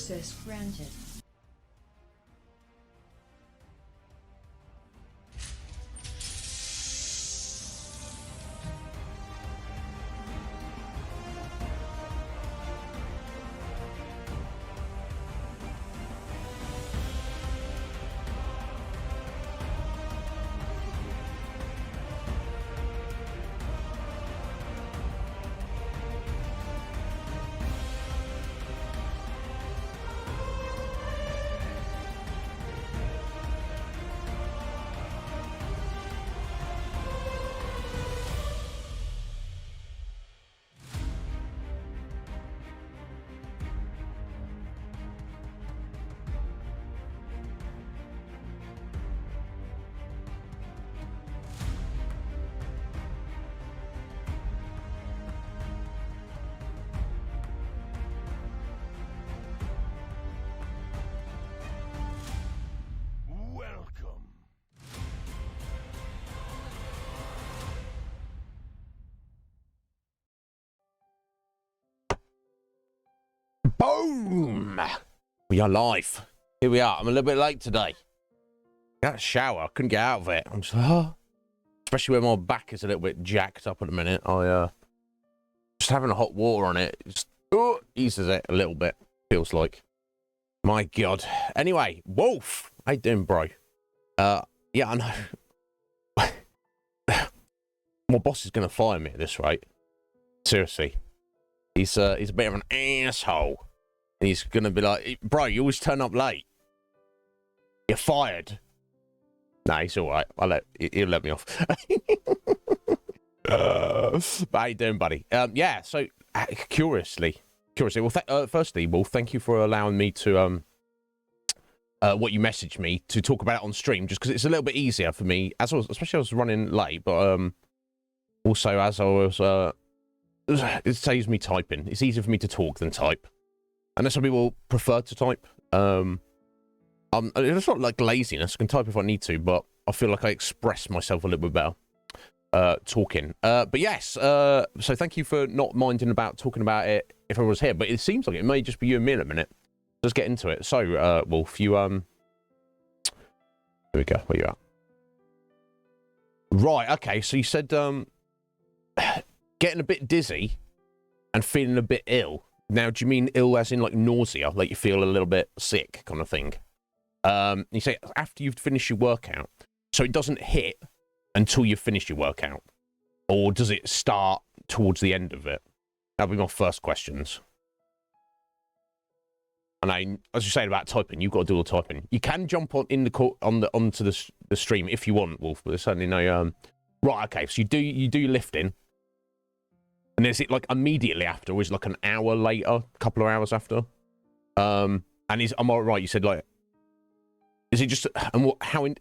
Access granted. Boom! We are live. Here we are. I'm a little bit late today. Got a shower. I couldn't get out of it. I'm just like, oh. Especially when my back is a little bit jacked up at the minute. I just having a hot water on it just eases it a little bit. Feels like. My God. Anyway, Wolf. How you doing, bro? Yeah, I know. My boss is gonna fire me at this rate. Seriously. He's a bit of an asshole. And he's going to be like, bro, you always turn up late. You're fired. Nah, he's all right. He'll let me off. But how you doing, buddy? Yeah, so curiously. Well, firstly, Wolf, thank you for allowing me to, what you messaged me to talk about it on stream, just because it's a little bit easier for me, especially I was running late, but also as I was... it saves me typing. It's easier for me to talk than type. I know some people prefer to type. It's not like laziness. I can type if I need to, but I feel like I express myself a little bit better talking. But yes, so thank you for not minding about talking about it if I was here. But it seems like it may just be you and me in a minute. Let's get into it. So, Wolf, you here we go. Where you at? Right. Okay. So you said getting a bit dizzy and feeling a bit ill. Now, do you mean ill as in like nausea, like you feel a little bit sick kind of thing? You say after you've finished your workout, so it doesn't hit until you've finished your workout, or does it start towards the end of it? That'll be my first questions. And as you saying about typing, you've got to do all the typing. You can jump onto the stream if you want, Wolf, but there's certainly no right. Okay, so you do your lifting. And is it like immediately after, or is it like an hour later, a couple of hours after? And am I right? You said like, is it just, and what, how I'm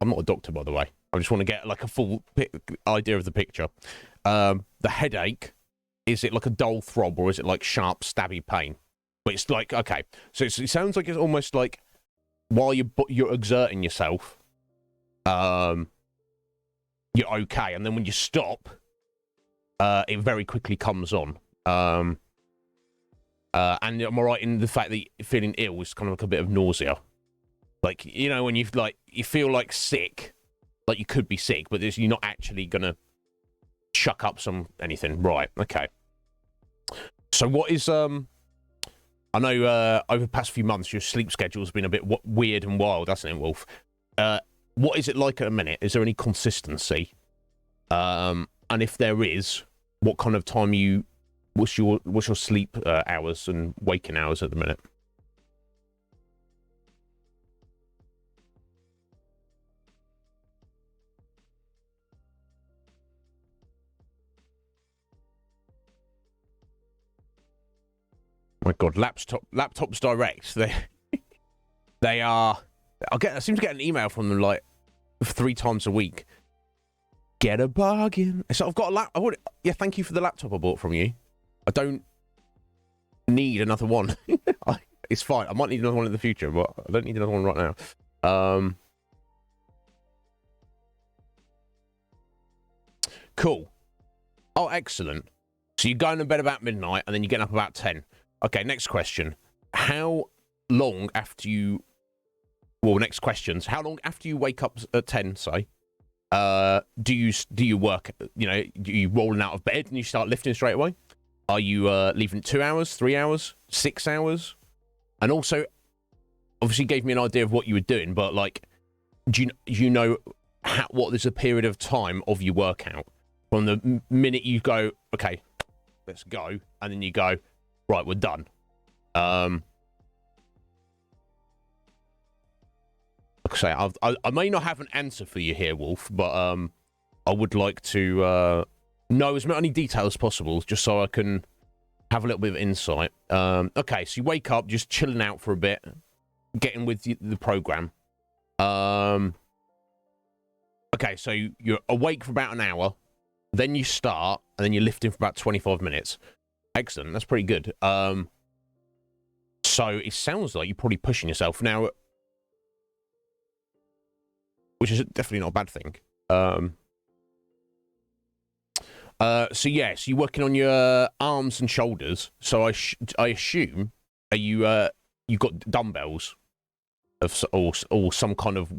not a doctor, by the way. I just want to get like a full idea of the picture. The headache, is it like a dull throb, or is it like sharp, stabby pain? But it's like, okay. So it sounds like it's almost like while you're exerting yourself, you're okay. And then when you stop, it very quickly comes on. And am I right in the fact that feeling ill is kind of like a bit of nausea? Like, you know, when you feel like sick, like you could be sick, but you're not actually going to chuck up anything. Right, okay. So what is, I know over the past few months, your sleep schedule has been a bit weird and wild, hasn't it, Wolf? What is it like at a minute? Is there any consistency? And if there is, what kind of time what's your sleep hours and waking hours at the minute? My God, laptops direct. They are. I seem to get an email from them like 3 times a week. Get a bargain. So I've got a yeah, thank you for the laptop I bought from you. I don't need another one. It's fine. I might need another one in the future, but I don't need another one right now. Cool. Oh, excellent. So you're going to bed about midnight, and then you're getting up about 10. Okay, next question. how long after you... Well, next questions. How long after you wake up at 10, say, do you work, you know, do you rolling out of bed and you start lifting straight away? Are you leaving 2 hours, 3 hours, 6 hours? And also, obviously gave me an idea of what you were doing, but, like, do you know what is a period of time of your workout? From the minute you go, okay, let's go, and then you go, right, we're done. Like I say, I may not have an answer for you here, Wolf, but I would like to know as many details as possible, just so I can have a little bit of insight. Okay, so you wake up, just chilling out for a bit, getting with the program. Okay, so you're awake for about an hour, then you start, and then you're lifting for about 25 minutes. Excellent, that's pretty good. So it sounds like you're probably pushing yourself now, which is definitely not a bad thing. So yeah, so you're working on your arms and shoulders. So I assume you got dumbbells or some kind of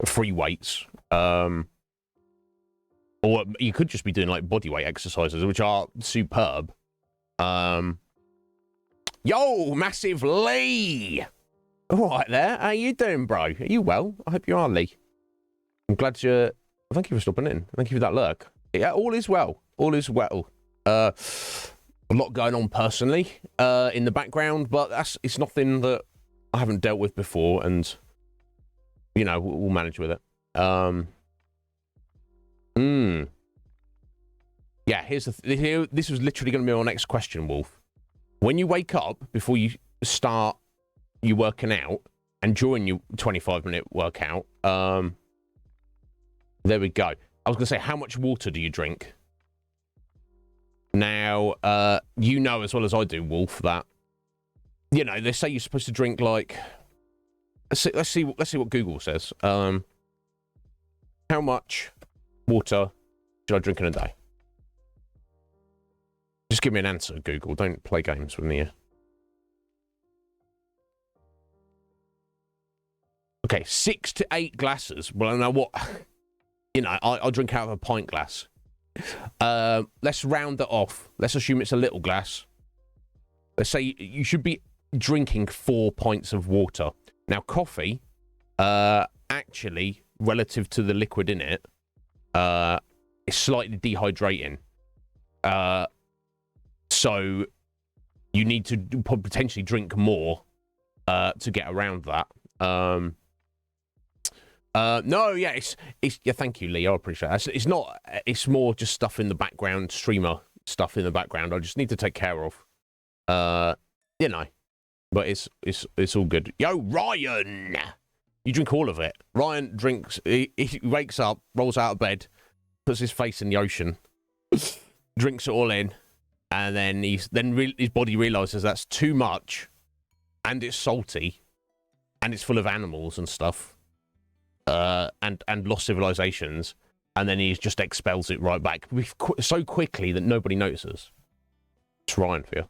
free weights, or you could just be doing like body weight exercises, which are superb. Yo, Massive Lee. All right there. How you doing, bro? Are you well? I hope you are, Lee. I'm glad you're... Thank you for stopping in. Thank you for that lurk. Yeah, all is well. All is well. A lot going on personally in the background, but it's nothing that I haven't dealt with before, and, you know, we'll manage with it. Yeah, here's this was literally going to be my next question, Wolf. When you wake up, before you start you working out, and during your 25-minute workout, there we go. I was going to say, how much water do you drink? Now, you know as well as I do, Wolf, that, you know, they say you're supposed to drink, like, let's see what Google says. How much water should I drink in a day? Just give me an answer, Google. Don't play games with me here. Okay, 6 to 8 glasses. Well, I know what... You know, I'll drink out of a pint glass. Let's round that off. Let's assume it's a little glass. Let's say you should be drinking 4 pints of water. Now, coffee, actually, relative to the liquid in it, is slightly dehydrating. So you need to potentially drink more to get around that. No, yeah, it's yeah. Thank you, Lee. I appreciate that. It's not. It's more just stuff in the background, streamer stuff in the background. I just need to take care of. You know, but it's all good. Yo, Ryan, you drink all of it. Ryan drinks. He wakes up, rolls out of bed, puts his face in the ocean, drinks it all in, and then his body realizes that's too much, and it's salty, and it's full of animals and stuff. And lost civilizations, and then he just expels it right back so quickly that nobody notices. It's Ryan for you.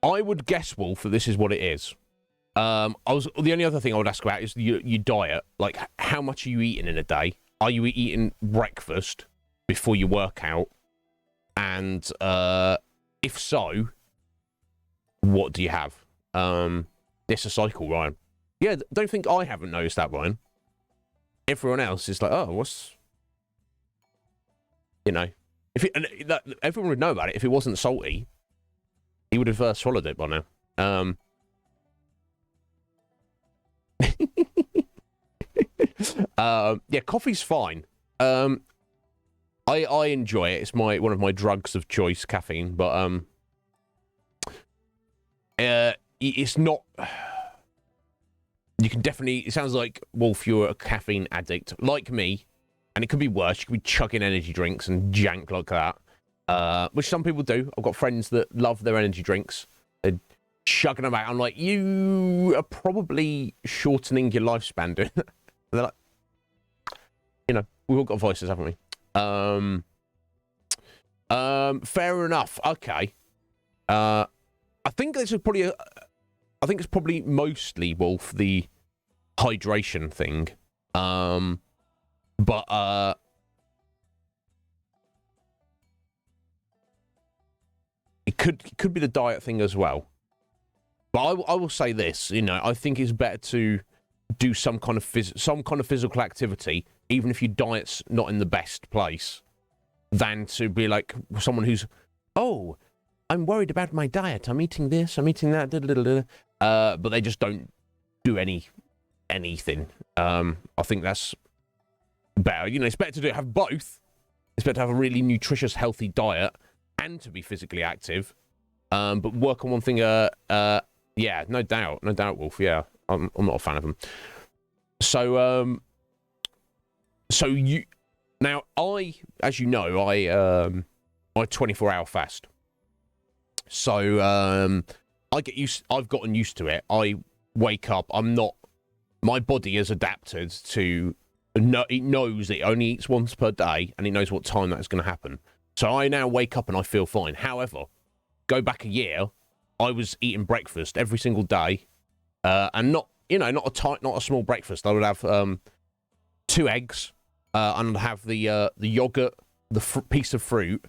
I would guess, Wolf, that this is what it is. The only other thing I would ask about is your diet. Like, how much are you eating in a day? Are you eating breakfast before you work out? And if so, what do you have? It's a cycle, Ryan. Yeah, don't think I haven't noticed that, Ryan. Everyone else is like, oh, what's... You know, everyone would know about it. If it wasn't salty, he would have swallowed it by now. Yeah, coffee's fine. I enjoy it. It's one of my drugs of choice, caffeine, but it's not... You can definitely... It sounds like, Wolf, you're a caffeine addict, like me, and it could be worse. You could be chugging energy drinks and jank like that, which some people do. I've got friends that love their energy drinks. They're chugging them out. I'm like, you are probably shortening your lifespan doing that. They're like... You know, we've all got voices, haven't we? Fair enough. Okay. I think this is probably I think it's probably mostly, Wolf, the hydration thing. But it could be the diet thing as well. But I will say this, you know, I think it's better to do some kind of physical activity, even if your diet's not in the best place, than to be like someone who's, oh, I'm worried about my diet. I'm eating this, I'm eating that, but they just don't do anything. I think that's better. You know, it's better to have both. It's better to have a really nutritious, healthy diet and to be physically active. But work on one thing. Yeah, no doubt, Wolf. Yeah, I'm not a fan of them. So you now, as you know, I 24-hour fast. So I've gotten used to it. I wake up. My body has adapted to. It knows it only eats once per day, and it knows what time that's going to happen. So I now wake up and I feel fine. However, go back a year, I was eating breakfast every single day, and not a small breakfast. I would have 2 eggs, and I'd have the yogurt, the piece of fruit,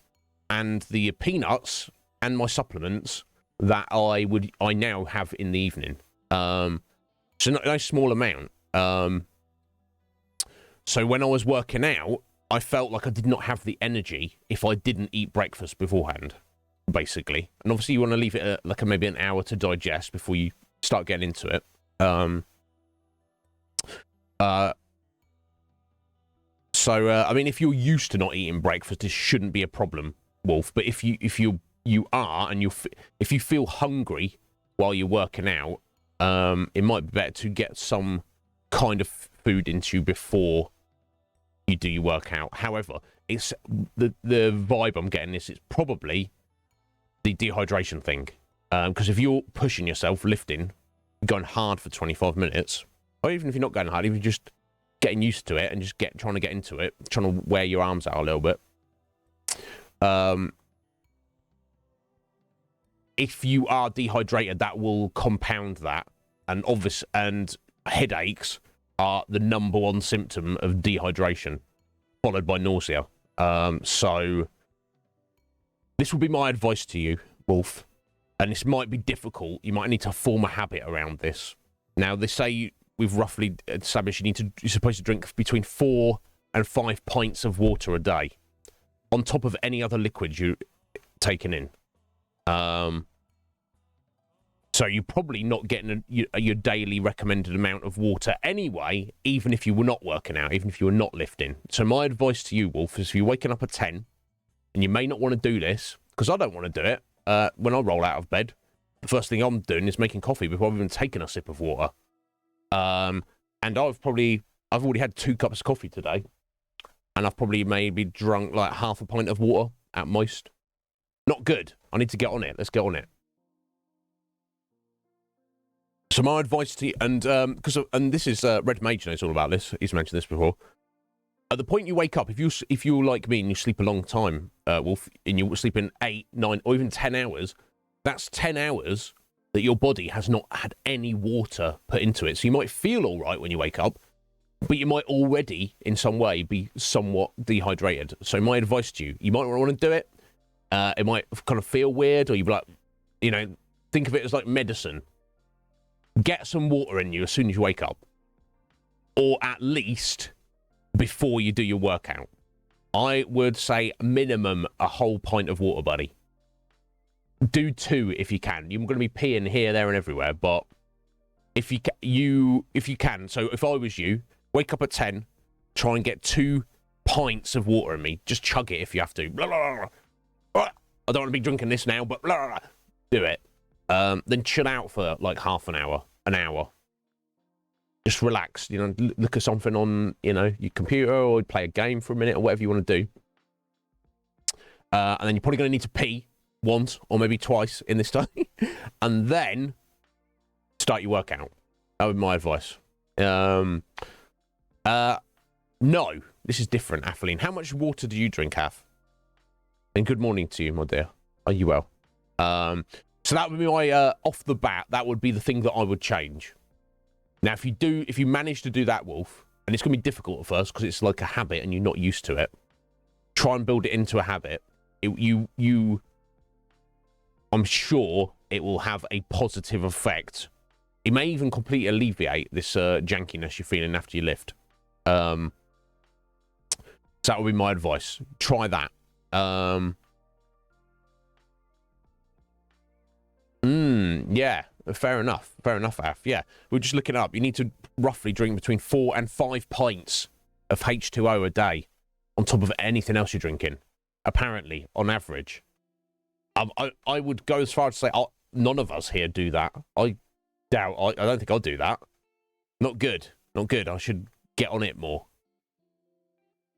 and the peanuts, and my supplements that I now have in the evening. So not a small amount. So when I was working out, I felt like I did not have the energy if I didn't eat breakfast beforehand, basically. And obviously you want to leave it at maybe an hour to digest before you start getting into it. I mean, if you're used to not eating breakfast, this shouldn't be a problem, Wolf. But if you are, and if you feel hungry while you're working out, it might be better to get some kind of food into you before you do your workout. However, it's the vibe I'm getting is it's probably the dehydration thing. Because if you're pushing yourself, lifting, going hard for 25 minutes, or even if you're not going hard, if you're just getting used to it and just trying to get into it, trying to wear your arms out a little bit, if you are dehydrated, that will compound that, and headaches are the number 1 symptom of dehydration, followed by nausea. So this will be my advice to you, Wolf. And this might be difficult. You might need to form a habit around this. Now, they say we've roughly established you're supposed to drink between 4 and 5 pints of water a day, on top of any other liquid you're taking in. So you're probably not getting your daily recommended amount of water anyway, even if you were not working out, even if you were not lifting. So my advice to you, Wolf, is if you're waking up at 10, and you may not want to do this, because I don't want to do it, when I roll out of bed, the first thing I'm doing is making coffee before I've even taken a sip of water. And I've already had 2 cups of coffee today, and I've probably maybe drunk like half a pint of water at most. Not good. I need to get on it. Let's get on it. So my advice to you, and this is Red Mage knows all about this. He's mentioned this before. At the point you wake up, if you're like me and you sleep a long time, Wolf, and you're sleeping 8, 9, or even 10 hours, that's 10 hours that your body has not had any water put into it. So you might feel all right when you wake up, but you might already, in some way, be somewhat dehydrated. So my advice to you, you might not want to do it. It might kind of feel weird, or you'd be like, think of it as like medicine. Get some water in you as soon as you wake up. Or at least before you do your workout. I would say minimum a whole pint of water, buddy. Do 2 if you can. You're going to be peeing here, there, and everywhere, but if you can. So if I was you, wake up at 10, try and get 2 pints of water in me. Just chug it if you have to. Blah, blah, blah. I don't want to be drinking this now, but blah, blah, blah. Do it. Then chill out for like half an hour. Just relax, look at something on, your computer, or play a game for a minute, or whatever you want to do. And then you're probably going to need to pee once or maybe twice in this time. And then start your workout. That would be my advice. No, This is different, Atheline. How much water do you drink, Ath? And good morning to you, my dear. Are you well? So that would be my, off the bat, that would be the thing that I would change. Now, if you manage to do that, Wolf, and it's going to be difficult at first because it's like a habit and you're not used to it, try and build it into a habit. I'm sure it will have a positive effect. It may even completely alleviate this jankiness you're feeling after you lift. So that would be my advice. Try that. Yeah, fair enough. Fair enough, Af. Yeah, we're just looking up. You need to roughly drink between 4 and 5 pints of H2O a day on top of anything else you're drinking, apparently, on average. I would go as far as to say none of us here do that. I don't think I'll do that. Not good. Not good. I should get on it more.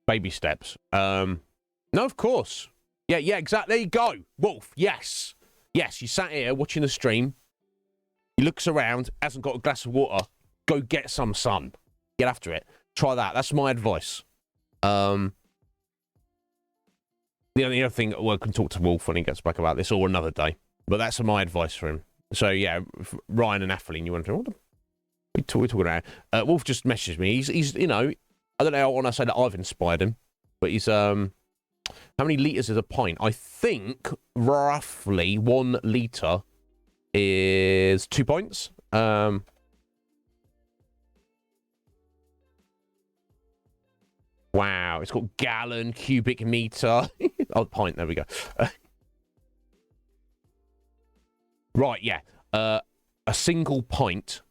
Baby steps. No, of course. Yeah, exactly. There you go. Wolf, yes. Yes, you sat here watching the stream. He looks around, hasn't got a glass of water. Go get some sun. Get after it. Try that. That's my advice. The only other thing, well, I can talk to Wolf when he gets back about this, or another day. But that's my advice for him. So, yeah, Ryan and Atheline, you want to... What are we talking about? Wolf just messaged me. He's, you know... I don't know when I say that I've inspired him, but he's... How many litres is a pint? I think, roughly, 1 litre is 2 pints. Wow, it's got gallon, cubic meter. Oh, pint, there we go. Right, yeah. A single pint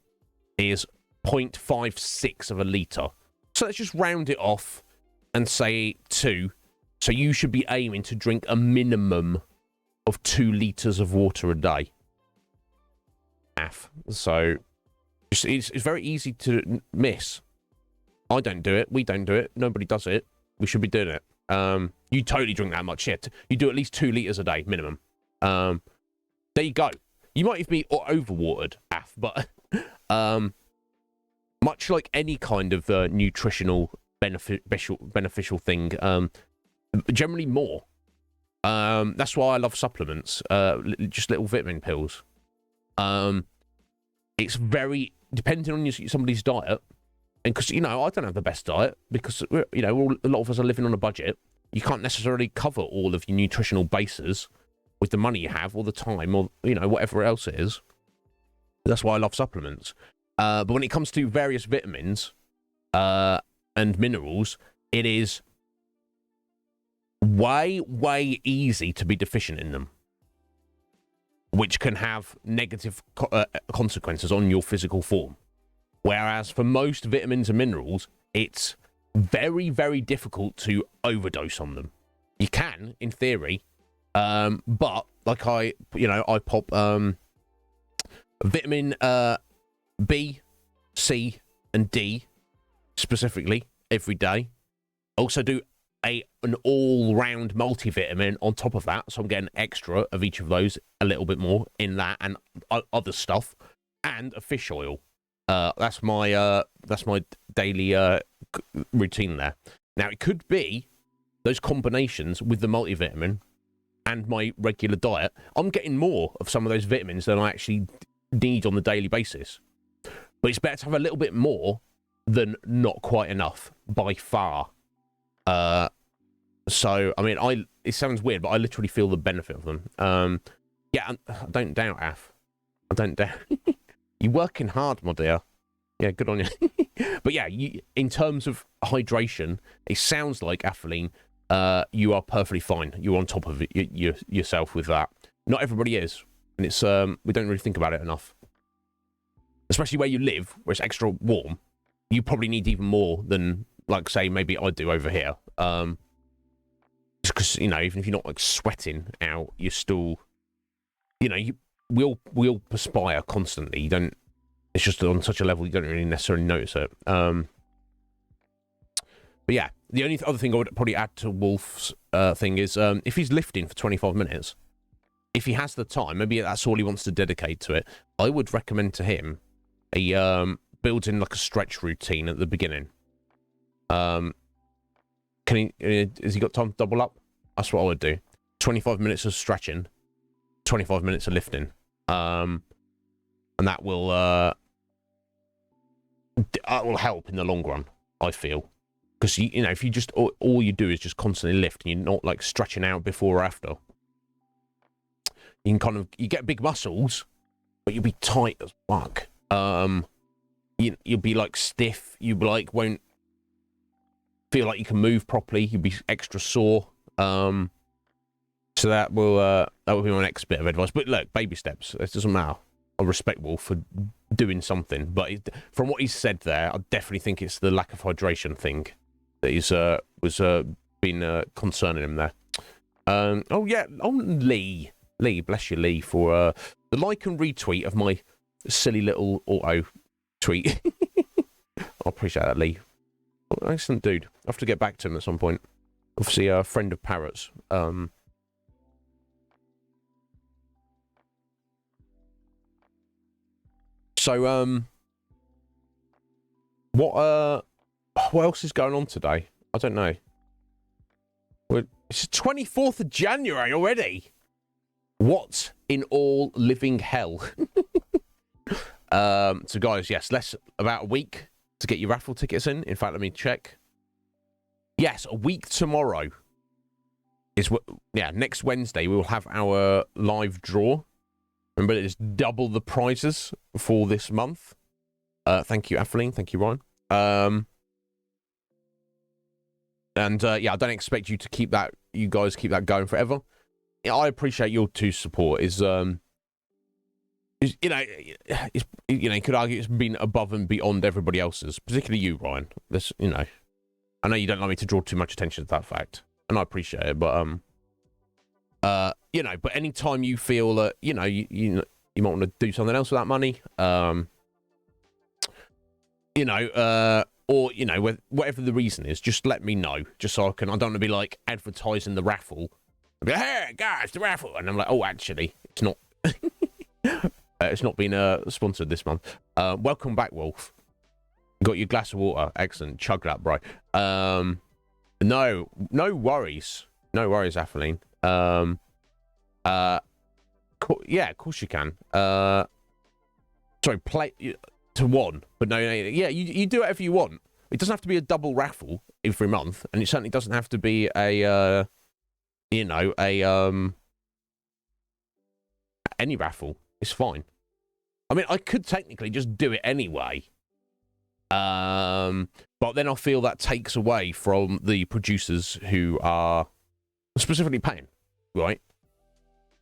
is 0.56 of a litre. So let's just round it off and say 2. So you should be aiming to drink a minimum of 2 litres of water a day. So it's very easy to miss. I don't do it. We don't do it. Nobody does it. We should be doing it. You totally drink that much shit. You do at least 2 litres a day, minimum. There you go. You might even be overwatered, but much like any kind of nutritional beneficial thing, generally more. That's why I love supplements, just little vitamin pills. It's very depending on somebody's diet. And because, you know, I don't have the best diet because, you know, a lot of us are living on a budget. You can't necessarily cover all of your nutritional bases with the money you have all the time or, you know, whatever else it is. That's why I love supplements. But when it comes to various vitamins and minerals, it is way easy to be deficient in them, which can have negative consequences on your physical form. Whereas for most vitamins and minerals, it's very difficult to overdose on them. You can, in theory, but like I pop vitamin B, C, and D specifically every day. Also do an all-round multivitamin on top of that, so I'm getting extra of each of those, a little bit more in that, and other stuff, and a fish oil. That's my daily routine there. Now, it could be those combinations with the multivitamin and my regular diet. I'm getting more of some of those vitamins than I actually need on the daily basis. But it's better to have a little bit more than not quite enough, by far. So, I mean, it sounds weird, but I literally feel the benefit of them. Yeah, I don't doubt, Af. I don't doubt. You're working hard, my dear. Yeah, good on you. But yeah, in terms of hydration, it sounds like, Atheline, you are perfectly fine. You're on top of it yourself with that. Not everybody is. And it's we don't really think about it enough. Especially where you live, where it's extra warm. You probably need even more than, like, say, maybe I do over here. Because, you know, even if you're not, like, sweating out, you're still... You know, we'll perspire constantly. You don't... It's just on such a level you don't really necessarily notice it. But yeah, the only other thing I would probably add to Wolf's thing is if he's lifting for 25 minutes, if he has the time, maybe that's all he wants to dedicate to it, I would recommend to him builds in like a stretch routine at the beginning. Can he? Has he got time to double up? That's what I would do. 25 minutes of stretching, 25 minutes of lifting, and that will help in the long run. I feel, because you know, if you just all you do is just constantly lift, and you're not like stretching out before or after, you can you get big muscles, but you'll be tight as fuck. You'll be like stiff. You like won't feel like you can move properly. You'll be extra sore. So that will be my next bit of advice. But look, baby steps. It doesn't matter. I'm respectable for doing something, but from what he said there, I definitely think it's the lack of hydration thing that was been concerning him there. Oh yeah, Lee, bless you, Lee, for the like and retweet of my silly little auto tweet. I appreciate that, Lee. Excellent dude. I have to get back to him at some point. Obviously, a friend of Parrot's. So, what else is going on today? I don't know. It's the 24th of January already. What in all living hell? So, guys, yes, about a week to get your raffle tickets in. In fact, let me check. Yes, a week tomorrow is next Wednesday we will have our live draw. Remember, it's double the prizes for this month. Thank you, Atheline. Thank you, Ryan. I don't expect you to keep that. You guys keep that going forever. I appreciate your two support. You could argue it's been above and beyond everybody else's, particularly you, Ryan. This, I know you don't like me to draw too much attention to that fact, and I appreciate it. But but any time you feel that you might want to do something else with that money, or whatever the reason is, just let me know, just so I don't want to be like advertising the raffle. I'll be like, hey guys, the raffle, and I'm like, oh, actually, it's not. It's not been sponsored this month. Welcome back, Wolf. Got your glass of water. Excellent. Chug that, bro. No worries. No worries, Atheline. Yeah, of course you can. Sorry, play to one. But no, yeah, you do whatever you want. It doesn't have to be a double raffle every month, and it certainly doesn't have to be any raffle. It's fine. I mean, I could technically just do it anyway. But then I feel that takes away from the producers who are specifically paying, right?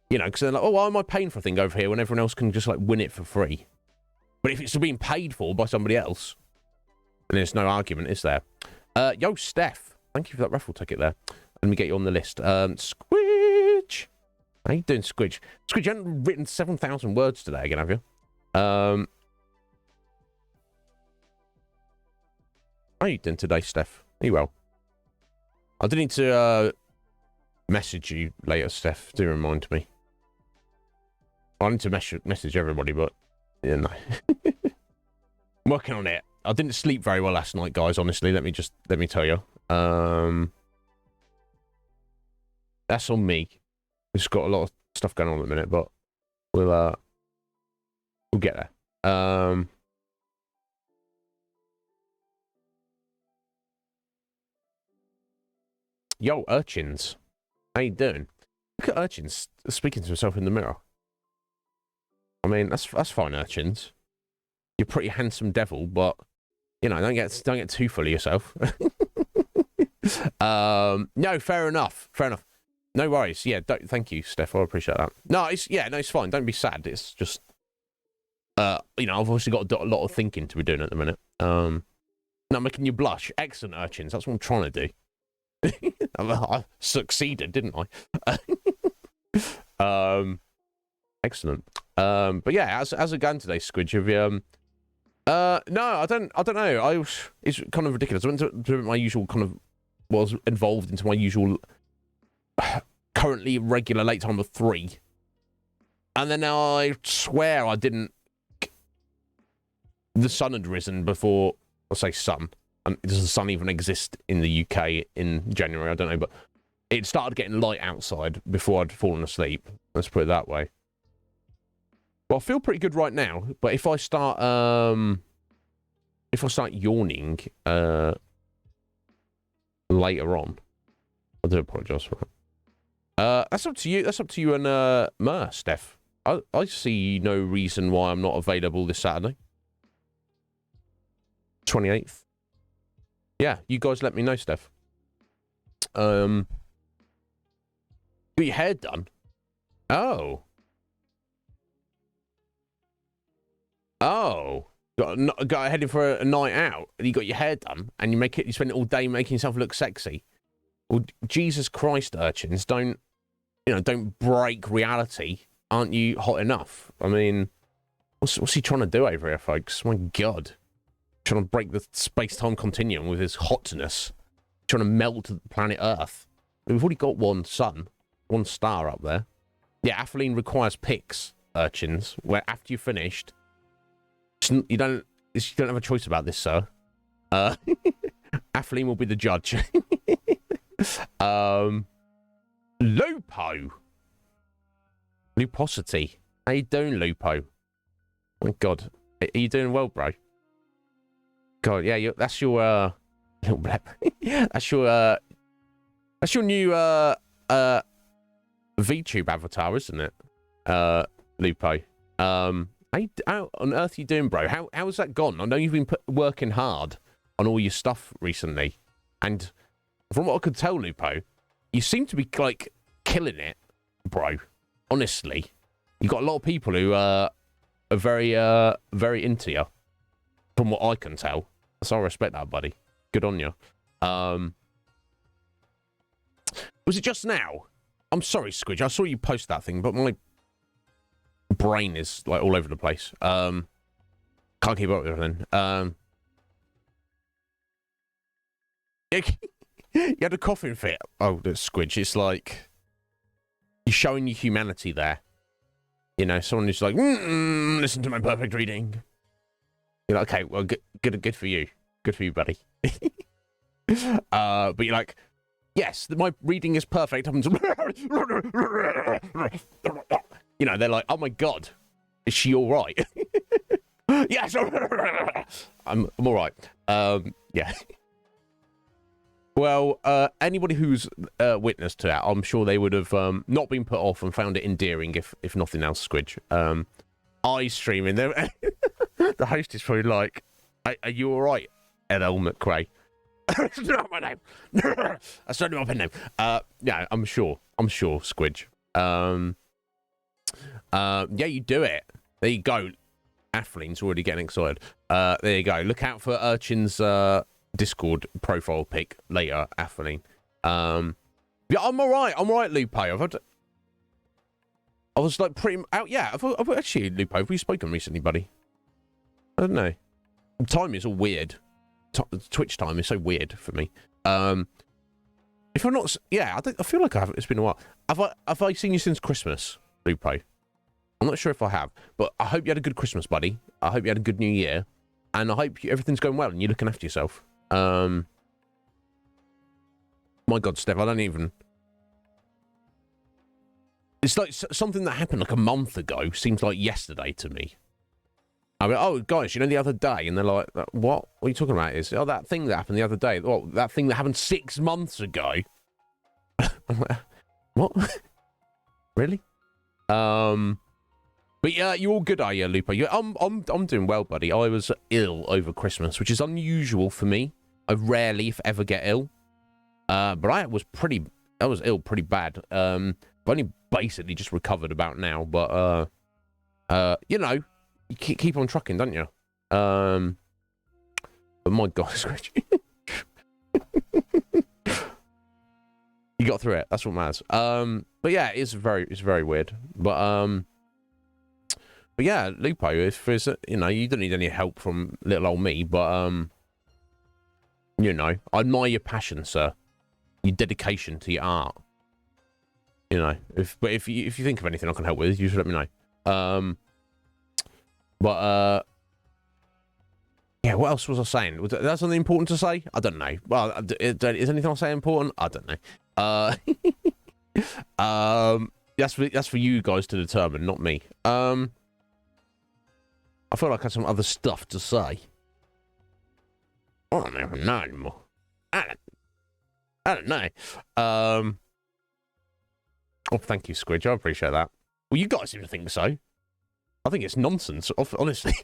Because they're like, oh, why am I paying for a thing over here when everyone else can just like win it for free? But if it's being paid for by somebody else, then there's no argument, is there? Yo, Steph, thank you for that raffle ticket there. Let me get you on the list. Squidge. How you doing, Squidge? Squidge, you haven't written 7,000 words today again, have you? How are you doing today, Steph? Are you well? I do need to message you later, Steph. Do remind me. I need to message everybody, but no. I'm working on it. I didn't sleep very well last night, guys. Honestly, let me tell you. That's on me. We've got a lot of stuff going on at the minute, but we'll get there. Yo, Urchins. How you doing? Look at Urchins speaking to himself in the mirror. I mean, that's fine, Urchins. You're a pretty handsome devil, but don't get too full of yourself. No, fair enough. No worries. Yeah, thank you, Steph. I appreciate that. No, it's fine. Don't be sad. It's just I've obviously got a lot of thinking to be doing at the minute. No, I'm making you blush. Excellent, Urchins. That's what I'm trying to do. I succeeded, didn't I? Excellent. But yeah, as a gun today, Squidge, have you no, I don't know. It's kind of ridiculous. I went to my usual was involved into my usual currently regular late time of 3. And then I swear I didn't. The sun had risen before. I'll say sun. And does the sun even exist in the UK in January? I don't know, but it started getting light outside before I'd fallen asleep. Let's put it that way. Well, I feel pretty good right now, but if I start yawning later on, I do apologise for that. That's up to you. That's up to you and Mer, Steph. I see no reason why I'm not available this Saturday. 28th. Yeah, you guys let me know, Steph. Got your hair done? Oh. Oh. Got heading for a night out, and you got your hair done, and you spend it all day making yourself look sexy. Well, Jesus Christ, urchins, don't break reality. Aren't you hot enough? I mean, what's he trying to do over here, folks? My God. Trying to break the space-time continuum with his hotness. Trying to melt planet Earth. We've already got one sun, one star up there. Yeah, Atheline requires pics, urchins, where after you've finished, you don't have a choice about this, sir. Atheline will be the judge. Lupo. Luposity. How you doing, Lupo? Oh my God. Are you doing well, bro? God, yeah, that's your little blep. that's your new VTube avatar, isn't it? Lupo. How on earth are you doing, bro? How's that gone? I know you've been working hard on all your stuff recently, and from what I could tell, Lupo, you seem to be like killing it, bro. Honestly, you got a lot of people who are very into you, from what I can tell. So I respect that, buddy. Good on you. Was it just now? I'm sorry, Squidge. I saw you post that thing, but my brain is like all over the place. Can't keep up with everything. You had a coughing fit. Oh, that's Squidge. It's like you're showing your humanity there. You know, someone who's like, listen to my perfect reading. You're like, okay, well, good for you. Good for you, buddy. But you're like, yes, my reading is perfect. You know, they're like, oh my God, is she all right? Yes, I'm all right. Yeah. Well, anybody who's witness to that, I'm sure they would have not been put off and found it endearing, if nothing else, Squidge. I streaming there. The host is probably like, are you all right, L.L. McRae? That's not my name. That's not my pen name. Yeah, I'm sure, Squidge. Yeah, you do it. There you go. Atheline's already getting excited. There you go. Look out for Urchin's Discord profile pic later, Atheline. Yeah, I'm all right, Lupo. I was like pretty out. Yeah, I've actually, Lupo, have we spoken recently, buddy? I don't know. Time is all weird. Twitch time is so weird for me. If I'm not, yeah, I feel like it's been a while. Have I seen you since Christmas, Lupo? I'm not sure if I have, but I hope you had a good Christmas, buddy. I hope you had a good New Year, and I hope everything's going well and you're looking after yourself. My God, Steph, I don't even. It's like something that happened like a month ago seems like yesterday to me. I mean, oh, guys, you know, the other day, and they're like, what? What are you talking about? That thing that happened the other day. Oh, that thing that happened 6 months ago. I'm like, what? Really? But yeah, you all good, are you, Lupo? I'm doing well, buddy. I was ill over Christmas, which is unusual for me. I rarely, if ever, get ill. But I was ill pretty bad. I've only basically just recovered about now, but you know, you keep on trucking, don't you? But my God, you got through it. That's what matters. But yeah, it's very weird. But yeah, Lupo, if there's, you know, you don't need any help from little old me, but you know, I admire your passion, sir. Your dedication to your art. You know, if you think of anything I can help with, you should let me know. But Yeah, what else was I saying? Was that something important to say? I don't know. Well, is anything I say important? I don't know. That's for you guys to determine, not me. I feel like I have some other stuff to say. I don't even know anymore. I don't know. Oh, thank you, Squidge. I appreciate that. Well, you guys seem to think so. I think it's nonsense, honestly.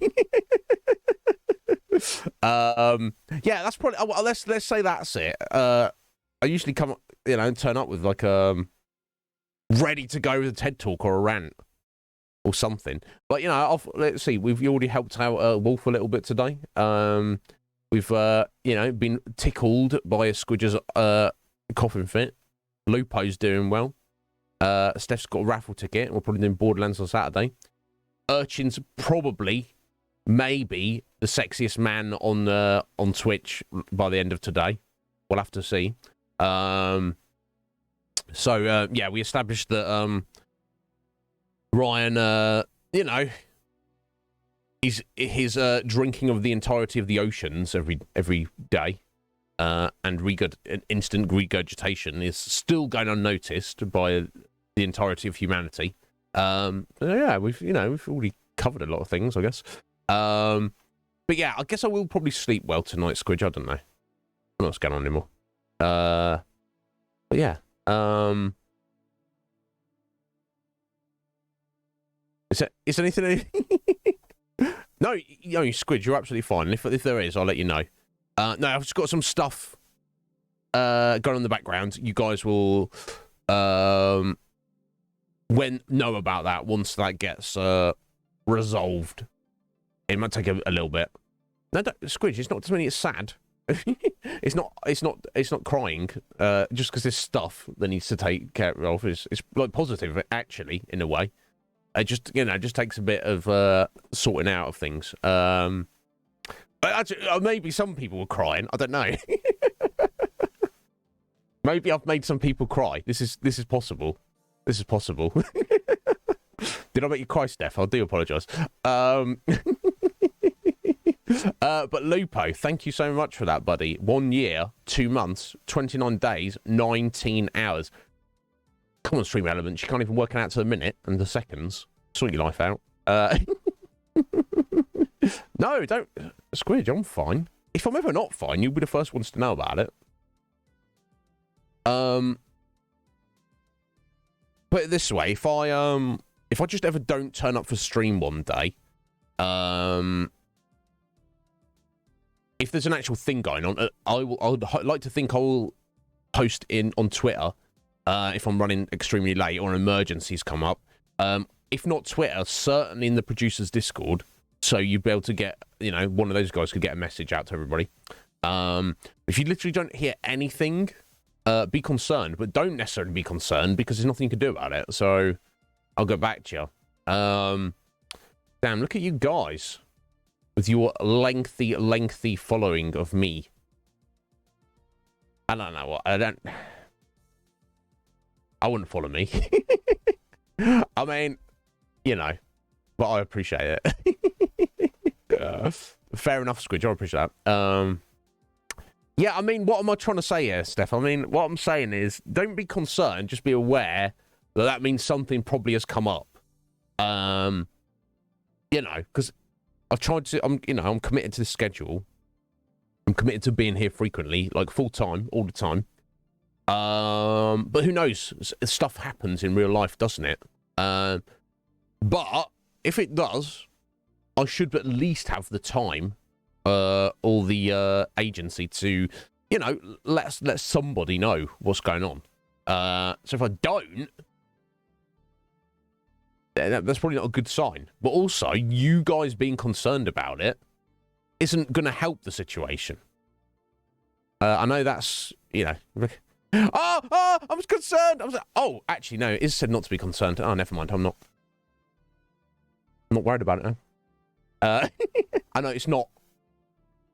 Yeah, that's probably. Well, let's say that's it. I usually come, turn up with like ready to go with a TED talk or a rant or something. But let's see. We've already helped out Wolf a little bit today. We've been tickled by a Squidger's coughing fit. Lupo's doing well. Steph's got a raffle ticket. We're probably doing Borderlands on Saturday. Urchin's probably, maybe, the sexiest man on Twitch by the end of today. We'll have to see. So we established that Ryan, his drinking of the entirety of the oceans every day, and instant regurgitation is still going unnoticed by the entirety of humanity. Yeah, we've already covered a lot of things, I guess. But yeah, I guess I will probably sleep well tonight, Squidge. I don't know. I don't know what's going on anymore. But yeah. Is anything? No, Squidge, you're absolutely fine. If there is, I'll let you know. No, I've just got some stuff going on in the background. You guys will know about that once that gets resolved. It might take a little bit. No, Squidge, it's not. Doesn't mean it's sad. It's not crying. Just because there's stuff that needs to take care of. It's like positive, actually, in a way. It just takes a bit of sorting out of things. Actually, maybe some people were crying. I don't know. Maybe I've made some people cry. This is possible. This is possible. Did I make you cry, Steph? I do apologise. But Lupo, thank you so much for that, buddy. 1 year, 2 months, 29 days, 19 hours. Come on, Stream Elements. You can't even work it out to the minute and the seconds. Sort your life out. No, don't. Squidge, I'm fine. If I'm ever not fine, you'll be the first ones to know about it. Put it this way, if I just ever don't turn up for stream one day, if there's an actual thing going on, I would like to think I will post on Twitter if I'm running extremely late or emergencies come up. If not Twitter, certainly in the producer's Discord, so you'd be able to get, one of those guys could get a message out to everybody. If you literally don't hear anything, be concerned, but don't necessarily be concerned because there's nothing you can do about it. So I'll go back to you. Damn, look at you guys with your lengthy following of me. I don't know what. I wouldn't follow me. I mean, but I appreciate it. Fair enough, Squidge. I appreciate that. Yeah, I mean, what am I trying to say here, Steph? I mean, what I'm saying is, don't be concerned. Just be aware that means something probably has come up. Because I've tried to. I'm committed to the schedule. I'm committed to being here frequently, like full time, all the time. But who knows? Stuff happens in real life, doesn't it? But if it does, I should at least have the time, or the agency to, let somebody know what's going on. So if I don't, that's probably not a good sign. But also, you guys being concerned about it isn't going to help the situation. I know that's, I was concerned. I was like, oh, actually, no, it is said not to be concerned. Oh, never mind. I'm not worried about it now. I know it's not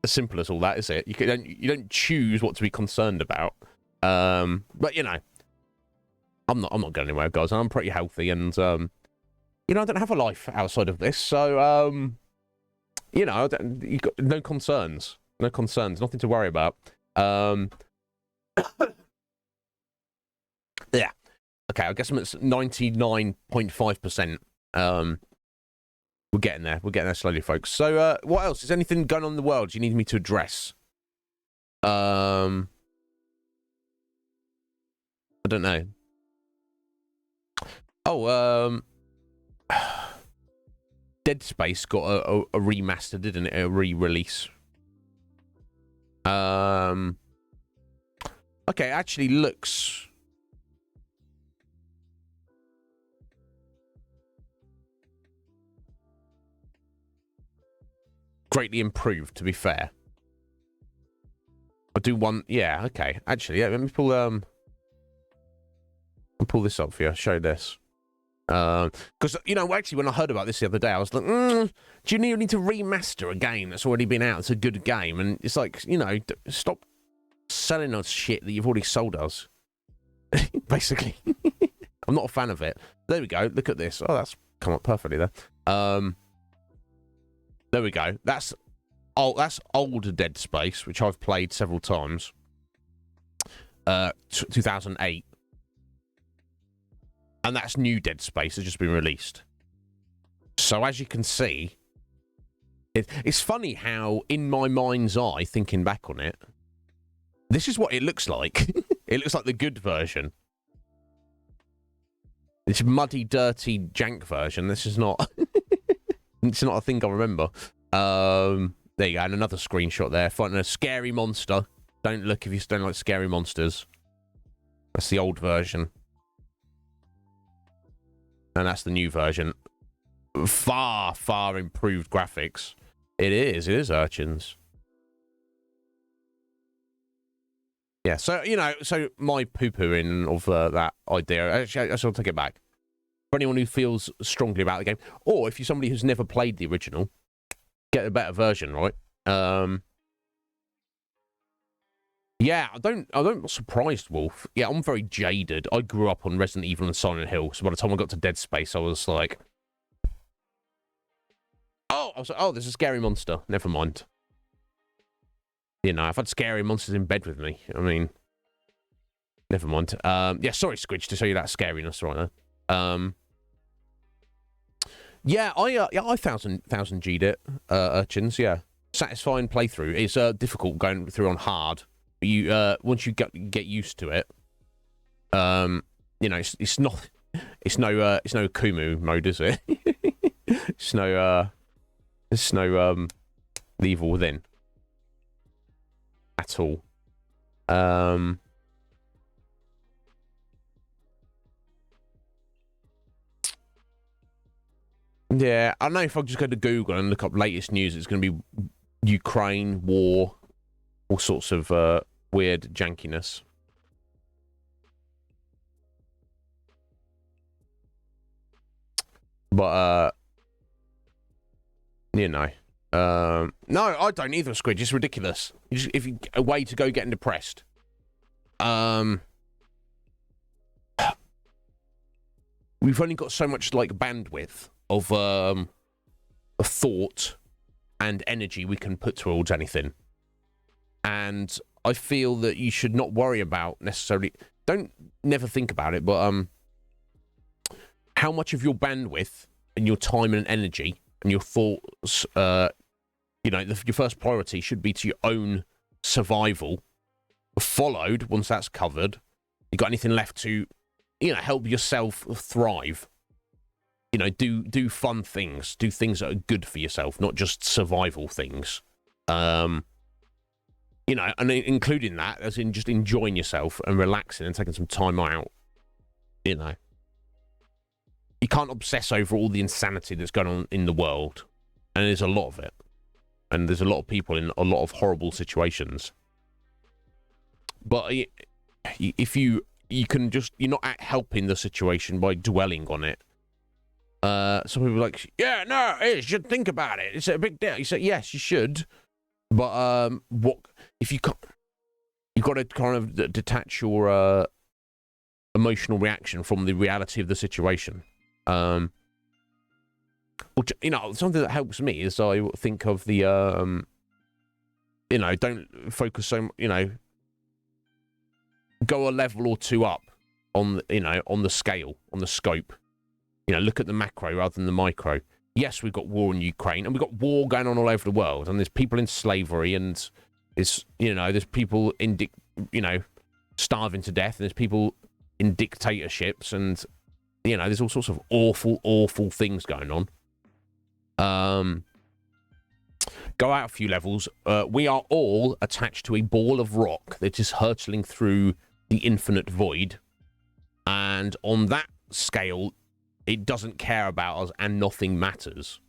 as simple as all that, is it? You don't choose what to be concerned about. But I'm not going anywhere, guys. I'm pretty healthy, and I don't have a life outside of this. So you know, you got no concerns. No concerns. Nothing to worry about. Yeah. Okay, I guess I'm at 99.5%. We're getting there. We're getting there slowly, folks. So, what else? Is anything going on in the world you need me to address? I don't know. Oh, Dead Space got a remaster, didn't it? A re-release. Okay, it actually looks... greatly improved, to be fair. I do want... yeah, okay. Actually, yeah, let me pull... I'll pull this up for you. I'll show this. Because, you know, actually, when I heard about this the other day, I was like, do you need to remaster a game that's already been out? It's a good game. And it's like, you know, stop selling us shit that you've already sold us. Basically. I'm not a fan of it. There we go. Look at this. Oh, that's come up perfectly there. There we go. That's older Dead Space, which I've played several times. 2008. And that's new Dead Space has just been released. So as you can see, it's funny how, in my mind's eye, thinking back on it, this is what it looks like. It looks like the good version. This muddy, dirty, jank version. This is not... it's not a thing I remember. There you go. And another screenshot there. Fighting a scary monster. Don't look if you don't like scary monsters. That's the old version. And that's the new version. Far, far improved graphics. It is urchins. Yeah, so, you know, so my poo-pooing of that idea, actually, I'll take it back. For anyone who feels strongly about the game, or if you're somebody who's never played the original, get a better version, right? Yeah, I'm not surprised, Wolf. Yeah, I'm very jaded. I grew up on Resident Evil and Silent Hill, so by the time I got to Dead Space, I was like... oh, I was like, oh, there's a scary monster. Never mind. You know, I've had scary monsters in bed with me. I mean... never mind. Yeah, sorry, Squidge, to show you that scariness right there. Yeah, I thousand G'd it, urchins, yeah. Satisfying playthrough. It's difficult going through on hard. But you once you get used to it, you know, it's no Kumu mode, is it? it's no the Evil Within at all. Yeah, I know if I just go to Google and look up latest news, it's going to be Ukraine, war, all sorts of weird jankiness. But, you know. No, I don't either, Squidge. It's ridiculous. If you a way to go getting depressed. We've only got so much, like, bandwidth of thought and energy we can put towards anything. And I feel that you should not worry about necessarily... never think about it, but how much of your bandwidth and your time and energy and your thoughts, you know, your first priority should be to your own survival, followed, once that's covered, you got anything left to, you know, help yourself thrive. You know, do fun things. Do things that are good for yourself, not just survival things. You know, and including that, as in just enjoying yourself and relaxing and taking some time out. You know. You can't obsess over all the insanity that's going on in the world. And there's a lot of it. And there's a lot of people in a lot of horrible situations. But if you can just... you're not helping the situation by dwelling on it. Some people are like, yeah, no, you should think about it. It's a big deal. You say, yes, you should. But what if you can't? You've got to kind of detach your emotional reaction from the reality of the situation. Which, you know, something that helps me is I think of the, you know, don't focus so, you know, go a level or two up on, you know, on the scale, on the scope. You know, look at the macro rather than the micro. Yes, we've got war in Ukraine, and we've got war going on all over the world, and there's people in slavery, and it's, you know, there's people in, you know, starving to death, and there's people in dictatorships, and, you know, there's all sorts of awful, awful things going on. Go out a few levels. We are all attached to a ball of rock that is hurtling through the infinite void, and on that scale, it doesn't care about us, and nothing matters.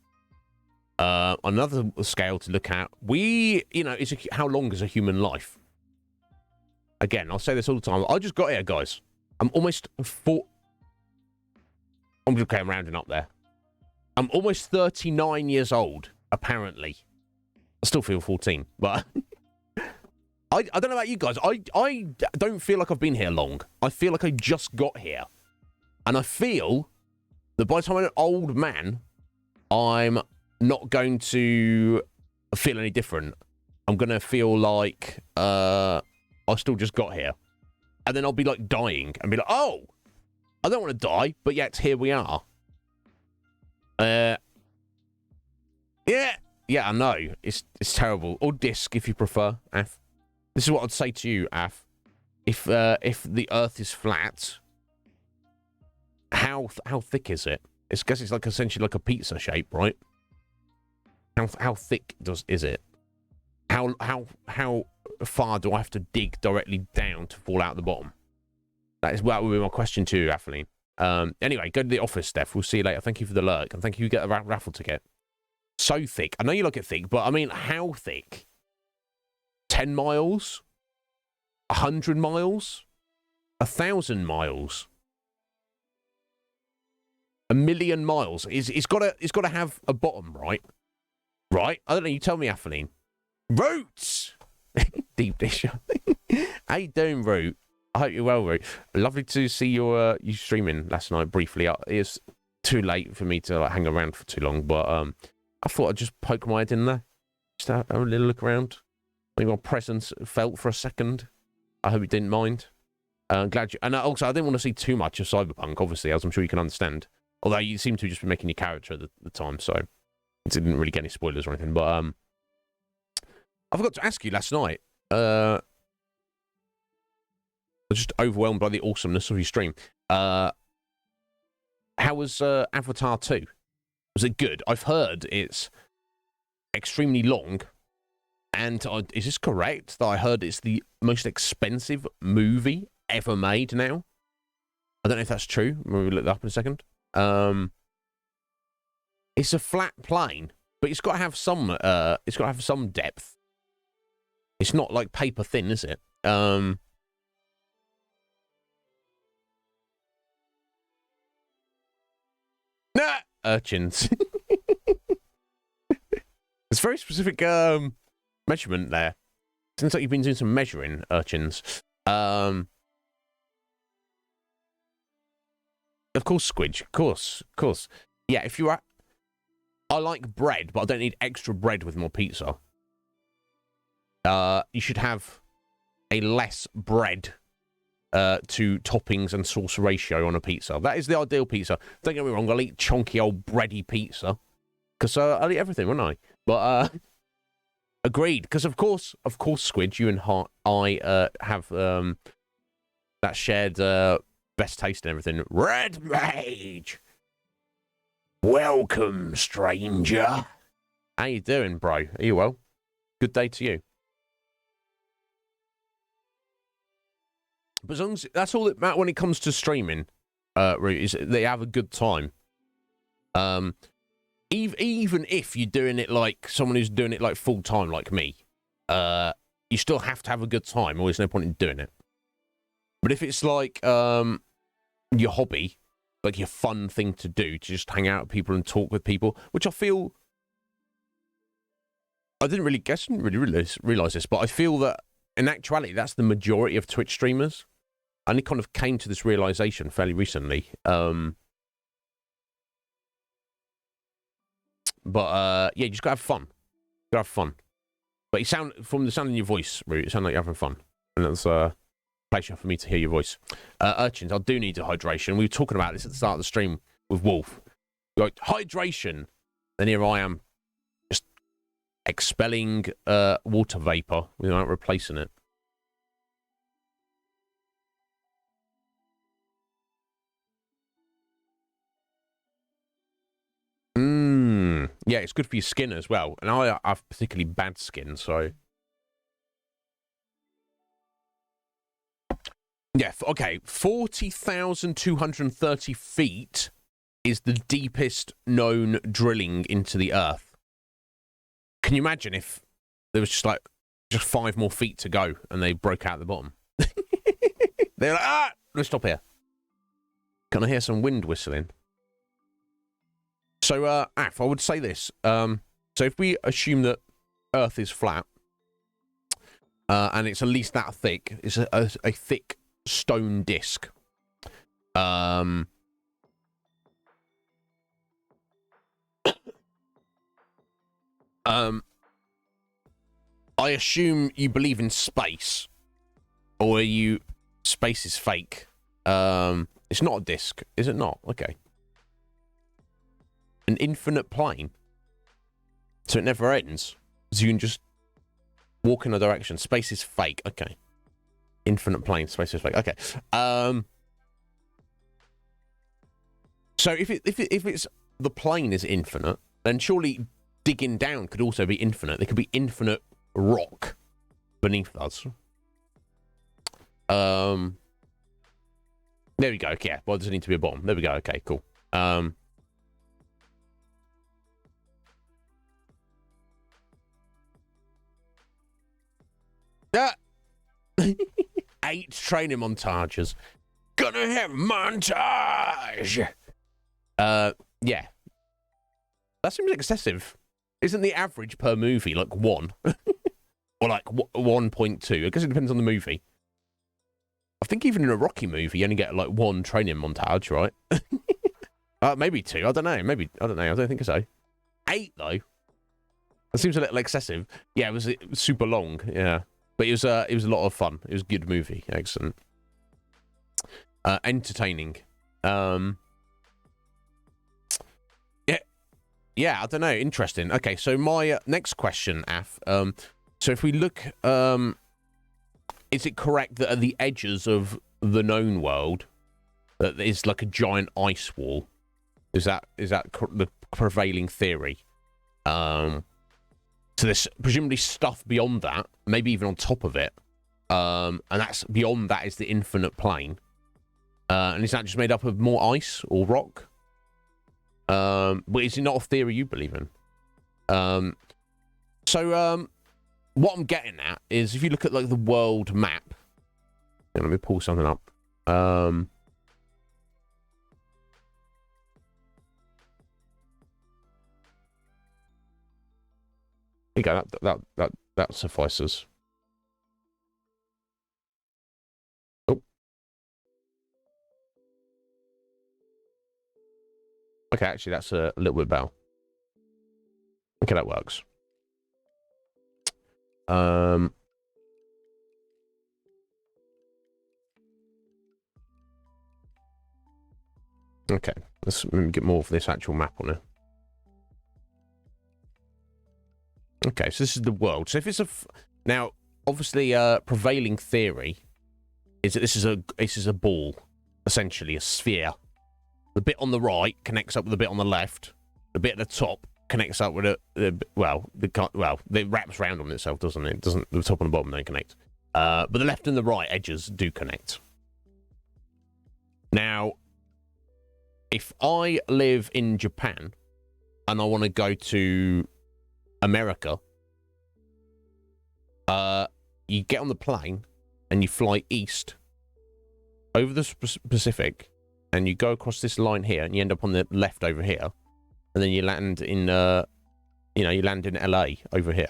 Another scale to look at, we, you know, is how long is a human life? Again, I'll say this all the time. I just got here, guys. I'm almost I'm rounding up there. I'm almost 39 years old, apparently. I still feel 14, but I don't know about you guys. I don't feel like I've been here long. I feel like I just got here. And I feel that by the time I'm an old man, I'm not going to feel any different. I'm going to feel like I still just got here. And then I'll be like dying and be like, oh, I don't want to die, but yet here we are. Yeah, I know. It's terrible. Or disc, if you prefer, Af. This is what I'd say to you, Af. If the Earth is flat, how thick is it? I guess it's like essentially like a pizza shape, right? How thick is it? How far do I have to dig directly down to fall out the bottom? That would be my question to you, Atheline. Anyway, go to the office, Steph. We'll see you later. Thank you for the lurk, and thank you. You get a raffle ticket. So thick. I know you like it thick, but I mean, how thick? 10 miles? 100 miles? 1,000 miles? 1,000,000 miles? It's got to have a bottom, right? Right? I don't know. You tell me, Atheline. Roots! Deep dish. How you doing, Root? I hope you're well, Root. Lovely to see you streaming last night briefly. It's too late for me to hang around for too long, but I thought I'd just poke my head in there. Just have a little look around. Maybe my presence felt for a second. I hope you didn't mind. Glad you... And also, I didn't want to see too much of Cyberpunk, obviously, as I'm sure you can understand. Although you seem to just be making your character at the time, so it didn't really get any spoilers or anything. But I forgot to ask you last night. I was just overwhelmed by the awesomeness of your stream. How was Avatar 2? Was it good? I've heard it's extremely long. And is this correct that I heard it's the most expensive movie ever made now? I don't know if that's true. We'll look that up in a second. It's a flat plane, but it's got to have some. It's got to have some depth. It's not like paper thin, is it? Nah, urchins. It's very specific measurement there. Seems like you've been doing some measuring, urchins. Of course, Squidge. Of course. Yeah, if you are... I like bread, but I don't need extra bread with my pizza. You should have a less bread to toppings and sauce ratio on a pizza. That is the ideal pizza. Don't get me wrong, I'll eat chunky old bready pizza. Because I'll eat everything, won't I? But, agreed. Because, of course, Squid, you and I have that shared best taste and everything. Red Mage! Welcome, stranger. How you doing, bro? Are you well? Good day to you. But as long as that's all that matters when it comes to streaming, is they have a good time. Even if you're doing it like someone who's doing it like full time, like me, you still have to have a good time, or there's no point in doing it. But if it's like your hobby, like your fun thing to do, to just hang out with people and talk with people, which I feel I didn't really realize this, but I feel that in actuality that's the majority of Twitch streamers. I only kind of came to this realization fairly recently. But yeah, you just gotta have fun. Gotta have fun. But you sound, from the sound in your voice, Root, it sounds like you're having fun. And that's a pleasure for me to hear your voice. Urchins, I do need a hydration. We were talking about this at the start of the stream with Wolf. Like, hydration. And here I am, just expelling water vapor without replacing it. Yeah, it's good for your skin as well. And I have particularly bad skin, so... Yeah, okay. 40,230 feet is the deepest known drilling into the Earth. Can you imagine if there was just 5 more feet to go and they broke out the bottom? They're like, let's stop here. Can I hear some wind whistling? So, Af, I would say this. So if we assume that Earth is flat, and it's at least that thick, it's a thick stone disc. I assume you believe in space, or space is fake. It's not a disc, is it not? Okay. An infinite plane, so it never ends. So you can just walk in a direction. Space is fake. Okay. Infinite plane. Space is fake. Okay. So if it's the plane is infinite, then surely digging down could also be infinite. There could be infinite rock beneath us. There we go. Okay. Well, does it need to be a bottom? There we go. Okay. Cool. Yeah. 8 training montages. Gonna have montage. Yeah. That seems excessive. Isn't the average per movie like 1? Or like 1.2? I guess it depends on the movie. I think even in a Rocky movie, you only get like 1 training montage, right? Maybe 2. I don't know. Maybe, I don't know. I don't think so. 8, though. That seems a little excessive. Yeah, it was super long. Yeah. But it was a lot of fun. It was a good movie. Excellent. Entertaining. Yeah, I don't know. Interesting. Okay, so my next question, Af. So if we look, is it correct that at the edges of the known world, that there's like a giant ice wall? Is that the prevailing theory? So there's presumably stuff beyond that, maybe even on top of it, and that's beyond that is the infinite plane. And is that just made up of more ice or rock? But is it not a theory you believe in? So what I'm getting at is if you look at like the world map, let me pull something up. There you go. That suffices. Oh. Okay, actually, that's a little bit better. Okay, that works. Okay, let's get more of this actual map on it. Okay, so this is the world. So if it's now, obviously, prevailing theory is that this is a ball, essentially a sphere. The bit on the right connects up with the bit on the left. The bit at the top connects up with it wraps around on itself, doesn't it? The top and the bottom don't connect. But the left and the right edges do connect. Now, if I live in Japan and I want to go to America, you get on the plane and you fly east over the Pacific, and you go across this line here, and you end up on the left over here, and then you land in, you land in LA over here.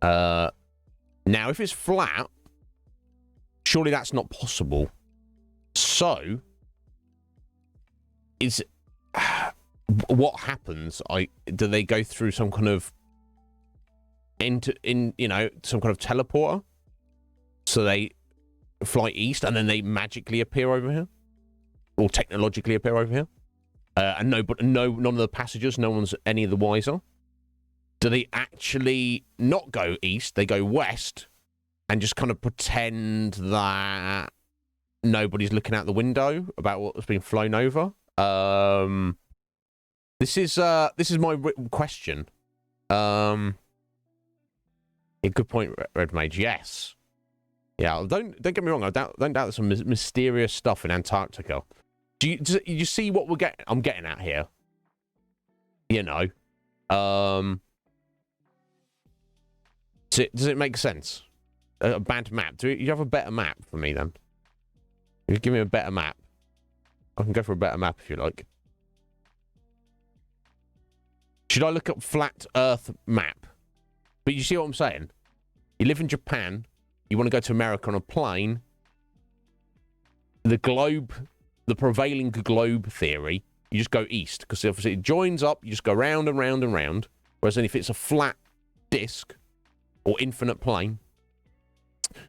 Now, if it's flat, surely that's not possible. So, what happens? Do they go through some kind of some kind of teleporter? So they fly east and then they magically appear over here, or technologically appear over here, and none of the passengers, no one's any the wiser. Do they actually not go east? They go west and just kind of pretend that nobody's looking out the window about what's being flown over. This is my question. A good point, Red Mage. Yes. Yeah. Don't get me wrong. I don't doubt there's some mysterious stuff in Antarctica. Do you see what I'm getting at here? You know. Does it make sense? A bad map. Do you have a better map for me then? If you give me a better map, I can go for a better map if you like. Should I look up flat Earth map? But you see what I'm saying? You live in Japan. You want to go to America on a plane. The prevailing globe theory, you just go east. Because obviously it joins up, you just go round and round and round. Whereas then if it's a flat disc or infinite plane,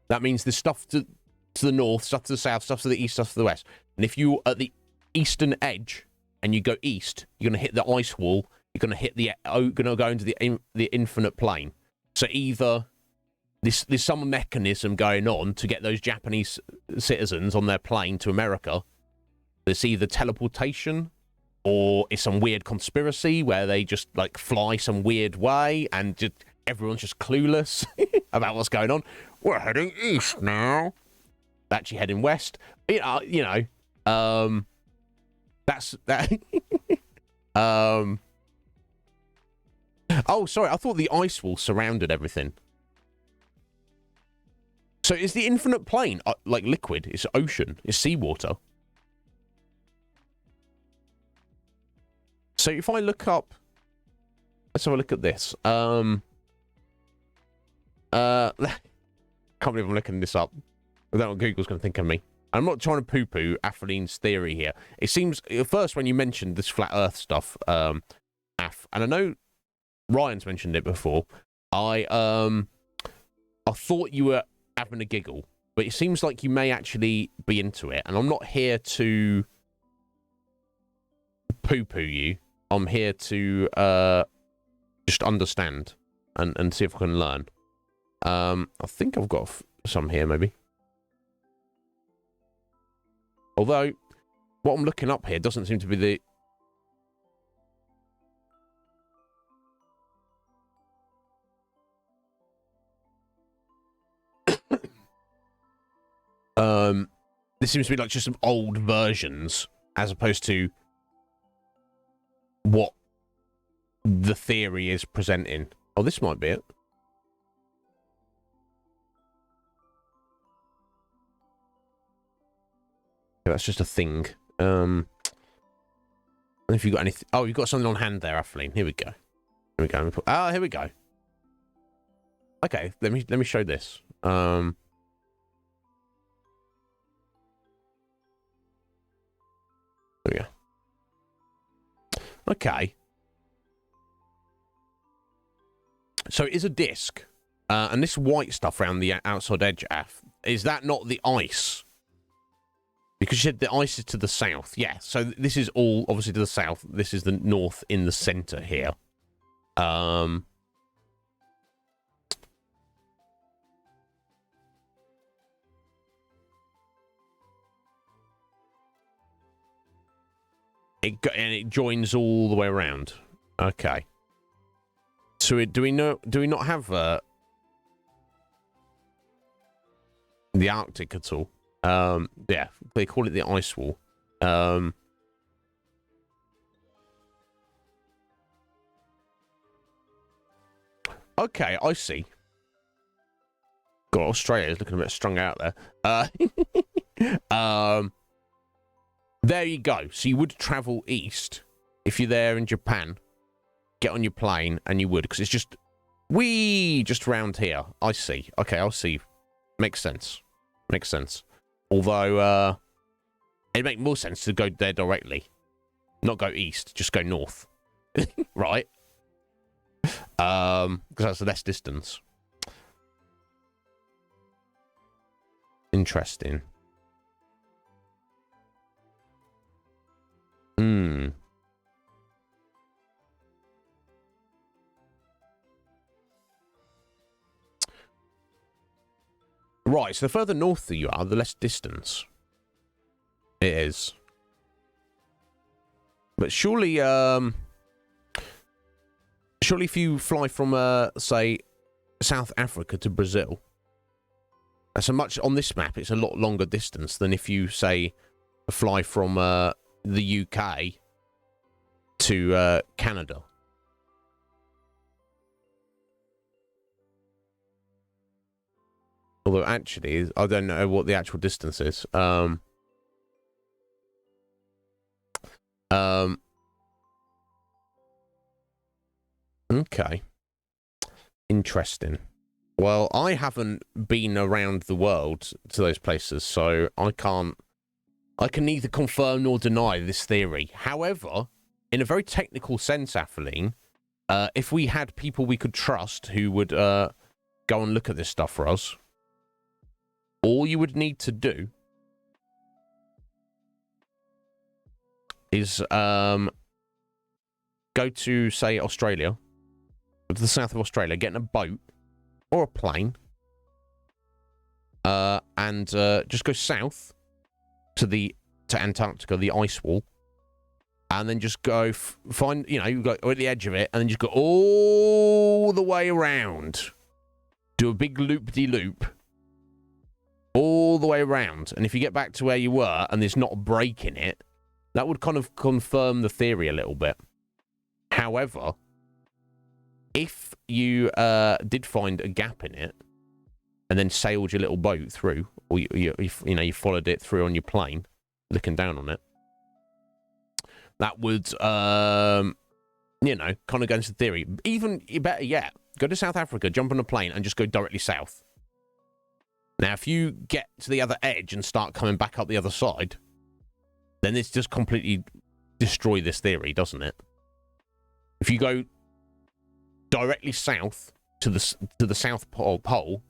that means there's stuff to the north, stuff to the south, stuff to the east, stuff to the west. And if you're at the eastern edge and you go east, you're going to hit the ice wall. You're going to go into the infinite plane. So either there's some mechanism going on to get those Japanese citizens on their plane to America. There's either teleportation or it's some weird conspiracy where they just like fly some weird way and everyone's just clueless about what's going on. We're heading east now. Actually heading west. That's that. Oh, sorry. I thought the ice wall surrounded everything. So is the infinite plane like liquid? It's ocean. It's seawater. So if I look up, let's have a look at this. Can't believe I'm looking this up. I don't know what Google's going to think of me. I'm not trying to poo-poo Apheline's theory here. It seems, at first when you mentioned this flat Earth stuff, and I know Ryan's mentioned it before, I thought you were having a giggle, but it seems like you may actually be into it, and I'm not here to poo-poo you. I'm here to just understand and see if I can learn. I think I've got some here, maybe. Although, what I'm looking up here doesn't seem to be the... This seems to be like just some old versions, as opposed to what the theory is presenting. Oh, this might be it. That's just a thing. If you got anything, oh, you've got something on hand there, Atheline. Here we go. Here we go. Here we go. Okay, let me show this. There we go. Okay. So it is a disc, and this white stuff around the outside edge, is that not the ice? Because you said the ice is to the south. Yeah, so this is all obviously to the south. This is the north in the center here. It joins all the way around. Okay. So do we not have the Arctic at all? Yeah, they call it the ice wall. Okay, I see. God, Australia is looking a bit strung out there. There you go. So you would travel east if you're there in Japan. Get on your plane, and you would, because it's just around here. I see. Okay, I'll see. Makes sense. Makes sense. Although, it'd make more sense to go there directly. Not go east, just go north. Right? Because that's less distance. Interesting. Right, so the further north that you are, the less distance it is. But surely, surely if you fly from, say, South Africa to Brazil, that's a much, on this map, it's a lot longer distance than if you, say, fly from the UK to Canada. Although, actually, I don't know what the actual distance is. Okay. Interesting. Well, I haven't been around the world to those places, so I can neither confirm nor deny this theory. However, in a very technical sense, Atheline, if we had people we could trust who would go and look at this stuff for us, all you would need to do is go to, say, Australia, to the south of Australia, get in a boat or a plane, and just go south to Antarctica, the ice wall, and then just go find, you go at the edge of it, and then just go all the way around, do a big loop-de-loop, all the way around, and if you get back to where you were and there's not a break in it, that would kind of confirm the theory a little bit. However, if you did find a gap in it and then sailed your little boat through, or you followed it through on your plane, looking down on it, that would kind of go into theory. Even better yet, go to South Africa, jump on a plane, and just go directly south. Now, if you get to the other edge and start coming back up the other side, then it's just completely destroy this theory, doesn't it? If you go directly south to the South Pole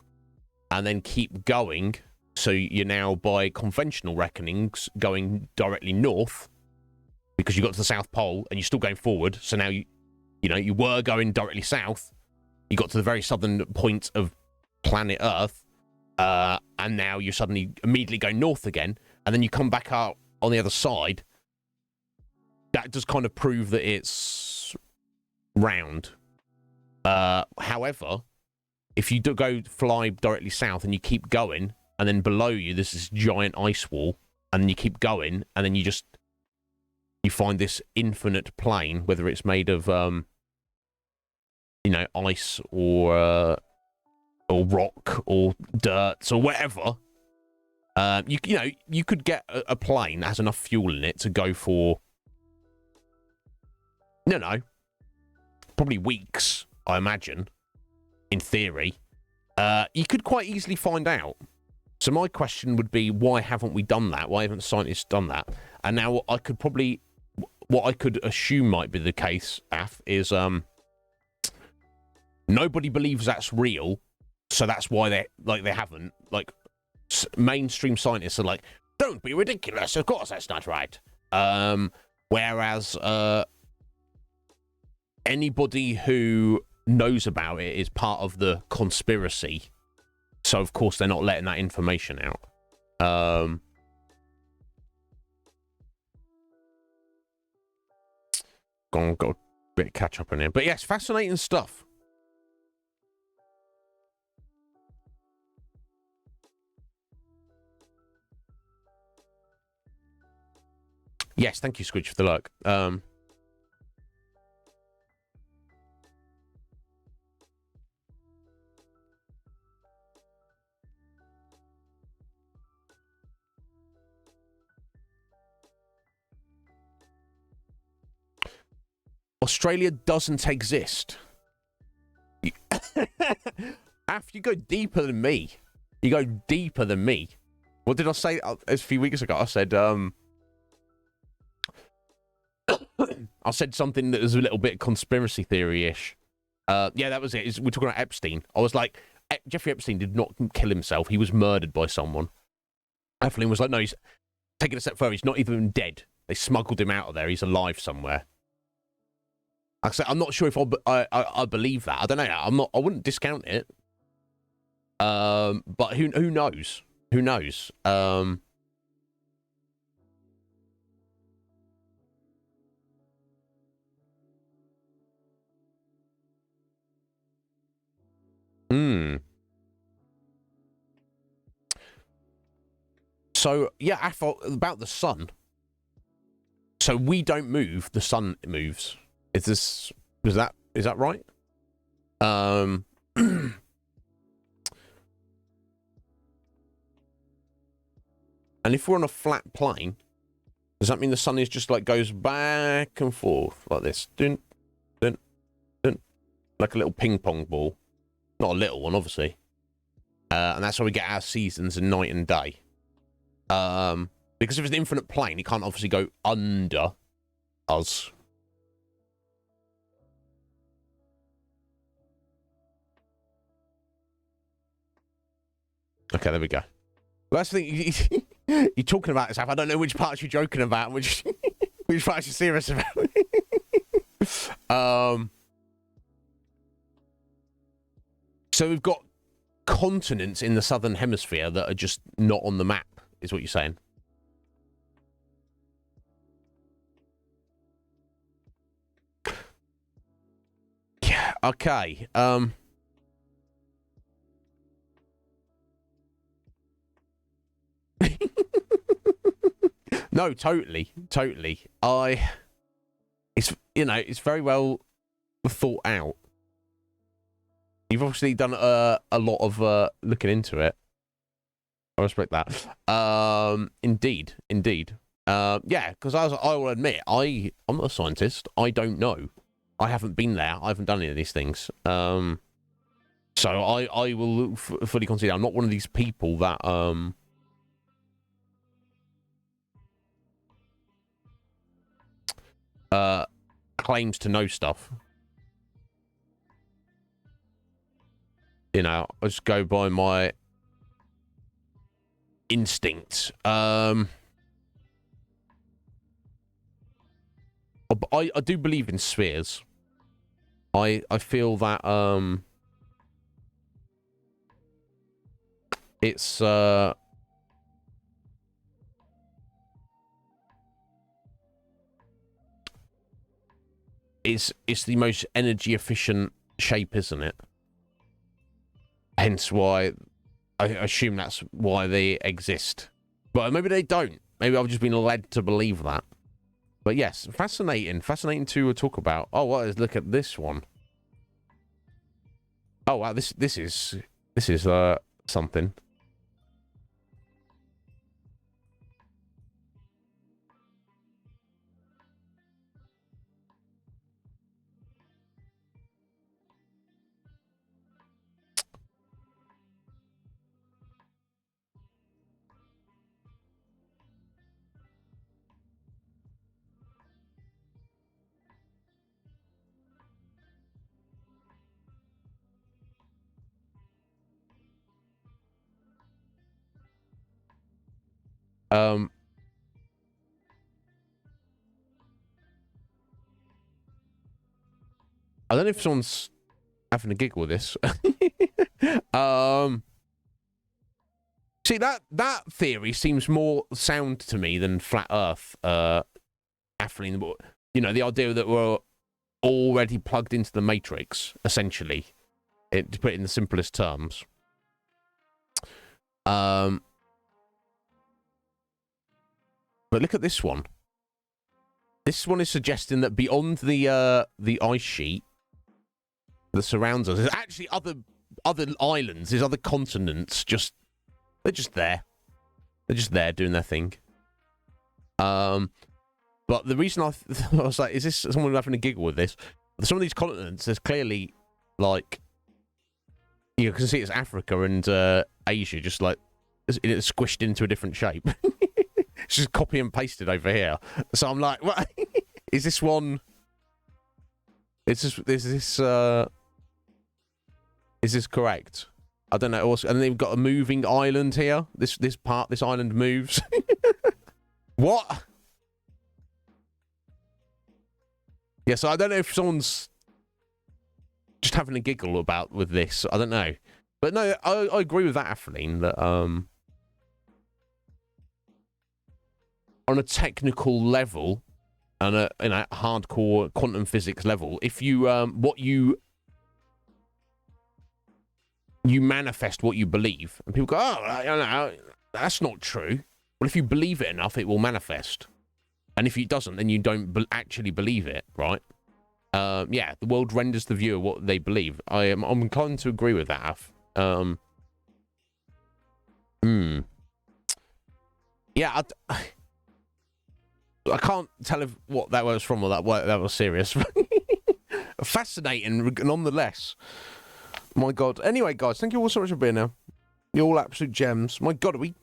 and then keep going, so you're now, by conventional reckonings, going directly north because you got to the South Pole and you're still going forward. So now you were going directly south. You got to the very southern point of planet Earth, and now you're suddenly immediately going north again, and then you come back out on the other side. That does kind of prove that it's round. However, if you do go fly directly south and you keep going, and then below you there's this giant ice wall, and then you keep going, and then you find this infinite plane, whether it's made of ice or rock or dirt or whatever, you could get a plane that has enough fuel in it to go for probably weeks, I imagine, in theory. You could quite easily find out. So my question would be, why haven't we done that? Why haven't scientists done that? And now what I could assume might be the case, Af, is nobody believes that's real, so that's why they haven't. Like, mainstream scientists are like, don't be ridiculous, of course that's not right. Whereas anybody who knows about it is part of the conspiracy, so of course they're not letting that information out. Got a bit of catch up in here, but yes, fascinating stuff. Yes, thank you, Squidge, for the lurk. Australia doesn't exist. After you go deeper than me. You go deeper than me. What did I say a few weeks ago? I said, I said something that was a little bit conspiracy theory-ish. Yeah, that was it. We're talking about Epstein. I was like, Jeffrey Epstein did not kill himself. He was murdered by someone. Evelyn was like, no, he's taking a step further. He's not even dead. They smuggled him out of there. He's alive somewhere. Like I said, I'm not sure if I believe that. I don't know. I wouldn't discount it. But who knows? Who knows? So yeah, about the sun. So we don't move; the sun moves. Is that right? And if we're on a flat plane, does that mean the sun is just like goes back and forth like this, dun, dun, dun, like a little ping pong ball? Not a little one, obviously. And that's how we get our seasons and night and day. Because if it's an infinite plane, it can't obviously go under us. Okay, there we go. Well, that's the thing. You're talking about this stuff. I don't know which parts you're joking about, which parts you're serious about. So we've got continents in the southern hemisphere that are just not on the map, is what you're saying. Yeah, okay. No, totally. It's very well thought out. You've obviously done a lot of looking into it. I respect that. Indeed. Yeah, because I will admit, I'm not a scientist. I don't know. I haven't been there. I haven't done any of these things. So I will fully consider. I'm not one of these people that claims to know stuff. You know, I just go by my instincts. I do believe in spheres. I feel that it's it's the most energy efficient shape, isn't it? Hence why I assume that's why they exist. But maybe they don't. Maybe I've just been led to believe that. But yes, fascinating to talk about. Oh, well, look at this one. Oh wow, this is something. I don't know if someone's having a giggle with this. See, that theory seems more sound to me than flat Earth. Atheling, you know, the idea that we're already plugged into the Matrix, essentially, to put it in the simplest terms. But look at this one. This one is suggesting that beyond the ice sheet that surrounds us, there's actually other islands, there's other continents. They're just there. They're just there doing their thing. But the reason I was like, is this someone having a giggle with this? Some of these continents, there's clearly like you can see it's Africa and Asia, just like it's squished into a different shape. It's just copy and pasted over here. So I'm like, what? Is this one Is this correct? I don't know. Also, and they've got a moving island here. This island moves. What? Yeah, so I don't know if someone's just having a giggle about with this. I don't know. But no, I agree with that, Atheline, that on a technical level and a hardcore quantum physics level, if you what you manifest what you believe, and people go, oh, no, that's not true. Well, if you believe it enough, it will manifest. And if it doesn't, then you don't actually believe it, right? Yeah, the world renders the viewer what they believe. I'm inclined to agree with that, Af. Yeah, I can't tell if what that was from or that was serious. Fascinating, nonetheless. My God. Anyway, guys, thank you all so much for being here. You're all absolute gems. My God, we've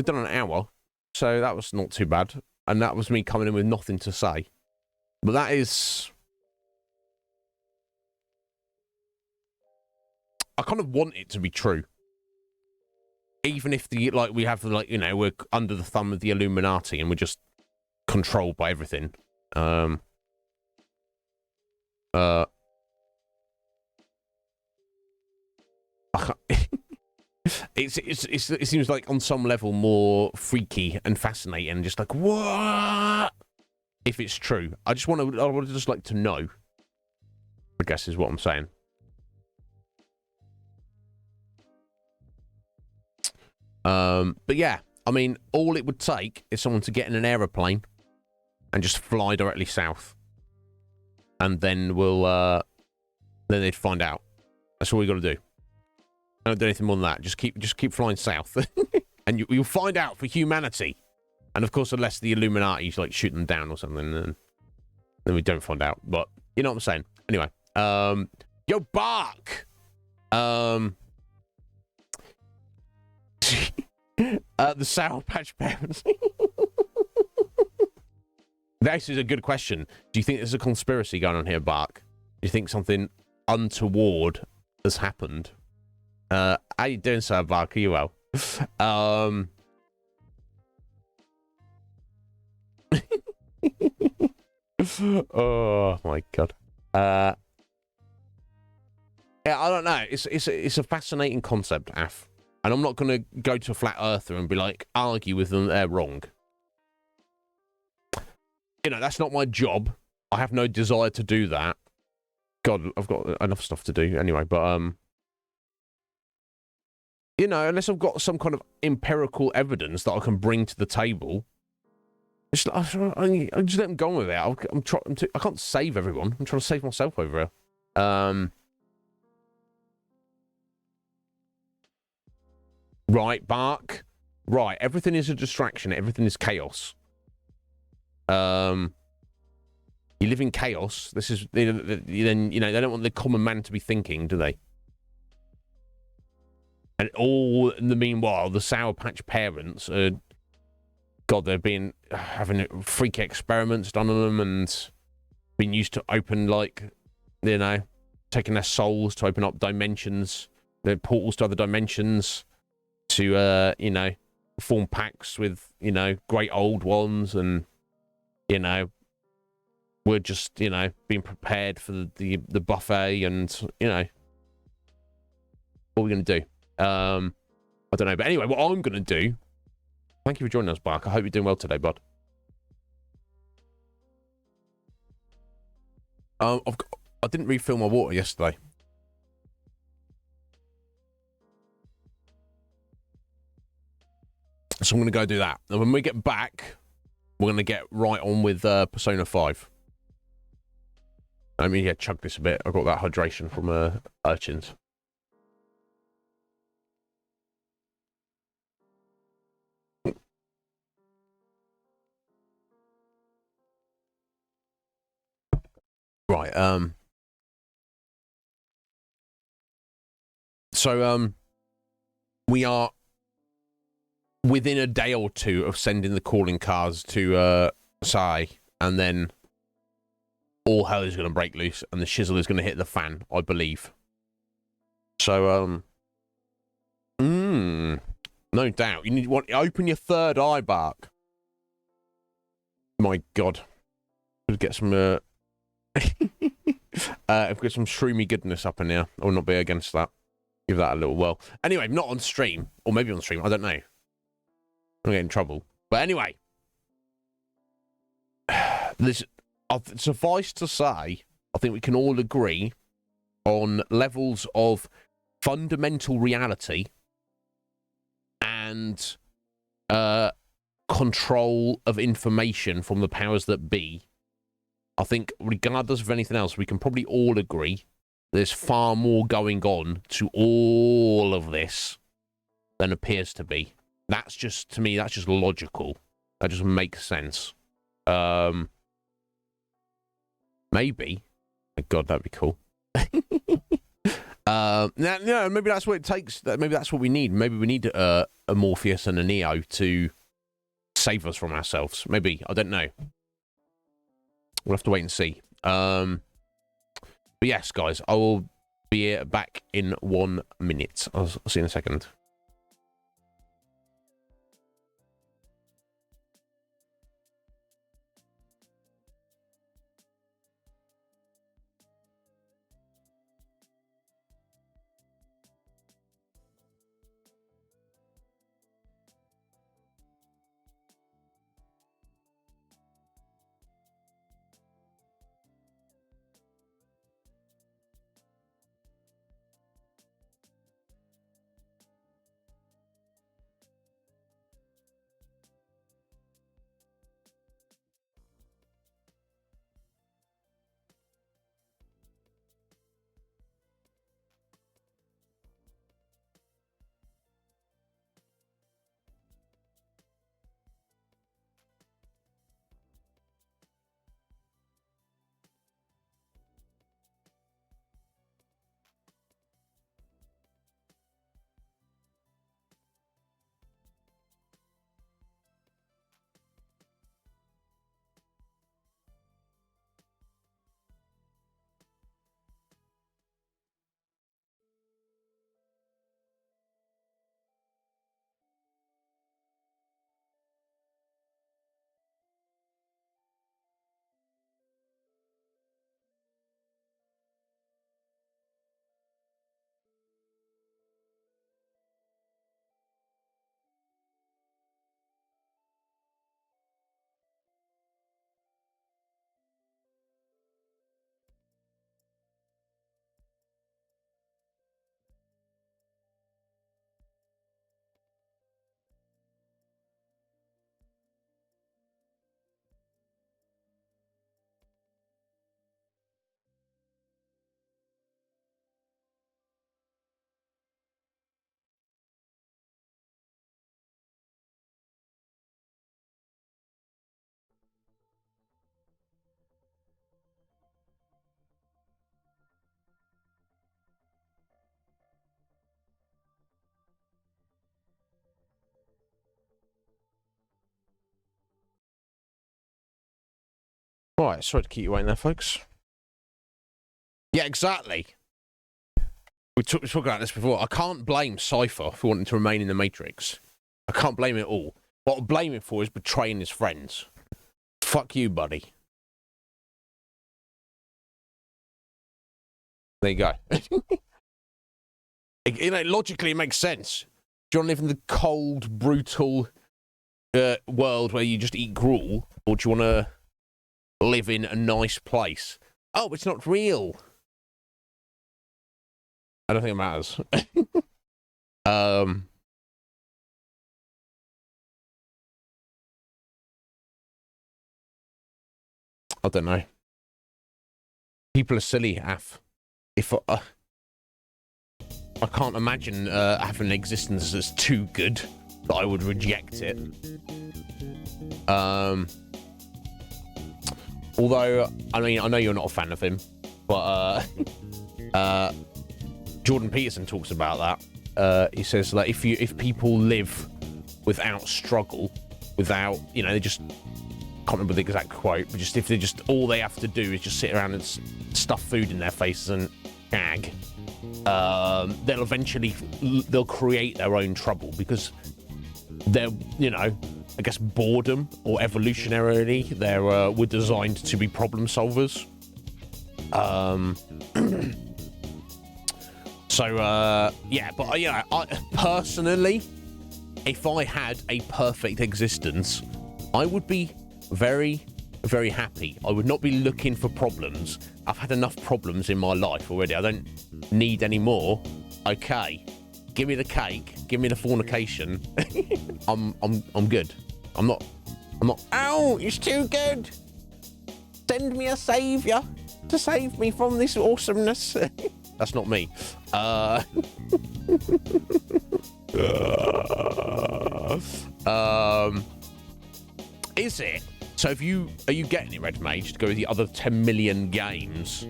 done an hour, so that was not too bad. And that was me coming in with nothing to say. But that is... I kind of want it to be true. Even if we have we're under the thumb of the Illuminati and we're just controlled by everything. It seems like on some level more freaky and fascinating, and just like, what if it's true? I would just like to know, I guess is what I'm saying. But yeah, I mean, all it would take is someone to get in an aeroplane and just fly directly south, and then then they'd find out. That's all we got to do. Don't do anything more than that. Just keep flying south, and you'll find out for humanity. And of course, unless the Illuminati's like shoot them down or something, then we don't find out. But you know what I'm saying. Anyway, yo, Bark. The Sour Patch Parents. This is a good question. Do you think there's a conspiracy going on here, Bark? Do you think something untoward has happened? How you doing, sir, Bark? Are you well? Oh my God. Yeah, I don't know. It's a fascinating concept, Af. And I'm not going to go to a flat earther and be like, argue with them, they're wrong. You know, that's not my job. I have no desire to do that. God, I've got enough stuff to do anyway, but, you know, unless I've got some kind of empirical evidence that I can bring to the table, I just let them go on with it. I can't save everyone. I'm trying to save myself over here. Right, Bark. Right, everything is a distraction. Everything is chaos. You live in chaos. This is then you know they don't want the common man to be thinking, do they? And all in the meanwhile, the Sour Patch Parents are, God, they've been having freak experiments done on them and been used to open, like, you know, taking their souls to open up dimensions, their portals to other dimensions, to, you know, form pacts with, you know, great old ones, and, you know, we're just, you know, being prepared for the buffet, and, you know, what are we going to do? I don't know. But anyway, what I'm going to do... Thank you for joining us, Bark. I hope you're doing well today, bud. I didn't refill my water yesterday. So I'm going to go do that. And when we get back, we're going to get right on with Persona 5. I mean, yeah, chug this a bit. I got that hydration from urchins. Right, so, we are within a day or two of sending the calling cards to, Sai, and then all hell is going to break loose and the shizzle is going to hit the fan, I believe. So, no doubt. You need to open your third eye, Bark. My God. Could get some, I've got some shroomy goodness up in here. I will not be against that. Give that a little whirl. Anyway, not on stream. Or maybe on stream. I don't know. I'm going to get in trouble. But anyway. Suffice to say, I think we can all agree on levels of fundamental reality and control of information from the powers that be. I think regardless of anything else, we can probably all agree there's far more going on to all of this than appears to be. That's just, to me, that's just logical. That just makes sense. Maybe. Oh God, that'd be cool. Now, maybe that's what it takes. Maybe that's what we need. Maybe we need a Morpheus and a Neo to save us from ourselves. Maybe. I don't know. We'll have to wait and see. But yes, guys, I will be back in 1 minute. I'll see you in a second. All right, sorry to keep you waiting there, folks. Yeah, exactly. We talked about this before. I can't blame Cypher for wanting to remain in the Matrix. I can't blame it all. What I blame him for is betraying his friends. Fuck you, buddy. There you go. Logically, it makes sense. Do you want to live in the cold, brutal world where you just eat gruel? Or do you want to live in a nice place? Oh, it's not real. I don't think it matters. I don't know. People are silly, Af. If I can't imagine having an existence that's too good that I would reject it. Although, I mean, I know you're not a fan of him, but Jordan Peterson talks about that. He says that if people live without struggle, without, they just can't remember the exact quote, but just if they just all they have to do is just sit around and stuff food in their faces and gag, they'll create their own trouble because they're, you know, I guess boredom or evolutionarily we're designed to be problem solvers. Yeah, but you know, I personally, if I had a perfect existence, I would be very, very happy. I would not be looking for problems. I've had enough problems in my life already. I don't need any more. Okay, give me the cake, give me the fornication. I'm good. I'm not. Ow! It's too good. Send me a savior to save me from this awesomeness. That's not me. Is it? So are you getting it, Red Mage, to go with the other 10 million games?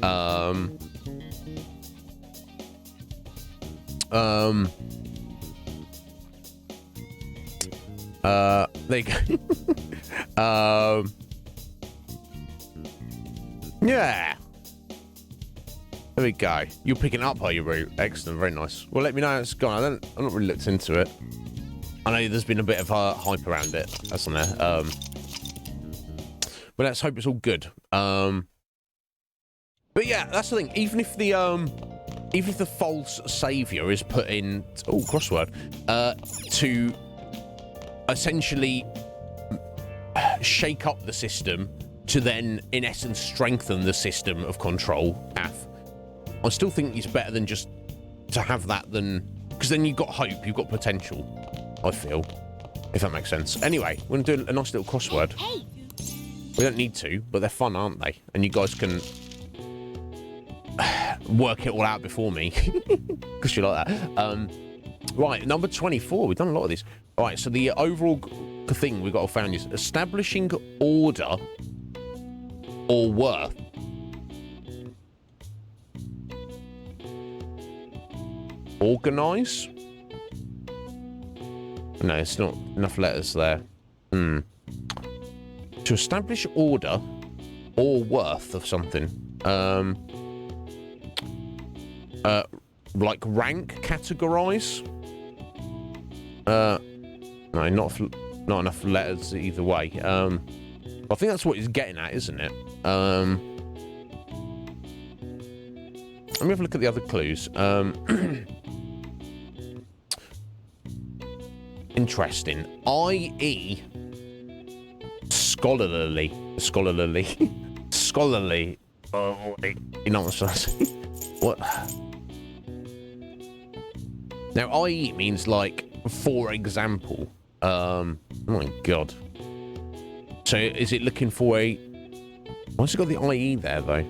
There you go. Yeah. There we go. You're picking up, are you, Root? Excellent, very nice. Well, let me know how it's gone. I've not really looked into it. I know there's been a bit of hype around it. That's on there. But let's hope it's all good. But yeah, that's the thing. Even if the false savior is put in, crossword, to essentially shake up the system to then, in essence, strengthen the system of control. I still think it's better than just to have that because then you've got hope, you've got potential, I feel, if that makes sense. Anyway, we're going to do a nice little crossword. Hey. We don't need to, but they're fun, aren't they? And you guys can work it all out before me, because you like that. Right, number 24. We've done a lot of these. All right, so the overall thing we've got to find is establishing order or worth. Organize? No, it's not enough letters there. To establish order or worth of something. Like rank, categorize? No, not enough letters either way. I think that's what he's getting at, isn't it? Let me have a look at the other clues. Interesting. I.e. scholarly. Scholarly. Oh, you know what I'm saying? What? Now, I.e. means like, for example. Oh my god. So, is it looking for a... Why's it got the I.E. there, though?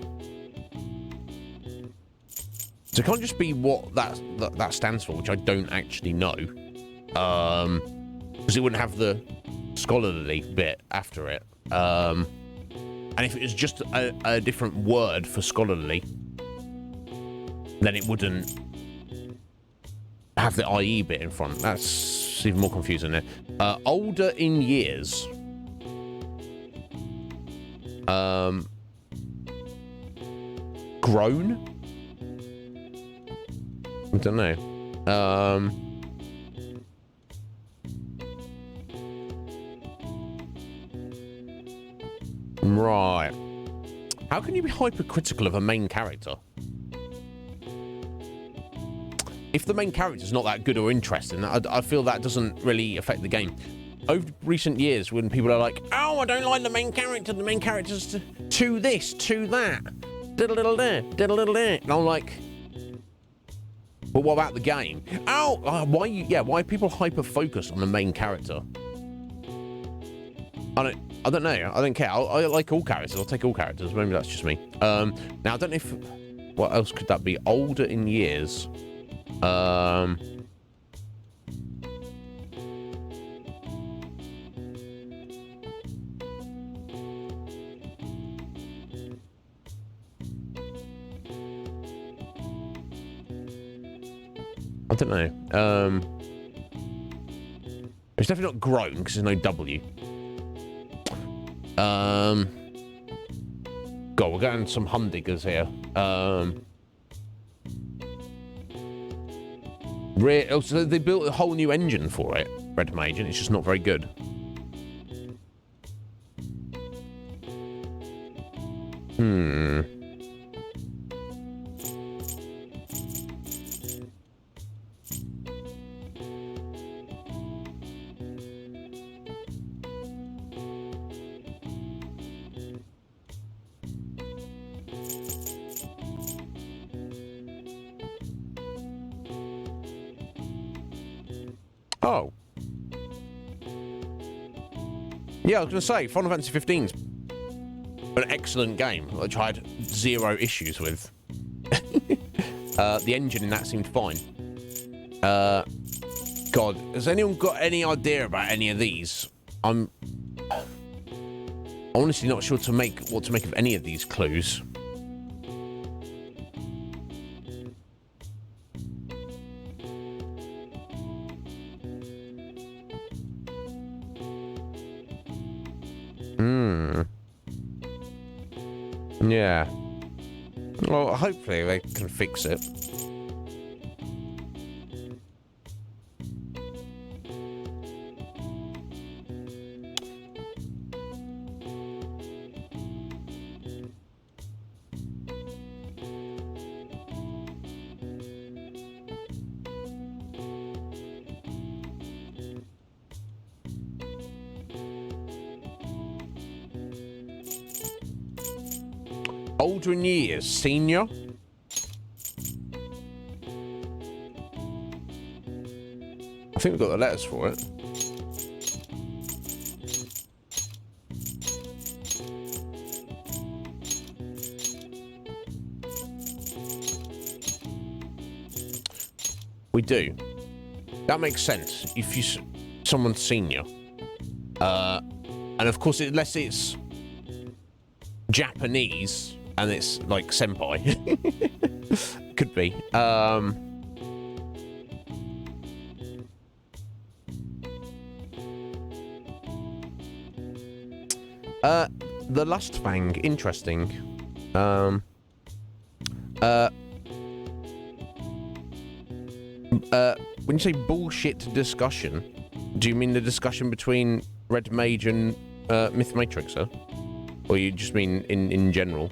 So it can't just be what that stands for, which I don't actually know. Because it wouldn't have the scholarly bit after it. And if it was just a different word for scholarly, then it wouldn't have the IE bit in front. That's even more confusing there. Older in years. Grown? I don't know. Right. How can you be hypercritical of a main character? If the main character's not that good or interesting, I feel that doesn't really affect the game. Over recent years, when people are like, oh, I don't like the main character's to this, to that, diddle there, and I'm like, but what about the game? Why are people hyper-focused on the main character? I don't know. I don't care. I like all characters. I'll take all characters. Maybe that's just me. Now, I don't know if... What else could that be? Older in years. I don't know. It's definitely not grown because there's no W. God, we're getting some humdiggers here. So they built a whole new engine for it, Red Mage, and it's just not very good. Oh. Yeah, I was going to say, Final Fantasy 15's an excellent game, which I had zero issues with. The engine in that seemed fine. God, has anyone got any idea about any of these? I'm honestly not sure what to make of any of these clues. Yeah. Well, hopefully they can fix it. Older in years, senior. I think we've got the letters for it. We do. That makes sense. If someone's senior, and of course, unless it's Japanese. And it's like senpai. Could be. The Lust Fang, interesting. When you say bullshit discussion, do you mean the discussion between Red Mage and Myth Matrixer? Or you just mean in general?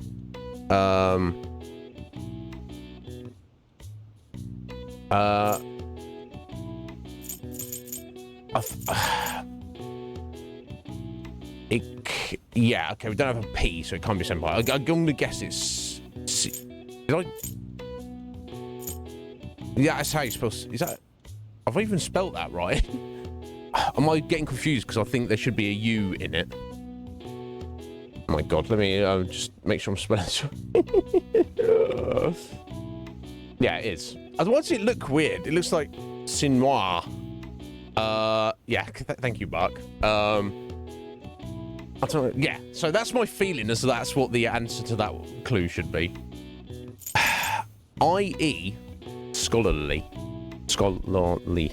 Yeah, okay, we don't have a P, so it can't be senpai. I'm going to guess it's... Did I... Yeah, that's how you spell... Is that... Have I even spelt that right? Am I getting confused because I think there should be a U in it? Oh my god, let me just make sure I'm spelling it. Yeah, it is. Why does it look weird? It looks like Sinoir. Yeah, thank you, Buck. I don't know. Yeah, so that's my feeling as that's what the answer to that clue should be. I.e. scholarly. Scholarly.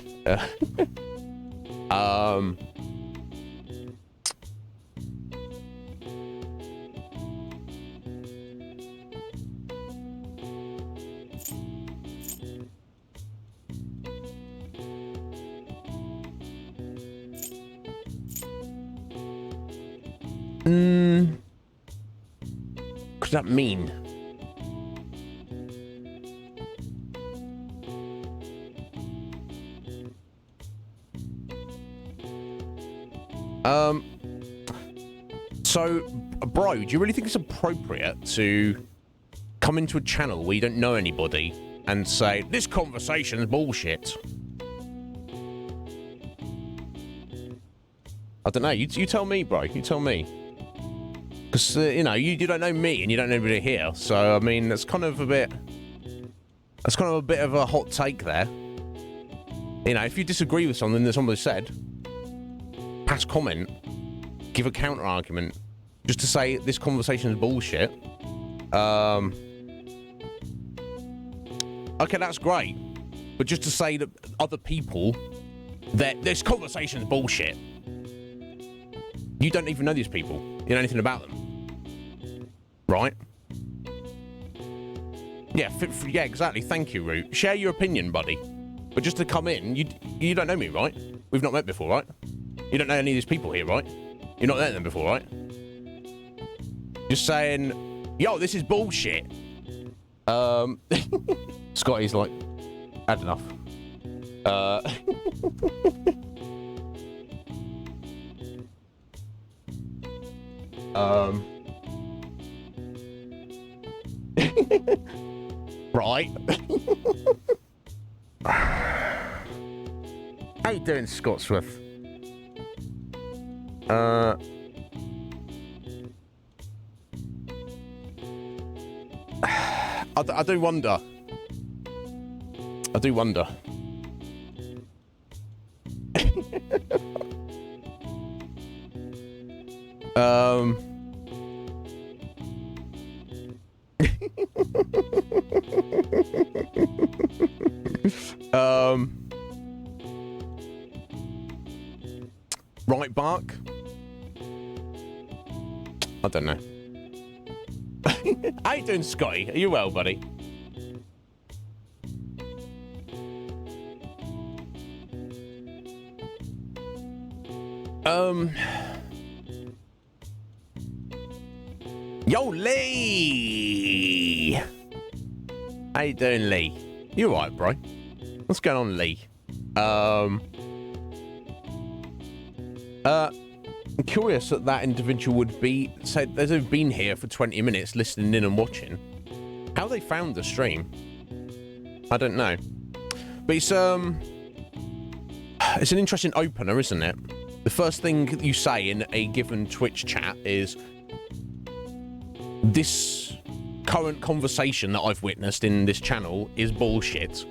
What does that mean? So, bro, do you really think it's appropriate to come into a channel where you don't know anybody and say, this conversation is bullshit? I don't know. You tell me, bro. You tell me. Because, you know, you don't know me and you don't know anybody here. So, I mean, that's kind of a bit... That's kind of a bit of a hot take there. You know, if you disagree with something that somebody said, pass comment, give a counter-argument, just to say this conversation is bullshit. Okay, that's great. But just to say that other people, that this conversation is bullshit. You don't even know these people. You know anything about them. Right? Yeah, yeah, exactly. Thank you, Root. Share your opinion, buddy. But just to come in, you don't know me, right? We've not met before, right? You don't know any of these people here, right? You've not met them before, right? Just saying, yo, this is bullshit. Scotty's like, had enough. Right. How you doing, Scotsworth? I do wonder. I do wonder. Right, Bark? I don't know. How you doing, Scotty? Are you well, buddy? Yo, Lee! How you doing, Lee? You alright, bro? What's going on, Lee? I'm curious that individual would be said they've been here for 20 minutes listening in and watching. How they found the stream, I don't know. But it's an interesting opener, isn't it? The first thing you say in a given Twitch chat is, this current conversation that I've witnessed in this channel is bullshit.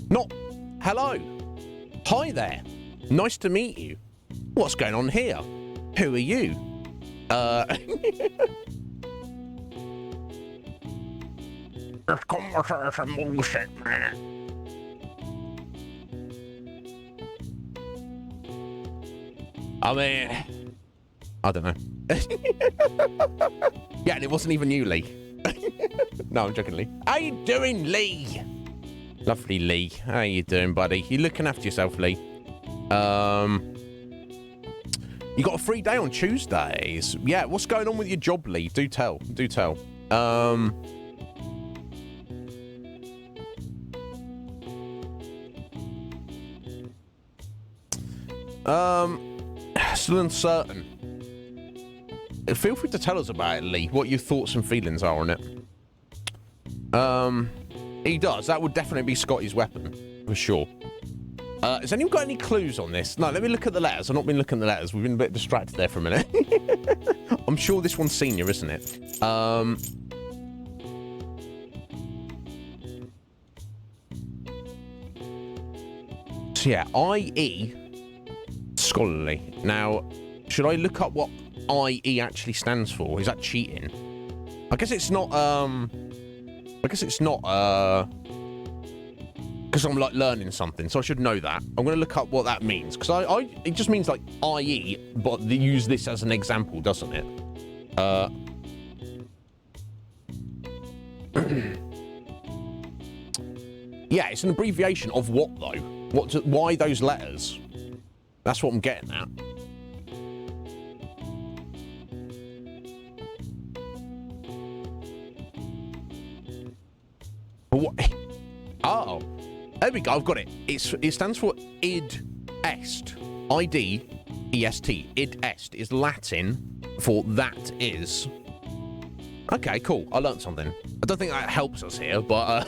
Not, hello, hi there, nice to meet you. What's going on here? Who are you? This conversation bullshit, man. I mean, I don't know. Yeah, and it wasn't even you, Lee. No, I'm joking, Lee. How you doing, Lee? Lovely, Lee. How you doing, buddy? You looking after yourself, Lee? You got a free day on Tuesdays. Yeah, what's going on with your job, Lee? Do tell. Do tell. Still uncertain. Feel free to tell us about it, Lee, what your thoughts and feelings are on it. He does. That would definitely be Scotty's weapon, for sure. Has anyone got any clues on this? No, let me look at the letters. I've not been looking at the letters. We've been a bit distracted there for a minute. I'm sure this one's senior, isn't it? So yeah, IE scholarly. Now, should I look up what IE actually stands for? Is that cheating? I guess it's not, because I'm like learning something, so I should know that. I'm going to look up what that means, because it just means like IE, but they use this as an example, doesn't it? Yeah, it's an abbreviation of what though? Why those letters? That's what I'm getting at. What? Oh, there we go. I've got it. It stands for id est. I-D-E-S-T. Id est is Latin for that is. Okay, cool. I learned something. I don't think that helps us here, but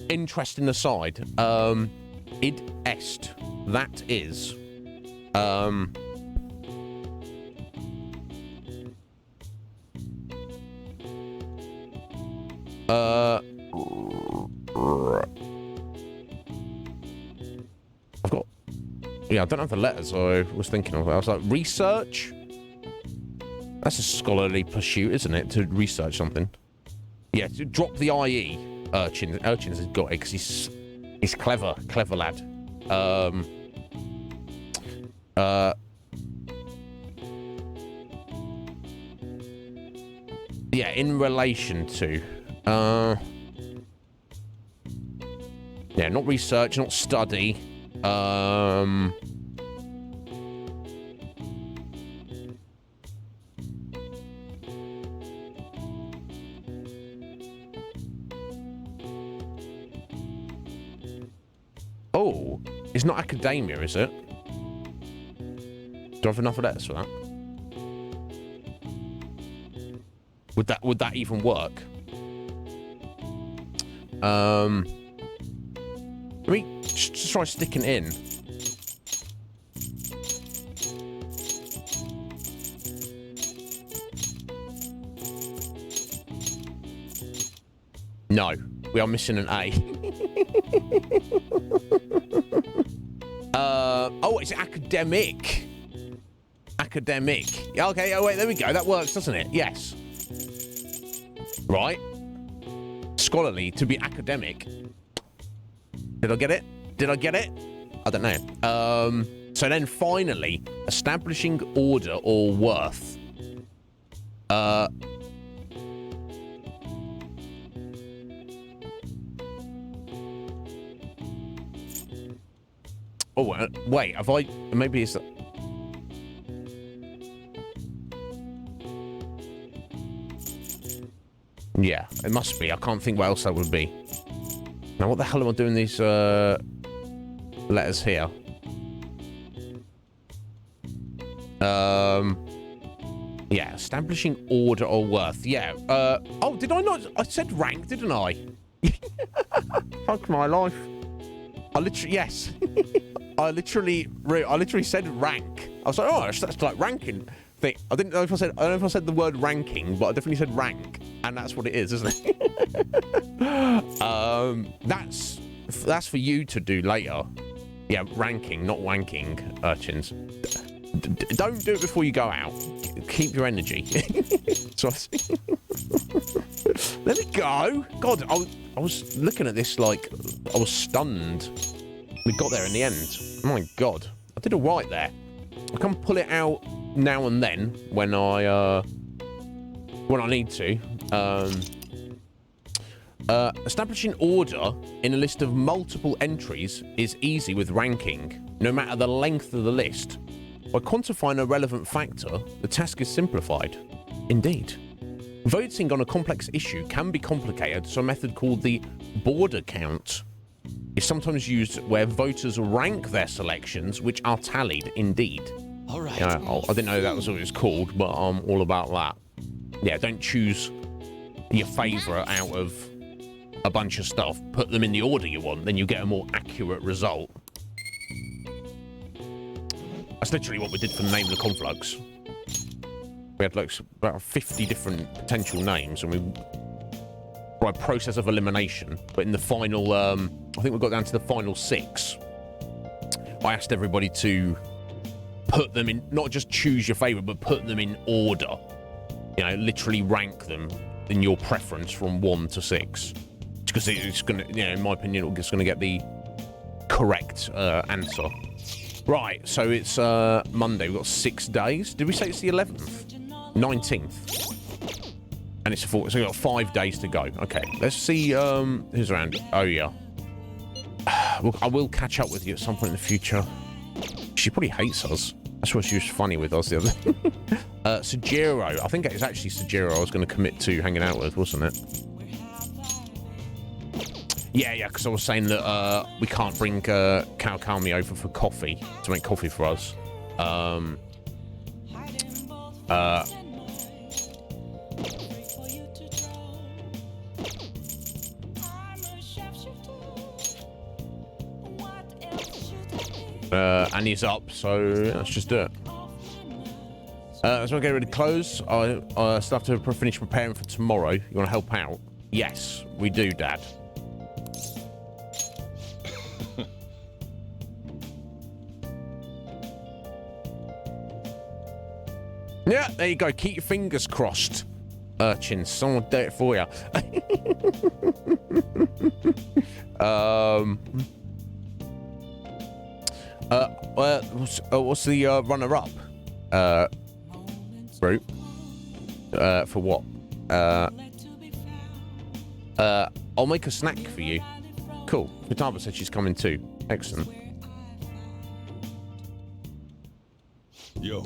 interesting aside. Id est. That is. I've got. Yeah, I don't have the letters I was thinking of. I was like, research? That's a scholarly pursuit, isn't it? To research something. Yeah, to drop the IE. Urchins has got it because he's clever lad. Yeah, in relation to... yeah, not research, not study. Oh, it's not academia, is it? Do I have enough of letters for that? Would that even work? Let me just try sticking it in. No, we are missing an A. Oh, it's academic. Academic. Yeah, okay, oh wait, there we go. That works, doesn't it? Yes. Right. Scholarly to be academic. Did I get it? Did I get it? I don't know. So then finally, establishing order or worth. Oh, wait, have I... Maybe it's... Yeah, it must be. I can't think what else that would be. Now, what the hell am I doing these letters here? Yeah, establishing order or worth. Yeah. Oh, did I not? I said rank, didn't I? Fuck my life. I literally, yes. I literally said rank. I was like, oh, that's like ranking thing. I don't know if I said the word ranking, but I definitely said rank, and that's what it is, isn't it? That's for you to do later. Yeah, ranking, not wanking, urchins. Don't do it before you go out. Keep your energy. So let it go. God, I was looking at this like I was stunned. We got there in the end. Oh my God, I did all right there. I can pull it out now and then when I need to. Establishing order in a list of multiple entries is easy with ranking, no matter the length of the list. By quantifying a relevant factor, the task is simplified. Indeed. Voting on a complex issue can be complicated, so a method called the border count is sometimes used where voters rank their selections, which are tallied. Indeed. All right. I didn't know that was what it was called, but I'm all about that. Yeah, don't choose your favourite out of a bunch of stuff. Put them in the order you want, then you get a more accurate result. That's literally what we did for the name of the conflux. We had like about 50 different potential names, and we, by process of elimination, but in the final, I think we got down to the final 6. I asked everybody to put them in, not just choose your favourite, but put them in order. You know, literally rank them in your preference from 1 to 6. Because it's going to, you know, in my opinion, it's going to get the correct answer. Right, so it's Monday. We've got 6 days. Did we say it's the 11th? 19th. And it's a 4, so we've got 5 days to go. Okay, let's see who's around. Oh, yeah. I will catch up with you at some point in the future. She probably hates us. That's why she was funny with us the other Sajiro. I think it's actually Sajiro I was going to commit to hanging out with, wasn't it? Yeah, because I was saying that we can't bring Kawakami over for coffee, to make coffee for us. And he's up, so let's just do it. As I get ready to close, I still have to finish preparing for tomorrow. You want to help out? Yes, we do, Dad. Yeah, there you go. Keep your fingers crossed, urchins. Someone will do it for you. what's the runner-up? Route. For what? I'll make a snack for you. Cool. Futaba said she's coming too. Excellent. Yo.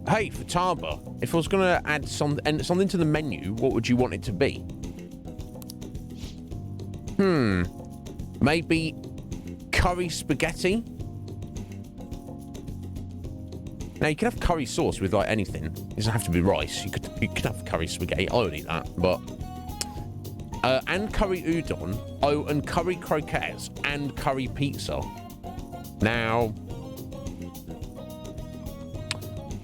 Hey, Futaba, if I was gonna add something to the menu, what would you want it to be? Maybe curry spaghetti? Now, you can have curry sauce with, like, anything. It doesn't have to be rice. You could have curry spaghetti. I would eat that, but... and curry udon. Oh, and curry croquettes. And curry pizza. Now...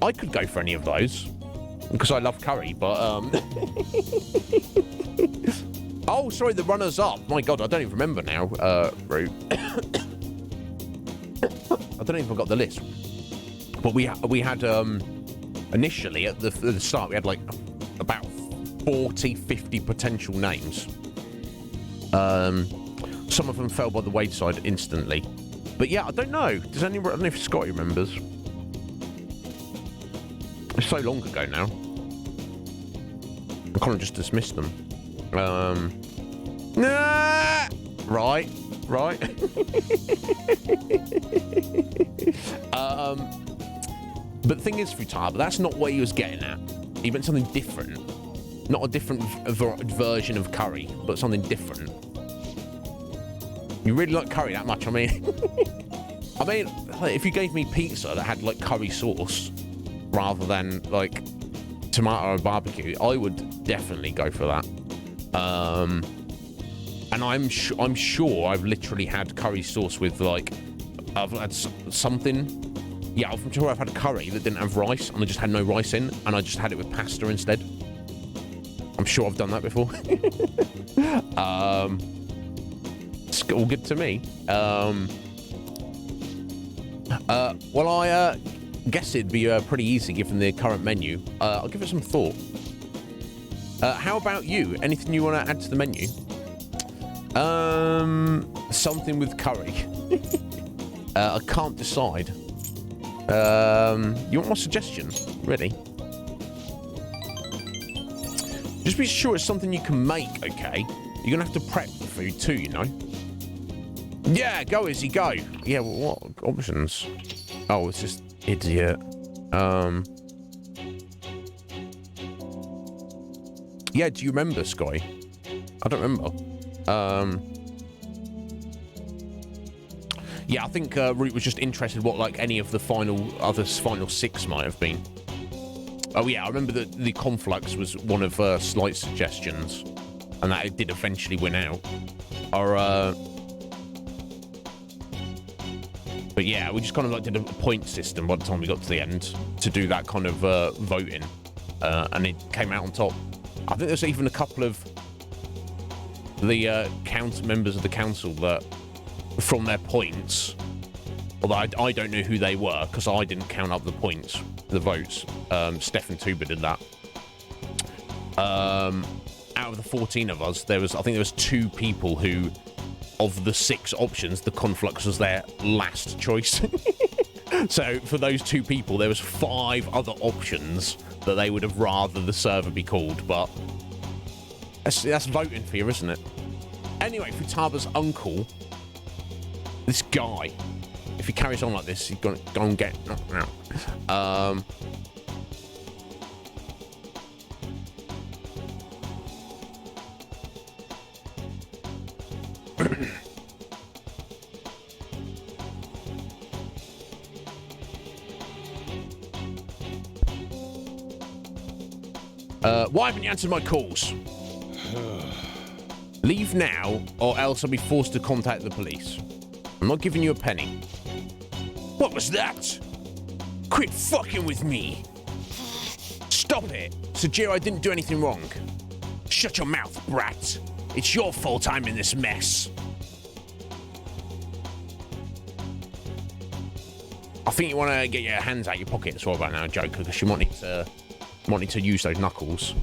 I could go for any of those. Because I love curry, but, Oh, sorry, the runners-up. My God, I don't even remember now, Root. I don't even got the list. But we had initially at the start we had like about 40, 50 potential names. Some of them fell by the wayside instantly. But yeah, I don't know. I don't know if Scotty remembers. It's so long ago now. I kind of just dismissed them. Nah! Right. But the thing is, Futaba, that's not what he was getting at. He meant something different. Not a different version of curry, but something different. You really like curry that much? I mean, like, if you gave me pizza that had like curry sauce rather than like tomato or barbecue, I would definitely go for that. And I'm sure I've literally had curry sauce with like I've had something. Yeah, I'm sure I've had a curry that didn't have rice and I just had no rice in and I just had it with pasta instead. I'm sure I've done that before. It's all good to me. Well, I guess it'd be pretty easy given the current menu. I'll give it some thought. How about you? Anything you want to add to the menu? Something with curry. I can't decide. You want more suggestions? Really? Just be sure it's something you can make, okay? You're gonna have to prep the food too, you know? Yeah, go Izzy, go! Yeah, well, what options? Oh, it's just idiot. Yeah, do you remember, Sky? I don't remember. Yeah, I think Root was just interested what like any of the final six might have been. Oh yeah, I remember that the conflux was one of Slight's suggestions, and that it did eventually win out. But yeah, we just kind of like did a point system by the time we got to the end to do that kind of voting, and it came out on top. I think there's even a couple of the members of the council that, from their points, although I don't know who they were because I didn't count up the points, the votes. Steph and Tuba did that. Out of the 14 of us, I think there was 2 people who, of the 6 options, the conflux was their last choice. So for those 2 people, there was 5 other options that they would have rather the server be called, but that's voting for you, isn't it? Anyway, Futaba's uncle, this guy, if he carries on like this, he's gonna go and get knocked out. Why haven't you answered my calls? Leave now, or else I'll be forced to contact the police. I'm not giving you a penny. What was that? Quit fucking with me. Stop it. Sujiro, I didn't do anything wrong. Shut your mouth, brat. It's your fault I'm in this mess. I think you want to get your hands out your pockets right about now, Joker, because you might need to use those knuckles.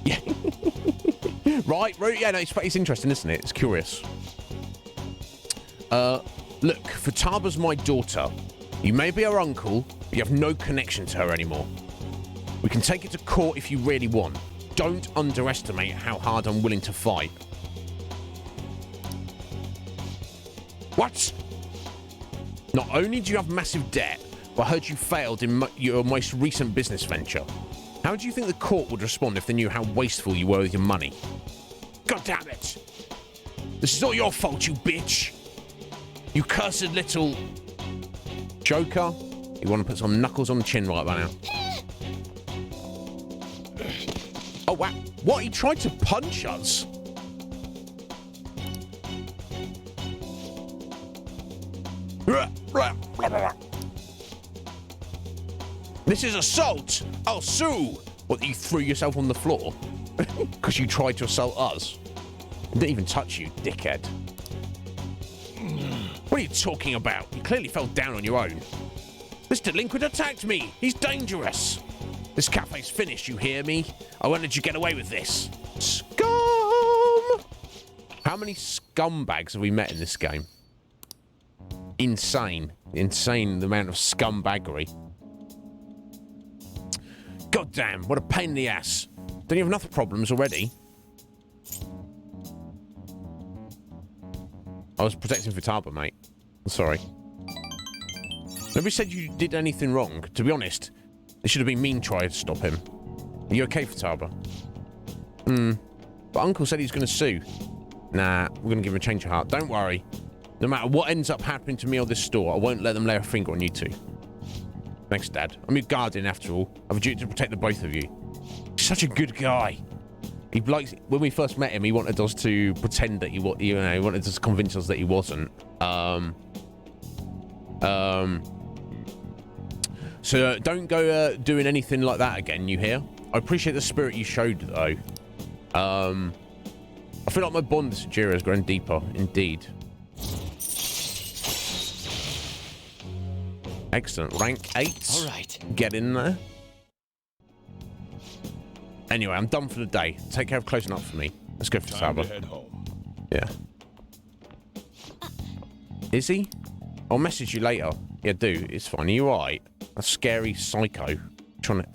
Yeah. Right, yeah, no, it's interesting, isn't it? It's curious. Look, Fataba's my daughter. You may be her uncle, but you have no connection to her anymore. We can take it to court if you really want. Don't underestimate how hard I'm willing to fight. What? Not only do you have massive debt, but I heard you failed in your most recent business venture. How do you think the court would respond if they knew how wasteful you were with your money? God damn it! This is all your fault, you bitch! You cursed little... Joker? You want to put some knuckles on the chin right now. Oh, wow. What? He tried to punch us? This is assault! I'll sue! What, you threw yourself on the floor? Because you tried to assault us? I didn't even touch you, dickhead. What are you talking about? You clearly fell down on your own. This delinquent attacked me! He's dangerous! This cafe's finished, you hear me? I won't let you get away with this. Scum! How many scumbags have we met in this game? Insane. Insane the amount of scumbaggery. God damn, what a pain in the ass. Don't you have enough problems already? I was protecting Futaba, mate. I'm sorry. Nobody said you did anything wrong. To be honest, it should have been mean trying to stop him. Are you okay, Futaba? But Uncle said he's going to sue. Nah, we're going to give him a change of heart. Don't worry. No matter what ends up happening to me or this store, I won't let them lay a finger on you two. Thanks, Dad. I'm your guardian, after all. I have a duty to protect the both of you. He's such a good guy. He likes. When we first met him, he wanted us to pretend that he wanted us to convince us that he wasn't. So don't go doing anything like that again, you hear? I appreciate the spirit you showed, though. I feel like my bond with Sajira has grown deeper, indeed. Excellent. Rank 8. All right. Get in there. Anyway, I'm done for the day. Take care of closing up for me. Let's go for Time to Saba. head home. Yeah. Is he? I'll message you later. Yeah, do. It's fine. Are you alright? A scary psycho. Trying to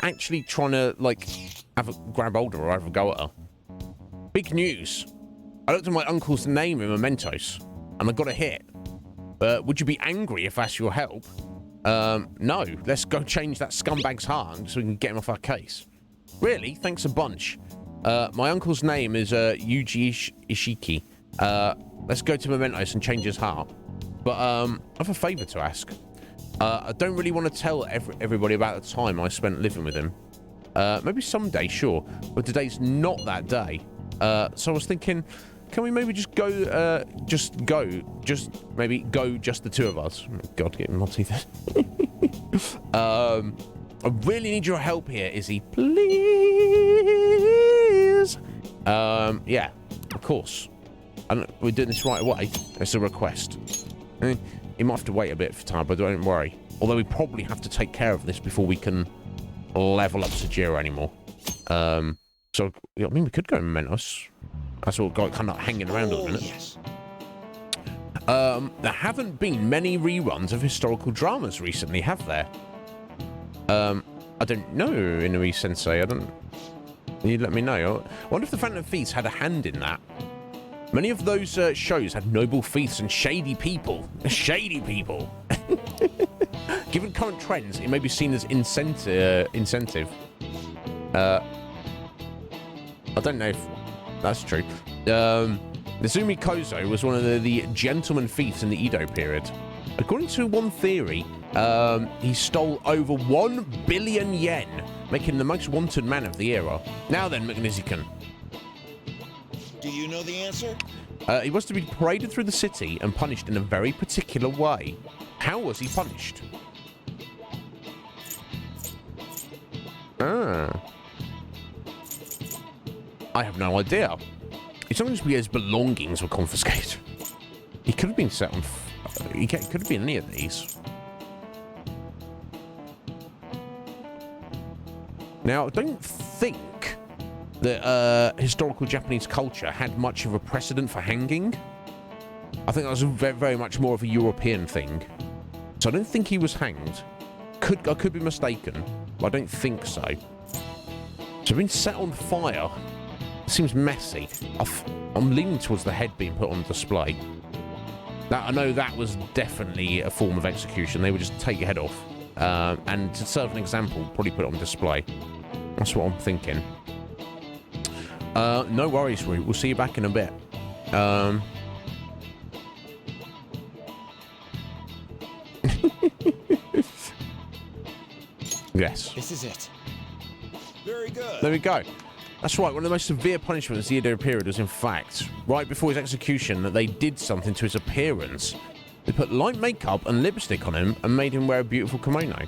actually trying to, like, grab hold of her or have a go at her. Big news. I looked at my uncle's name in Mementos, and I got a hit. Would you be angry if I asked your help? No. Let's go change that scumbag's heart so we can get him off our case. Really? Thanks a bunch. My uncle's name is Yuji Ishiki. Let's go to Mementos and change his heart. But I have a favour to ask. I don't really want to tell everybody about the time I spent living with him. Maybe someday, sure. But today's not that day. So I was thinking, can we maybe just go, just maybe go just the two of us? Oh, God, get my teeth in. I really need your help here, Izzy. Please. Yeah, of course. We're doing this right away. It's a request. You might have to wait a bit for time, but don't worry. Although we probably have to take care of this before we can level up Sajira anymore. So, I mean, we could go in Mementos. That's all got kind of hanging around at the minute. Yes. There haven't been many reruns of historical dramas recently, have there? I don't know, Inui Sensei. You let me know. I wonder if the Phantom Thieves had a hand in that. Many of those shows had noble thieves and shady people. Shady people. Given current trends, it may be seen as incentive. I don't know if that's true. Nezumi Kozo was one of the gentleman thieves in the Edo period. According to one theory, he stole over 1 billion yen, making him the most wanted man of the era. Now then, McNizikin. Do you know the answer? He was to be paraded through the city and punished in a very particular way. How was he punished? I have no idea. It's not just his belongings were confiscated. He could have been set on... He could have been any of these. Now, I don't think that historical Japanese culture had much of a precedent for hanging. I think that was very, very much more of a European thing. So I don't think he was hanged. I could be mistaken, but I don't think so. So being set on fire seems messy. I'm leaning towards the head being put on display. Now, I know that was definitely a form of execution. They would just take your head off. And to serve an example, probably put it on display. That's what I'm thinking. No worries, Roo. We'll see you back in a bit. Yes. This is it. Very good. There we go. That's right. One of the most severe punishments the Edo period was, in fact, right before his execution, that they did something to his appearance. They put light makeup and lipstick on him and made him wear a beautiful kimono.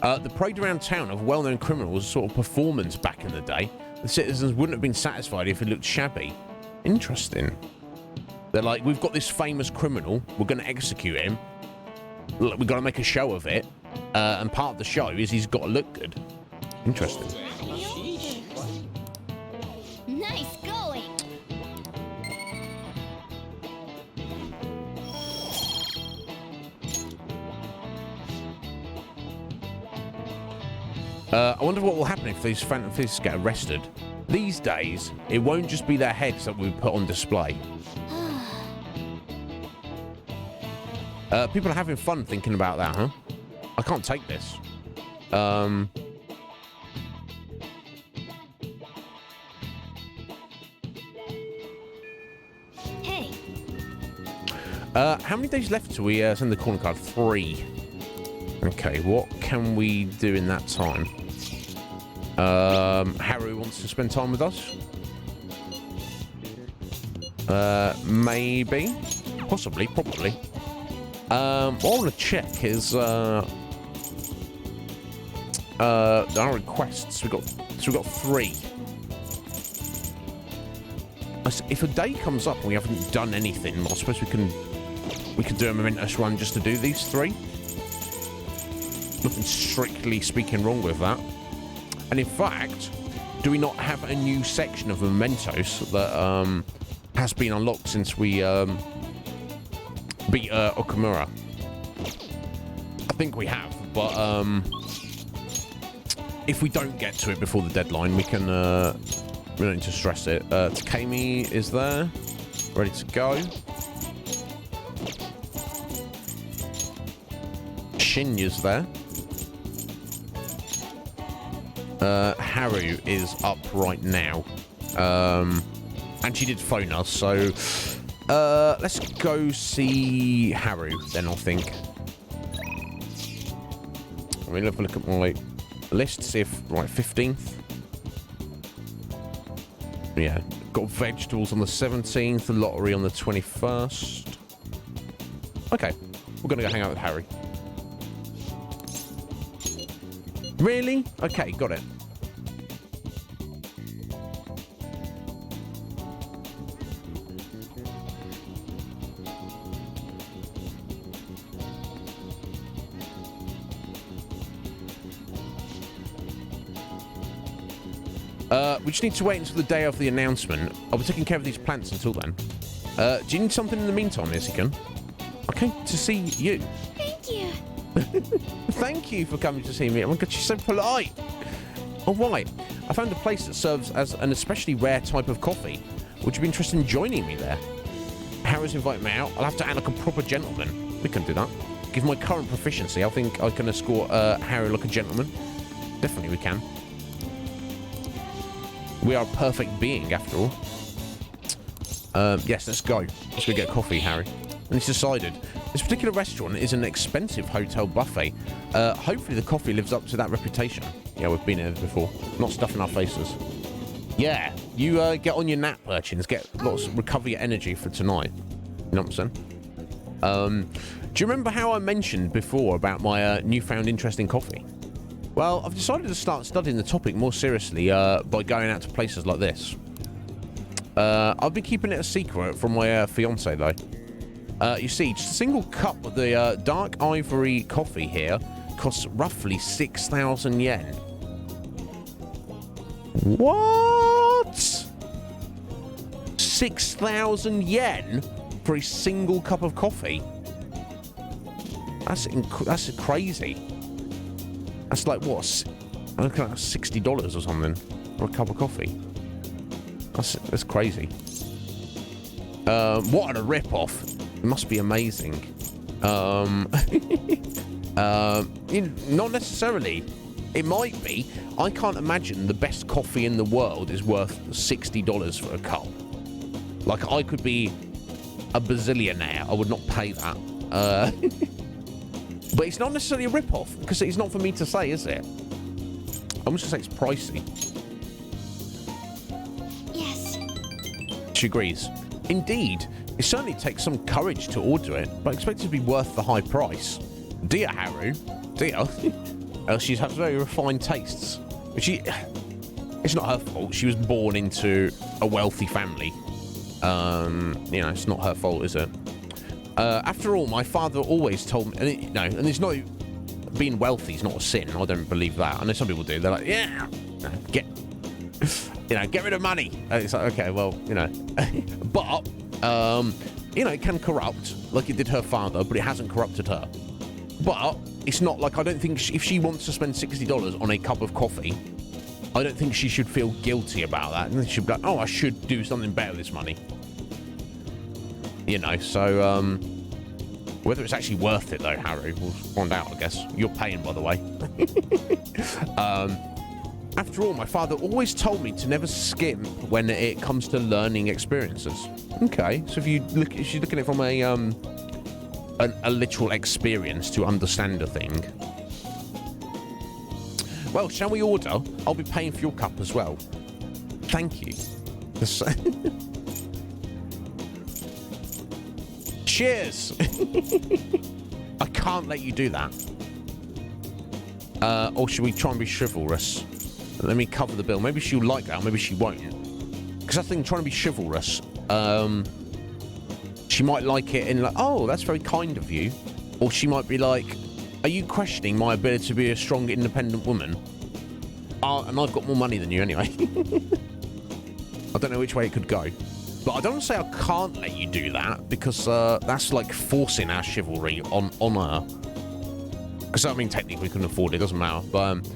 The parade around town of well-known criminals was a sort of performance back in the day. The citizens wouldn't have been satisfied if it looked shabby. Interesting. They're like, we've got this famous criminal. We're going to execute him. We've got to make a show of it. And part of the show is he's got to look good. Interesting. Nice going. I wonder what will happen if these Phantom Fists get arrested. These days, it won't just be their heads that we put on display. People are having fun thinking about that, huh? I can't take this. Hey. How many days left till we send the corner card? 3. Okay, what can we do in that time? Haru wants to spend time with us. Maybe. Possibly, probably. What I want to check is our requests. We've got 3. If a day comes up and we haven't done anything, I suppose we can do a momentous run just to do these 3. Nothing strictly speaking wrong with that. And in fact, do we not have a new section of mementos that has been unlocked since we beat Okamura? I think we have, but if we don't get to it before the deadline, we can we don't need to stress it. Takemi is there, ready to go. Shinya's there. Haru is up right now. And she did phone us, so let's go see Haru then, I think. Let me have a look at my list, see if, right, 15th. Yeah, got vegetables on the 17th, the lottery on the 21st. Okay, we're going to go hang out with Harry. Really? Okay, got it. We just need to wait until the day of the announcement. I'll be taking care of these plants until then. Do you need something in the meantime, Isikan? Okay, to see you. Thank you. Thank you for coming to see me. Oh my god, she's so polite. All right. I found a place that serves as an especially rare type of coffee. Would you be interested in joining me there? Harry's invited me out. I'll have to act like a proper gentleman. We can do that. Given my current proficiency, I think I can escort Harry like a gentleman. Definitely we can. We are a perfect being, after all. Yes, let's go. Let's go get coffee, Harry. And it's decided. This particular restaurant is an expensive hotel buffet. Hopefully the coffee lives up to that reputation. Yeah, we've been here before. Not stuffing our faces. Yeah, you get on your nap, urchins. Get lots, recover your energy for tonight. You know what I'm saying? Do you remember how I mentioned before about my newfound interest in coffee? Well, I've decided to start studying the topic more seriously by going out to places like this. I've been keeping it a secret from my fiance, though. You see, just a single cup of the dark ivory coffee here costs roughly 6,000 yen. What? 6,000 yen for a single cup of coffee. That's crazy. That's like what? I look at $60 or something for a cup of coffee. That's crazy. What a rip-off! It must be amazing. Not necessarily. It might be. I can't imagine the best coffee in the world is worth $60 for a cup. Like, I could be a bazillionaire. I would not pay that. But it's not necessarily a rip-off, because it's not for me to say, is it? I'm just going to say it's pricey. Yes. She agrees. Indeed, it certainly takes some courage to order it, but I expect it to be worth the high price. Dear Haru, dear, she has very refined tastes. It's not her fault. She was born into a wealthy family. It's not her fault, is it? After all, my father always told me, and it's not, being wealthy is not a sin. I don't believe that. I know some people do. They're like, yeah, get rid of money. And it's like, okay, well, but, it can corrupt, like it did her father, but it hasn't corrupted her. But it's not like, I don't think if she wants to spend $60 on a cup of coffee, I don't think she should feel guilty about that. And she'd be like, oh, I should do something better with this money. So, whether it's actually worth it, though, Harry, we'll find out, I guess. You're paying, by the way. After all, my father always told me to never skimp when it comes to learning experiences. Okay, so if she's looking at it from a literal experience to understand a thing. Well, shall we order? I'll be paying for your cup as well. Thank you. Cheers! I can't let you do that. Or should we try and be chivalrous? Let me cover the bill. Maybe she'll like that, or maybe she won't. Because I think trying to be chivalrous, she might like it and like, oh, that's very kind of you. Or she might be like, are you questioning my ability to be a strong, independent woman? And I've got more money than you anyway. I don't know which way it could go. But I don't want to say I can't let you do that, because that's like forcing our chivalry on her. Because I mean, technically we couldn't afford it, doesn't matter. But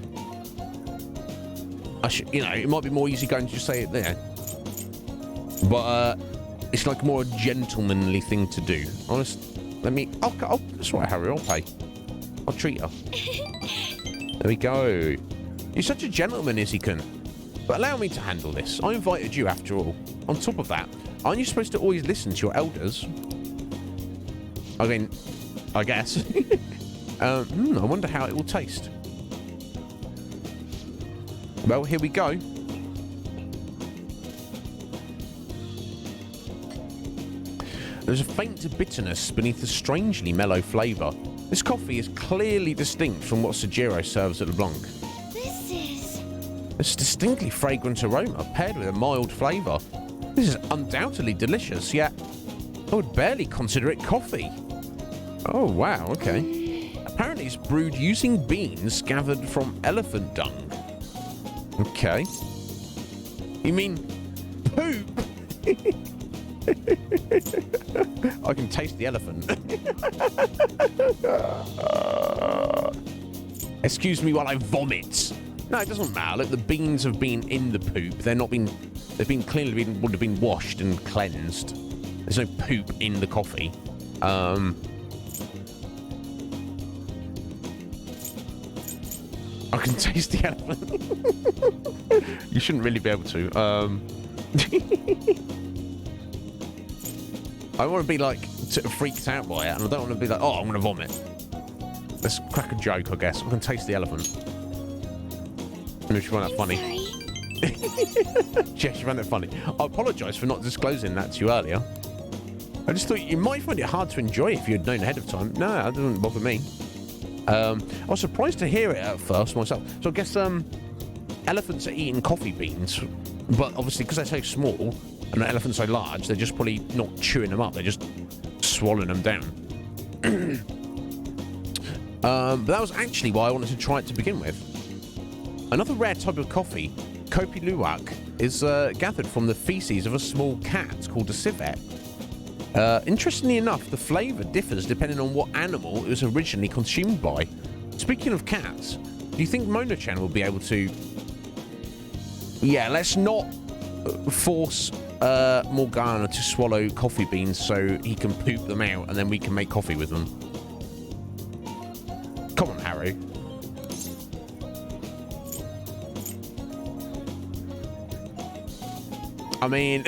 it might be more easy going to just say it there. But it's like more a gentlemanly thing to do. Honest, that's right, Harry, I'll pay. I'll treat her. There we go. You're such a gentleman, Izzy-kun. But allow me to handle this. I invited you after all. On top of that, aren't you supposed to always listen to your elders? I mean, I guess. I wonder how it will taste. Well, here we go. There's a faint bitterness beneath the strangely mellow flavour. This coffee is clearly distinct from what Sojiro serves at LeBlanc. It's a distinctly fragrant aroma paired with a mild flavour. This is undoubtedly delicious, yet I would barely consider it coffee. Oh, wow, okay. Apparently it's brewed using beans gathered from elephant dung. Okay. You mean poop? I can taste the elephant. Excuse me while I vomit. No, it doesn't matter. Look, the beans have been in the poop. They've would have been washed and cleansed. There's no poop in the coffee. I can taste the elephant. You shouldn't really be able to. I want to be like freaked out by it, and I don't want to be like, oh, I'm going to vomit. Let's crack a joke, I guess. I can taste the elephant. Maybe she found that funny. Yeah, she found that funny. I apologise for not disclosing that to you earlier. I just thought you might find it hard to enjoy if you had known ahead of time. No, that doesn't bother me. I was surprised to hear it at first myself. So I guess elephants are eating coffee beans, but obviously because they're so small and the elephants so large, they're just probably not chewing them up. They're just swallowing them down. But that was actually why I wanted to try it to begin with. Another rare type of coffee, Kopi Luwak, is gathered from the feces of a small cat called a civet. Interestingly enough, the flavour differs depending on what animal it was originally consumed by. Speaking of cats, do you think Mona-chan will be able to... Yeah, let's not force Morgana to swallow coffee beans so he can poop them out and then we can make coffee with them. Come on, Harry. I mean...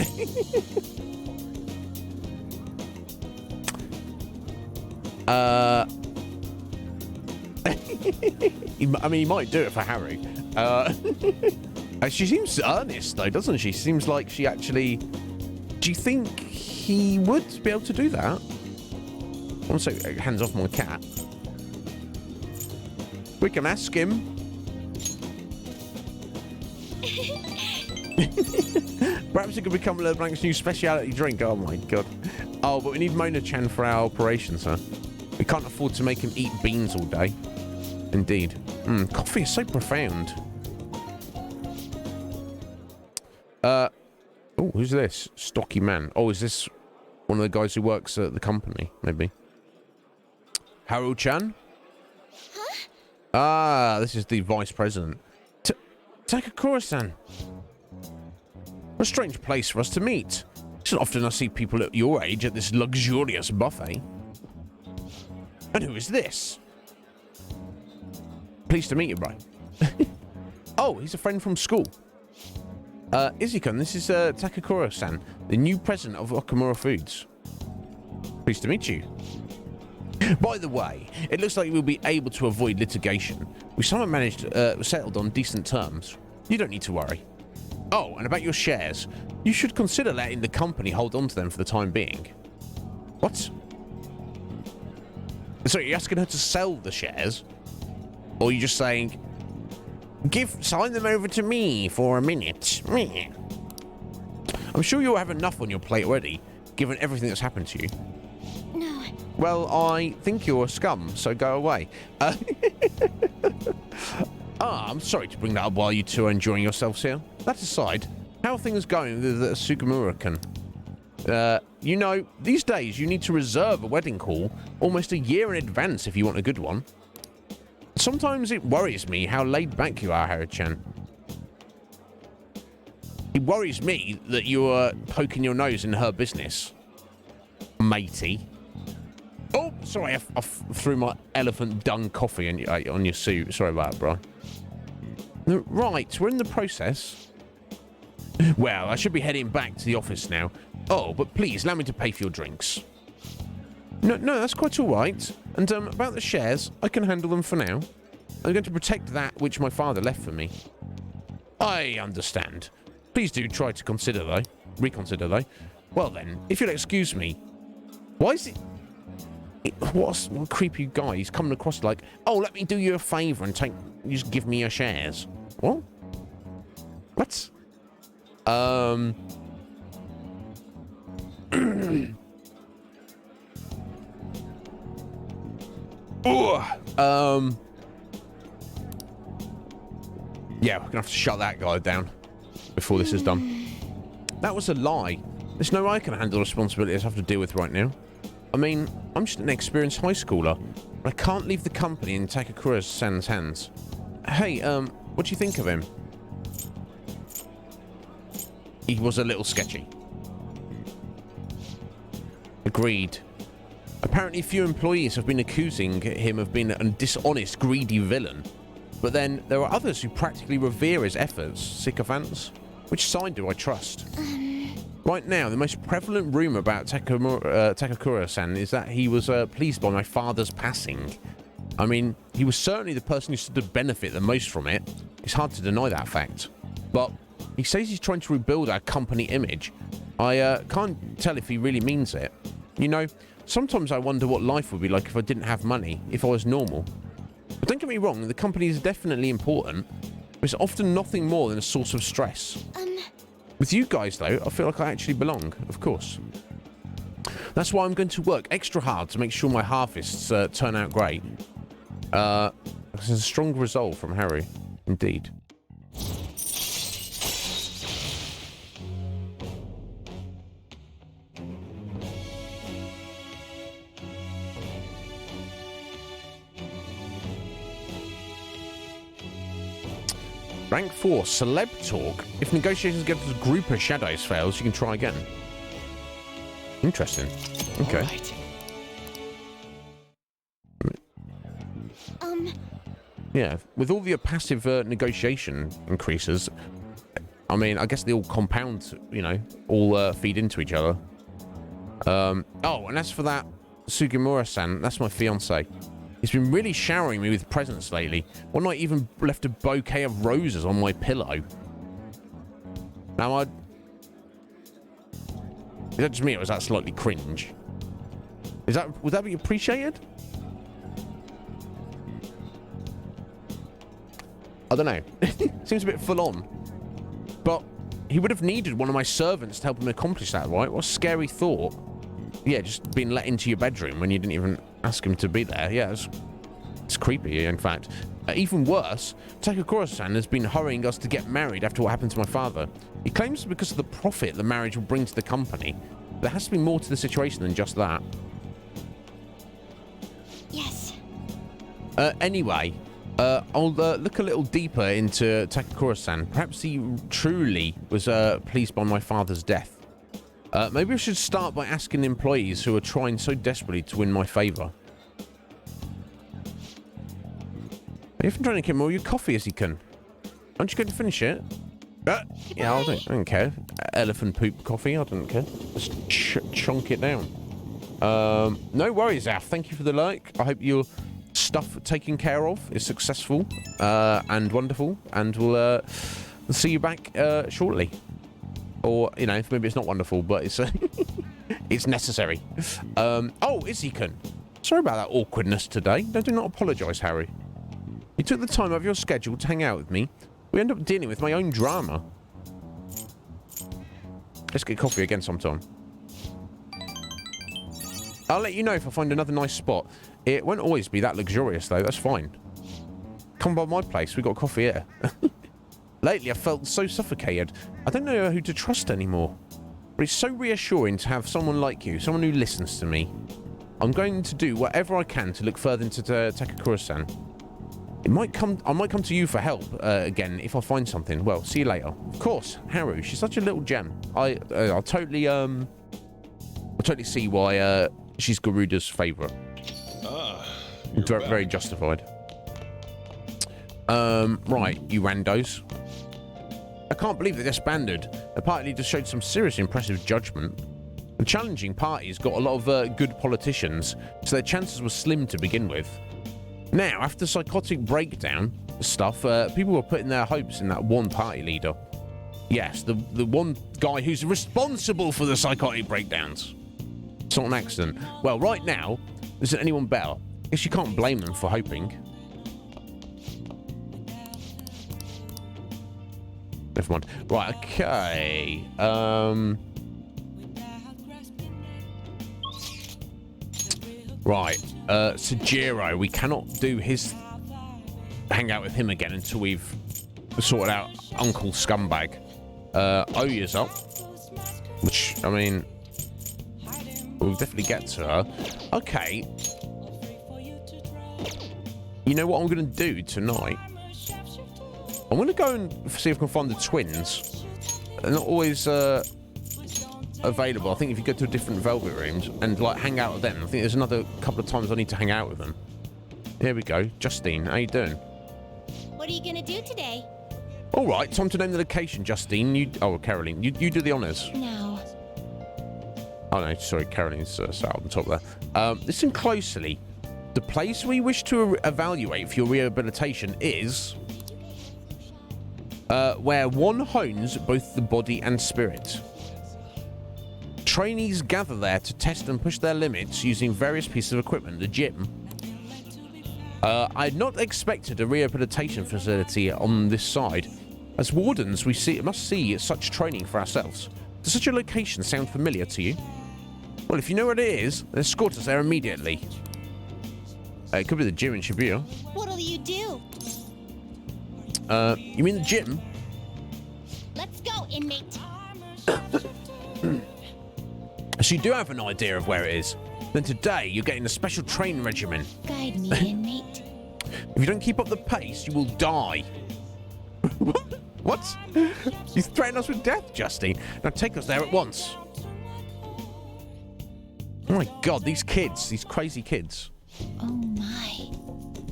I mean, he might do it for Harry. She seems earnest, though, doesn't she? Seems like she actually... Do you think he would be able to do that? I want to say, hands off my cat. We can ask him. Perhaps it could become LeBlanc's new speciality drink. Oh, my God. Oh, but we need Mona-chan for our operation, sir. We can't afford to make him eat beans all day. Indeed. Coffee is so profound. Oh, who's this? Stocky man. Oh, is this one of the guys who works at the company? Maybe. Haru-chan? Huh? Ah, this is the vice president. Takakura-san. What a strange place for us to meet. It's not often I see people at your age at this luxurious buffet. And who is this? Pleased to meet you, bro. Oh, he's a friend from school. Izzy-kun, this is Takakura-san, the new president of Okamura Foods. Pleased to meet you. By the way, it looks like we'll be able to avoid litigation. We somehow managed settled on decent terms. You don't need to worry. Oh, and about your shares. You should consider letting the company hold on to them for the time being. What? So you're asking her to sell the shares? Or are you just saying, sign them over to me for a minute? I'm sure you'll have enough on your plate already, given everything that's happened to you. No. Well, I think you're a scum, so go away. I'm sorry to bring that up while you two are enjoying yourselves here. That aside, how are things going with the Sugimura-kun? You know, these days you need to reserve a wedding call almost a year in advance if you want a good one. Sometimes it worries me how laid back you are, Haru-chan. It worries me that you are poking your nose in her business, matey. Oh, sorry, I threw my elephant dung coffee on your suit. Sorry about that, bro. Right, we're in the process. Well, I should be heading back to the office now. Oh, but please, allow me to pay for your drinks. No, that's quite all right. And about the shares, I can handle them for now. I'm going to protect that which my father left for me. I understand. Please do try to reconsider though. Well then, if you'll excuse me. Why is it... What a creepy guy. He's coming across like, oh, let me do you a favour and just give me your shares. What? What? Yeah, we're gonna have to shut that guy down before this is done. That was a lie. There's no way I can handle the responsibilities I have to deal with right now. I mean, I'm just an experienced high schooler, but I can't leave the company in Takakura-san's hands. Hey, what do you think of him? He was a little sketchy. Agreed. Apparently few employees have been accusing him of being a dishonest, greedy villain. But then there are others who practically revere his efforts, sycophants. Which side do I trust? Right now, the most prevalent rumour about Takakura-san is that he was pleased by my father's passing. I mean, he was certainly the person who stood to benefit the most from it. It's hard to deny that fact. But he says he's trying to rebuild our company image. I can't tell if he really means it. You know, sometimes I wonder what life would be like if I didn't have money, if I was normal. But don't get me wrong, the company is definitely important, but it's often nothing more than a source of stress. With you guys, though, I feel like I actually belong, of course. That's why I'm going to work extra hard to make sure my harvests turn out great. This is a strong resolve from Harry, indeed. Rank 4, Celeb Talk. If negotiations against a group of shadows fails, you can try again. Interesting. Okay. Right. Yeah, with all the passive negotiation increases, I mean, I guess they all compound, you know, all feed into each other. Oh, and as for that Sugimura-san, that's my fiance. He's been really showering me with presents lately. One night even left a bouquet of roses on my pillow. Now, is that just me or is that slightly cringe? Would that be appreciated? I don't know. Seems a bit full on. But he would have needed one of my servants to help him accomplish that, right? What a scary thought. Yeah, just being let into your bedroom when you didn't even ask him to be there. Yeah, it's creepy, in fact. Even worse, Takakura-san has been hurrying us to get married after what happened to my father. He claims because of the profit the marriage will bring to the company. There has to be more to the situation than just that. Yes. Anyway, I'll look a little deeper into Takakura-san. Perhaps he truly was pleased by my father's death. Maybe I should start by asking employees who are trying so desperately to win my favour. Are you even trying to get more of your coffee as you can? Aren't you going to finish it? Yeah, I don't care. Elephant poop coffee, I don't care. Just chunk it down. No worries, Af. Thank you for the like. I hope your stuff taken care of is successful and wonderful, and we'll see you back shortly. Or, you know, maybe it's not wonderful, but it's it's necessary. Oh, Izzy-kun. Sorry about that awkwardness today. No, do not apologise, Harry. You took the time out of your schedule to hang out with me. We end up dealing with my own drama. Let's get coffee again sometime. I'll let you know if I find another nice spot. It won't always be that luxurious, though. That's fine. Come by my place. We've got coffee here. Lately, I felt so suffocated. I don't know who to trust anymore. But it's so reassuring to have someone like you, someone who listens to me. I'm going to do whatever I can to look further into Takakura-san. I might come to you for help again if I find something. Well, see you later. Of course, Haru. She's such a little gem. I'll totally see why she's Garuda's favourite. Very justified. Right, you randos. I can't believe they disbanded. The party leader showed some serious impressive judgment. The challenging parties got a lot of good politicians, so their chances were slim to begin with. Now, after psychotic breakdown stuff, people were putting their hopes in that one party leader. Yes, the one guy who's responsible for the psychotic breakdowns. It's not an accident. Well, right now, there isn't anyone better. I guess you can't blame them for hoping. Never mind. Right, okay. Right, Sejiro, we cannot do his hang out with him again until we've sorted out Uncle Scumbag. Oya's up, which, I mean, we'll definitely get to her. Okay. You know what I'm going to do tonight? I'm going to go and see if I can find the twins. They're not always available. I think if you go to different Velvet rooms and like hang out with them, I think there's another couple of times I need to hang out with them. Here we go. Justine, how you doing? What are you gonna do today? All right, time to name the location, Justine. Caroline, you do the honours. No. Oh no, sorry, Caroline's sat on top there. Listen closely. The place we wish to evaluate for your rehabilitation is where one hones both the body and spirit. Trainees gather there to test and push their limits using various pieces of equipment. The gym. I had not expected a rehabilitation facility on this side. As wardens, we must see such training for ourselves. Does such a location sound familiar to you? Well, if you know where it is, then escort us there immediately. It could be the gym in Shibuya. What'll you do? You mean the gym? Let's go, inmate. So you do have an idea of where it is. Then today, you're getting a special training regimen. Guide me, inmate. If you don't keep up the pace, you will die. What? You threaten us with death, Justine? Now take us there at once. Oh my god, these kids, these crazy kids. Oh my.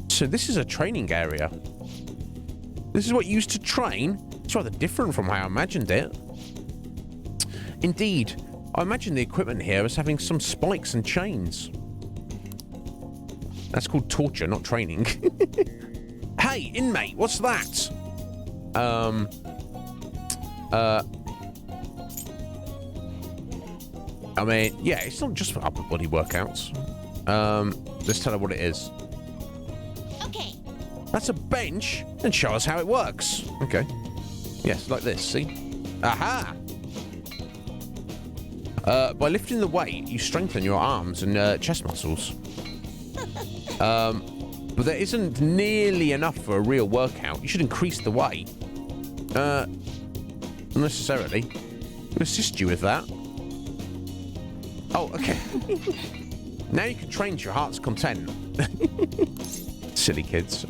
So this is a training area. This is what you used to train? It's rather different from how I imagined it. Indeed, I imagine the equipment here as having some spikes and chains. That's called torture, not training. Hey, inmate, what's that? I mean, yeah, it's not just for upper body workouts. Let's tell her what it is. Okay. That's a bench, and show us how it works. Okay. Yes, like this, see? Aha! By lifting the weight, you strengthen your arms and chest muscles. But there isn't nearly enough for a real workout. You should increase the weight. Unnecessarily. To assist you with that. Oh, okay. Now you can train to your heart's content. Silly kids.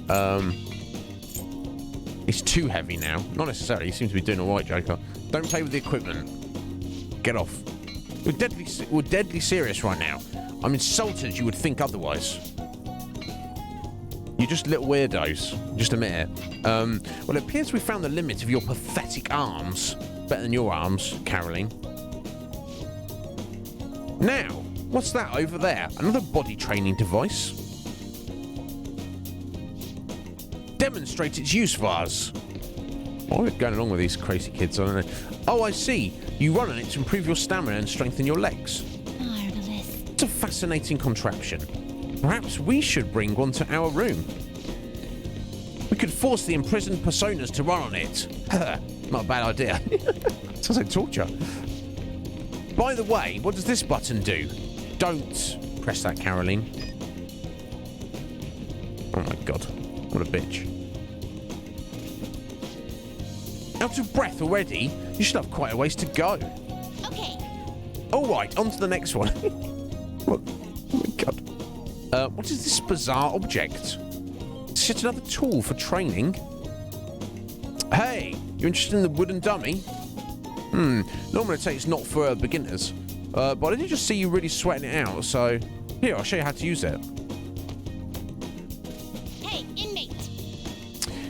It's too heavy now. Not necessarily. You seem to be doing all right, Joker. Don't play with the equipment. Get off. We're deadly serious right now. I'm insulted you would think otherwise. You're just little weirdos. Just admit it. Well, it appears we found the limit of your pathetic arms. Better than your arms, Caroline. Now, what's that over there? Another body training device? Demonstrate its use for us. Oh, we're going along with these crazy kids, I don't know. Oh, I see. You run on it to improve your stamina and strengthen your legs. Marvelous. It's a fascinating contraption. Perhaps we should bring one to our room. We could force the imprisoned personas to run on it. Not a bad idea. Sounds like torture. By the way, what does this button do? Don't press that, Caroline. Oh my god. What a bitch. Out of breath already? You should have quite a ways to go. Okay. Alright, on to the next one. What? Oh my god. What is this bizarre object? Is it another tool for training? Hey, you're interested in the wooden dummy? Normally I'd say it's not for beginners. But I did just see you really sweating it out, so... Here, I'll show you how to use it. Hey, inmate.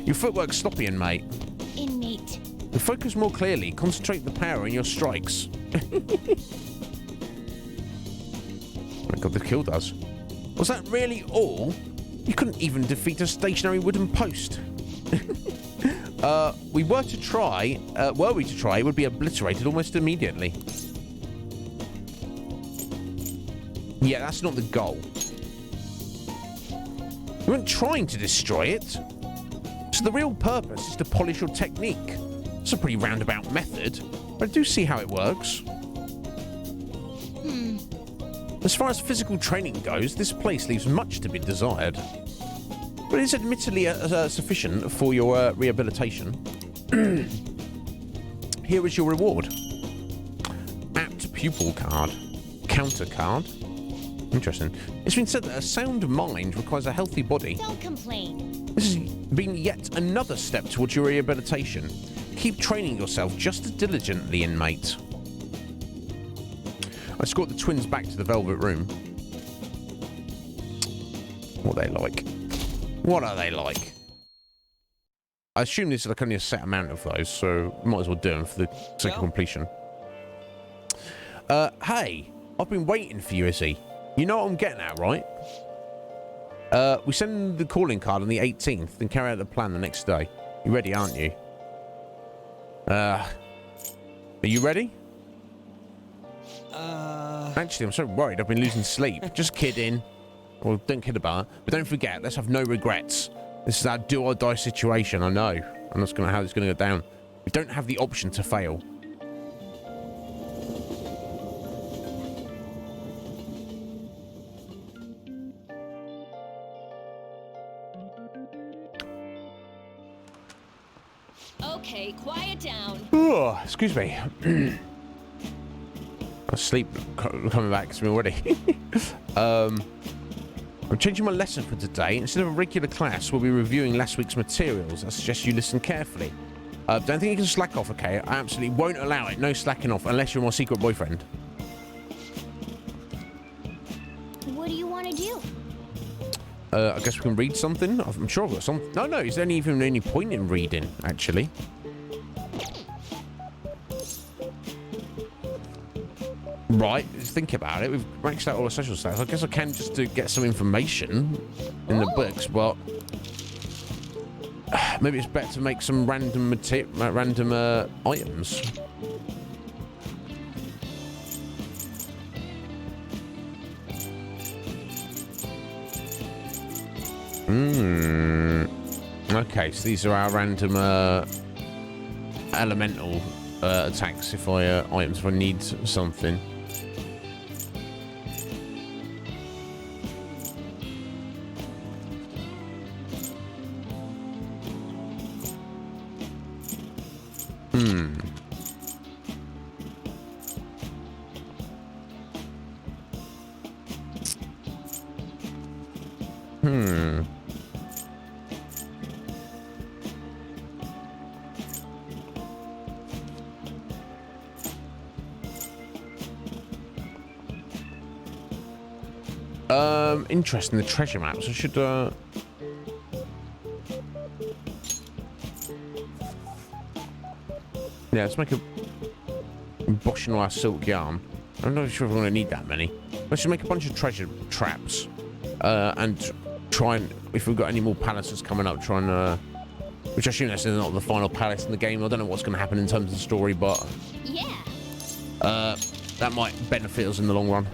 Your footwork's sloppy, inmate. Inmate. Focus more clearly. Concentrate the power in your strikes. Oh my god, the kill does. Was that really all? You couldn't even defeat a stationary wooden post. Were we to try, it would be obliterated almost immediately. Yeah, that's not the goal. We weren't trying to destroy it. So the real purpose is to polish your technique. It's a pretty roundabout method, but I do see how it works. As far as physical training goes, this place leaves much to be desired. But it is admittedly sufficient for your rehabilitation. Here is your reward. Apt pupil card. Counter card. Interesting. It's been said that a sound mind requires a healthy body. Don't complain. This has been yet another step towards your rehabilitation. Keep training yourself just as diligently, inmate. I escort the twins back to the Velvet Room. What are they like? What are they like? I assume there's like only a set amount of those, so might as well do them for the sake of completion. Hey, I've been waiting for you, Izzy. You know what I'm getting at, right? We send the calling card on the 18th, then carry out the plan the next day. You ready, aren't you? Are you ready? Actually, I'm so worried. I've been losing sleep. Just kidding. Well, don't kid about it. But don't forget, let's have no regrets. This is our do or die situation. I know. And that's how it's going to go down. We don't have the option to fail. Okay, quiet down. Oh, excuse me. Sleep coming back to me already. I'm changing my lesson for today. Instead of a regular class, we'll be reviewing last week's materials. I suggest you listen carefully. Don't think you can slack off, okay? I absolutely won't allow it. No slacking off unless you're my secret boyfriend. What do you want to do? I guess we can read something. I'm sure I've got something. No, is there even any point in reading, actually? Right, just think about it. We've maxed out all the social stats. I guess I can just get some information in the books, but maybe it's better to make some random items. Okay, so these are our random elemental attacks if I items if I need something. Interesting, the treasure maps. I should yeah, let's make a embossing all our silk yarn. I'm not sure if we're going to need that many. Let's just make a bunch of treasure traps and try and, if we've got any more palaces coming up, try and which I assume that's not the final palace in the game. I don't know what's going to happen in terms of the story, but Yeah. that might benefit us in the long run.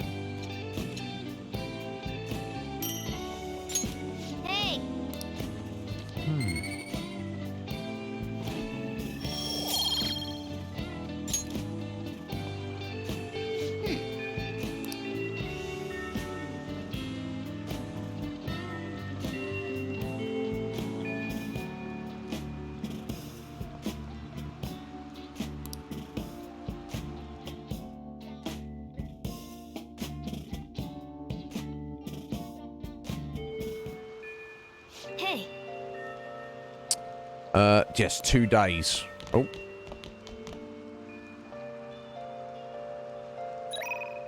Hey. Hey. Yes, 2 days. Oh.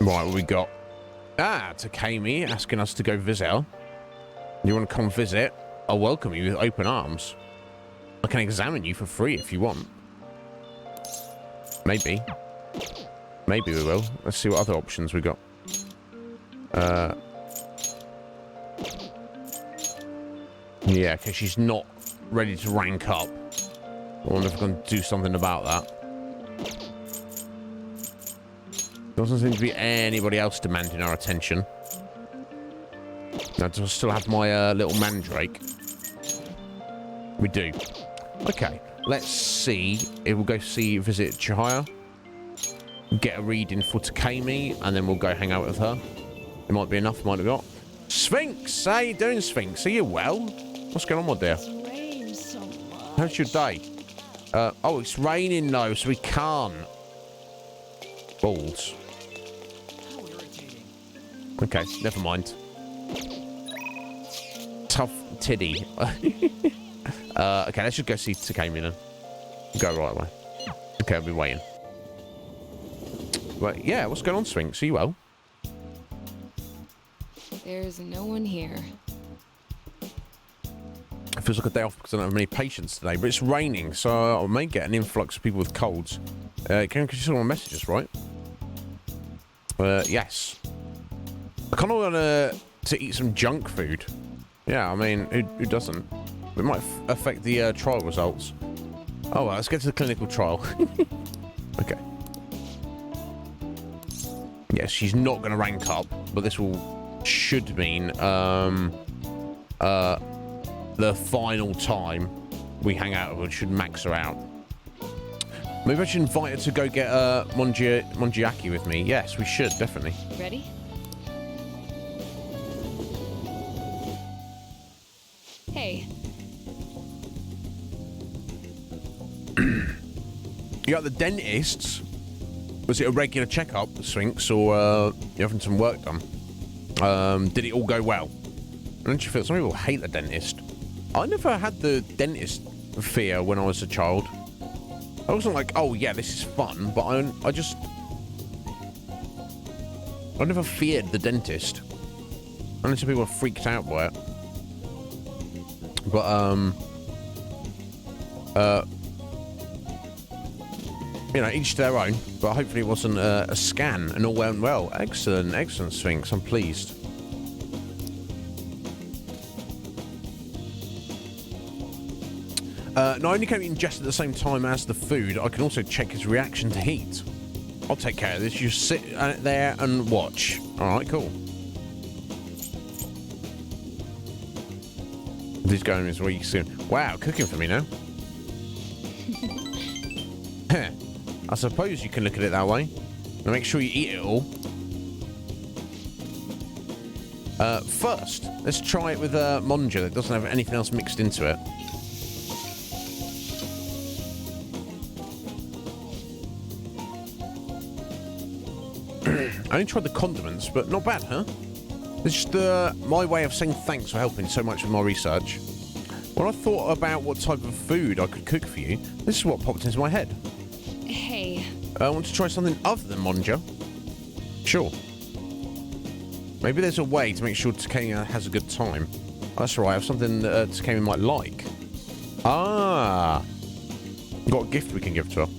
Right, what we got? Ah, Takemi asking us to go visit her. You want to come visit? I'll welcome you with open arms. I can examine you for free if you want. Maybe. Maybe we will. Let's see what other options we got. Yeah, okay, she's not ready to rank up. I wonder if we can do something about that. Doesn't seem to be anybody else demanding our attention. Now, do I still have my little mandrake? We do. Okay, let's see if we'll go visit Chihaya. Get a reading for Takemi, and then we'll go hang out with her. It might be enough, might have got. Sphinx! How you doing, Sphinx? Are you well? What's going on, my dear? Rains so much. How's your day? Oh, it's raining though, so we can't. Balls. How irritating. Okay, never mind. Tough tiddy. Okay, let's just go see Takemi then. Go right away. Okay, I'll be waiting. But yeah, what's going on, Sphinx? Are you well? There's no one here. It feels like a day off because I don't have many patients today, but it's raining, so I may get an influx of people with colds. Can you see all my messages, right? Yes. I kind of want to eat some junk food. Yeah, I mean, who doesn't? It might affect the trial results. Oh, well, let's get to the clinical trial. Okay. Yes, she's not going to rank up, but this should mean the final time we hang out with her should max her out. Maybe I should invite her to go get Monjiaki with me. Yes, we should, definitely. Ready? Hey, You got the dentist's. Was it a regular checkup, Sphinx, or you having some work done? Did it all go well? Don't you feel some people hate the dentist? I never had the dentist fear when I was a child. I wasn't like, oh yeah, this is fun, but I never feared the dentist. I know some people are freaked out by it. But, you know, each to their own. But hopefully it wasn't a scan and all went well. Excellent, excellent, Sphinx. I'm pleased. Not only can it ingest at the same time as the food, I can also check its reaction to heat. I'll take care of this. You just sit there and watch. Alright, cool. This going is week soon. Wow, cooking for me now. I suppose you can look at it that way. Now make sure you eat it all. First, let's try it with a Monja that doesn't have anything else mixed into it. I only tried the condiments, but not bad, huh? It's just my way of saying thanks for helping so much with my research. When I thought about what type of food I could cook for you, this is what popped into my head. Hey. I want to try something other than Monja. Sure. Maybe there's a way to make sure Takemi has a good time. That's right, I have something that Takemi might like. Ah! We've got a gift we can give to her.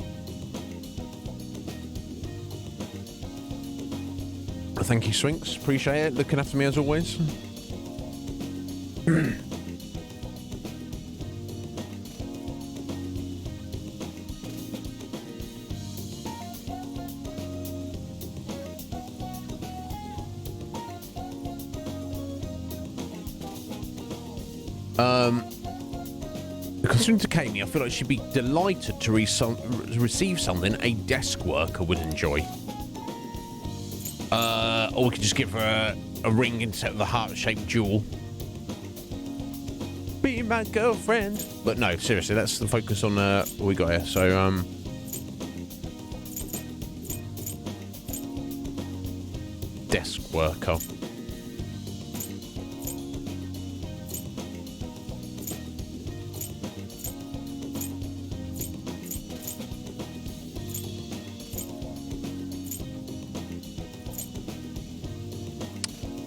Thank you, Sphinx. Appreciate it. Looking after me as always. Considering Takemi, I feel like she'd be delighted to receive something a desk worker would enjoy. Or we could just give her a ring instead of the heart-shaped jewel. Be my girlfriend. But no, seriously, that's the focus on what we got here. So, desk worker.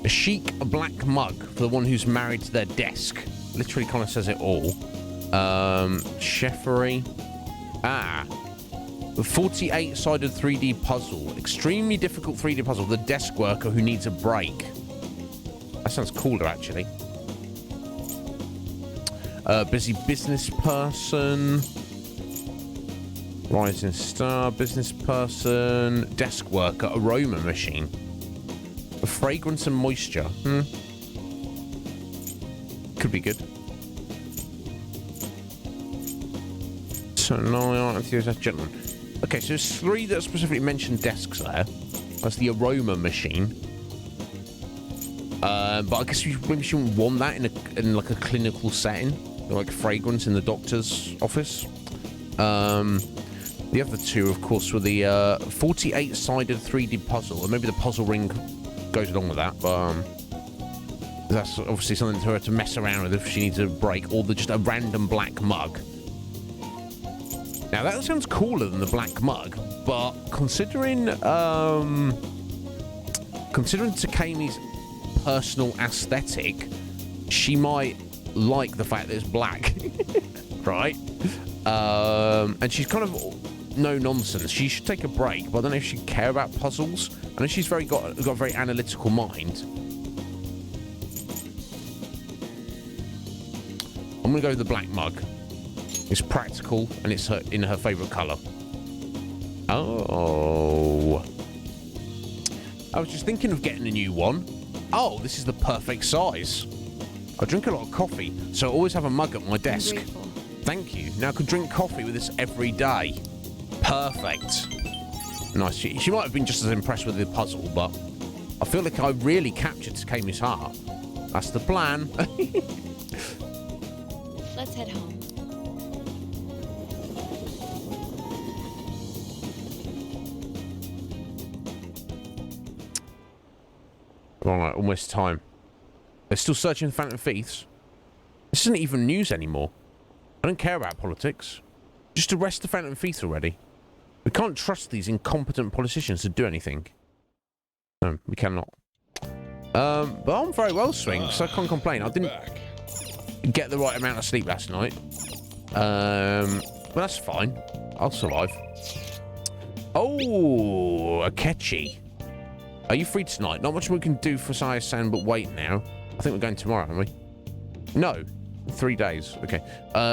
A chic black mug for the one who's married to their desk. Literally kind of says it all. Chefery. Ah. The 48-sided 3D puzzle. Extremely difficult 3D puzzle. The desk worker who needs a break. That sounds cooler, actually. Busy business person. Rising star. Business person. Desk worker. Aroma machine. Fragrance and moisture. Could be good. So now gentleman. Okay, so there's 3 that specifically mention desks there. That's the aroma machine. But I guess maybe she wouldn't want that in like a clinical setting, like fragrance in the doctor's office. The other 2, of course, were the 48-sided 3D puzzle, or maybe the puzzle ring goes along with that, but that's obviously something for her to mess around with if she needs a break, or just a random black mug. Now that sounds cooler than the black mug, but considering Takemi's personal aesthetic, she might like the fact that it's black, right? And she's kind of no nonsense. She should take a break, but I don't know if she'd care about puzzles. I know she's got a very analytical mind. I'm gonna go with the black mug. It's practical and it's in her favourite colour. Oh. I was just thinking of getting a new one. Oh, this is the perfect size. I drink a lot of coffee, so I always have a mug at my desk. I'm grateful. Thank you. Now I can drink coffee with this every day. Perfect. Nice. She might have been just as impressed with the puzzle, but I feel like I really captured Takemi's heart. That's the plan. Let's head home. Alright, almost time. They're still searching for Phantom Thieves. This isn't even news anymore. I don't care about politics. Just arrest the Phantom Thief already. We can't trust these incompetent politicians to do anything. No, we cannot. But I'm very well, Swing, so I can't complain. I didn't get the right amount of sleep last night. But that's fine. I'll survive. Oh, a Akechi. Are you free tonight? Not much we can do for Saya-san, but wait now. I think we're going tomorrow, aren't we? No. 3 days. Okay.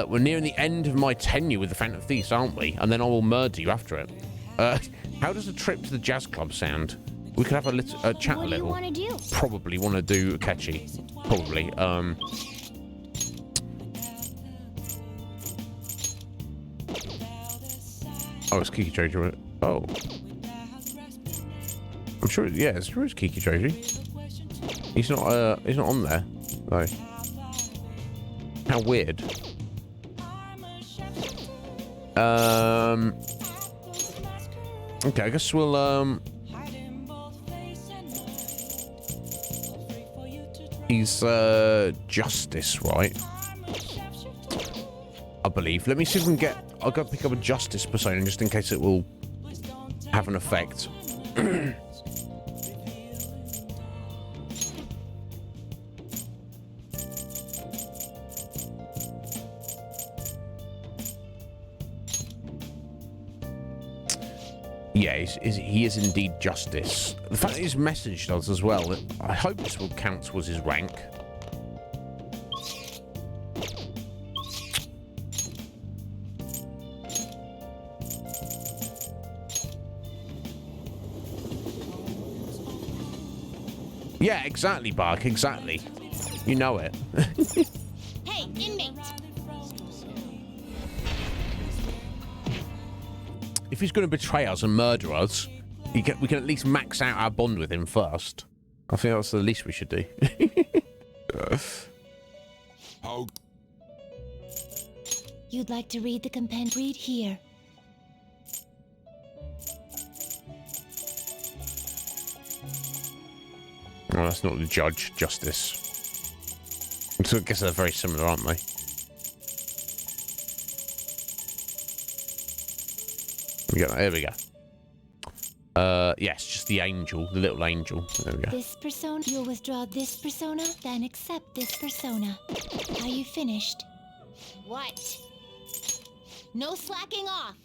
We're nearing the end of my tenure with the Phantom Thieves, aren't we? And then I will murder you after it. How does a trip to the jazz club sound? We could have a little chat a little. What do you want to do? Probably want to do Akechi. Probably. Oh, it's Kiki Joji. Oh. I'm sure, yeah, it's true it's Kiki Joji. He's not on there, though. How weird. Okay, I guess we'll, he's, Justice, right? I believe. Let me see if we can get... I'll go pick up a Justice persona just in case it will have an effect. Yeah, he is indeed Justice. The fact that he's messaged us as well, I hope this will count towards his rank. Yeah, exactly, Bark, exactly. You know it. Hey, inmate! If he's going to betray us and murder us, we can at least max out our bond with him first. I think that's the least we should do. How? You'd like to read the compend? Read here. Well, that's not the judge, Justice. So I guess they're very similar, aren't they? There we go. Yes, just the angel, the little angel. There we go. This persona, you'll withdraw this persona, then accept this persona. Are you finished? What? No slacking off.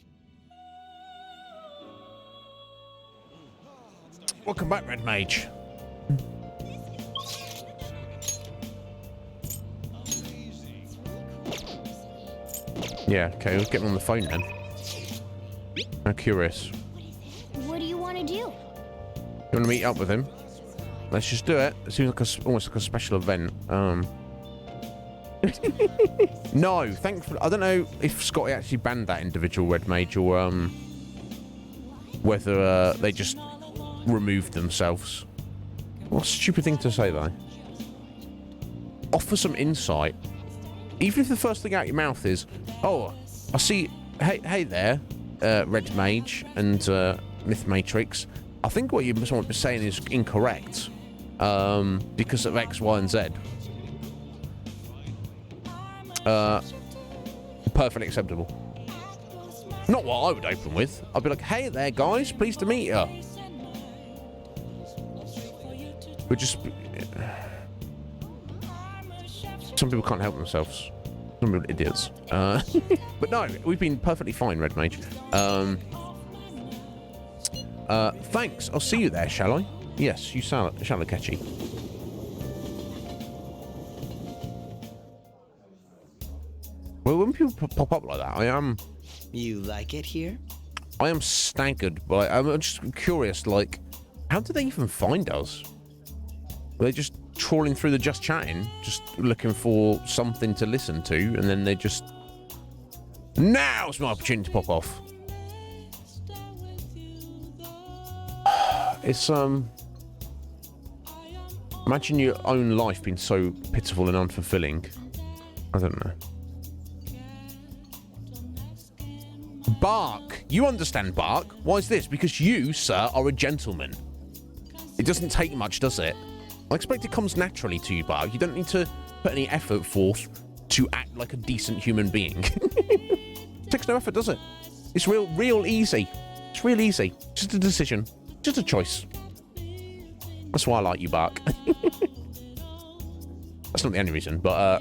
Welcome back, Red Mage. Yeah, okay, let's get him on the phone then. I'm curious. What do you want to do? You want to meet up with him? Let's just do it. It seems like almost like a special event. No, thankfully, I don't know if Scotty actually banned that individual Red Mage or whether they just removed themselves. What a stupid thing to say, though. Offer some insight. Even if the first thing out your mouth is, "Oh, I see. Hey there, Red Mage and Myth Matrix. I think what you might be saying is incorrect because of X, Y, and Z." Perfectly acceptable. Not what I would open with. I'd be like, "Hey there, guys. Pleased to meet you." But just... Some people can't help themselves. Some people are idiots. But no, we've been perfectly fine, Red Mage. Thanks. I'll see you there, shall I? Yes, you shall, Akechi. Well, when people pop up like that, I am... You like it here? I am staggered by... I'm just curious, like, how do they even find us? Are they just trawling through the Just Chatting, just looking for something to listen to, and then they just... Now's my opportunity to pop off. It's, imagine your own life being so pitiful and unfulfilling. I don't know. Bark! You understand, Bark. Why is this? Because you, sir, are a gentleman. It doesn't take much, does it? I expect it comes naturally to you, Bark. You don't need to put any effort forth to act like a decent human being. takes no effort, does it? It's real easy. It's real easy. Just a decision. Just a choice. That's why I like you, Bark. That's not the only reason, but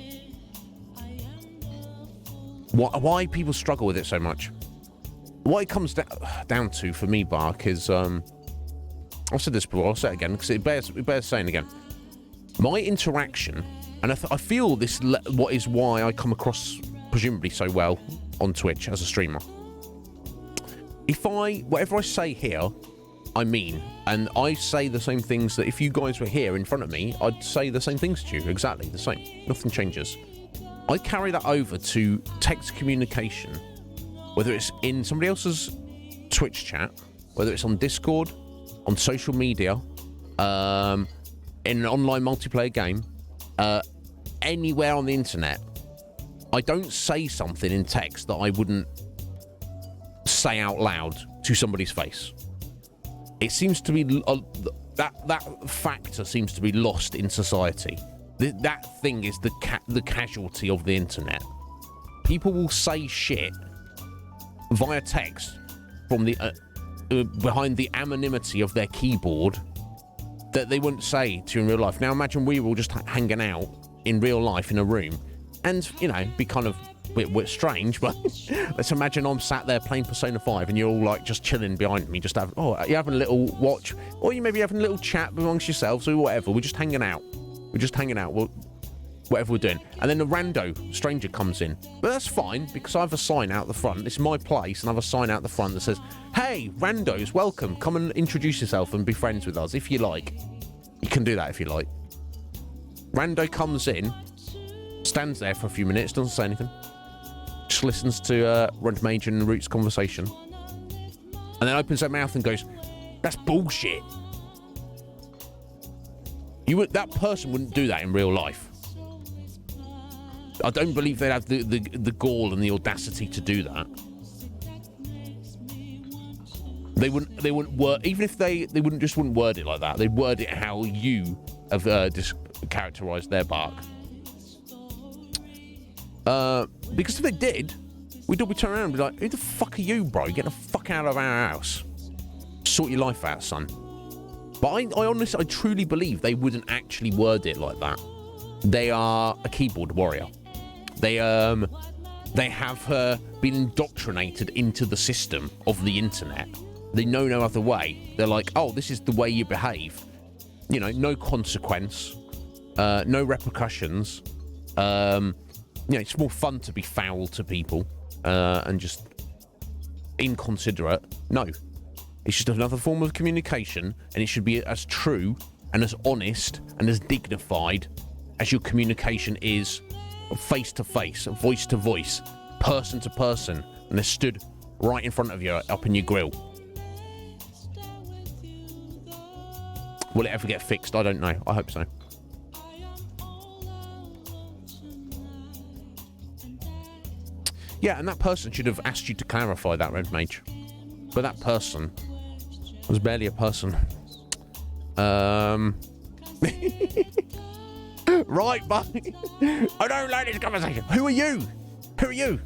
why people struggle with it so much? What it comes down to for me, Bark, is I've said this before. I'll say it again because it bears saying again. My interaction, and I feel this. What is why I come across presumably so well on Twitch as a streamer. Whatever I say here, I mean, and I say the same things that if you guys were here in front of me, I'd say the same things to you, exactly the same. Nothing changes. I carry that over to text communication, whether it's in somebody else's Twitch chat, whether it's on Discord, on social media, in an online multiplayer game, anywhere on the internet. I don't say something in text that I wouldn't say out loud to somebody's face. It seems to be that factor seems to be lost in society. That thing is the casualty of the internet. People will say shit via text from the behind the anonymity of their keyboard that they wouldn't say to you in real life. Now imagine we were all just hanging out in real life in a room, and be kind of a bit strange, but let's imagine I'm sat there playing Persona 5 and you're all like just chilling behind me, just having you're having a little watch, or you may be having a little chat amongst yourselves or whatever. We're just hanging out. Whatever we're doing, and then a rando stranger comes in. But that's fine because I have a sign out the front. It's my place, and I have a sign out the front that says, "Hey, randos, welcome. Come and introduce yourself and be friends with us if you like." You can do that if you like. Rando comes in, stands there for a few minutes, doesn't say anything, just listens to Red Major and Root's conversation, and then opens their mouth and goes, "That's bullshit." That person wouldn't do that in real life. I don't believe they'd have the gall and the audacity to do that. They wouldn't word, even if they wouldn't word it like that. They'd word it how you have characterised their bark. Because if they did, we'd all be turning around and be like, "Who the fuck are you, bro? Get the fuck out of our house. Sort your life out, son." But I truly believe they wouldn't actually word it like that. They are a keyboard warrior. They have been indoctrinated into the system of the internet. They know no other way. They're like, "Oh, this is the way you behave. No consequence, no repercussions. It's more fun to be foul to people and just inconsiderate. No, it's just another form of communication, and it should be as true and as honest and as dignified as your communication is face to face, voice to voice, person to person, and they're stood right in front of you up in your grill." Will it ever get fixed? I don't know. I hope so. Yeah, and that person should have asked you to clarify that, Red Mage. But that person was barely a person. Right, buddy. I don't like this conversation. Who are you? Who are you?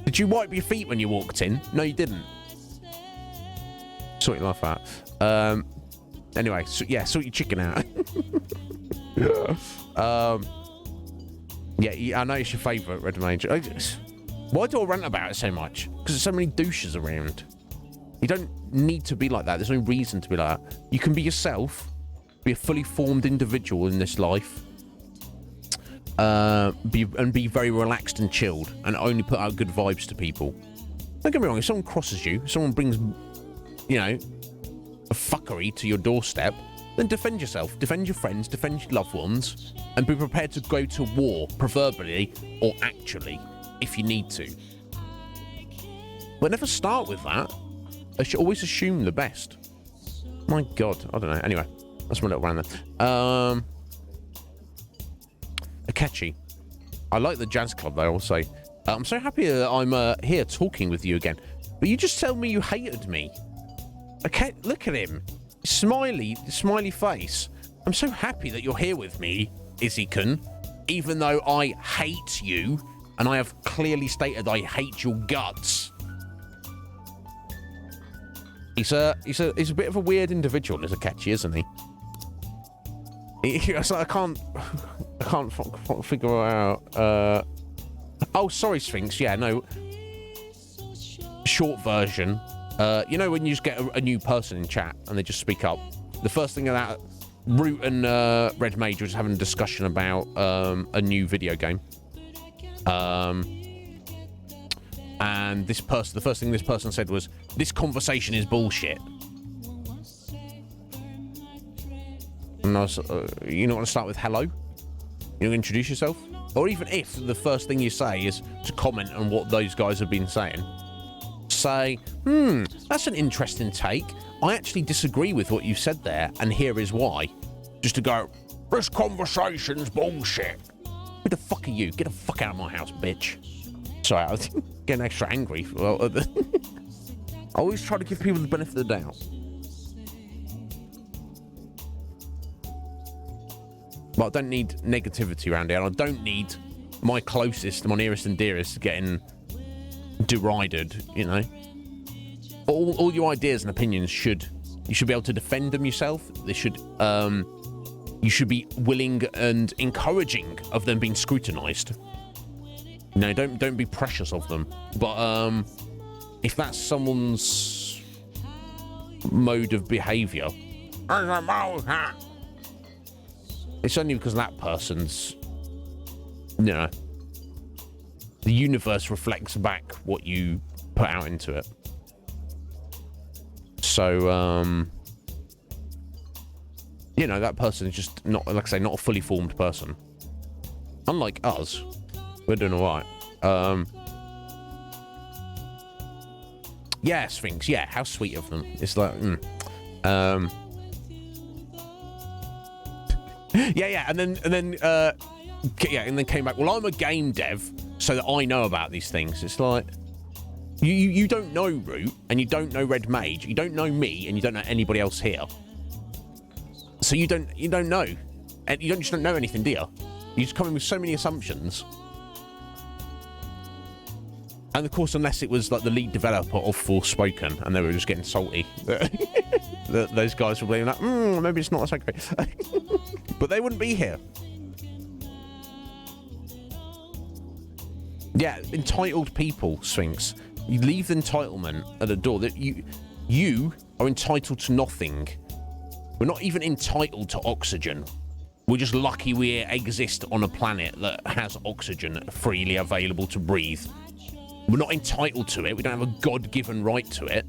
Did you wipe your feet when you walked in? No, you didn't. Sort your life out. Anyway, sort your chicken out. Yeah, I know it's your favourite, Red Mage. Why do I rant about it so much? Because there's so many douches around. You don't need to be like that. There's no reason to be like that. You can be yourself. Be a fully formed individual in this life. Be very relaxed and chilled, and only put out good vibes to people. Don't get me wrong. If someone crosses you, if someone brings, a fuckery to your doorstep, then defend yourself, defend your friends, defend your loved ones, and be prepared to go to war, proverbially or actually, if you need to. But never start with that. I should always assume the best. My God, I don't know. Anyway, that's my little rant there. Akechi. I like the jazz club, though, I'll say. I'm so happy that I'm here talking with you again. But you just told me you hated me. Okay, look at him. Smiley face. I'm so happy that you're here with me, Izzy-kun. Even though I hate you, and I have clearly stated I hate your guts. He's a bit of a weird individual, is Akechi, isn't he? It's like I can't figure out. Oh, sorry, Sphinx. Yeah, no. Short version. You know when you just get a new person in chat and they just speak up. The first thing that Root and Red Mage was having a discussion about a new video game. And the first thing this person said was, "This conversation is bullshit." And I was, you not want to start with hello? You want to introduce yourself? Or even if the first thing you say is to comment on what those guys have been saying, say, that's an interesting take. I actually disagree with what you said there, and here is why. Just to go, this conversation's bullshit. Who the fuck are you? Get the fuck out of my house, bitch. Sorry, I was getting extra angry. Well, I always try to give people the benefit of the doubt. But I don't need negativity around here. I don't need my closest, my nearest and dearest getting derided, you know. All your ideas and opinions you should be able to defend them yourself. They should, you should be willing and encouraging of them being scrutinized. No, don't be precious of them. But if that's someone's mode of behavior, it's only because that person's, you know, the universe reflects back what you put out into it. So, you know, that person is just not, like I say, not a fully formed person. Unlike us, we're doing all right. Yeah, Sphinx. Yeah, how sweet of them. It's like, yeah, and then came back. Well, I'm a game dev, so that I know about these things. It's like you don't know Root, and you don't know Red Mage, you don't know me, and you don't know anybody else here. So you don't know, and you just don't know anything, do you? You just come in with so many assumptions. And of course, unless it was like the lead developer of Forspoken, and they were just getting salty, those guys were being like, maybe it's not so great. But they wouldn't be here. Yeah, entitled people, Sphinx. You leave the entitlement at the door. That you are entitled to nothing. We're not even entitled to oxygen. We're just lucky we exist on a planet that has oxygen freely available to breathe. We're not entitled to it. We don't have a God-given right to it.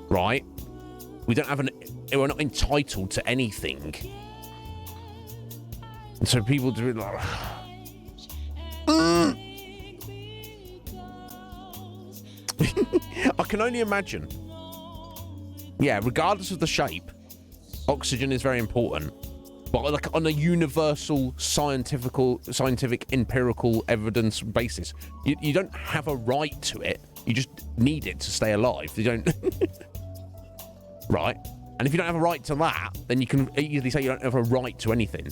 Right? We're not entitled to anything. And so people do it like... I can only imagine. Yeah, regardless of the shape, oxygen is very important. But like on a universal scientific empirical evidence basis, you don't have a right to it. You just need it to stay alive. You don't... Right? And if you don't have a right to that, then you can easily say you don't have a right to anything.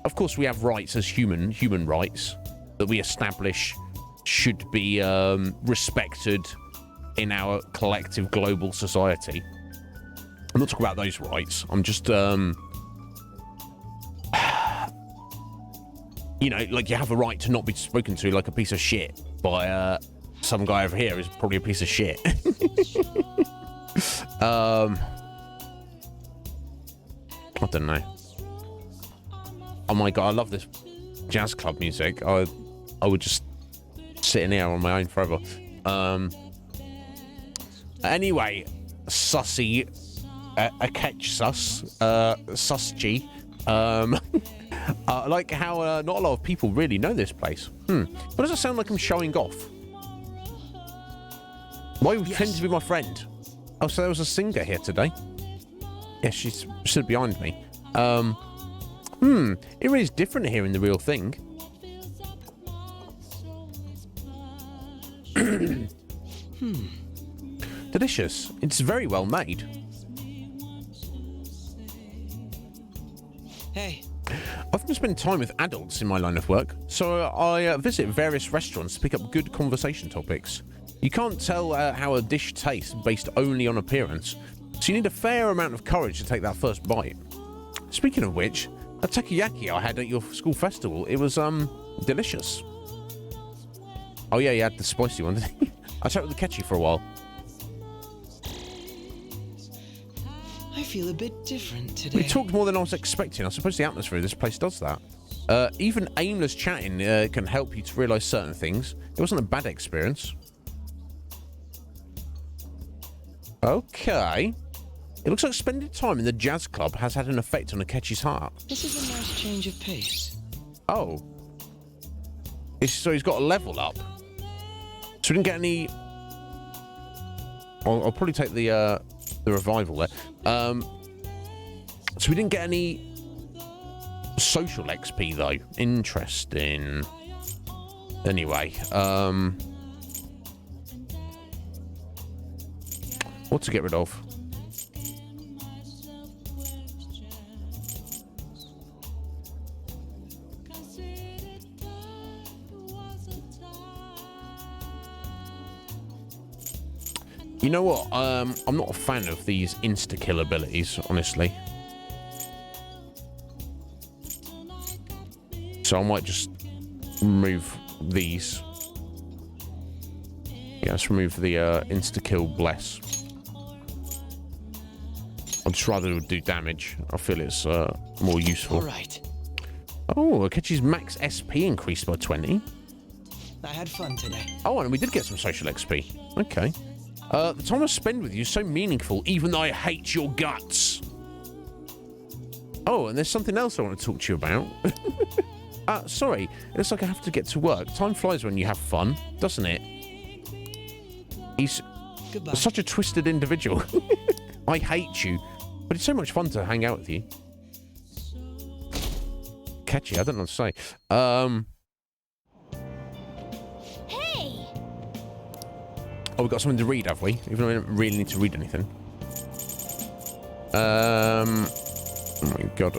Of course, we have rights as human rights that we establish should be respected in our collective global society. I'm not talking about those rights. I'm just, you know, like you have a right to not be spoken to like a piece of shit by some guy over here who's probably a piece of shit. I don't know. Oh my god, I love this jazz club music. I would just sit in here on my own forever. Anyway, sussy, a catch sus, Suschi. I like how not a lot of people really know this place. Why does it sound like I'm showing off? Why would you pretend to be my friend? Oh, so there was a singer here today. Yeah, she's stood behind me. It really is different here in the real thing. Delicious. It's very well made. Hey. I often spend time with adults in my line of work, so I visit various restaurants to pick up good conversation topics. You can't tell how a dish tastes based only on appearance, so you need a fair amount of courage to take that first bite. Speaking of which, that takoyaki I had at your school festival, it was delicious. Oh yeah, you had the spicy one, didn't you? I sat with the Ketchy for a while. I feel a bit different today. We talked more than I was expecting. I suppose the atmosphere of this place does that. Even aimless chatting can help you to realise certain things. It wasn't a bad experience. Okay. It looks like spending time in the jazz club has had an effect on Akechi's heart. This is a nice change of pace. Oh. So he's got a level up. So we didn't get any... I'll probably take the revival there. So we didn't get any social XP though. Interesting. Anyway, what to get rid of? You know what? I'm not a fan of these insta-kill abilities, honestly. So I might just remove these. Yeah, let's remove the insta-kill bless. I'd just rather do damage. I feel it's more useful. All right. Oh, Akechi's max SP increased by 20. I had fun today. Oh, and we did get some social XP. Okay. The time I spend with you is so meaningful, even though I hate your guts. Oh, and there's something else I want to talk to you about. Sorry, it looks like I have to get to work. Time flies when you have fun, doesn't it? He's Goodbye. such a twisted individual. I hate you, but it's so much fun to hang out with you. Catchy, I don't know what to say. Hey! Oh, we've got something to read, have we? Even though we don't really need to read anything. Oh my god.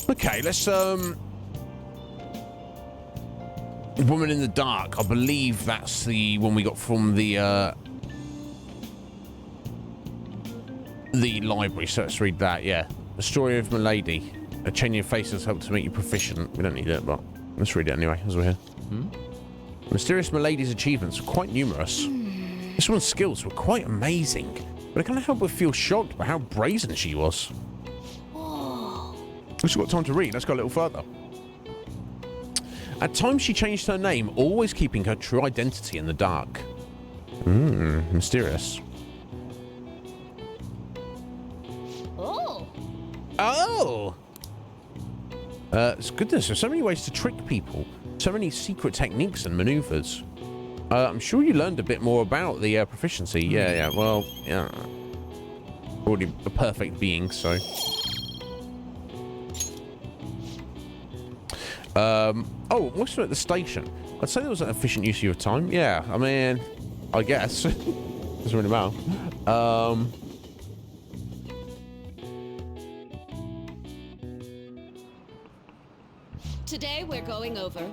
Okay, let's Woman in the Dark. I believe that's the one we got from the library, so let's read that. Yeah, the story of Milady. A changing face has helped to make you proficient. We don't need it, but let's read it anyway as we're here. Mysterious Milady's achievements were quite numerous. This woman's skills were quite amazing, but I can't help but feel shocked by how brazen she was. We've got time to read. Let's go a little further. At times she changed her name, always keeping her true identity in the dark. Mysterious. Oh! Oh! It's goodness, there's so many ways to trick people. So many secret techniques and maneuvers. I'm sure you learned a bit more about the proficiency. Yeah, well, yeah. Already a perfect being, so... oh, what's at the station? I'd say there was an efficient use of your time. Yeah, I mean, I guess. Doesn't really matter. Today we're going over.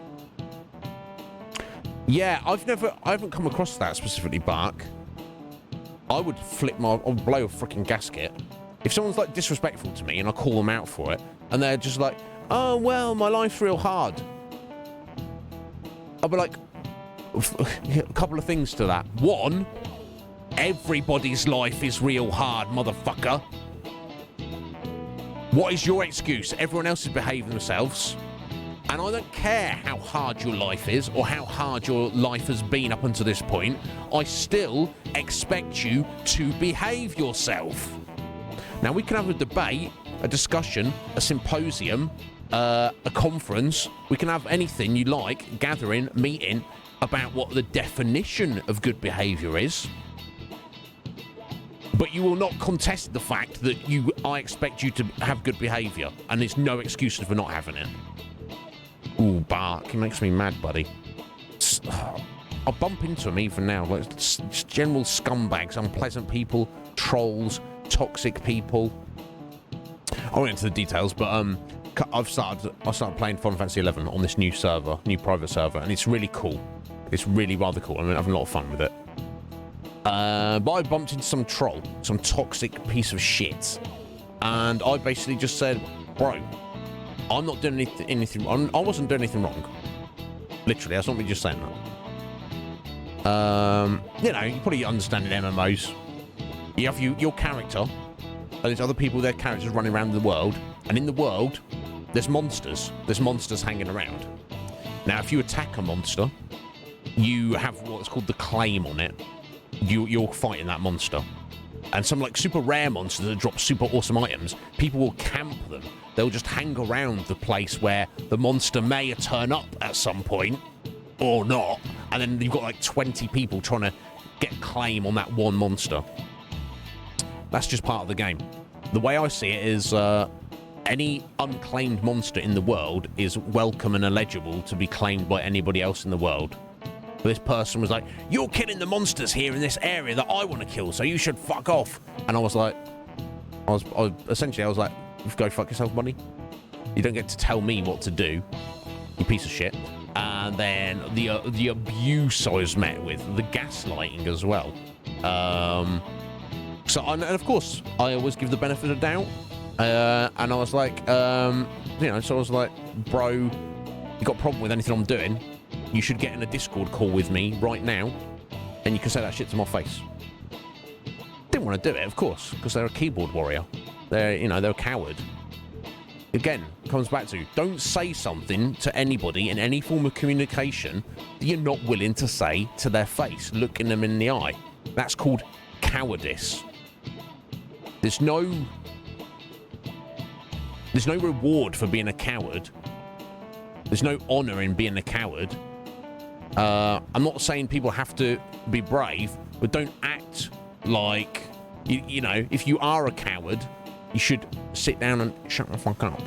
Yeah, I haven't come across that specifically, Bark. I would blow a freaking gasket. If someone's like disrespectful to me and I call them out for it, and they're just like, oh, well, my life's real hard. I'll be like, a couple of things to that. One, everybody's life is real hard, motherfucker. What is your excuse? Everyone else is behaving themselves. And I don't care how hard your life is or how hard your life has been up until this point. I still expect you to behave yourself. Now, we can have a debate, a discussion, a symposium, a conference. We can have anything you like, gathering, meeting, about what the definition of good behaviour is. But you will not contest the fact that I expect you to have good behaviour, and there's no excuse for not having it. Ooh, Bark, it makes me mad, buddy. I bump into them even now, like just general scumbags, unpleasant people, trolls, toxic people. I won't into the details, but I started playing Final Fantasy 11 on this new server, new private server, and it's really cool. It's really rather cool. I mean, I'm having a lot of fun with it. But I bumped into some troll, some toxic piece of shit, and I basically just said, bro, I'm not doing anything. I wasn't doing anything wrong. Literally, that's not me just saying that. You know, you probably understand in MMOs. You have your character, and there's other people, their characters running around the world, and in the world, there's monsters. There's monsters hanging around. Now, if you attack a monster, you have what's called the claim on it. You're fighting that monster. And some like super rare monsters that drop super awesome items, people will camp them. They'll just hang around the place where the monster may turn up at some point, or not. And then you've got like 20 people trying to get claim on that one monster. That's just part of the game. The way I see it is any unclaimed monster in the world is welcome and eligible to be claimed by anybody else in the world. But this person was like, you're killing the monsters here in this area that I want to kill, so you should fuck off. And I was like, I was like, go fuck yourself, buddy. You don't get to tell me what to do, you piece of shit. And then the abuse I was met with, the gaslighting as well. And of course, I always give the benefit of the doubt. And I was like, you know, so I was like, bro, you got a problem with anything I'm doing? You should get in a Discord call with me right now, and you can say that shit to my face. Didn't want to do it, of course, because they're a keyboard warrior. They're a coward. Again, comes back to, don't say something to anybody in any form of communication that you're not willing to say to their face, looking them in the eye. That's called cowardice. There's no reward for being a coward. There's no honor in being a coward. I'm not saying people have to be brave, but don't act like, you know, if you are a coward, you should sit down and shut the fuck up.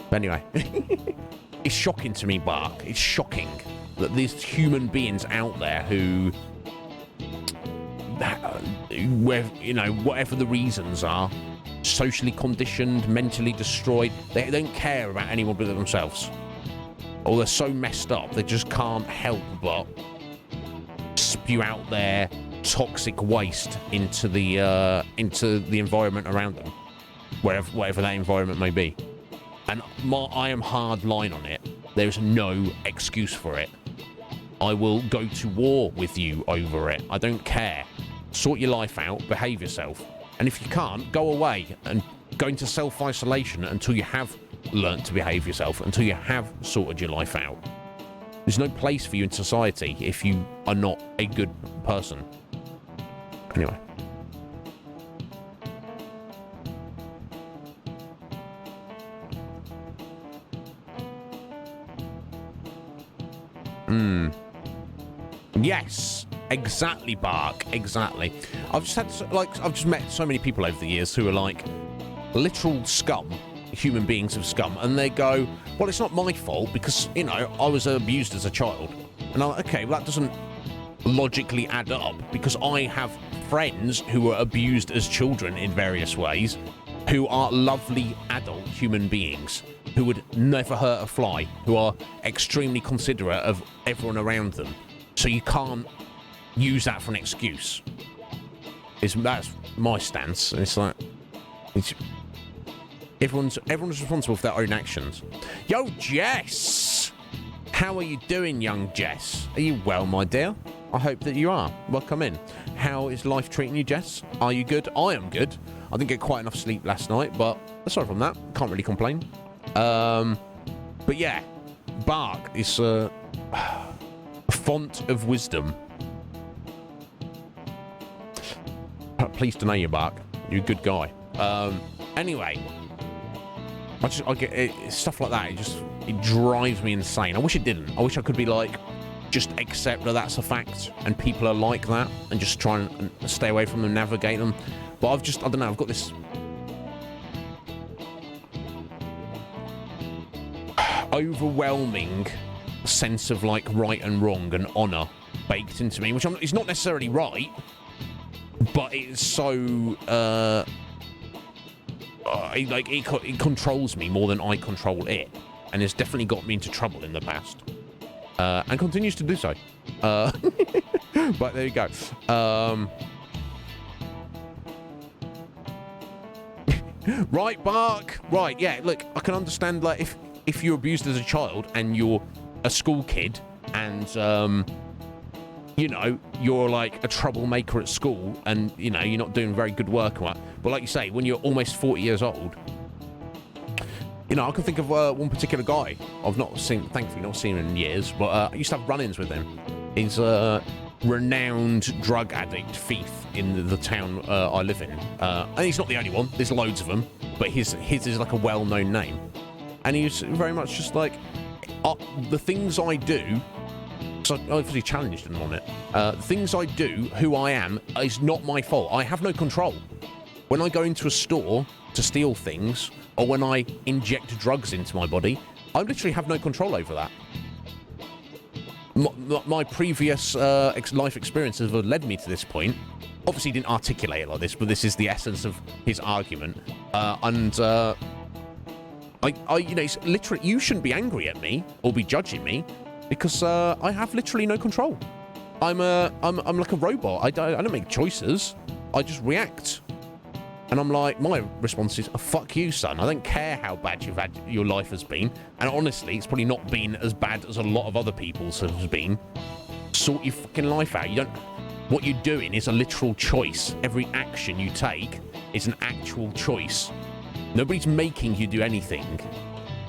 But anyway, it's shocking to me, Bark. It's shocking that there's human beings out there who, you know, whatever the reasons are, socially conditioned, mentally destroyed, they don't care about anyone but themselves. Or they're so messed up, they just can't help but spew out their toxic waste into the environment around them, whatever that environment may be. And I am hard line on it. There's no excuse for it. I will go to war with you over it. I don't care. Sort your life out, behave yourself. And if you can't, go away and go into self-isolation until you have learnt to behave yourself, until you have sorted your life out. There's no place for you in society if you are not a good person. Anyway. Yes, exactly, Bark, exactly. I've just met so many people over the years who are like literal scum, human beings of scum, and they go, well, it's not my fault because, you know, I was abused as a child. And I'm like, okay, well, that doesn't logically add up, because I have friends who were abused as children in various ways, who are lovely adult human beings, who would never hurt a fly, who are extremely considerate of everyone around them. So you can't use that for an excuse. That's my stance. It's like, everyone's responsible for their own actions. Yo, Jess! How are you doing, young Jess? Are you well, my dear? I hope that you are. Welcome in. How is life treating you, Jess? Are you good? I am good. I didn't get quite enough sleep last night, but aside from that, can't really complain. But yeah, Bark is a font of wisdom. Pleased to know you, Bark. You're a good guy. Anyway, I get it, stuff like that. It drives me insane. I wish it didn't. I wish I could be like, just accept that that's a fact and people are like that and just try and stay away from them, navigate them. But I don't know, I've got this overwhelming sense of like right and wrong and honor baked into me, which is not necessarily right, but it's so it controls me more than I control it, and it's definitely got me into trouble in the past, and continues to do so. But there you go. Right, Bark. Right, yeah. Look, I can understand like if you're abused as a child and you're a school kid and you know, you're like a troublemaker at school and, you know, you're not doing very good work or what. But like you say, when you're almost 40 years old, you know, I can think of one particular guy I've not seen, thankfully not seen him in years, but I used to have run-ins with him. He's a renowned drug addict thief in the town I live in. And he's not the only one. There's loads of them, but his is like a well-known name. And he was very much just like, the things I do, so I obviously challenged him on it. The things I do, who I am, is not my fault. I have no control. When I go into a store to steal things, or when I inject drugs into my body, I literally have no control over that. My previous life experiences have led me to this point. Obviously, he didn't articulate it like this, but this is the essence of his argument. You know, it's literally, you shouldn't be angry at me or be judging me, because I have literally no control. I'm like a robot. I don't make choices. I just react. And I'm like, my response is, fuck you, son. I don't care how bad your life has been. And honestly, it's probably not been as bad as a lot of other people's has been. Sort your fucking life out. What you're doing is a literal choice. Every action you take is an actual choice. Nobody's making you do anything.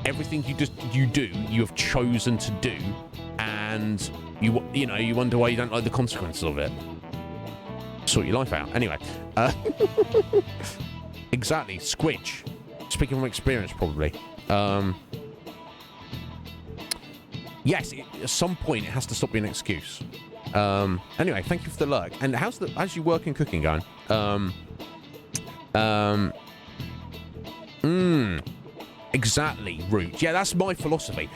Everything you do, you have chosen to do, and you wonder why you don't like the consequences of it. Sort your life out. Anyway, exactly. Squidge. Speaking from experience, probably. Yes, at some point it has to stop being an excuse. Anyway, thank you for the lurk. And how's your work and cooking going? Exactly, Root. Yeah, that's my philosophy.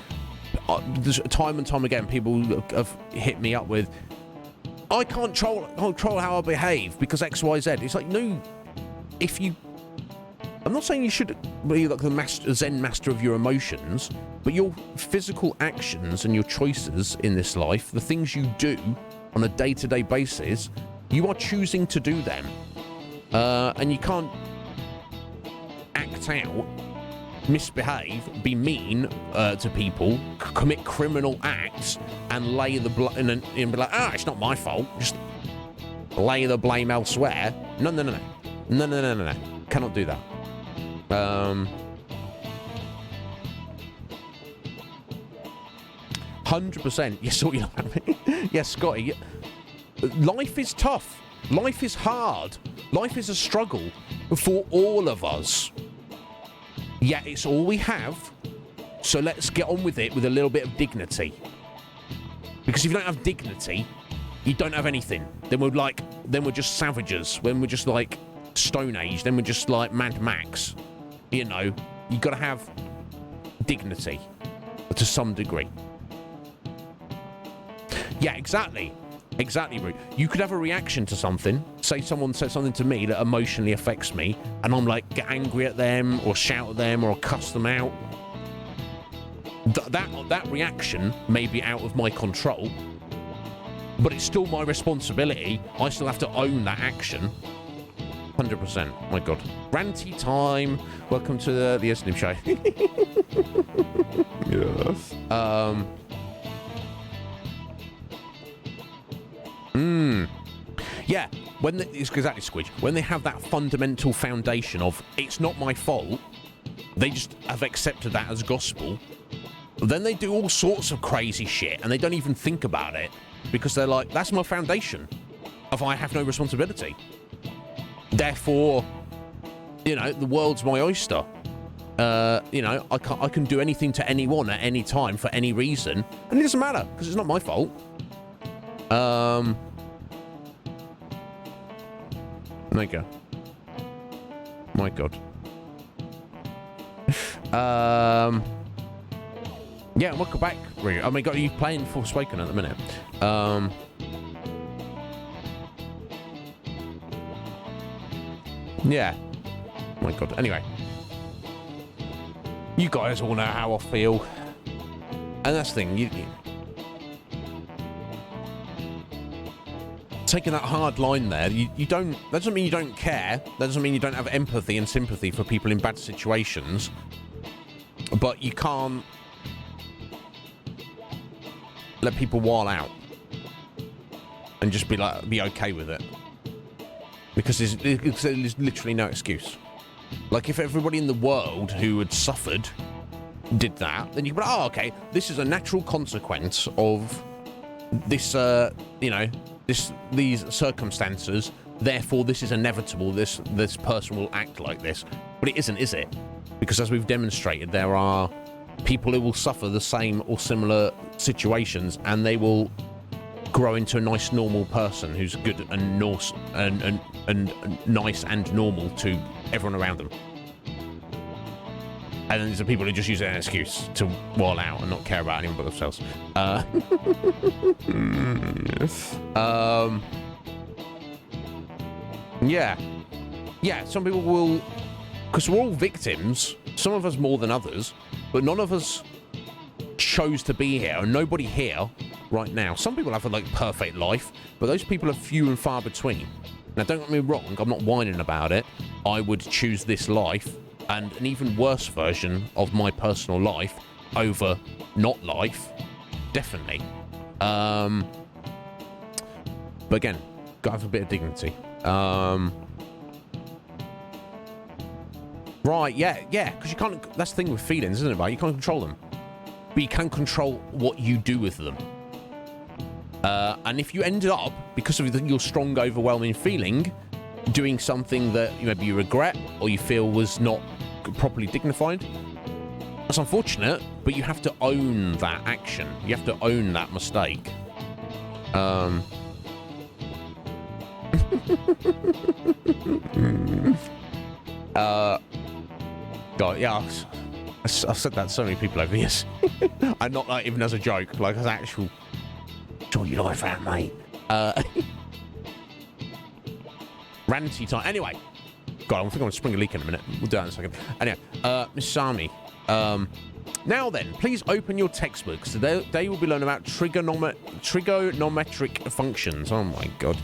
There's time and time again, people have hit me up with, I can't control how I behave because X, Y, Z. It's like, no, I'm not saying you should be like the Zen master of your emotions, but your physical actions and your choices in this life, the things you do on a day-to-day basis, you are choosing to do them. And you can't act out, misbehave, be mean to people, commit criminal acts, and lay the and be like, it's not my fault. Just lay the blame elsewhere. No. Cannot do that. 100%. Yes, all you know what I mean? Yes, Scotty. Life is tough. Life is hard. Life is a struggle for all of us. Yeah, it's all we have. So let's get on with it with a little bit of dignity. Because if you don't have dignity, you don't have anything. Then we're just savages. When we're just like Stone Age, then we're just like Mad Max. You know, you got to have dignity to some degree. Yeah, exactly. Exactly, Root. You could have a reaction to something. Say someone says something to me that emotionally affects me, and I'm like, get angry at them, or shout at them, or cuss them out. That reaction may be out of my control, but it's still my responsibility. I still have to own that action. 100%. My God. Ranty time. Welcome to the Iznib Show. Yes. Yeah, it's exactly Squidge. When they have that fundamental foundation of it's not my fault, they just have accepted that as gospel. Then they do all sorts of crazy shit, and they don't even think about it because they're like, "That's my foundation of I have no responsibility. Therefore, you know, the world's my oyster. You know, I can do anything to anyone at any time for any reason, and it doesn't matter because it's not my fault." There you go. My God. Yeah, welcome back, Rio. Oh my god, are you playing Forspoken at the minute? Yeah. Oh my god. Anyway. You guys all know how I feel. And that's the thing, taking that hard line there, you don't, that doesn't mean you don't care. That doesn't mean you don't have empathy and sympathy for people in bad situations. But you can't let people wall out and just be okay with it. Because there's literally no excuse. Like, if everybody in the world who had suffered did that, then you could be like, oh, okay, this is a natural consequence of this, you know, these circumstances, therefore this is inevitable, this person will act like this. But it isn't, is it? Because as we've demonstrated, there are people who will suffer the same or similar situations, and they will grow into a nice, normal person who's good and nice and normal to everyone around them. And then there's the people who just use it as an excuse to wall out and not care about anyone but themselves. Yeah, some people will, because we're all victims, some of us more than others, but none of us chose to be here, and nobody here right now. Some people have a perfect life, but those people are few and far between. Now, don't get me wrong, I'm not whining about it. I would choose this life and an even worse version of my personal life over not life, definitely. But again, gotta have a bit of dignity. Right, yeah, because you can't, that's the thing with feelings, isn't it, right? You can't control them, but you can control what you do with them. And if you ended up, because of your strong, overwhelming feeling, doing something that maybe you regret or you feel was not properly dignified, that's unfortunate, but you have to own that action. You have to own that mistake. God, yeah, I've said that to so many people over the years. And not even as a joke, like as actual. Sort your life out, mate. Ranty time. Anyway, God, I think I'm gonna spring a leak in a minute. We'll do that in a second. Anyway, Miss Sami. Now then, please open your textbooks. They will be learning about trigonometric functions. Oh my God.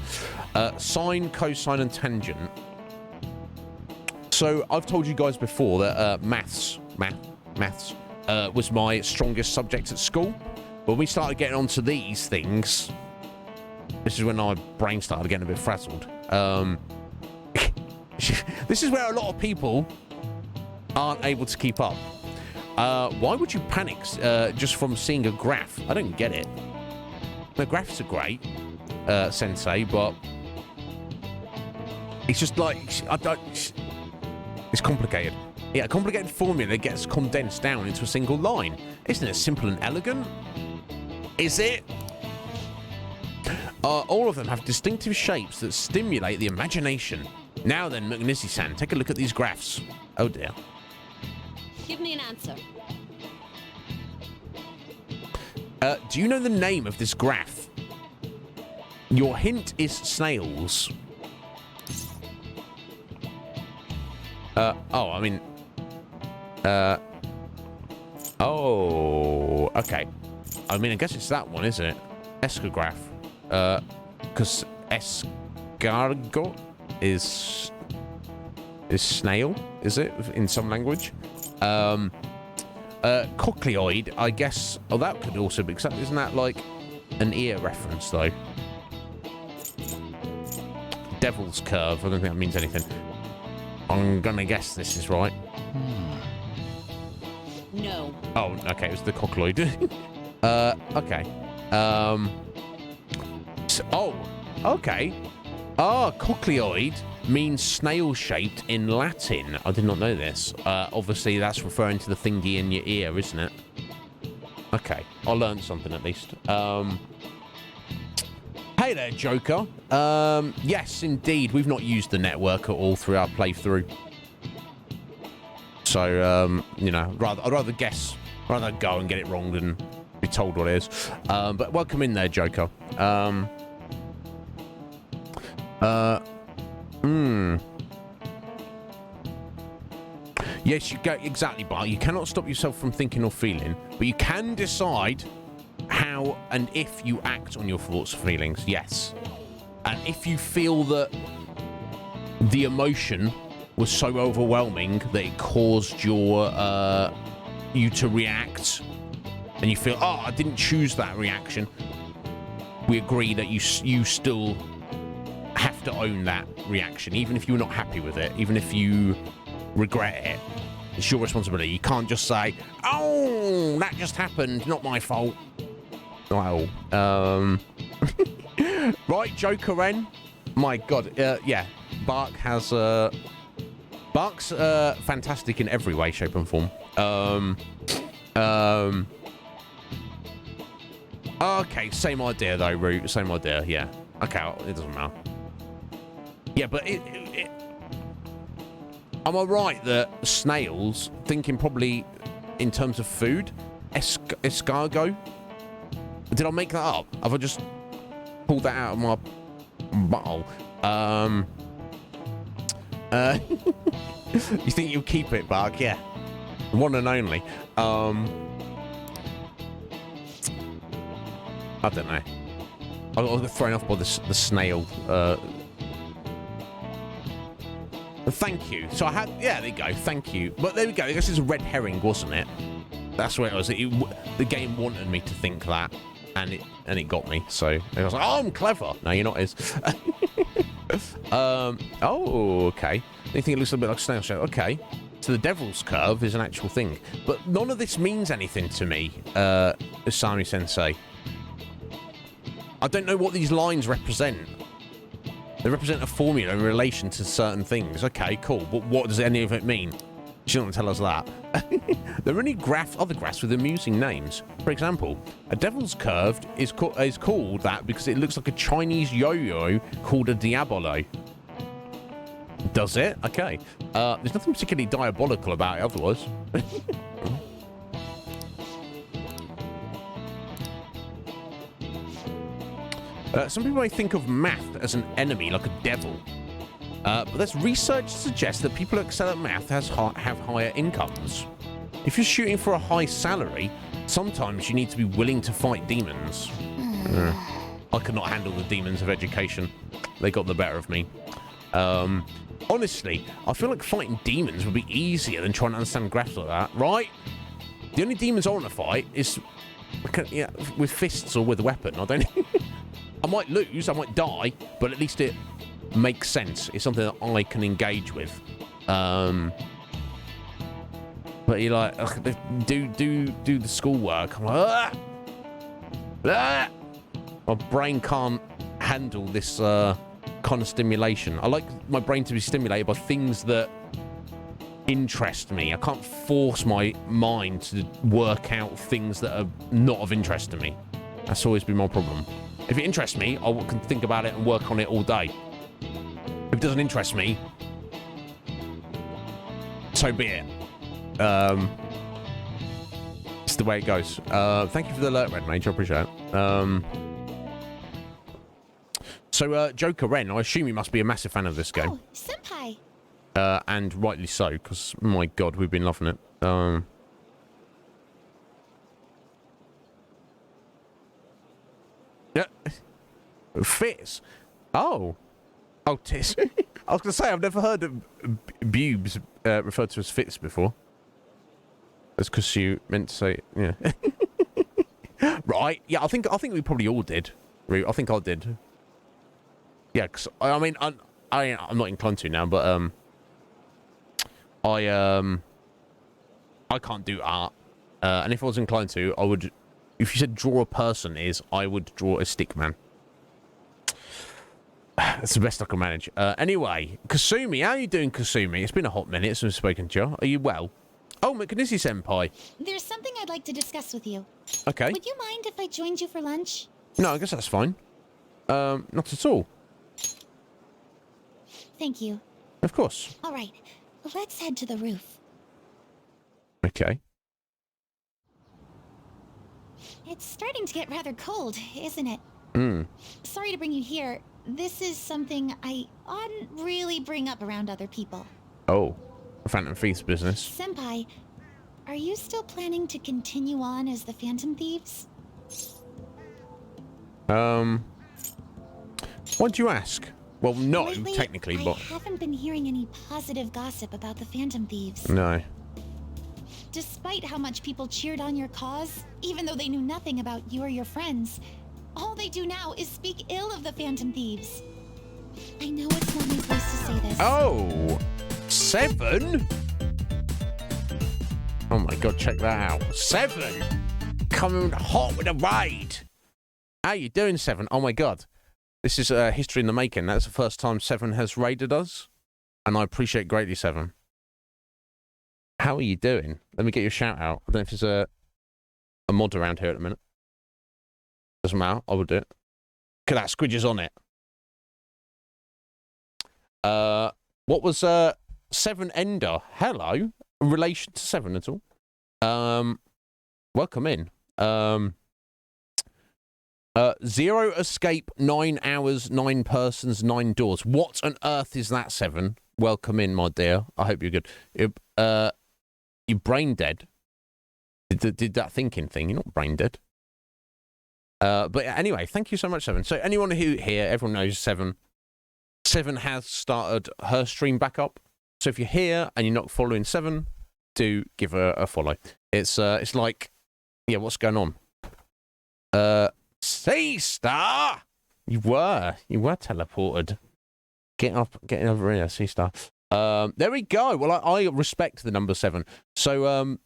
Sine, cosine, and tangent. So I've told you guys before that maths was my strongest subject at school. When we started getting onto these things, this is when my brain started getting a bit frazzled. This is where a lot of people aren't able to keep up. Why would you panic just from seeing a graph? I don't get it. The graphs are great, Sensei, but it's just like, it's complicated. Yeah, a complicated formula gets condensed down into a single line. Isn't it simple and elegant? Is it? All of them have distinctive shapes that stimulate the imagination. Now then, McNizzy-san, take a look at these graphs. Oh dear. Give me an answer. Do you know the name of this graph? Your hint is snails. Oh, I mean... Oh, okay. I mean, I guess it's that one, isn't it? Escograph. Because escargot is snail, is it? In some language. Cochleoid, I guess. Oh, that could also be, because isn't that like an ear reference, though? Devil's curve. I don't think that means anything. I'm gonna guess this is right. No. Oh, okay. It was the cochleoid. Okay. Oh, okay. Cochleoid means snail-shaped in Latin. I did not know this. Obviously, that's referring to the thingy in your ear, isn't it? Okay. I learned something at least. Hey there, Joker. Yes, indeed. We've not used the network at all through our playthrough. So, you know, I'd rather guess rather than go and get it wrong than be told what it is. But welcome in there, Joker. Yes, you go exactly, Bart. You cannot stop yourself from thinking or feeling, but you can decide how and if you act on your thoughts and feelings. Yes, and if you feel that the emotion was so overwhelming that it caused your you to react, and you feel, oh, I didn't choose that reaction, we agree that you still have to own that reaction, even if you're not happy with it, even if you regret it. It's your responsibility. You can't just say, oh, that just happened, not my fault. Well, right, Joker Ren? My God, yeah, Bark's fantastic in every way, shape, and form. Okay, same idea though, Root. Same idea, yeah. Okay, it doesn't matter. Yeah, but am I right that snails, thinking probably in terms of food, escargot? Did I make that up? Have I just pulled that out of my bottle? You think you'll keep it, Bark? Yeah. One and only. I don't know. I got thrown off by the snail. Thank you. So I had, yeah, there you go. Thank you. But there we go. I guess it's a red herring, wasn't it? That's where it was. The game wanted me to think that, and it got me. So I was like, oh, I'm clever. No, you're not. Is. Oh, okay. They think it looks a bit like a snail shell. Okay. So the devil's curve is an actual thing, but none of this means anything to me, Asami Sensei. I don't know what these lines represent. They represent a formula in relation to certain things. Okay, cool. But what does any of it mean? She doesn't tell us that. There are only other graphs with amusing names. For example, a devil's curve is called that because it looks like a Chinese yo-yo called a diabolo. Does it? Okay. There's nothing particularly diabolical about it otherwise. Some people may think of math as an enemy, like a devil. But there's research to suggest that people who excel at math have higher incomes. If you're shooting for a high salary, sometimes you need to be willing to fight demons. I could not handle the demons of education. They got the better of me. Honestly, I feel like fighting demons would be easier than trying to understand graphs like that, right? The only demons I want to fight is with fists or with a weapon. I don't... I might lose, I might die, but at least it makes sense. It's something that I can engage with. But you're like, do the schoolwork. I'm like, ah! My brain can't handle this kind of stimulation. I like my brain to be stimulated by things that interest me. I can't force my mind to work out things that are not of interest to me. That's always been my problem. If it interests me, I can think about it and work on it all day. If it doesn't interest me, so be it. It's the way it goes. Thank you for the alert, Red Mage. I appreciate it. So, Joker Ren, I assume you must be a massive fan of this game. Oh, senpai. And rightly so, because, my God, we've been loving it. Yeah. Fits. Oh. Oh, tis. I was going to say, I've never heard of boobs referred to as fits before. That's because you meant to say, yeah. Right. Yeah, I think we probably all did. I think I did. Yeah, because, I mean, I'm not inclined to now, but, I can't do art. And if I was inclined to, I would... If you said draw a person I would draw a stick man. That's the best I can manage. Anyway, Kasumi, how are you doing, Kasumi? It's been a hot minute since we've spoken to you. Are you well? Oh, McNissy-senpai. There's something I'd like to discuss with you. Okay. Would you mind if I joined you for lunch? No, I guess that's fine. Not at all. Thank you. Of course. All right, let's head to the roof. Okay. It's starting to get rather cold, isn't it? Sorry to bring you here. This is something I oughtn't really bring up around other people. Oh, Phantom Thieves business. Senpai, are you still planning to continue on as the Phantom Thieves? Why'd you ask? Well, no, Lately, technically, I but... haven't been hearing any positive gossip about the Phantom Thieves. No. Despite how much people cheered on your cause, even though they knew nothing about you or your friends, all they do now is speak ill of the Phantom Thieves. I know it's not my place to say this. Oh! 7? Oh my god, check that out. 7! Coming hot with a raid! How you doing, 7? Oh my god. This is history in the making. That's the first time 7 has raided us. And I appreciate greatly, 7. How are you doing? Let me get you a shout out. I don't know if there's a mod around here at the minute. Doesn't matter. I will do it. Look at that. Squidger's on it. What was 7 Ender? Hello. In relation to 7 at all? Welcome in. 0 escape, 9 hours, 9 persons, 9 doors. What on earth is that, 7? Welcome in, my dear. I hope you're good. You're brain dead. Did that thinking thing. You're not brain dead. But anyway, thank you so much, 7. So anyone who here, everyone knows 7. 7 has started her stream back up. So if you're here and you're not following 7, do give her a follow. It's like, yeah, what's going on? Sea Star! You were teleported. Get over here, Sea Star. There we go. Well, I respect the number 7. So,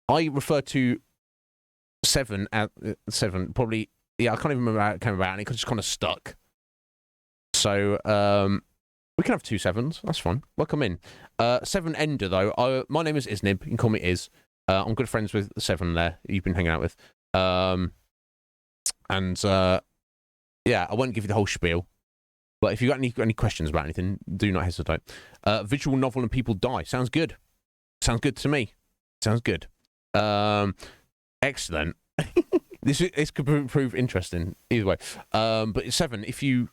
I refer to 7 at 7. Probably, yeah, I can't even remember how it came about, and it just kind of stuck. So, we can have 2 7s. That's fine. Welcome in. 7 Ender, though. My name is Iznib. You can call me Iz. I'm good friends with 7 there, you've been hanging out with. Yeah, I won't give you the whole spiel. But if you've got any questions about anything, do not hesitate. Visual novel and people die. Sounds good. Sounds good to me. Sounds good. Excellent. This could prove interesting either way. But 7, if you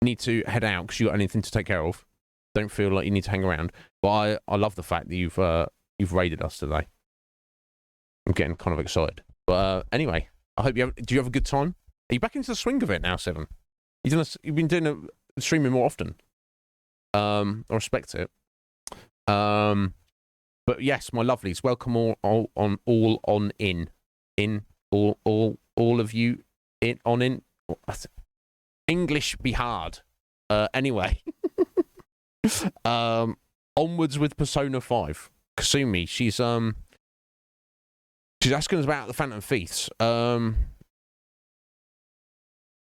need to head out because you've got anything to take care of, don't feel like you need to hang around. But I love the fact that you've raided us today. I'm getting kind of excited. But anyway, I hope do you have a good time? Are you back into the swing of it now, 7? You've been doing streaming more often. I respect it. But yes, my lovelies, welcome all of you in. English be hard. Anyway, onwards with Persona 5. Kasumi, she's asking us about the Phantom Thieves.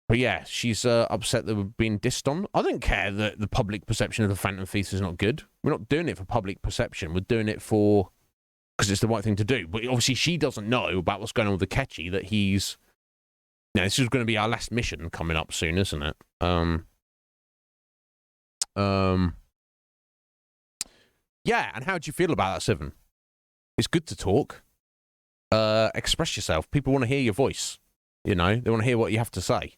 But yeah, she's upset that we're being dissed on. I don't care that the public perception of the Phantom Thieves is not good. We're not doing it for public perception. We're doing it because it's the right thing to do. But obviously she doesn't know about what's going on with the Ketchy, that he's... this is going to be our last mission coming up soon, isn't it? Yeah, and how do you feel about that, 7? It's good to talk. Express yourself. People want to hear your voice. You know, they want to hear what you have to say.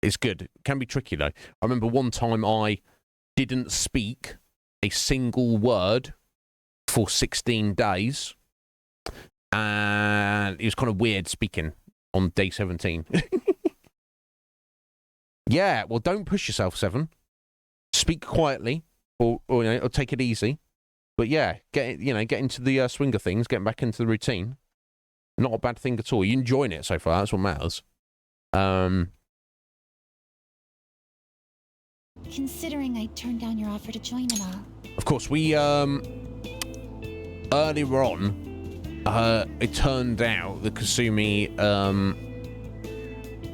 It's good. It can be tricky, though. I remember one time I didn't speak a single word for 16 days. And it was kind of weird speaking on day 17. Yeah, well, don't push yourself, 7. Speak quietly or take it easy. But yeah, get into the swing of things, getting back into the routine. Not a bad thing at all. You're enjoying it so far. That's what matters. Considering I turned down your offer to join and all. Of course, we earlier on, it turned out that Kasumi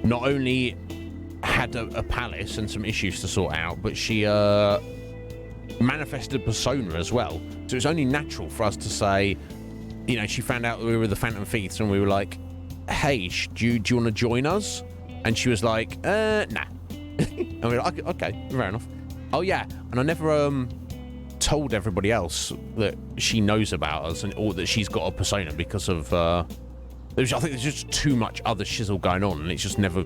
not only had a palace and some issues to sort out, but she manifested a persona as well. So it was only natural for us to say, you know, she found out that we were the Phantom Thieves, and we were like, hey, do you want to join us? And she was like, nah. And we were like, okay, fair enough. Oh, yeah, and I never told everybody else that she knows about us or that she's got a persona because of I think there's just too much other shizzle going on, and it's just never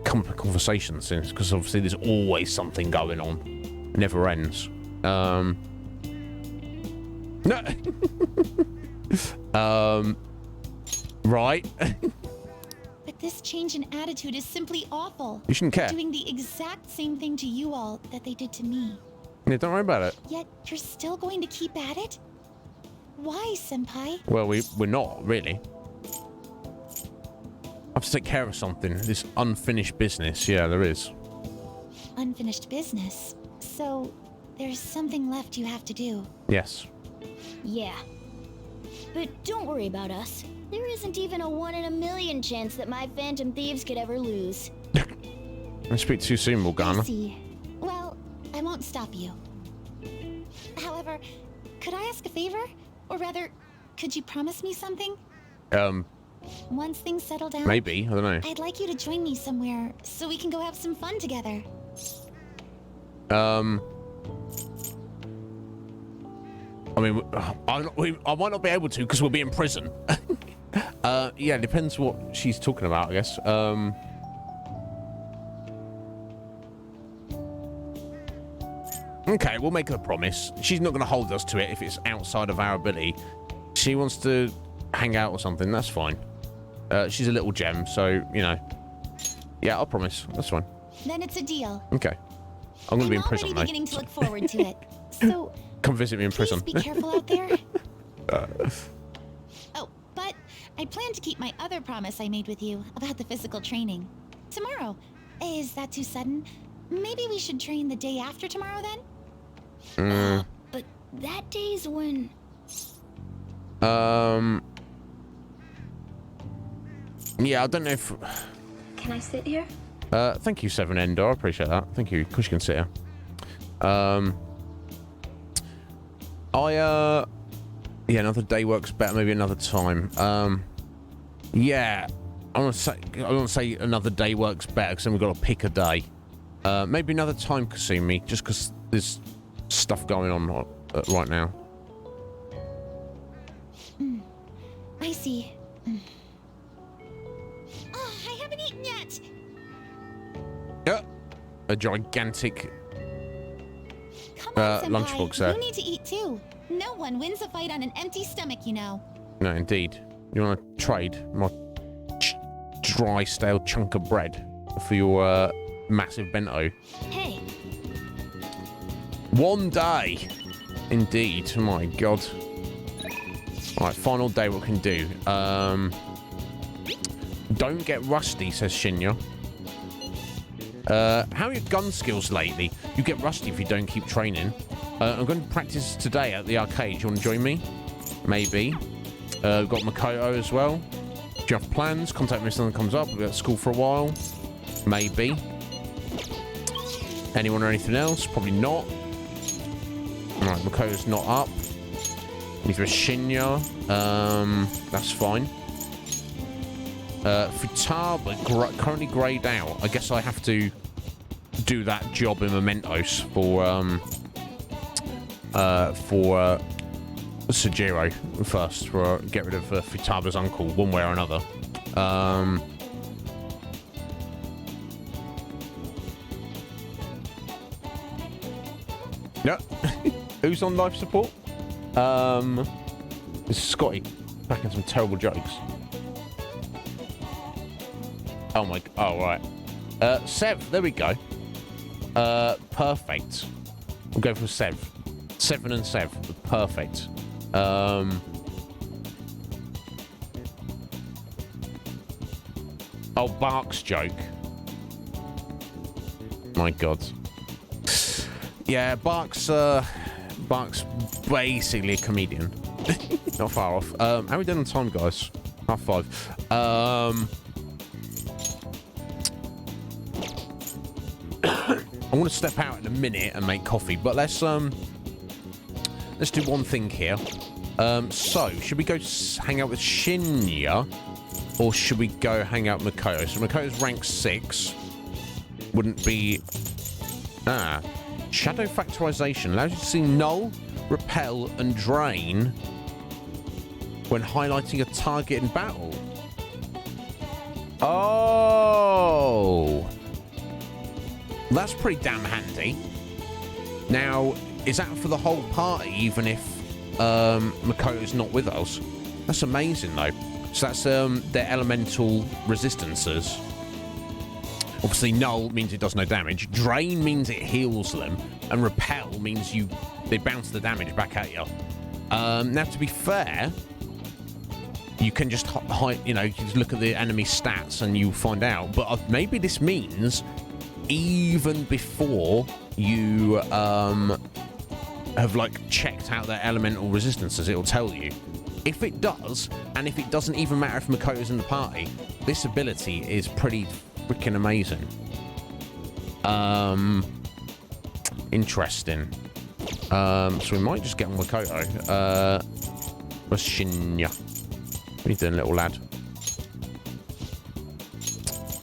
come to conversation since, because obviously there's always something going on. It never ends. No. Right. But this change in attitude is simply awful. You shouldn't care. They're doing the exact same thing to you all that they did to me. Yeah, don't worry about it. Yet you're still going to keep at it? Why, Senpai? Well, we're not, really. I have to take care of something. This unfinished business. Yeah, there is. Unfinished business. So, there's something left you have to do. Yes. Yeah. But don't worry about us. There isn't even a 1 in a million chance that my Phantom Thieves could ever lose. I speak too soon, I Morgana. see. Well, I won't stop you. However, could I ask a favor? Or rather, could you promise me something? Maybe. Once things settle down, I don't know. I'd like you to join me somewhere so we can go have some fun together. I mean, I might not be able to because we'll be in prison. Yeah, depends what she's talking about, I guess. Okay, we'll make her a promise. She's not going to hold us to it if it's outside of our ability. She wants to hang out or something, that's fine. She's a little gem, so, you know. Yeah, I'll promise. That's fine. Then it's a deal. Okay. I'm going to be in prison, I'm though. already beginning to look forward to it. So, come visit me in prison. please be careful out there. Oh, but I plan to keep my other promise I made with you about the physical training. Tomorrow. Is that too sudden? Maybe we should train the day after tomorrow, then? But that day's when... Yeah, I don't know if... Can I sit here? Thank you, Seven Ender. I appreciate that. Thank you. Of course you can sit here. Yeah, another day works better. Maybe another time. Yeah, I want to say another day works better because then we've got to pick a day. Maybe another time, Kasumi, just because there's stuff going on right now. I see. Oh, I haven't eaten yet. Yeah, a gigantic Come on, Senpai. lunchbox there. You need to eat too. No one wins a fight on an empty stomach, you know. No, indeed. You want to trade my dry, stale chunk of bread for your massive bento? Hey. One day. Indeed. Oh my god. Alright, final day, what we can do. Don't get rusty, says Shinya. How are your gun skills lately? You get rusty if you don't keep training. I'm going to practice today at the arcade. You want to join me? Maybe. We've got Makoto as well. Do you have plans? Contact me if something comes up. We'll be at school for a while. Maybe. Anyone or anything else? Probably not. Alright, Makoto's not up. Neither is Shinya. That's fine. Futaba, currently greyed out. I guess I have to do that job in Mementos for Sojiro first, for get rid of Futaba's uncle one way or another. Yeah. Who's on life support? This is Scotty backing some terrible jokes. Oh my, oh right. Sev, there we go. Perfect. We'll go for Sev. Seven and Sev, perfect. Oh, Bark's joke. My god. Yeah, Bark's basically a comedian. Not far off. How are we doing on time, guys? 5:30. I want to step out in a minute and make coffee, but let's do one thing here. So should we go hang out with Shinya, or should we go hang out with Makoto? So Makoto's rank 6. Wouldn't be Shadow factorization allows you to see null, repel, and drain when highlighting a target in battle. Oh, that's pretty damn handy. Now, is that for the whole party, even if Makoto's not with us? That's amazing, though. So that's their elemental resistances. Obviously, null means it does no damage. Drain means it heals them, and repel means they bounce the damage back at you. Now, to be fair, you can just you know, you just look at the enemy stats and you find out. But maybe this means even before you have like checked out their elemental resistances, it'll tell you. If it does, and if it doesn't even matter if Makoto's in the party, this ability is pretty freaking amazing. Interesting. So we might just get on Makoto. Where's Shinya? What are you doing, little lad?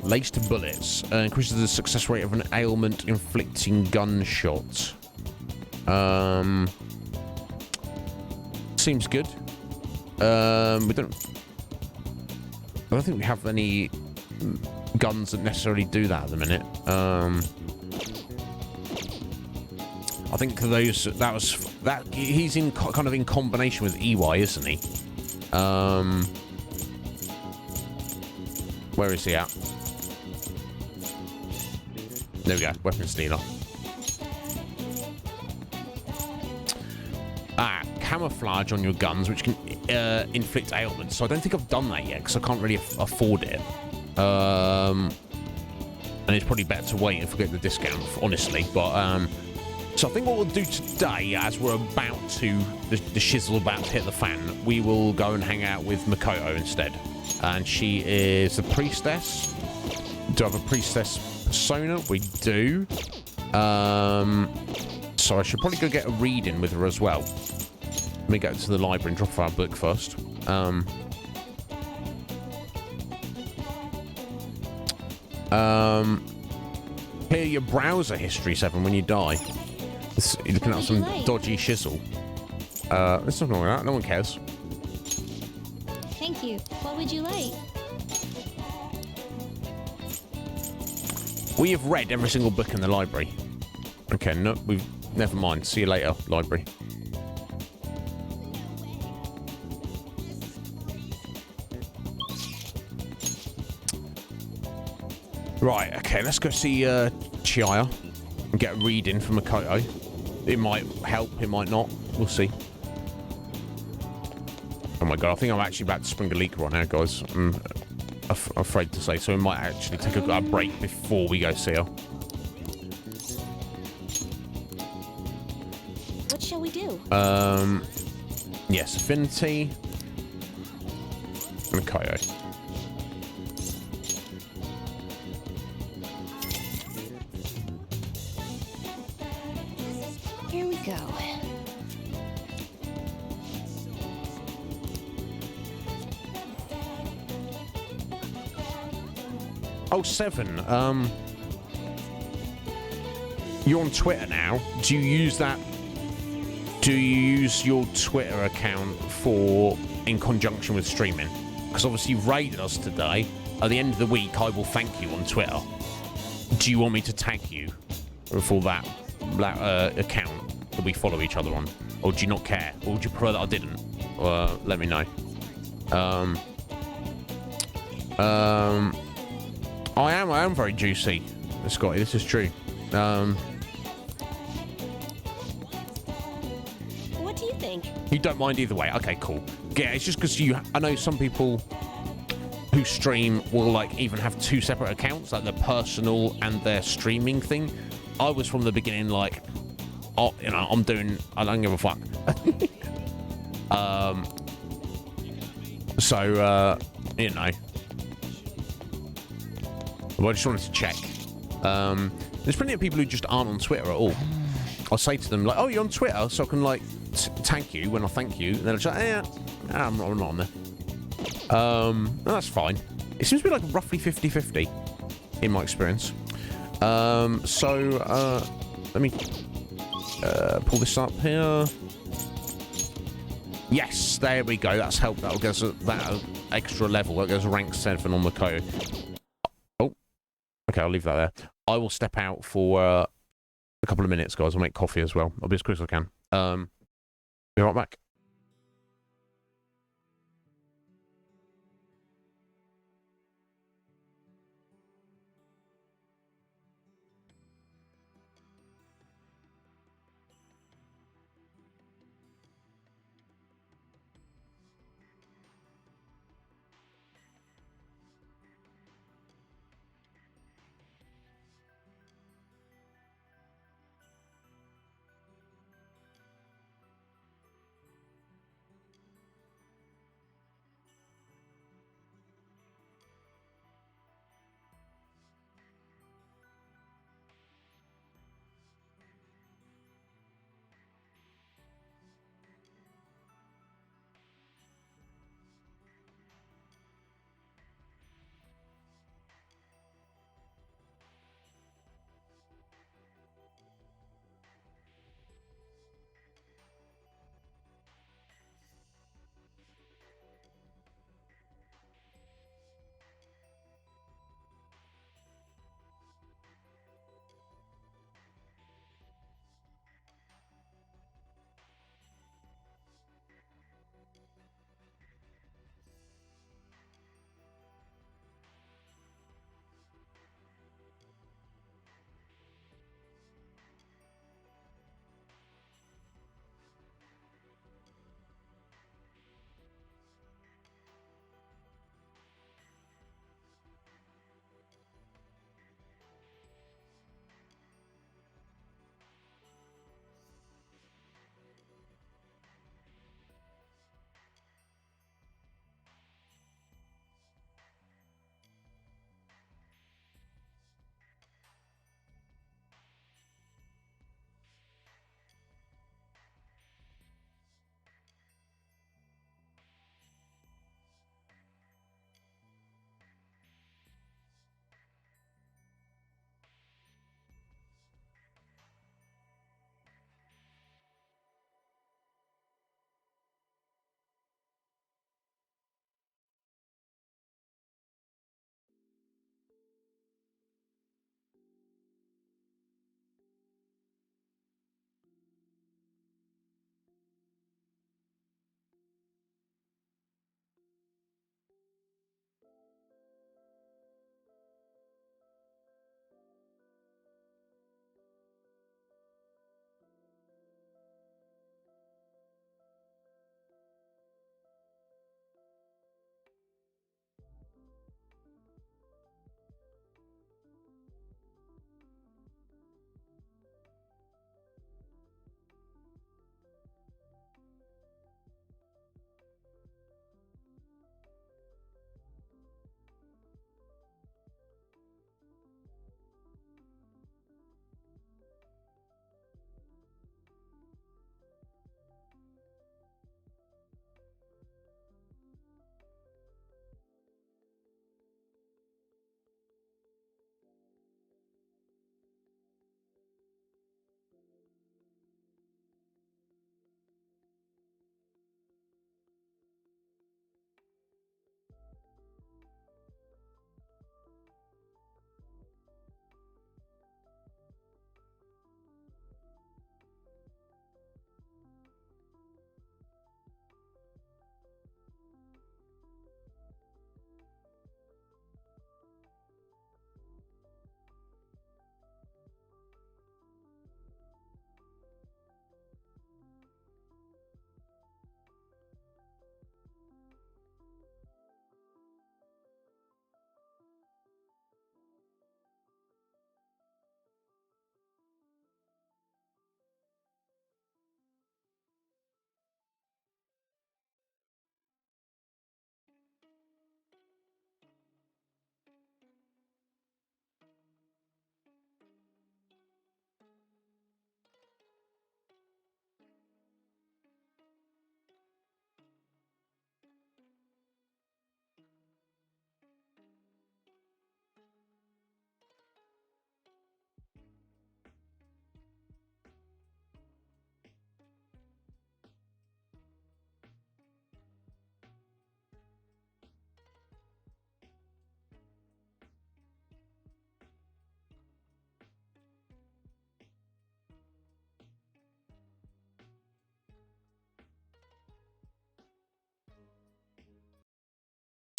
Laced bullets. Increases the success rate of an ailment inflicting gunshot. Seems good. I don't think we have any guns that necessarily do that at the minute. I think he's in kind of in combination with EY, isn't he? Where is he at? There we go, weapon stealer. Camouflage on your guns, which can inflict ailments. So I don't think I've done that yet because I can't really afford it. And it's probably better to wait if we get the discount, honestly. But so I think what we'll do today, as we're about to the shizzle about to hit the fan, we will go and hang out with Makoto instead. And she is the priestess. Do I have a priestess persona? We do. So I should probably go get a reading with her as well. Let me go to the library and drop off our book first. Clear your browser history, 7, when you die. You're looking at some dodgy shizzle. There's nothing wrong with that. No one cares. Thank you. What would you like? We have read every single book in the library. Okay, no, never mind. See you later, library. Right, okay, let's go see Chiaya and get a reading from Makoto. It might help, it might not. We'll see. Oh my god, I think I'm actually about to spring a leak right now, guys. I'm afraid to say, so we might actually take a break before we go see her. What shall we do? Yes, affinity. Makoto. Here we go. Oh, 7. You're on Twitter now. Do you use that? Do you use your Twitter account in conjunction with streaming? Because obviously you've raided us today. At the end of the week, I will thank you on Twitter. Do you want me to tag you for that account that we follow each other on? Or do you not care? Or would you prefer that I didn't? Let me know. I am very juicy, Scotty. This is true. What do you think? You don't mind either way. Okay, cool. Yeah, it's just because I know some people who stream will like even have 2 separate accounts, like their personal and their streaming thing. I was from the beginning like, oh, you know, I don't give a fuck. So you know. Well, I just wanted to check. There's plenty of people who just aren't on Twitter at all. I'll say to them, like, oh, you're on Twitter, so I can, like, thank you when I thank you. And then I'll just like, I'm not on there. No, that's fine. It seems to be, like, roughly 50-50 in my experience. Let me pull this up here. Yes, there we go. That's helped. That'll get us that extra level. That goes rank 7 on the code. Oh, okay. I'll leave that there. I will step out for a couple of minutes, guys. I'll make coffee as well. I'll be as quick as I can. Be right back.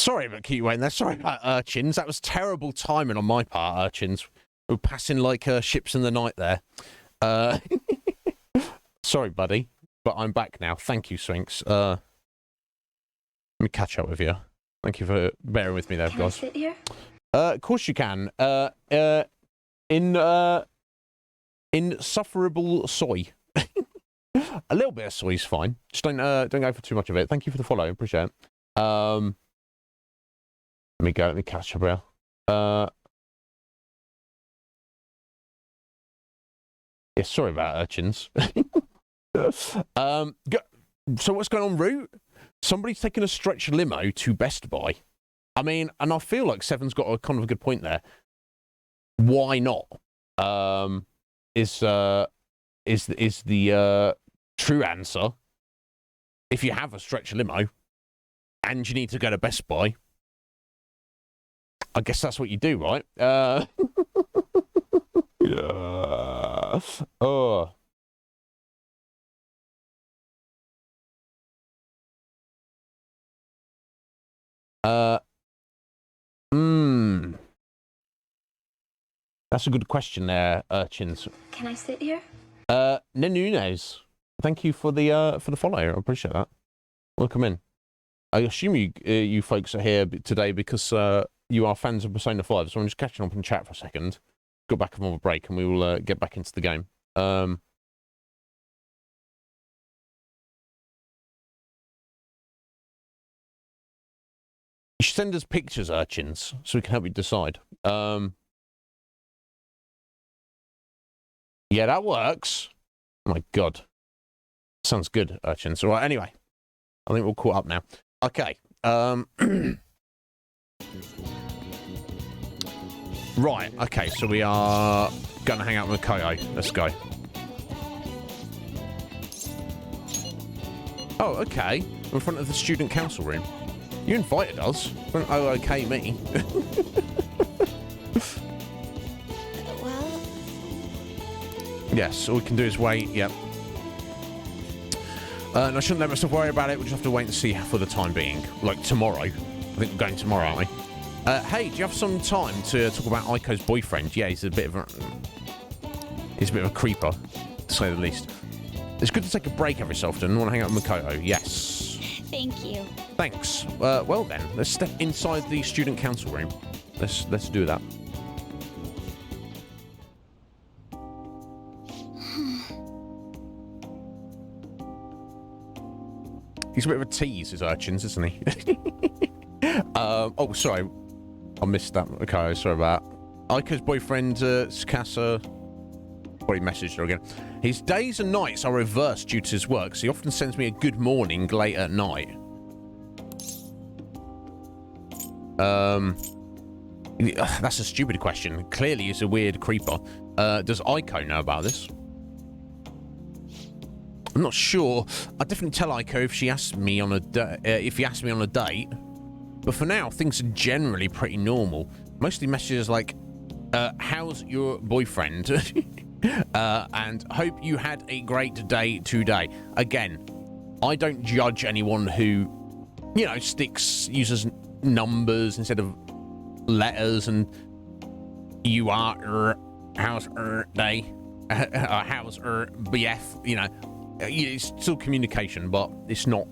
Sorry about keep you waiting there. Sorry about urchins. That was terrible timing on my part, urchins. We were passing like ships in the night there. Sorry, buddy, but I'm back now. Thank you, Sphinx. Let me catch up with you. Thank you for bearing with me there, guys. Can I sit here? Of course you can. Insufferable soy. A little bit of soy is fine. Just don't go for too much of it. Thank you for the follow. Appreciate it. Let me go. Let me catch up here. Yeah, sorry about urchins. So what's going on, Root? Somebody's taking a stretch limo to Best Buy. I mean, and I feel like Seven's got a kind of a good point there. Why not? Is the true answer. If you have a stretch limo and you need to go to Best Buy, I guess that's what you do, right? Yeah. Oh. That's a good question there, urchins. Can I sit here? Nenunes, thank you for the follow. I appreciate that. Welcome in. I assume you folks are here today because you are fans of Persona 5, so I'm just catching up in chat for a second. Go back from a break and we will get back into the game. You should send us pictures, urchins, so we can help you decide. Yeah, that works. Oh my God. Sounds good, urchins. All right, anyway. I think we're caught up now. Okay. Right, okay, so we are going to hang out with Koyo. Let's go. Oh, okay. We're in front of the student council room. You invited us. Oh, okay, me. Well, Yes, all we can do is wait. Yep. And I shouldn't let myself worry about it. We'll just have to wait and see for the time being. Like tomorrow. I think we're going tomorrow, aren't we? Hey, do you have some time to talk about Aiko's boyfriend? Yeah, he's a bit of a creeper, to say the least. It's good to take a break every so often. Want to hang out with Makoto? Yes. thank you. Thanks. Well then, let's step inside the student council room. Let's do that. He's a bit of a tease, his urchins, isn't he? Oh, sorry. I missed that. Okay, sorry about that. Aiko's boyfriend, Tsukasa... What, he messaged her again. His days and nights are reversed due to his work, so he often sends me a good morning late at night. That's a stupid question. Clearly, he's a weird creeper. Does Aiko know about this? I'm not sure. I'd definitely tell Aiko if she asked me on a if he asked me on a date. But for now, things are generally pretty normal. Mostly messages like, how's your boyfriend? And hope you had a great day today. Again, I don't judge anyone who, you know, uses numbers instead of letters and you are, how's day? How's BF? You know, it's still communication, but it's not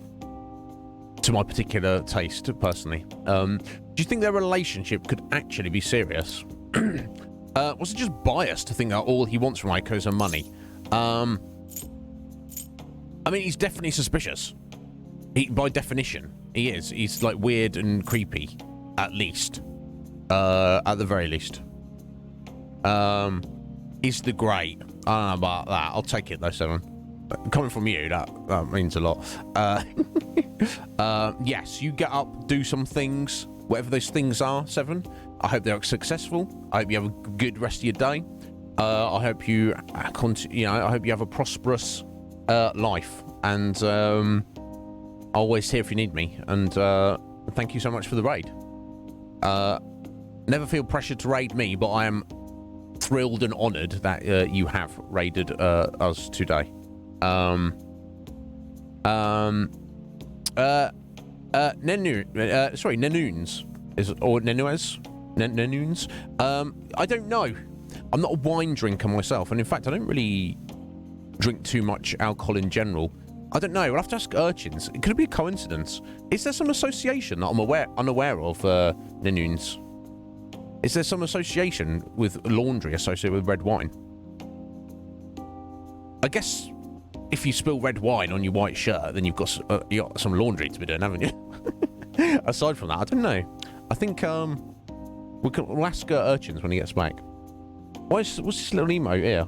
to my particular taste, personally. Do you think their relationship could actually be serious? Was it just biased to think that all he wants from Aiko is her money? I mean, he's definitely suspicious. By definition, he is. He's like weird and creepy, at least. At the very least. Is the great? I don't know about that. I'll take it though, Seven. Coming from you, that means a lot. Yes, you get up, do some things, whatever those things are, Seven. I hope they're successful. I hope you have a good rest of your day. I hope you, I hope you have a prosperous life. And I'll always here if you need me. And thank you so much for the raid. Never feel pressured to raid me, but I am thrilled and honoured that you have raided us today. Nenoons. Or Nenuez? Nenoons? I don't know. I'm not a wine drinker myself, and in fact, I don't really drink too much alcohol in general. I don't know. We'll have to ask urchins. Could it be a coincidence? Is there some association that I'm unaware of, Nenoons? Is there some association with laundry associated with red wine? I guess if you spill red wine on your white shirt, then you've got some laundry to be doing, haven't you? Aside from that, I don't know. I think we'll ask urchins when he gets back. What's this little emote here?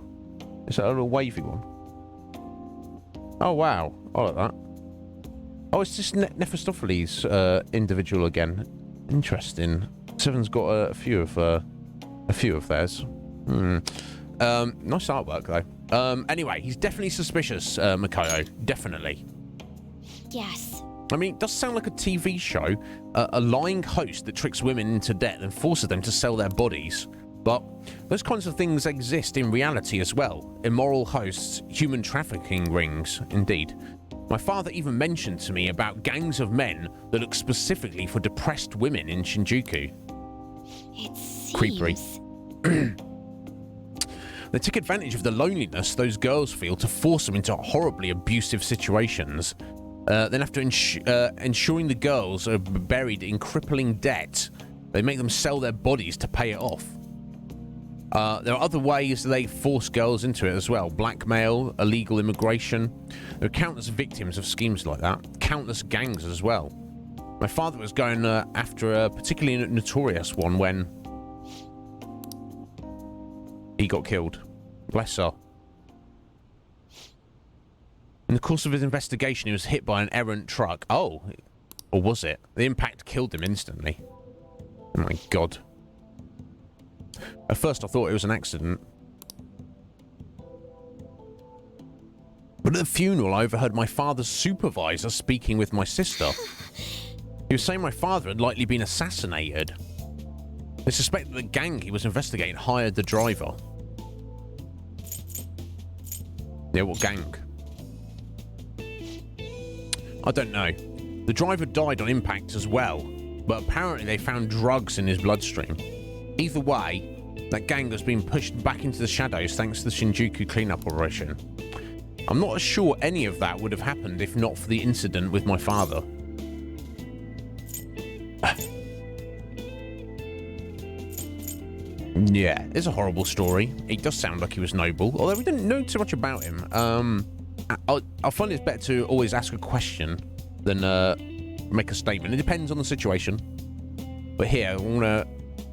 Is that a little wavy one? Oh wow, I like that. Oh, it's just Mephistopheles individual again. Interesting. Seven's got a few of theirs. Nice artwork though. Anyway, he's definitely suspicious, Makoto. Definitely. Yes. I mean, it does sound like a TV show. A lying host that tricks women into debt and forces them to sell their bodies. But those kinds of things exist in reality as well. Immoral hosts, human trafficking rings, indeed. My father even mentioned to me about gangs of men that look specifically for depressed women in Shinjuku. It seems... Creepery. They take advantage of the loneliness those girls feel to force them into horribly abusive situations. Then after ensuring the girls are buried in crippling debt, they make them sell their bodies to pay it off. There are other ways they force girls into it as well. Blackmail, illegal immigration. There are countless victims of schemes like that. Countless gangs as well. My father was going after a particularly notorious one when he got killed. Bless her. In the course of his investigation, he was hit by an errant truck. Oh, or was it? The impact killed him instantly. Oh my god. At first I thought it was an accident. But at the funeral I overheard my father's supervisor speaking with my sister. He was saying my father had likely been assassinated. They suspect that the gang he was investigating hired the driver. Yeah, what gang? I don't know. The driver died on impact as well, but apparently they found drugs in his bloodstream. Either way, that gang has been pushed back into the shadows thanks to the Shinjuku cleanup operation. I'm not sure any of that would have happened if not for the incident with my father. Yeah, it's a horrible story. It does sound like he was noble, although we didn't know too much about him. I find it's better to always ask a question than make a statement. It depends on the situation. But here, I want to...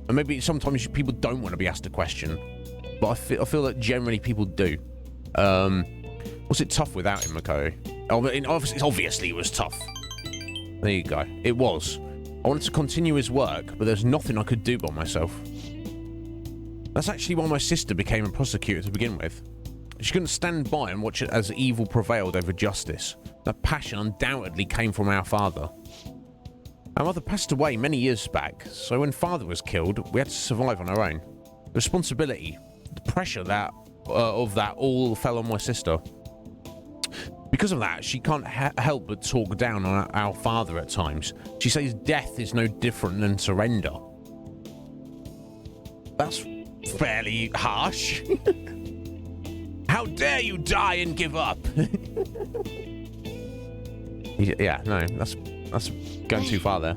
And maybe sometimes people don't want to be asked a question, but I feel that generally people do. Was it tough without him, Makoto? Obviously it was tough. There you go. It was. I wanted to continue his work, but there's nothing I could do by myself. That's actually why my sister became a prosecutor to begin with. She couldn't stand by and watch it as evil prevailed over justice. That passion undoubtedly came from our father. Our mother passed away many years back, so when father was killed, we had to survive on our own. The responsibility, the pressure of that all fell on my sister. Because of that, she can't help but talk down on our father at times. She says death is no different than surrender. That's fairly harsh. How dare you die and give up? Yeah, no, that's going too far there.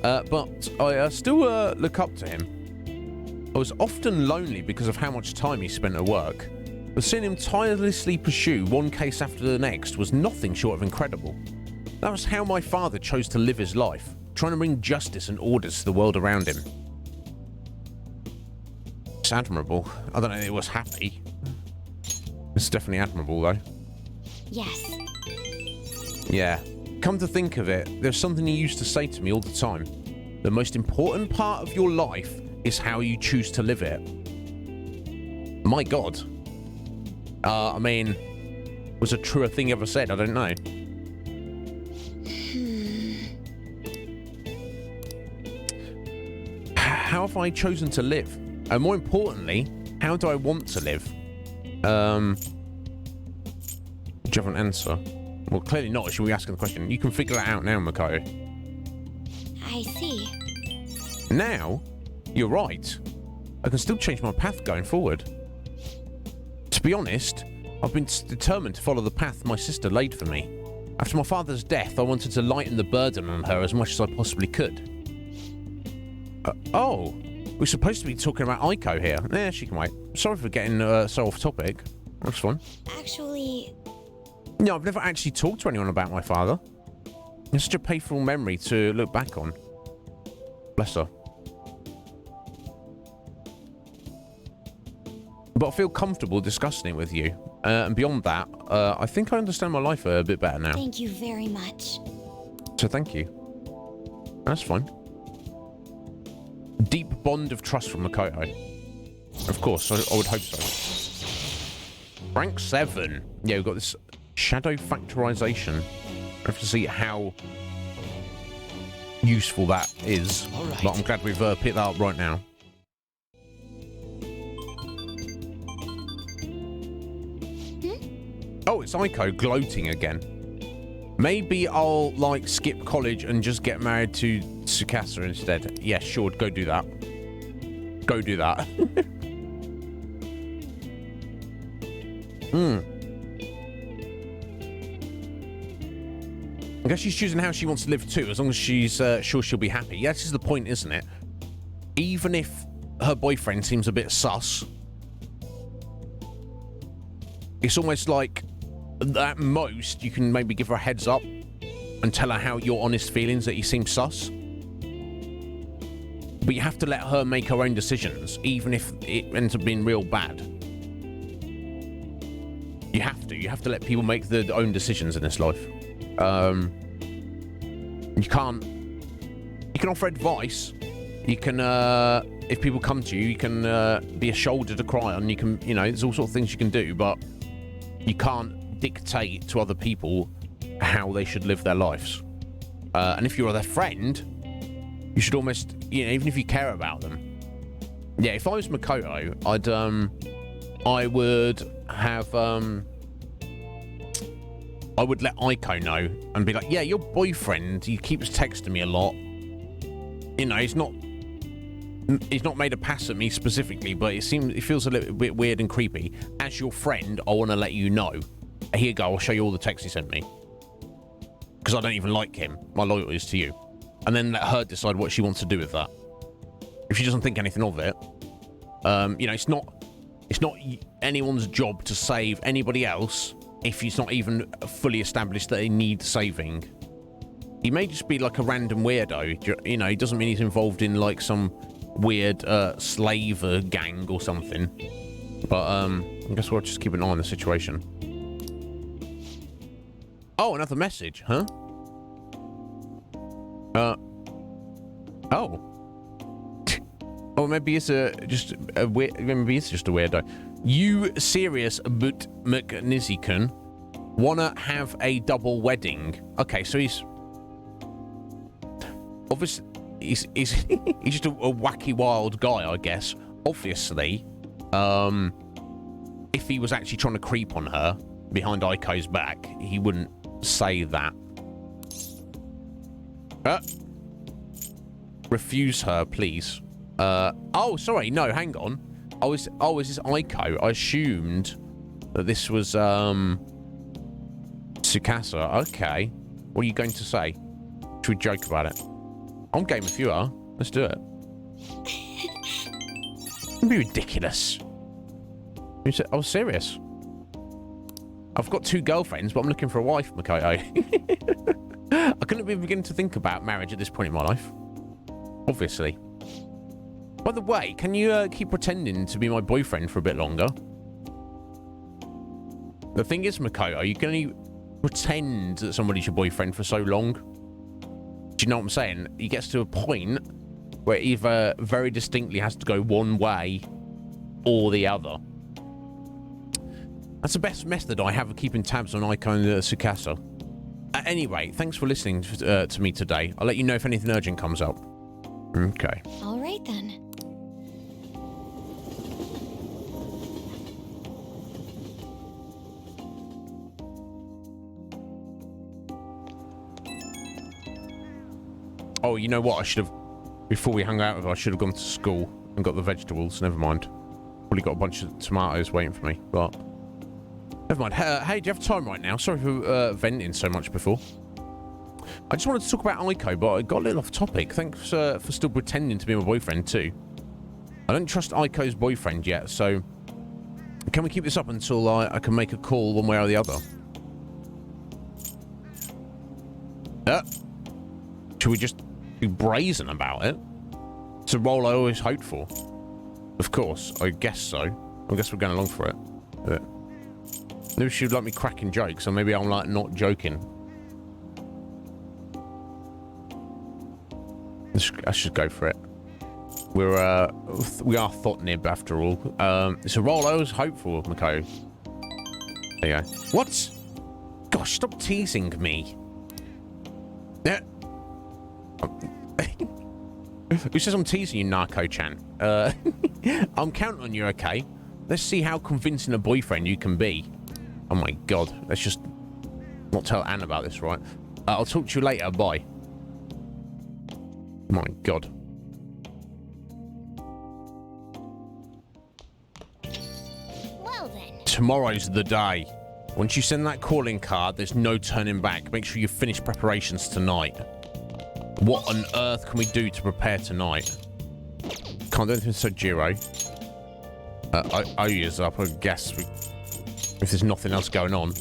But I still look up to him. I was often lonely because of how much time he spent at work, but seeing him tirelessly pursue one case after the next was nothing short of incredible. That was how my father chose to live his life, trying to bring justice and order to the world around him. It's admirable. I don't know if it was happy. It's definitely admirable, though. Yes. Yeah. Come to think of it, there's something he used to say to me all the time. The most important part of your life is how you choose to live it. My God. I mean, was a truer thing ever said? I don't know. How have I chosen to live? And more importantly, how do I want to live? Do you have an answer? Well, clearly not. Should we ask her the question? You can figure that out now, Makoto. I see. Now, you're right. I can still change my path going forward. To be honest, I've been determined to follow the path my sister laid for me. After my father's death, I wanted to lighten the burden on her as much as I possibly could. Oh, we're supposed to be talking about Aiko here. Yeah, she can wait. Sorry for getting so off topic. That's fine. Actually, No, I've never actually talked to anyone about my father. It's such a painful memory to look back on. Bless her. But I feel comfortable discussing it with you. And beyond that, I think I understand my life a bit better now. thank you very much. So thank you. That's fine. Deep bond of trust from Makoto. Of course, I would hope so. Rank 7. Yeah, we've got this shadow factorization. I have to see how useful that is. All right. But I'm glad we've picked that up right now. Oh, it's Aiko gloating again. Maybe I'll, like, skip college and just get married to Tsukasa instead. Yeah, sure, go do that. Go do that. I guess she's choosing how she wants to live too, as long as she's sure she'll be happy. Yeah, this is the point, isn't it? Even if her boyfriend seems a bit sus, it's almost like, at most, you can maybe give her a heads up and tell her how your honest feelings that he seems sus. But you have to let her make her own decisions, even if it ends up being real bad. You have to. You have to let people make their own decisions in this life. You can't... You can offer advice. You can, if people come to you, you can be a shoulder to cry on. You can, you know, there's all sorts of things you can do, but you can't dictate to other people how they should live their lives. And if you're their friend, you should almost, you know, even if you care about them. Yeah, if I was Makoto, I would have, I would let Aiko know and be like, yeah, your boyfriend, he keeps texting me a lot. You know, he's not made a pass at me specifically, but it feels a little bit weird and creepy. As your friend, I want to let you know. Here you go, I'll show you all the texts he sent me. Because I don't even like him. My loyalty is to you. And then let her decide what she wants to do with that. If she doesn't think anything of it, you know, it's not anyone's job to save anybody else if it's not even fully established that they need saving. He may just be like a random weirdo. You know, he doesn't mean he's involved in like some weird slave gang or something. But I guess we'll just keep an eye on the situation. Oh, another message, huh? Oh. Oh, maybe it's just a weird. Maybe it's just a weirdo. You serious but McNizzy-kun wanna have a double wedding? Okay, so he's obviously he's just a wacky wild guy, I guess. Obviously, if he was actually trying to creep on her behind Aiko's back, he wouldn't say that. Refuse her, please. Oh, sorry. No, hang on. Is this Aiko? I assumed that this was Tsukasa. Okay. What are you going to say? Should we joke about it? I'm game if you are. Let's do it. It'd be ridiculous. I was serious. I've got 2 girlfriends, but I'm looking for a wife, Makoto. I couldn't even begin to think about marriage at this point in my life. Obviously. By the way, can you keep pretending to be my boyfriend for a bit longer? The thing is, Makoto, you can only pretend that somebody's your boyfriend for so long. Do you know what I'm saying? He gets to a point where either very distinctly has to go one way or the other. That's the best method I have of keeping tabs on Aiko and Tsukasa. At any rate, thanks for listening to me today. I'll let you know if anything urgent comes up. Okay. All right, then. Oh, you know what? I should have... Before we hung out with her, I should have gone to school and got the vegetables. Never mind. Probably got a bunch of tomatoes waiting for me, but... Never mind. Hey, do you have time right now? Sorry for venting so much before. I just wanted to talk about Aiko, but I got a little off topic. Thanks for still pretending to be my boyfriend, too. I don't trust Aiko's boyfriend yet, so... Can we keep this up until I can make a call one way or the other? Should we just be brazen about it? It's a role I always hoped for. Of course, I guess so. I guess we're going along for it. Maybe she'd like me cracking jokes, or maybe I'm like not joking. I should go for it. We are Thotnib after all. It's a role I always hoped for, Mako. There you go. What? Gosh, stop teasing me. Yeah. Who says I'm teasing you, Narco-chan? I'm counting on you, okay? Let's see how convincing a boyfriend you can be. Oh my god. Let's just not tell Anne about this, right? I'll talk to you later. Bye. My god. Well then. Tomorrow's the day. Once you send that calling card, there's no turning back. Make sure you finish preparations tonight. What on earth can we do to prepare tonight? Can't do anything, Sojiro. Oyu's up, I guess. If there's nothing else going on.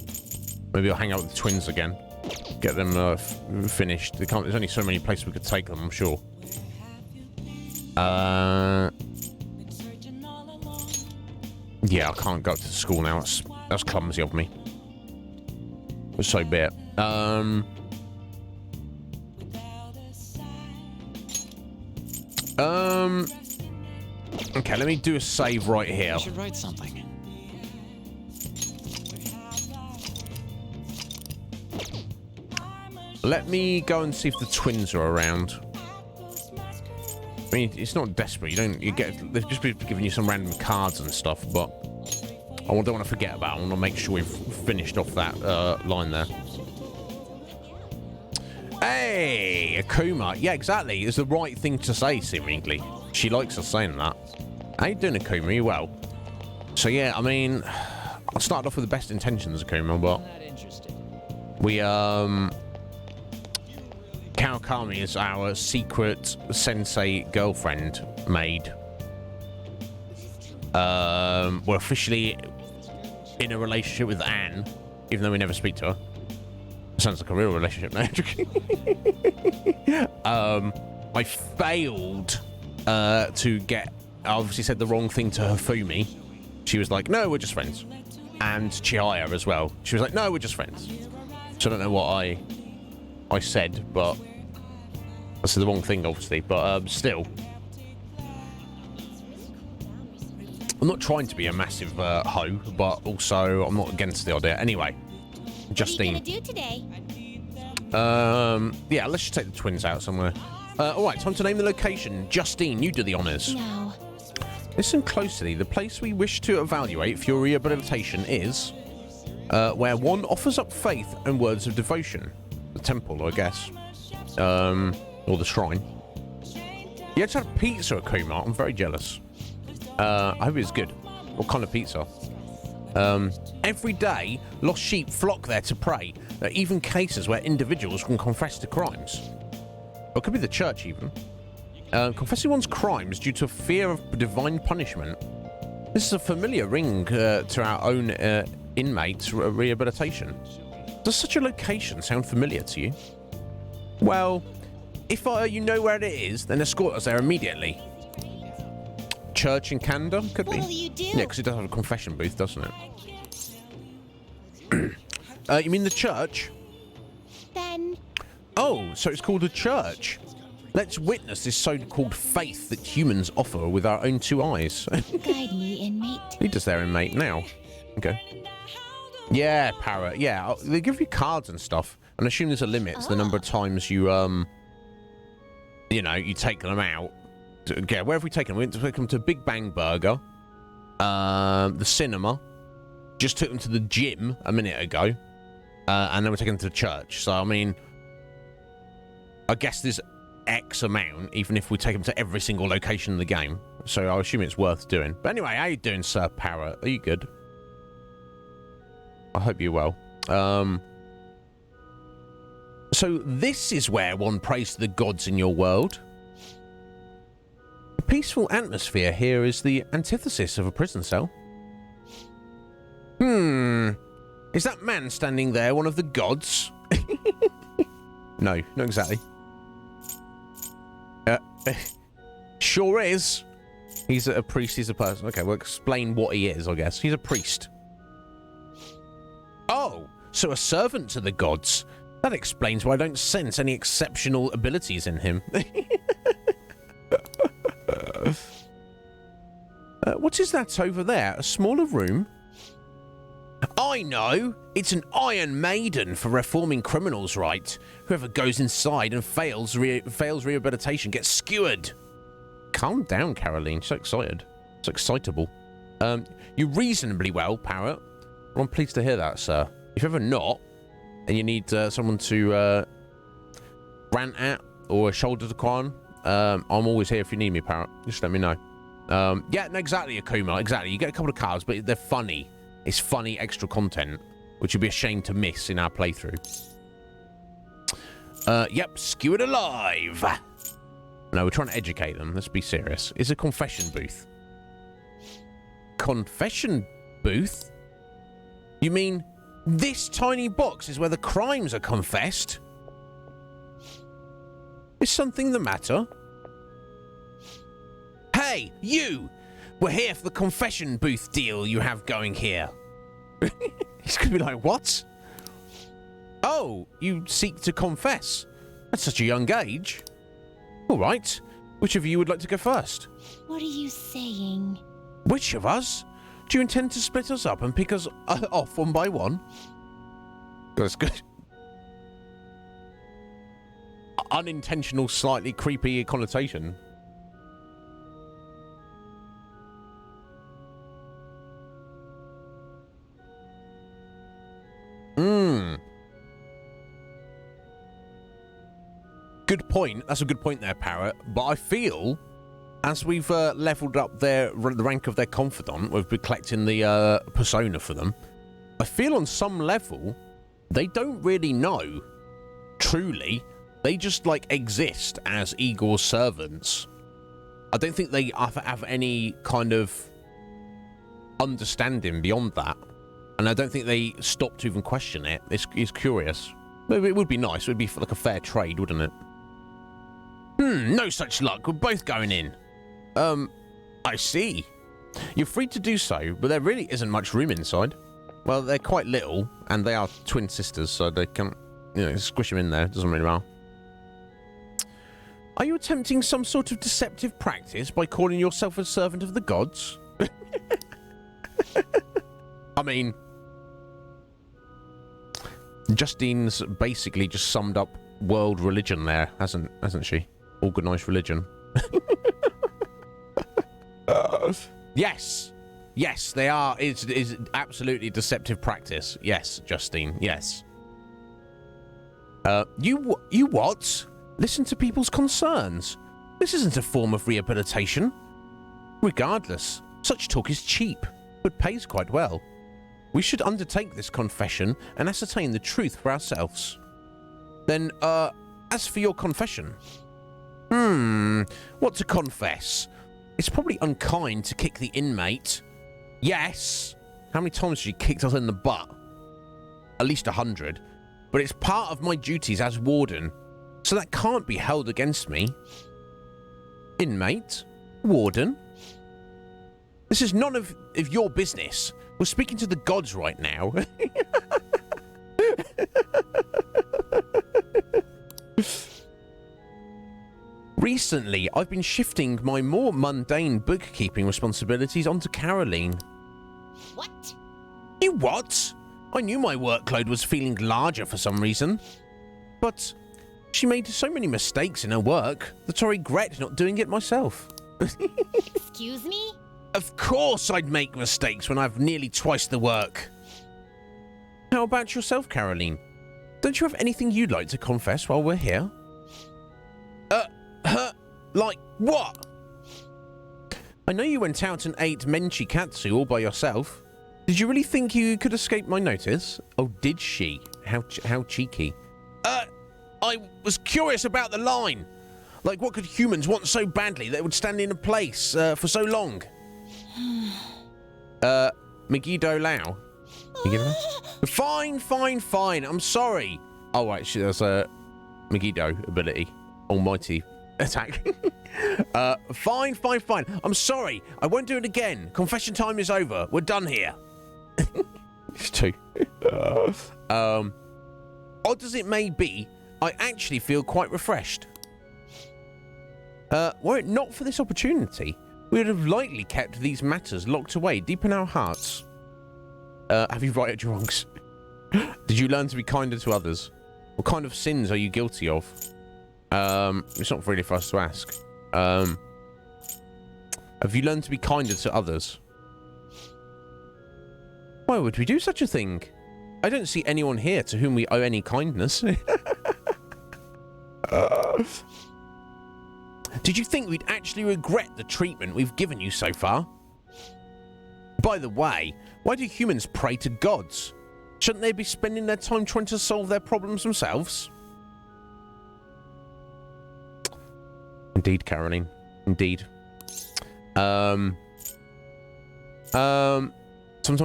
Maybe I'll hang out with the twins again. Get them finished. There's only so many places we could take them, I'm sure. Yeah, I can't go to school now. That's clumsy of me. So be it. Okay, let me do a save right here. I should write something. Let me go and see if the twins are around. I mean, it's not desperate. They've just been giving you some random cards and stuff, but I don't want to forget about it. I want to make sure we've finished off that line there. Hey, Akuma. Yeah, exactly. It's the right thing to say, seemingly. She likes us saying that. How you doing, Akuma? You well? So, yeah, I mean, I started off with the best intentions, Akuma, but we, Kawakami is our secret sensei girlfriend maid. We're officially in a relationship with Anne, even though we never speak to her. Sounds like a real relationship now. I failed to get... I obviously said the wrong thing to Hifumi. She was like, no, we're just friends. And Chihaya as well. She was like, no, we're just friends. So I don't know what I said, but... I said the wrong thing, obviously, but still. I'm not trying to be a massive hoe, but also I'm not against the idea. Anyway, Justine. What are you gonna do today? Yeah, let's just take the twins out somewhere. All right, time to name the location. Justine, you do the honors. No. Listen closely. The place we wish to evaluate for your rehabilitation is where one offers up faith and words of devotion. The temple, I guess. Or the shrine. You had to have pizza at Kumar. I'm very jealous. I hope it's good. What kind of pizza? Every day, lost sheep flock there to pray. There are even cases where individuals can confess to crimes. Or it could be the church, even. Confessing one's crimes due to a fear of divine punishment. This is a familiar ring to our own inmates' rehabilitation. Does such a location sound familiar to you? Well, if you know where it is, then escort us there immediately. Church in Canada? Could be. What'll you do? Yeah, because it does have a confession booth, doesn't it? You mean the church? Then Oh, so it's called a church. Let's witness this so-called faith that humans offer with our own two eyes. guide me, inmate. Lead us there, inmate, now. Okay. Yeah, parrot. Yeah, they give you cards and stuff. And I assume there's a limit to the number of times you, you know, you take them out. Yeah, where have we taken them? We went to take them to Big Bang Burger, the cinema, just took them to the gym a minute ago, and then we're taking them to the church. So, I mean, I guess there's X amount, even if we take them to every single location in the game. So I assume it's worth doing. But anyway, how you doing, Sir Parrot? Are you good? I hope you're well. So this is where one prays to the gods in your world. The peaceful atmosphere here is the antithesis of a prison cell. Is that man standing there one of the gods? No, not exactly. Sure is. He's a priest, he's a person. Okay, we'll explain what he is, I guess. He's a priest. Oh, so a servant to the gods. That explains why I don't sense any exceptional abilities in him. What is that over there? A smaller room? I know! It's an Iron Maiden for reforming criminals, right? Whoever goes inside and fails rehabilitation gets skewered. Calm down, Caroline. So excited. So excitable. You reasonably well, Parrot. Well, I'm pleased to hear that, sir. If you're ever not, and you need someone to rant at or a shoulder to cry on, I'm always here if you need me, Parrot. Just let me know. Yeah, no, exactly, Akuma. Exactly. You get a couple of cards, but they're funny. It's funny extra content, which you'd be ashamed to miss in our playthrough. Yep, skewered alive. No, we're trying to educate them. Let's be serious. It's a confession booth. Confession booth? You mean this tiny box is where the crimes are confessed? Is something the matter? Hey, you! We're here for the confession booth deal you have going here. He's gonna be like, what? Oh, you seek to confess? At such a young age? All right. Which of you would like to go first? What are you saying? Which of us? Do you intend to split us up and pick us off one by one? That's good. Unintentional, slightly creepy connotation. Good point. That's a good point there, Parrot. But I feel, as we've leveled up the rank of their confidant, we've been collecting the persona for them, I feel on some level, they don't really know, truly. They just, like, exist as Igor's servants. I don't think they have any kind of understanding beyond that. And I don't think they stop to even question it. It's curious. Maybe it would be nice. It would be like a fair trade, wouldn't it? No such luck. We're both going in. I see. You're free to do so, but there really isn't much room inside. Well, they're quite little, and they are twin sisters, so they can, squish them in there. It doesn't really matter. Are you attempting some sort of deceptive practice by calling yourself a servant of the gods? I mean, Justine's basically just summed up world religion there, hasn't she? Organised religion. Yes. Yes, they are. It's absolutely deceptive practice. Yes, Justine. Yes. You what? Listen to people's concerns. This isn't a form of rehabilitation. Regardless, such talk is cheap, but pays quite well. We should undertake this confession and ascertain the truth for ourselves. Then, as for your confession... what to confess? It's probably unkind to kick the inmate. Yes! How many times has she kicked us in the butt? At least 100. But it's part of my duties as warden, so that can't be held against me. Inmate? Warden? This is none of your business. We're speaking to the gods right now. Recently, I've been shifting my more mundane bookkeeping responsibilities onto Caroline. What? You what? I knew my workload was feeling larger for some reason. But she made so many mistakes in her work that I regret not doing it myself. Excuse me? Of course I'd make mistakes when I've nearly twice the work. How about yourself, Caroline? Don't you have anything you'd like to confess while we're here? Like, what? I know you went out and ate Menchi Katsu all by yourself. Did you really think you could escape my notice? Oh, did she? How cheeky. I was curious about the line. Like, what could humans want so badly that it would stand in a place for so long? Megiddo Lao. Fine. I'm sorry. Oh, right, there's a Megiddo ability. Almighty attack. Fine. I'm sorry. I won't do it again. Confession time is over. We're done here. It's two. Odd as it may be, I actually feel quite refreshed. Were it not for this opportunity, we would have likely kept these matters locked away deep in our hearts. Have you righted your wrongs? Did you learn to be kinder to others? What kind of sins are you guilty of? It's not really for us to ask. Have you learned to be kinder to others? Why would we do such a thing? I don't see anyone here to whom we owe any kindness. Did you think we'd actually regret the treatment we've given you so far? By the way, why do humans pray to gods? Shouldn't they be spending their time trying to solve their problems themselves? Indeed, Caroline. Indeed. Sometimes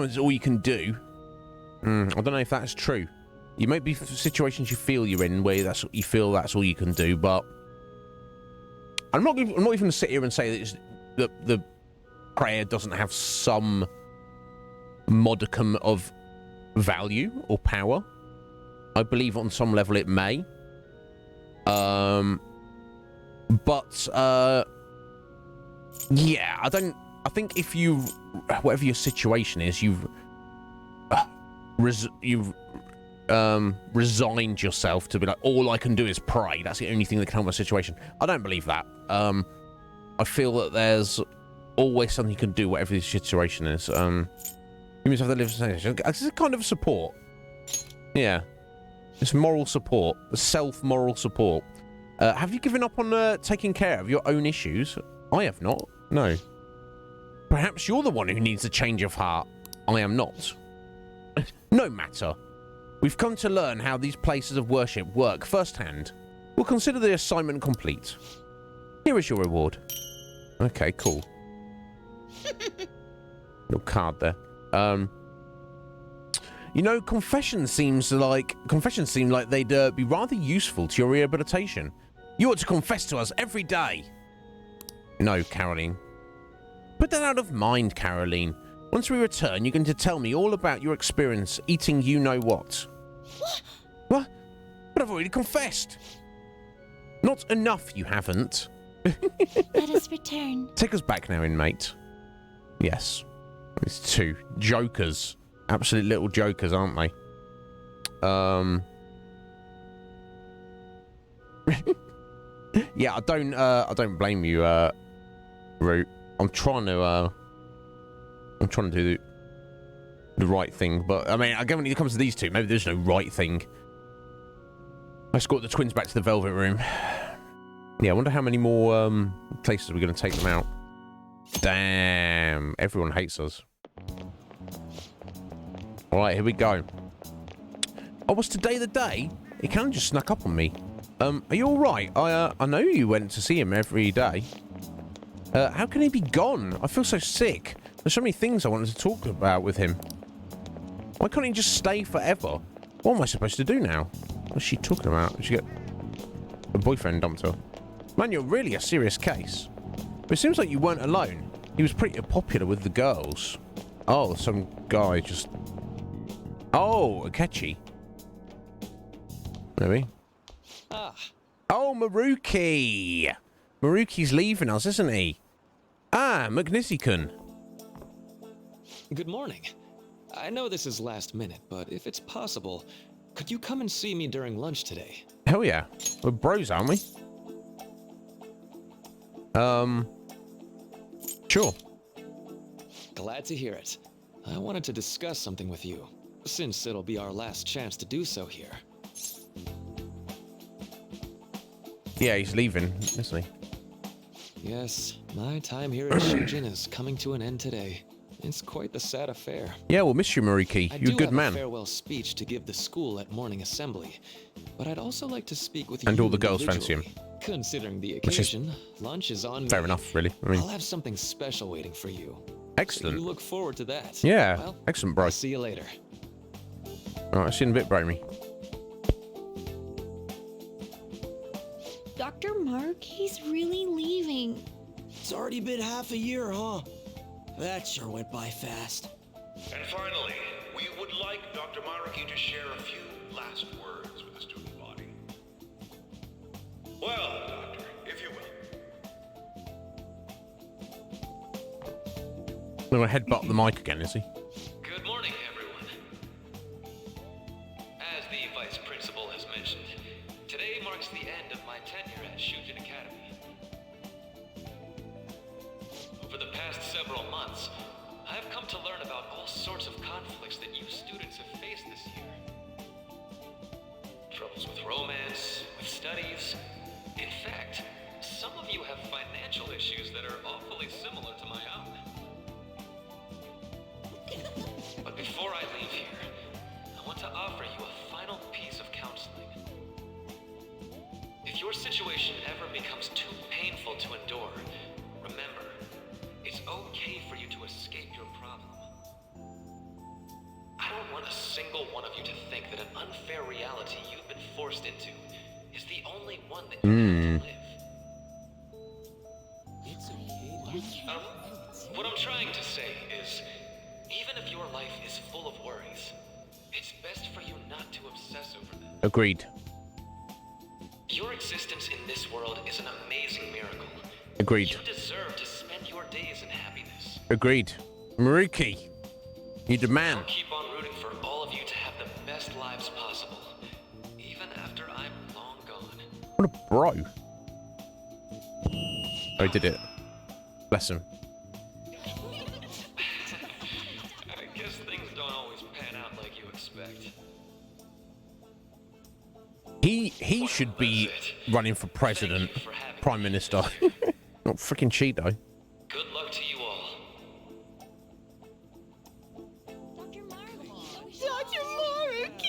it's all you can do. I don't know if that's true. You might be situations you feel you're in where that's all you can do, but I'm not even going to sit here and say that the prayer doesn't have some modicum of value or power. I believe on some level it may. But yeah, I think if you, whatever your situation is, you've resigned yourself to be like, all I can do is pray. That's the only thing that can help my situation. I don't believe that. I feel that there's always something you can do, whatever the situation is. Humans have to live. It's a kind of support. Yeah, it's moral support, self-moral support. Have you given up on taking care of your own issues? I have not. No. Perhaps you're the one who needs a change of heart. I am not. No matter. We've come to learn how these places of worship work firsthand. We'll consider the assignment complete. Here is your reward. Okay, cool. Little card there. You know, confessions seem like they'd be rather useful to your rehabilitation. You ought to confess to us every day. No, Caroline. Put that out of mind, Caroline. Once we return, you're going to tell me all about your experience eating you-know-what. What? But I've already confessed. Not enough, you haven't. Let us return. Take us back now, inmate. Yes. It's two. Jokers. Absolute little jokers, aren't they? Yeah, I don't blame you, Root. I'm trying to do the right thing, but I mean, again, when it comes to these two, maybe there's no right thing. I escort the twins back to the Velvet Room. Yeah, I wonder how many more places we're going to take them out. Damn, everyone hates us. All right, here we go. Oh, was today the day? He kind of just snuck up on me. Are you all right? I know you went to see him every day. How can he be gone? I feel so sick. There's so many things I wanted to talk about with him. Why can't he just stay forever? What am I supposed to do now? What's she talking about? Did she get a boyfriend dumped her? Man, you're really a serious case. But it seems like you weren't alone. He was pretty popular with the girls. Oh, some guy just... Oh, Akechi. Maybe. Ah. Oh, Maruki. Maruki's leaving us, isn't he? Ah, Magnisi-kun. Good morning. I know this is last minute, but if it's possible, could you come and see me during lunch today? Hell yeah. We're bros, aren't we? Sure. Glad to hear it. I wanted to discuss something with you, since it'll be our last chance to do so here. Yeah, he's leaving, isn't he? Yes, my time here at Shujin is coming to an end today. It's quite the sad affair. Yeah, we'll miss you, Mariki. I You're a do good have man. a farewell speech to give the school at morning assembly, but I'd also like to speak with And you all the girls fancy him. individually. Considering the Which is occasion, lunch is on Fair me. enough, really. I mean, I'll have something special waiting for you. So excellent. you look forward to that. Yeah, Well, excellent, bro. I'll see you later. All right, see you in a bit, Bramy. Dr. Mark, he's really leaving. It's already been half a year, huh? That sure went by fast. And finally, we would like Dr. Maruki to share a few last words with the student body. Well, Doctor, if you will. I'm going to headbutt the mic again, is he? Good morning, everyone. As the Vice Principal has mentioned, today marks the end of my tenure at Shujin Academy. Over the past several months, I've come to learn about all sorts of conflicts that you students have faced this year. Troubles with romance, with studies. In fact, some of you have financial issues that are awfully similar to my own. But before I leave here, I want to offer you a final piece of counseling. If your situation ever becomes too painful to endure, remember, it's okay for you to escape your problem. I don't want a single one of you to think that an unfair reality you've been forced into is the only one that you have to live. What I'm trying to say is, even if your life is full of worries, it's best for you not to obsess over them. Agreed. Your existence in this world is an amazing miracle. Agreed. You deserve to spend your days in happiness. Agreed. Mariki, you're the man. I'll keep on rooting for all of you to have the best lives possible, even after I'm long gone. What a bro. Oh, he did it. Bless him. I guess things don't always pan out like you expect. He should be running for president, prime minister. Not freaking Cheeto. Good luck to you all. Dr. Mark!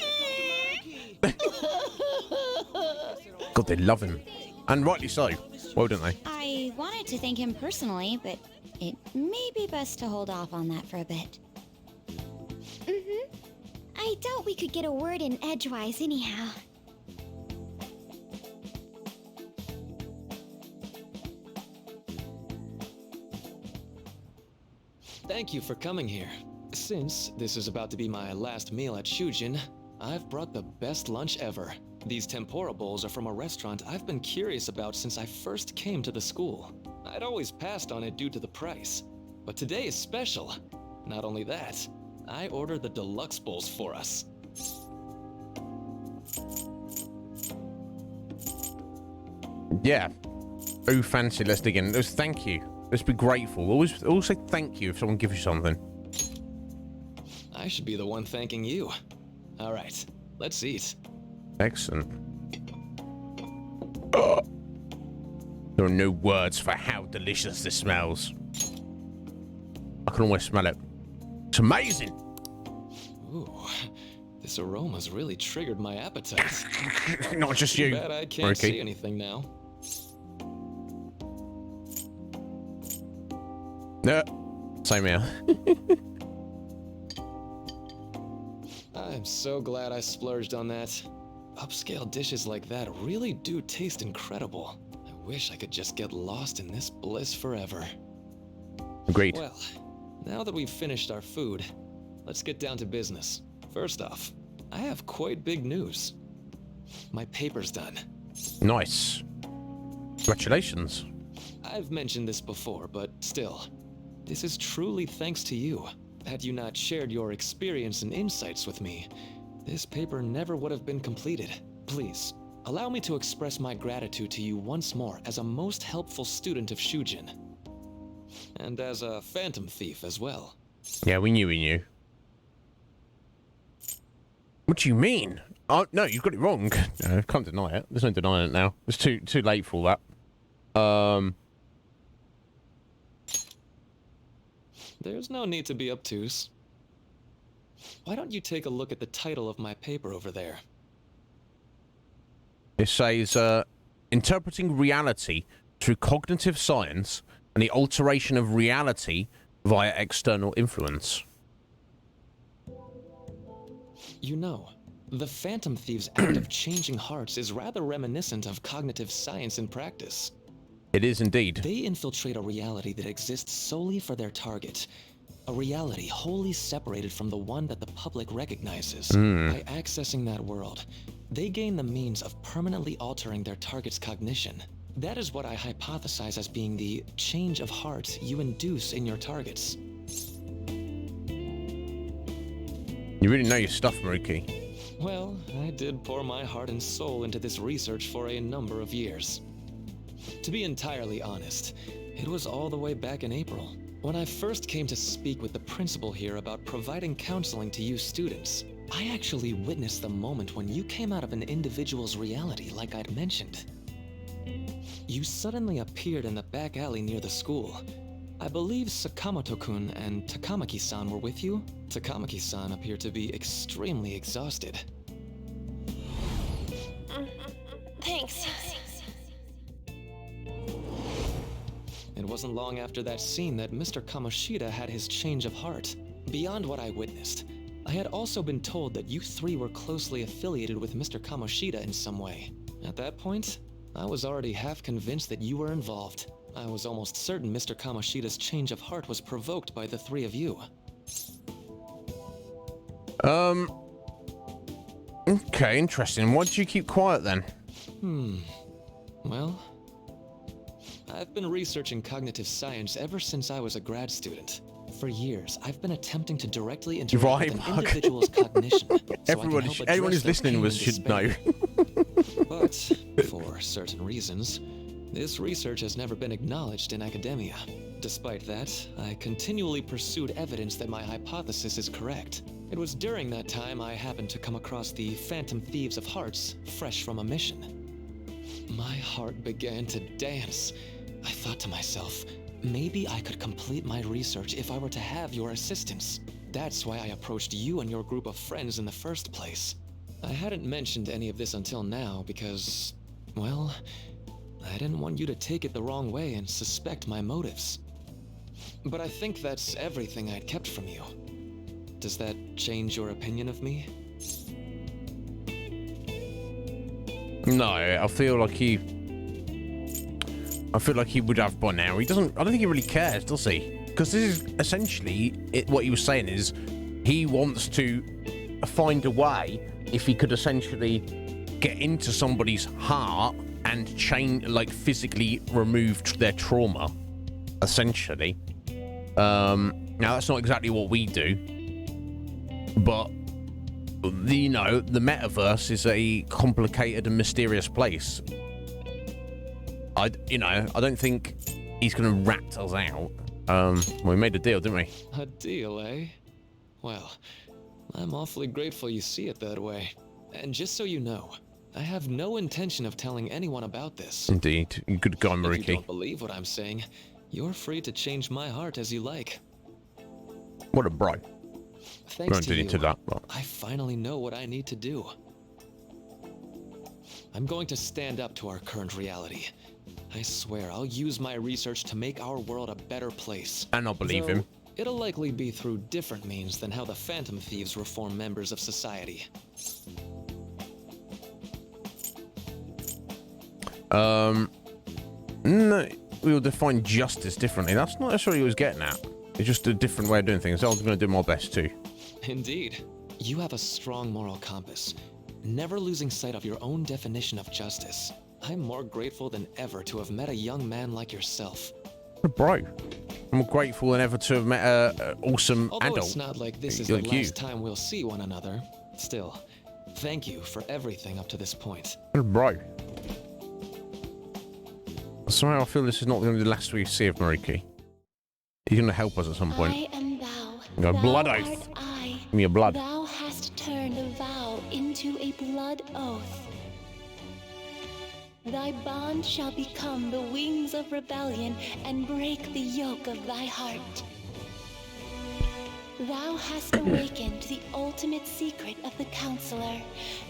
God, they love him. And rightly so. Well, don't they? I wanted to thank him personally, but it may be best to hold off on that for a bit. I doubt we could get a word in edgewise anyhow. Thank you for coming here. Since this is about to be my last meal at Shujin, I've brought the best lunch ever. These tempura bowls are from a restaurant I've been curious about since I first came to the school. I'd always passed on it due to the price. But today is special. Not only that, I ordered the deluxe bowls for us. Yeah. Oh, fancy. Let's dig in. Let's thank you. Let's be grateful. Always say thank you if someone gives you something. I should be the one thanking you. All right, let's eat. Excellent. Oh. There are no words for how delicious this smells. I can almost smell it. It's amazing. Ooh, this aroma's really triggered my appetite. Not just you. Too bad I can't Okay. see anything now. No. Same here. I'm so glad I splurged on that. Upscale dishes like that really do taste incredible. I wish I could just get lost in this bliss forever. Agreed. Well, now that we've finished our food, let's get down to business. First off, I have quite big news. My paper's done. Nice. Congratulations. I've mentioned this before, but still, this is truly thanks to you. Had you not shared your experience and insights with me, this paper never would have been completed. Please, allow me to express my gratitude to you once more as a most helpful student of Shujin. And as a phantom thief as well. Yeah, we knew. What do you mean? Oh, no, you've got it wrong. No, can't deny it. There's no denying it now. It's too late for all that. there's no need to be obtuse. Why don't you take a look at the title of my paper over there? It says, Interpreting Reality Through Cognitive Science and the Alteration of Reality via External Influence. You know, the Phantom Thieves' act of changing hearts is rather reminiscent of cognitive science in practice. It is indeed. They infiltrate a reality that exists solely for their target. A reality wholly separated from the one that the public recognizes. By accessing that world, they gain the means of permanently altering their target's cognition. That is what I hypothesize as being the change of heart you induce in your targets. You really know your stuff, Maruki. Well, I did pour my heart and soul into this research for a number of years. To be entirely honest, it was all the way back in April, when I first came to speak with the principal here about providing counseling to you students. I actually witnessed the moment when you came out of an individual's reality like I'd mentioned. You suddenly appeared in the back alley near the school. I believe Sakamoto-kun and Takamaki-san were with you. Takamaki-san appeared to be extremely exhausted. Thanks. It wasn't long after that scene that Mr. Kamoshida had his change of heart. Beyond what I witnessed, I had also been told that you three were closely affiliated with Mr. Kamoshida in some way. At that point, I was already half convinced that you were involved. I was almost certain Mr. Kamoshida's change of heart was provoked by the three of you. Okay, interesting. Why did you keep quiet then? Well, I've been researching cognitive science ever since I was a grad student. For years, I've been attempting to directly interact with an individual's cognition. Everyone who's listening should know. But, for certain reasons, this research has never been acknowledged in academia. Despite that, I continually pursued evidence that my hypothesis is correct. It was during that time I happened to come across the Phantom Thieves of Hearts, fresh from a mission. My heart began to dance. I thought to myself, maybe I could complete my research if I were to have your assistance. That's why I approached you and your group of friends in the first place. I hadn't mentioned any of this until now because, well, I didn't want you to take it the wrong way and suspect my motives. But I think that's everything I'd kept from you. Does that change your opinion of me? No, I feel like he would have by now. I don't think he really cares, does he? Because this is essentially what he was saying is he wants to find a way if he could essentially get into somebody's heart and change, like physically remove their trauma, essentially. Now that's not exactly what we do, but the metaverse is a complicated and mysterious place. I don't think he's going to rat us out. We made a deal, didn't we? A deal, eh? Well, I'm awfully grateful you see it that way. And just so you know, I have no intention of telling anyone about this. Indeed. Good guy, Maruki. If you don't believe what I'm saying, you're free to change my heart as you like. What a bro. Thanks to you, that, I finally know what I need to do. I'm going to stand up to our current reality. I swear I'll use my research to make our world a better place. And I'll believe him. It'll likely be through different means than how the Phantom Thieves reform members of society. No, we'll define justice differently. That's not necessarily what he was getting at. It's just a different way of doing things. I was going to do my best too. Indeed. You have a strong moral compass, never losing sight of your own definition of justice. I'm more grateful than ever to have met a young man like yourself. Bro, I'm grateful than ever to have met an awesome Although adult. It's not like this is like the last time we'll see one another. Still, thank you for everything up to this point. Bro. Somehow I feel this is not going to be the last we see of Maruki. He's going to help us at some point. I am thou. Go, Thou blood art oath. I. Give me your blood. Thou hast turned a vow into a blood oath. Thy bond shall become the wings of rebellion and break the yoke of thy heart. Thou hast awakened the ultimate secret of the Counselor,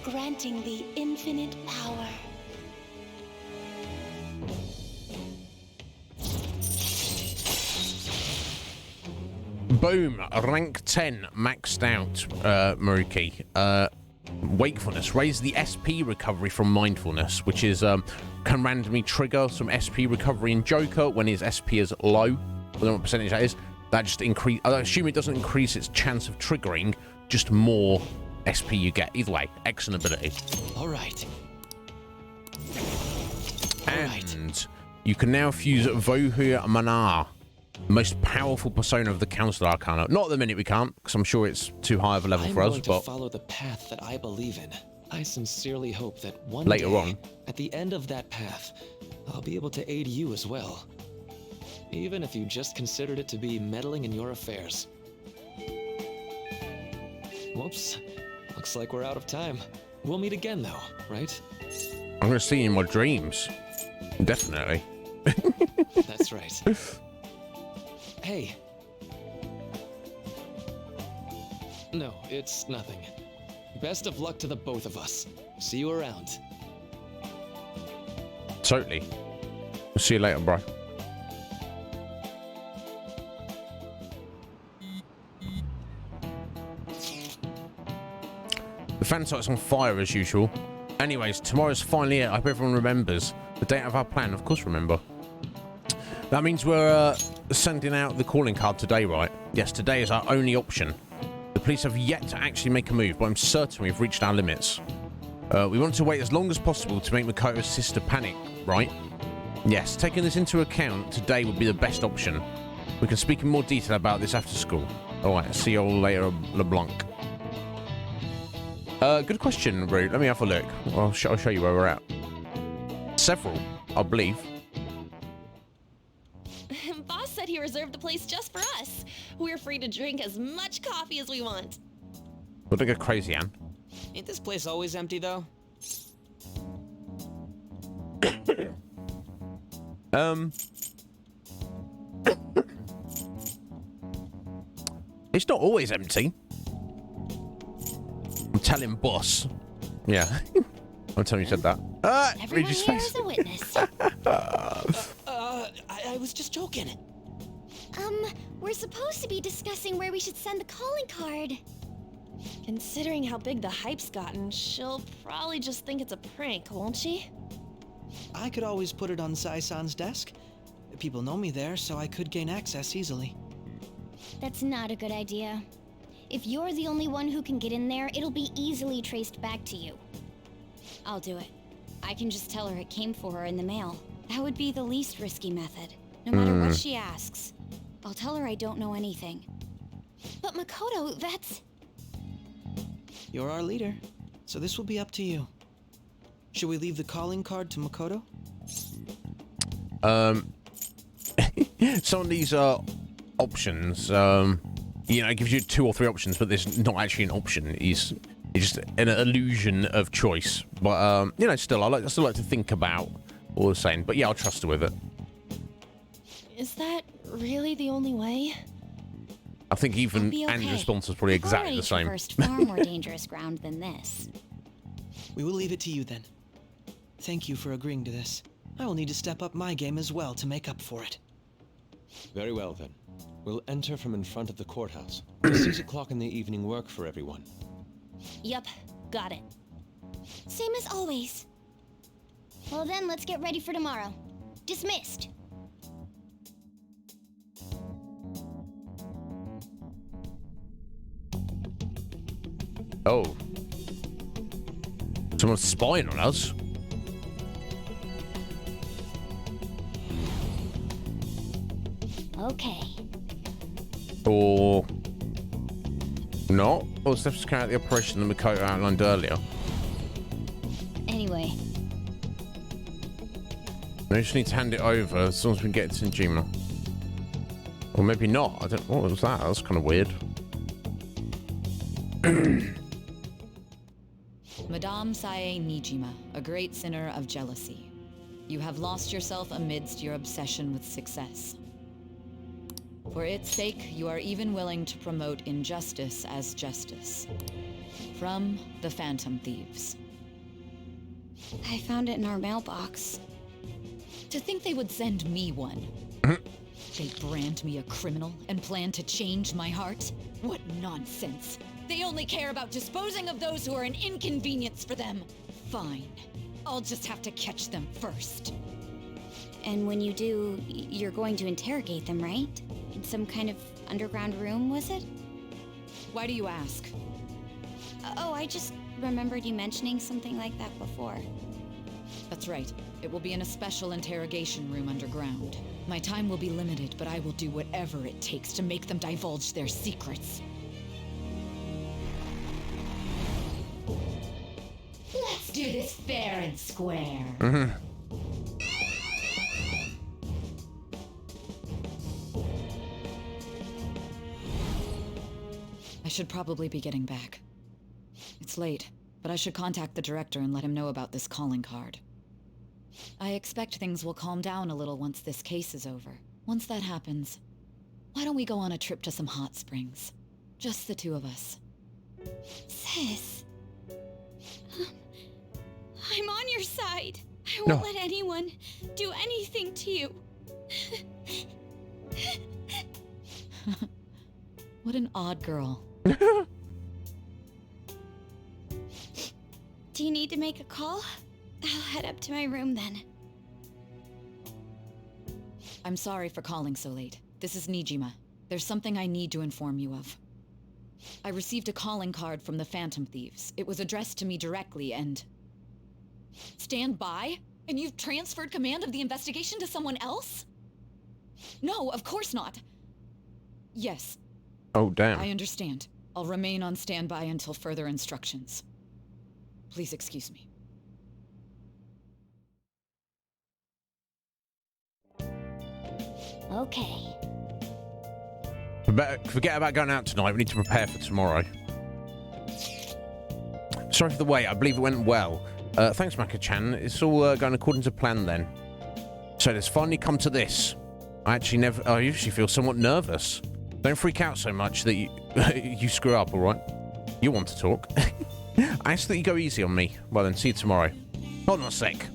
granting thee infinite power. Boom, rank 10 maxed out, Maruki. Wakefulness, raise the SP recovery from mindfulness, which is can randomly trigger some SP recovery in Joker when his SP is low. I don't know what percentage that is. That just increase. I assume it doesn't increase its chance of triggering, just more SP you get. Either way, excellent ability. All right. And you can now fuse Vohu Manar, most powerful persona of the Council Arcana. Not at the minute we can't, because I'm sure it's too high of a level for us. I'm But going to follow the path that I believe in. I sincerely hope that one later day, on, at the end of that path, I'll be able to aid you as well. Even if you just considered it to be meddling in your affairs. Whoops. Looks like we're out of time. We'll meet again, though, right? I'm going to see you in my dreams. Definitely. That's right. Hey. No, it's nothing. Best of luck to the both of us. See you around. Totally. See you later, bro. The fan site's on fire as usual. Anyways, tomorrow's finally it. I hope everyone remembers the date of our plan. Of course, remember. That means we're sending out the calling card today, right? Yes, today is our only option. The police have yet to actually make a move, but I'm certain we've reached our limits. We want to wait as long as possible to make Makoto's sister panic, right? Yes, taking this into account, today would be the best option. We can speak in more detail about this after school. Alright, see you all later, LeBlanc. Good question, Root. Let me have a look. I'll show you where we're at. Several, I believe. Boss said he reserved the place just for us. We're free to drink as much coffee as we want. Don't go crazy, Anne. Ain't this place always empty, though? It's not always empty. I'm telling boss. Yeah. I'm telling you said that. Everyone here is a witness. I was just joking. We're supposed to be discussing where we should send the calling card. Considering how big the hype's gotten, she'll probably just think it's a prank, won't she? I could always put it on Sai-san's desk. People know me there, so I could gain access easily. That's not a good idea. If you're the only one who can get in there, it'll be easily traced back to you. I'll do it. I can just tell her it came for her in the mail. That would be the least risky method. No matter what she asks, I'll tell her I don't know anything. But Makoto, that's... You're our leader, so this will be up to you. Should we leave the calling card to Makoto? Some of these options, you know, it gives you 2 or 3 options, but there's not actually an option. It's just an illusion of choice. But you know, still, I still like to think about all the same. But yeah, I'll trust her with it. Is that really the only way? I think even Okay. Anne's response was probably We've exactly already the same. traversed far more dangerous ground than this. We will leave it to you then. Thank you for agreeing to this. I will need to step up my game as well to make up for it. Very well, then. We'll enter from in front of the courthouse. 6 o'clock in the evening work for everyone. Yup, got it. Same as always. Well then, let's get ready for tomorrow. Dismissed. Oh. Someone's spying on us. Okay. Or not? Or steps to carry out the operation that Makoto outlined earlier. Anyway, We just need to hand it over as soon as we can get it to Njima. Or maybe not. I don't. What was that? That's kind of weird. Madame Sae Nijima, a great sinner of jealousy. You have lost yourself amidst your obsession with success. For its sake, you are even willing to promote injustice as justice. From the Phantom Thieves. I found it in our mailbox. To think they would send me one. They brand me a criminal and plan to change my heart? What nonsense. They only care about disposing of those who are an inconvenience for them. Fine. I'll just have to catch them first. And when you do, you're going to interrogate them, right? In some kind of underground room, was it? Why do you ask? Oh, I just remembered you mentioning something like that before. That's right. It will be in a special interrogation room underground. My time will be limited, but I will do whatever it takes to make them divulge their secrets. Let's do this fair and square. I should probably be getting back. It's late, but I should contact the director and let him know about this calling card. I expect things will calm down a little once this case is over. Once that happens, why don't we go on a trip to some hot springs? Just the two of us. Sis. I'm on your side. I won't let anyone do anything to you. What an odd girl. Do you need to make a call? I'll head up to my room then. I'm sorry for calling so late. This is Nijima. There's something I need to inform you of. I received a calling card from the Phantom Thieves. It was addressed to me directly and... Stand by? And you've transferred command of the investigation to someone else? No, of course not. Yes. Oh, damn. I understand. I'll remain on standby until further instructions. Please excuse me. Okay. Forget about going out tonight. We need to prepare for tomorrow. Sorry for the wait. I believe it went well. Thanks, Maka-chan. It's all going according to plan then. So it's finally come to this. I usually feel somewhat nervous. Don't freak out so much that you, you screw up, all right? You want to talk. I ask that you go easy on me. Well then, see you tomorrow. Hold on a sec.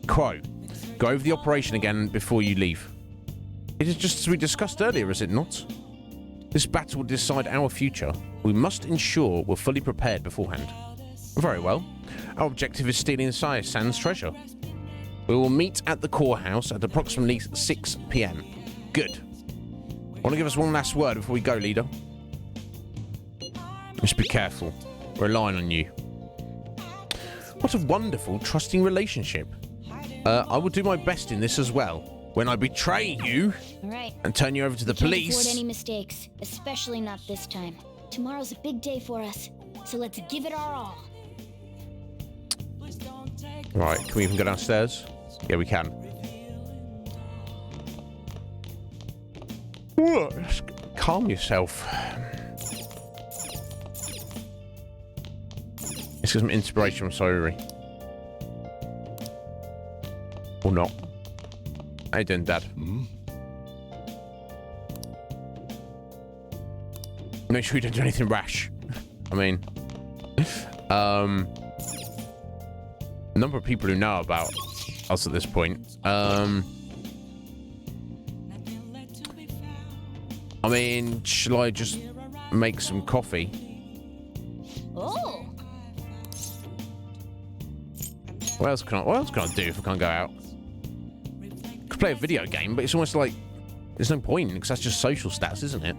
Crow, go over the operation again before you leave. It is just as we discussed earlier, is it not? This battle will decide our future. We must ensure we're fully prepared beforehand. Very well. Our objective is stealing Saya-san's treasure. We will meet at the core house at approximately 6 p.m. Good. Want to give us one last word before we go, leader? Just be careful. We're relying on you. What a wonderful, trusting relationship. I will do my best in this as well. When I betray you and turn you over to the police... Can't afford any mistakes, especially not this time. Tomorrow's a big day for us, so let's give it our all. Right, can we even go downstairs? Yeah, we can. Whoa, just calm yourself. Let's get some inspiration from Sayuri. Or not. How you doing, Dad? Make sure you don't do anything rash. I mean... a number of people who know about us at this point. I mean, shall I just make some coffee? Oh! What else can I do if I can't go out? Could play a video game, but it's almost like there's no point because that's just social stats, isn't it?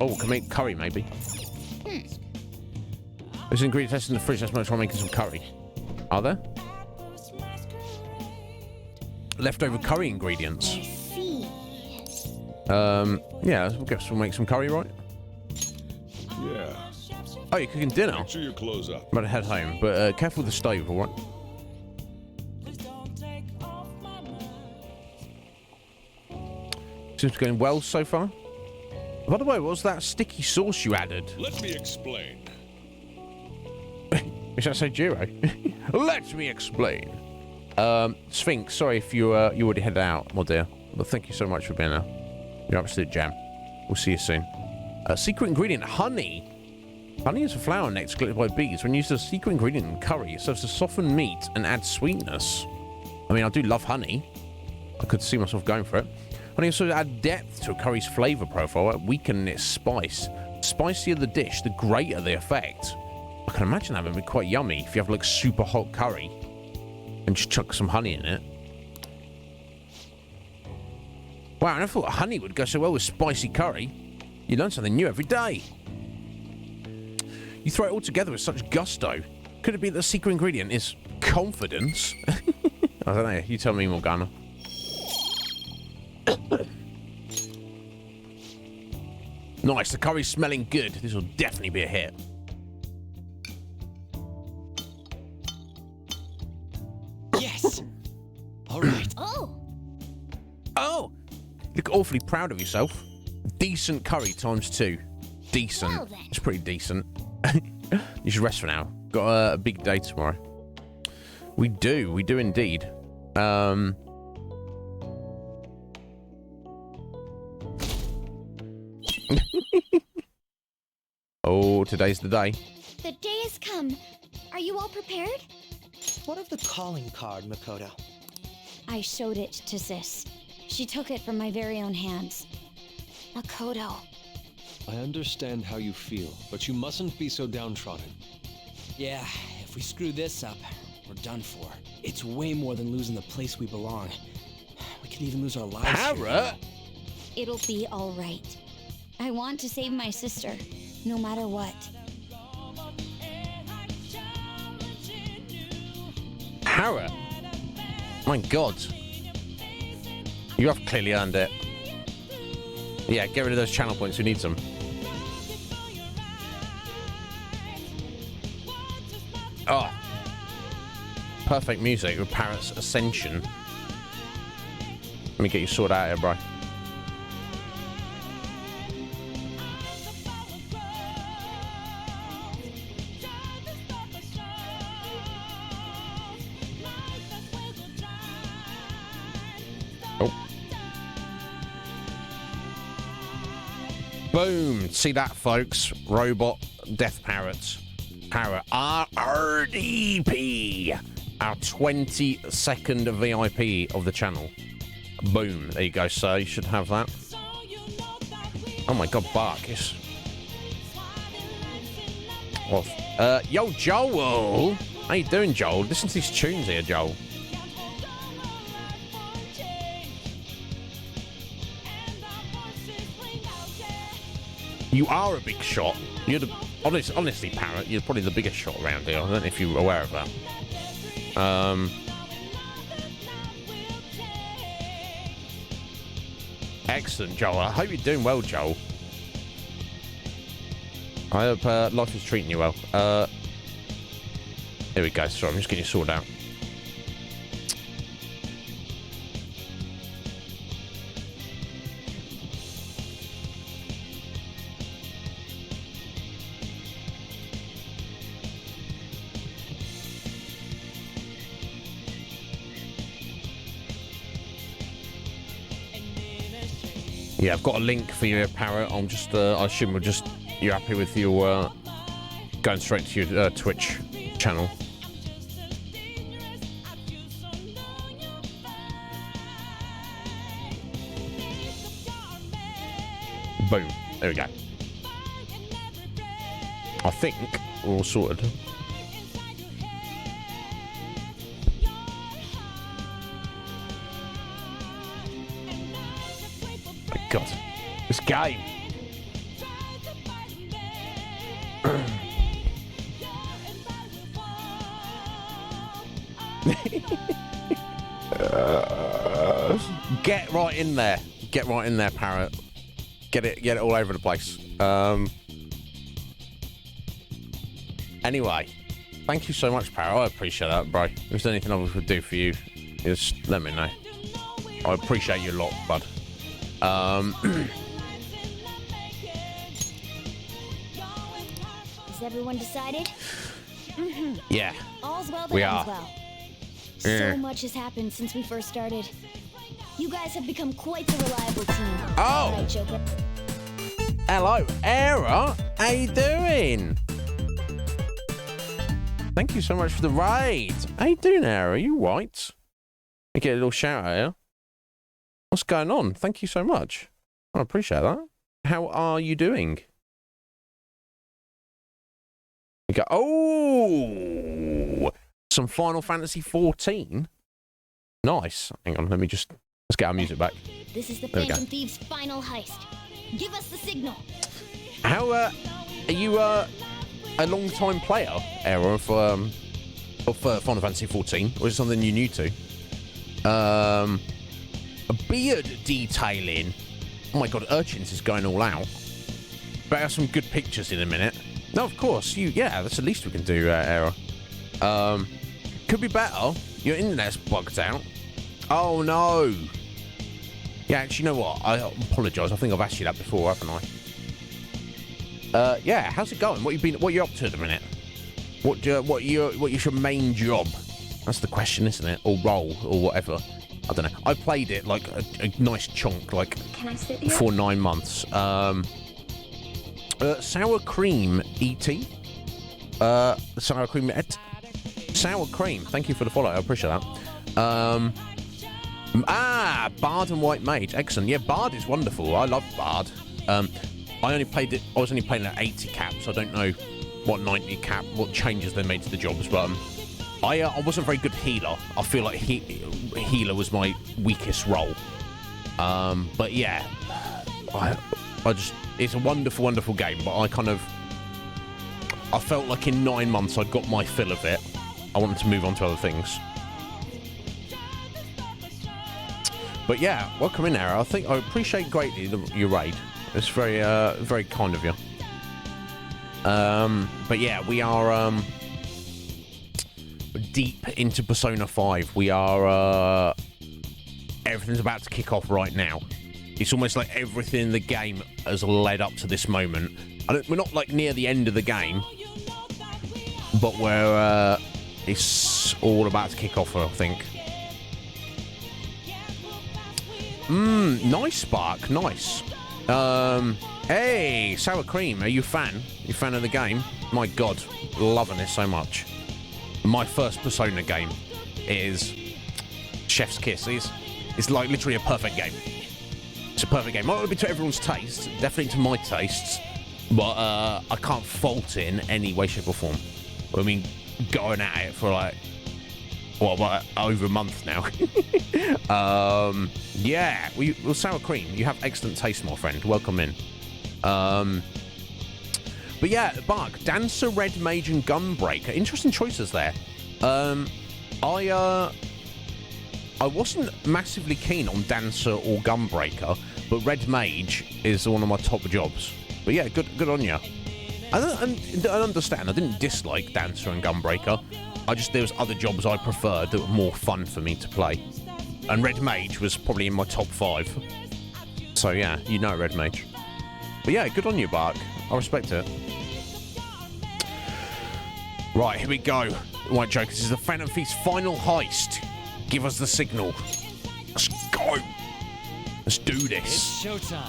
Oh, can make curry maybe. There's ingredients left in the fridge. Let's try making some curry. Are there? Leftover curry ingredients. I see. Yeah, I guess we'll make some curry, right? Yeah. Oh, you're cooking dinner? Make sure your clothes up. I'm about to head home, but careful with the stove, all right? Seems to be going well so far. By the way, what was that sticky sauce you added? Let me explain. Is that say Jiro? Let me explain. Sphinx, sorry if you already headed out, my dear. But thank you so much for being there. You're absolute jam. We'll see you soon. Secret ingredient, honey. Honey is a flower nectar collected by bees. When used as a secret ingredient in curry, it serves to soften meat and add sweetness. I mean, I do love honey. I could see myself going for it. Honey also add depth to a curry's flavour profile, weakening its spice. The spicier the dish, the greater the effect. I can imagine that would be quite yummy if you have like super hot curry and just chuck some honey in it. Wow, and I thought honey would go so well with spicy curry. You learn something new every day. You throw it all together with such gusto. Could it be that the secret ingredient is confidence? I don't know. You tell me, Morgana. Nice. The curry's smelling good. This will definitely be a hit. Yes. All right. Oh. Oh. You look awfully proud of yourself. Decent curry times 2. Decent. Well, then. It's pretty decent. You should rest for now. Got a big day tomorrow. We do indeed. Oh, today's the day. The day has come. Are you all prepared? What of the calling card, Makoto? I showed it to Sis. She took it from my very own hands. Makoto. I understand how you feel, but you mustn't be so downtrodden. Yeah, if we screw this up, we're done for. It's way more than losing the place we belong. We could even lose our lives. Parrot? It'll be all right. I want to save my sister, no matter what. Parrot? My God. You have clearly earned it. Yeah, get rid of those channel points. Who needs them? Oh. Perfect music with Parrot's Ascension. Let me get you sorted out here, bro. Oh. Boom. See that, folks? Robot Death Parrots. Parrot RDP. Our 22nd VIP of the channel. Boom. There you go, sir. You should have that. Oh my God, Barkis. Off. Yo, Joel. How you doing, Joel? Listen to these tunes here, Joel. You are a big shot. You're the honestly, Parrot. You're probably the biggest shot around here. I don't know if you're aware of that. Excellent, Joel. I hope you're doing well, Joel. I hope life is treating you well. Here we go. Sorry, I'm just getting you sorted out. Yeah, I've got a link for you, Parrot. I'm just, I assume you're happy with your going straight to your Twitch channel. Boom. There we go. I think we're all sorted. God, this game. Get right in there. Get right in there, Parrot. Get it all over the place. Anyway, thank you so much, Parrot. I appreciate that, bro. If there's anything I could do for you, just let me know. I appreciate you a lot, bud. Is everyone decided? Yeah. All's well that we ends are. well. Yeah. So much has happened since we first started. You guys have become quite the reliable team. Oh! All right, Joker. Hello, Era. How you doing? Thank you so much for the raid. How you doing, Era? Are you right? I get a little shout out here. What's going on? Thank you so much. I appreciate that. How are you doing? You go, oh, some Final Fantasy 14. Nice. Hang on, let's get our music back. This is the There we go. Phantom Thieves' final heist. Give us the signal. How are you a long-time player, Era, of Final Fantasy 14, or is it something you're new to? A beard detailing. Oh my god, Urchins is going all out. Better have some good pictures in a minute. No, of course. Yeah, that's the least we can do, Era. Could be better. Your internet's bugged out. Oh no. Yeah, actually, you know what? I apologise. I think I've asked you that before, haven't I? Yeah, how's it going? What are you up to at the minute? What is your main job? That's the question, isn't it? Or role, or whatever. I don't know. I played it like a nice chunk, like for 9 months. Sour cream ET. Sour cream et. Sour cream. Thank you for the follow. I appreciate that. Bard and White Mage. Excellent. Yeah, Bard is wonderful. I love Bard. I was only playing at 80 cap, so I don't know what 90 cap, what changes they made to the jobs, but I wasn't very good healer. I feel like healer was my weakest role. But yeah, I just, it's a wonderful, wonderful game, but I felt like in 9 months I'd got my fill of it. I wanted to move on to other things. But yeah, welcome in, Ara. I appreciate greatly your raid. It's very, very kind of you. But yeah, we are deep into Persona 5. We are everything's about to kick off right now. It's almost like everything in the game has led up to this moment. We're not like near the end of the game, but it's all about to kick off, I think. Nice, Spark. Nice. Hey, Sour Cream. Are you a fan? You a fan of the game? My God, loving it so much. My first Persona game is Chef's Kiss. It's like literally a perfect game. It's a perfect game. Might not be to everyone's taste, definitely to my tastes, but I can't fault it in any way, shape, or form. I mean, going at it for like, over a month now. Yeah, well, Sour Cream, you have excellent taste, my friend. Welcome in. But yeah, Bug, Dancer, Red Mage, and Gunbreaker. Interesting choices there. I wasn't massively keen on Dancer or Gunbreaker, but Red Mage is one of my top jobs. But yeah, good on you. I understand. I didn't dislike Dancer and Gunbreaker. There was other jobs I preferred that were more fun for me to play. And Red Mage was probably in my top 5. So yeah, you know Red Mage. But yeah, good on you, Bark. I respect it. Right, here we go. White Joker, this is the Phantom Thief's final heist. Give us the signal. Let's go. Let's do this. It's showtime.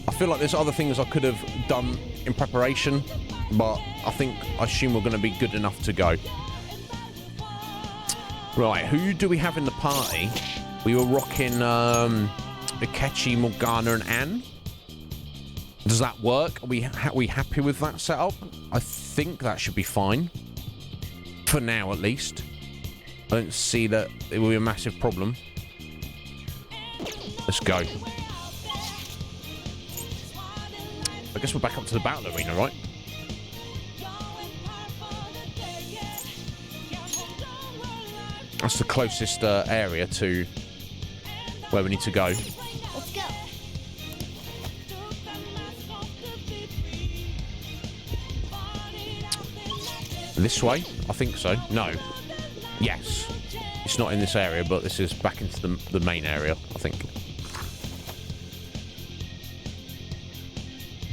I feel like there's other things I could have done in preparation, but I assume we're going to be good enough to go. Right, who do we have in the party? We were rocking Akechi, Morgana, and Anne. Does that work? Are we happy with that setup? I think that should be fine. For now, at least. I don't see that it will be a massive problem. Let's go. I guess we're back up to the battle arena, right? That's the closest area to where we need to go. Let's go. This way? I think so. No. Yes. It's not in this area, but this is back into the main area, I think.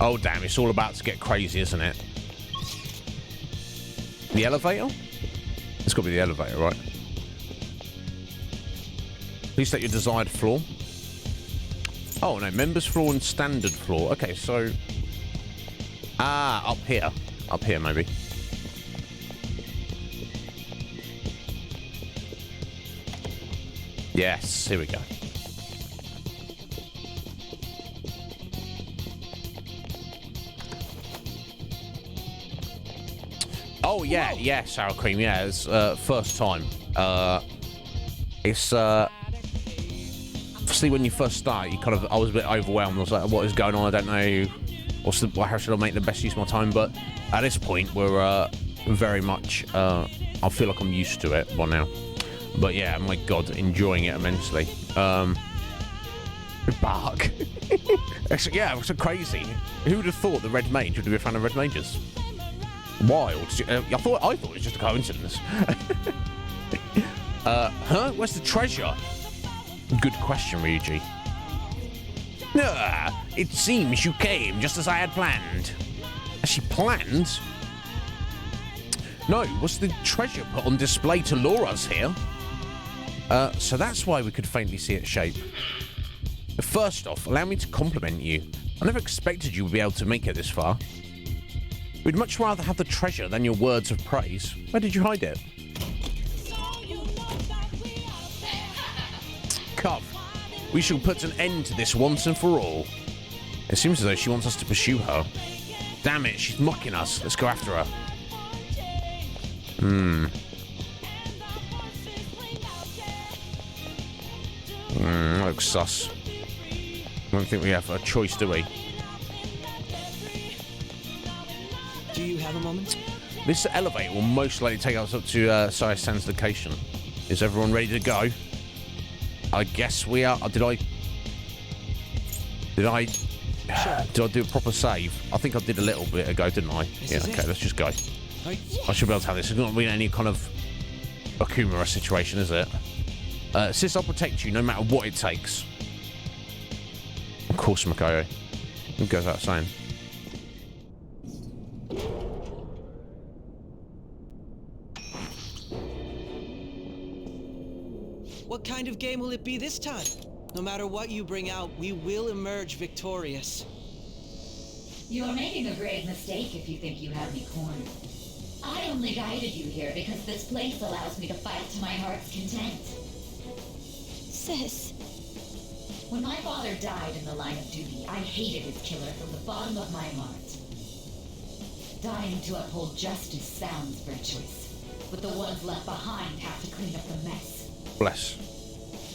Oh, damn. It's all about to get crazy, isn't it? The elevator? It's got to be the elevator, right? Please state your desired floor. Oh, no. Members floor and standard floor. Okay, so... Ah, up here. Up here, maybe. Yes, here we go. Oh, yeah, yeah, sour cream. Yeah, it's first time. It's... Obviously, when you first start, I was a bit overwhelmed. I was like, what is going on? I don't know. How should I make the best use of my time? But at this point, we're very much... I feel like I'm used to it by now. But yeah, my God, enjoying it immensely. Bark. Yeah, it was so crazy. Who would have thought the Red Mage would be a fan of Red Mages? Wild. I thought it was just a coincidence. Huh? Where's the treasure? Good question, Ryuji. It seems you came just as I had planned. Actually, planned? No, was the treasure put on display to lure us here? So that's why we could faintly see its shape. First off, allow me to compliment you. I never expected you would be able to make it this far. We'd much rather have the treasure than your words of praise. Where did you hide it? Cov, we shall put an end to this once and for all. It seems as though she wants us to pursue her. Damn it, she's mocking us. Let's go after her. That looks sus. I don't think we have a choice, do we? Do you have a moment? This elevator will most likely take us up to Saya-san's location. Is everyone ready to go? I guess we are. Did I do a proper save? I think I did a little bit ago, didn't I? Yeah, okay, let's just go. I should be able to have this. It's not really any kind of Akuma situation, is it? Sis, I'll protect you no matter what it takes. Of course, Makoto. Who goes without saying? What kind of game will it be this time? No matter what you bring out, we will emerge victorious. You are making a grave mistake if you think you have me cornered. I only guided you here because this place allows me to fight to my heart's content. Sis. When my father died in the line of duty, I hated his killer from the bottom of my heart. Dying to uphold justice sounds virtuous, but the ones left behind have to clean up the mess. Bless.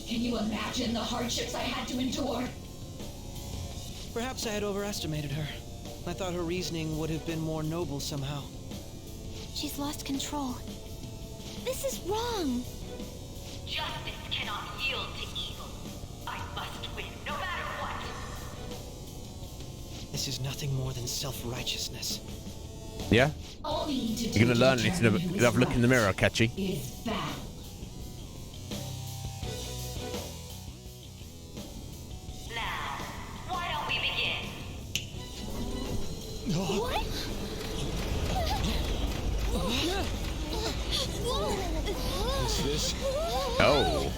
Can you imagine the hardships I had to endure? Perhaps I had overestimated her. I thought her reasoning would have been more noble somehow. She's lost control. This is wrong. Justice cannot yield to evil. I must win, no matter what. This is nothing more than self-righteousness. Yeah? All we need to do You're gonna learn anything about have a look in the mirror, Catchy. Is battle. Now, why don't we begin? What? What's this? Oh.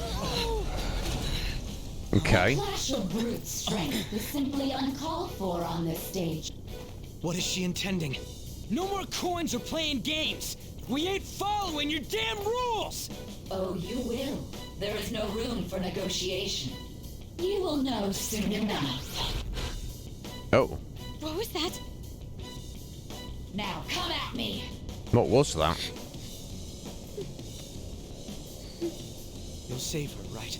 Okay. A flash of brute strength is simply uncalled for on this stage. What is she intending? No more coins or playing games. We ain't following your damn rules. Oh, you will. There is no room for negotiation. You will know soon enough. Oh. What was that? Now come at me. What was that? You'll save her, right?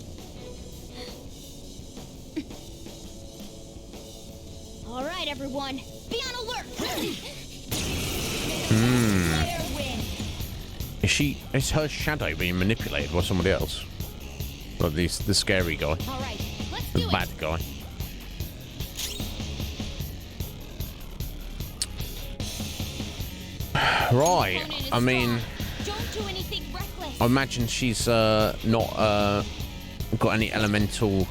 All right, everyone. Be on alert. Is her shadow being manipulated by somebody else? Like the scary guy. All right, let's do The bad guy. Right. I mean, Don't do anything reckless. I imagine she's not got any elemental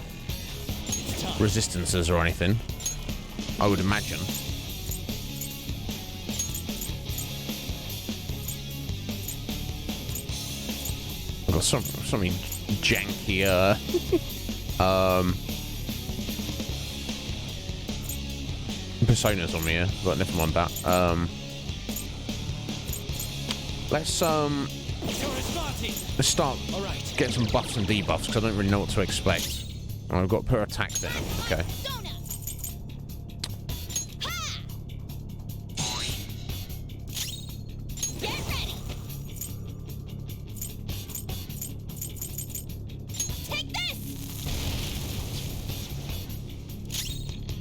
resistances or anything. I would imagine. I've got something jankier personas on me, yeah? But never mind that. Let's start getting some buffs and debuffs because I don't really know what to expect. Oh, I've got to put attack down. Okay.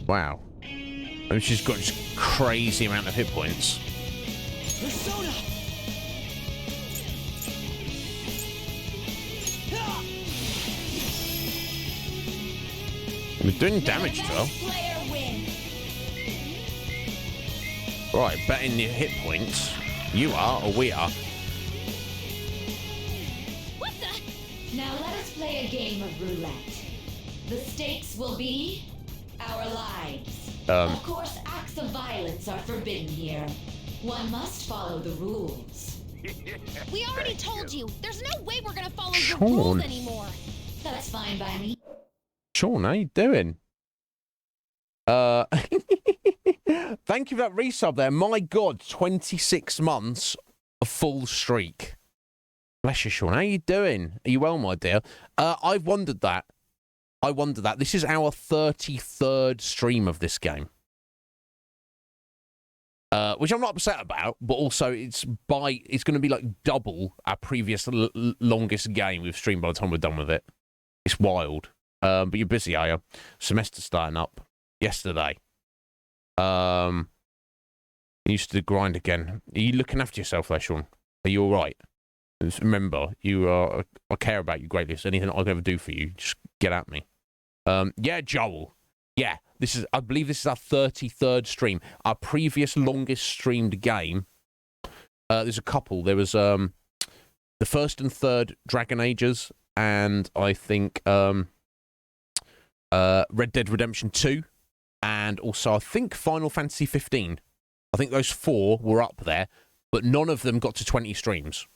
Wow. And she's got just crazy amount of hit points. Persona! We're doing damage to her. Right, betting your hit points. You are, or we are. What the? Now let us play a game of roulette. The stakes will be our lives. Of course, acts of violence are forbidden here. One must follow the rules. We already told you. There's no way we're gonna follow your Sean. rules anymore. That's fine by me. Sean, how you doing? Thank you for that resub there. My God, 26 months, a full streak. Bless you, Sean. How you doing? Are you well, my dear? I've wondered that. This is our 33rd stream of this game. Which I'm not upset about, but also it's going to be like double our previous longest game we've streamed by the time we're done with it. It's wild. But you're busy, are you? Semester starting up yesterday. You used to grind again. Are you looking after yourself there, Sean? Are you all right? Just remember, I care about you greatly. So anything I can ever do for you, just get at me. Yeah, Joel. Yeah, I believe this is our 33rd stream. Our previous longest streamed game. There's a couple. There was the first and third Dragon Ages, and I think Red Dead Redemption 2, and also I think Final Fantasy 15. I think those 4 were up there, but none of them got to 20 streams.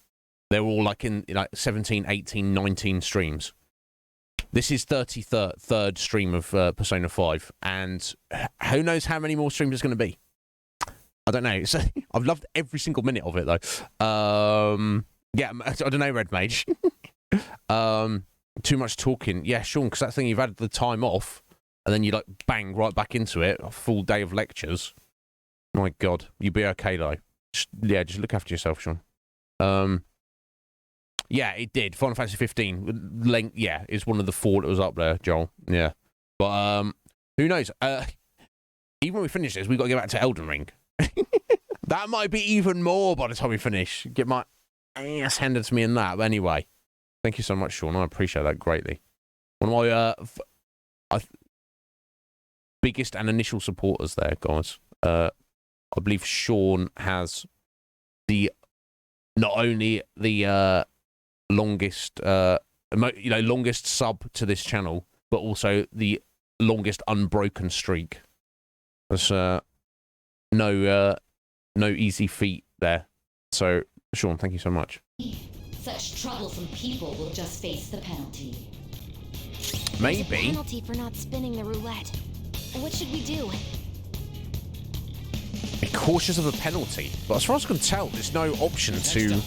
They were all like in like 17, 18, 19 streams. This is 33rd stream of Persona 5, and who knows how many more streams it's going to be. I don't know. So, I've loved every single minute of it, though. Yeah, I don't know, Red Mage. Too much talking. Yeah, Sean, because that thing you've had the time off, and then you like bang right back into it, a full day of lectures. My God, you'll be okay, though. Just look after yourself, Sean. Yeah, it did. Final Fantasy 15. Yeah, is one of the 4 that was up there, Joel. Yeah. But, who knows? Even when we finish this, we've got to get back to Elden Ring. That might be even more by the time we finish. Get my ass handed to me in that. But anyway, thank you so much, Sean. I appreciate that greatly. One of my biggest and initial supporters there, guys. I believe Sean has not only the longest longest sub to this channel, but also the longest unbroken streak. That's no easy feat there. So Sean, thank you so much. Such troublesome people will just face the penalty. There's a penalty for not spinning the roulette. What should we do? Be cautious of the penalty, but as far as I can tell, there's no option to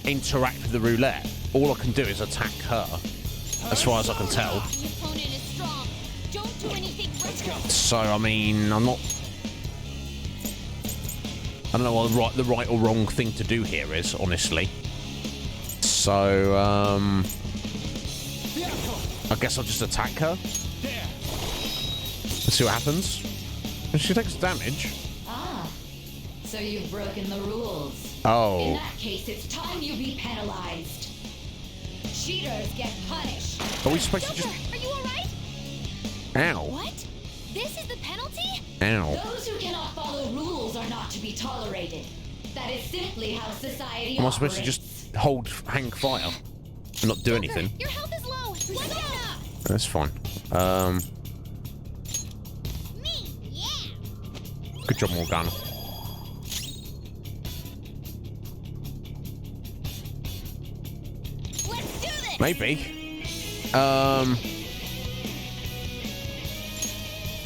interact with the roulette. All I can do is attack her, as far as I can tell. The opponent is strong. Don't do anything reckless. So I mean, I don't know what the right or wrong thing to do here is, honestly. So I guess I'll just attack her. Let's see what happens. If she takes damage. So you've broken the rules. Oh. In that case, it's time you be penalized. Cheaters get punished. Are we supposed to just... Are you alright? Ow. What? This is the penalty? Ow. Those who cannot follow rules are not to be tolerated. That is simply how society Am I operates. supposed to just hang fire and not do anything? Your health is low. Watch out. That's fine. Me, yeah. Good job, Morgana. Maybe.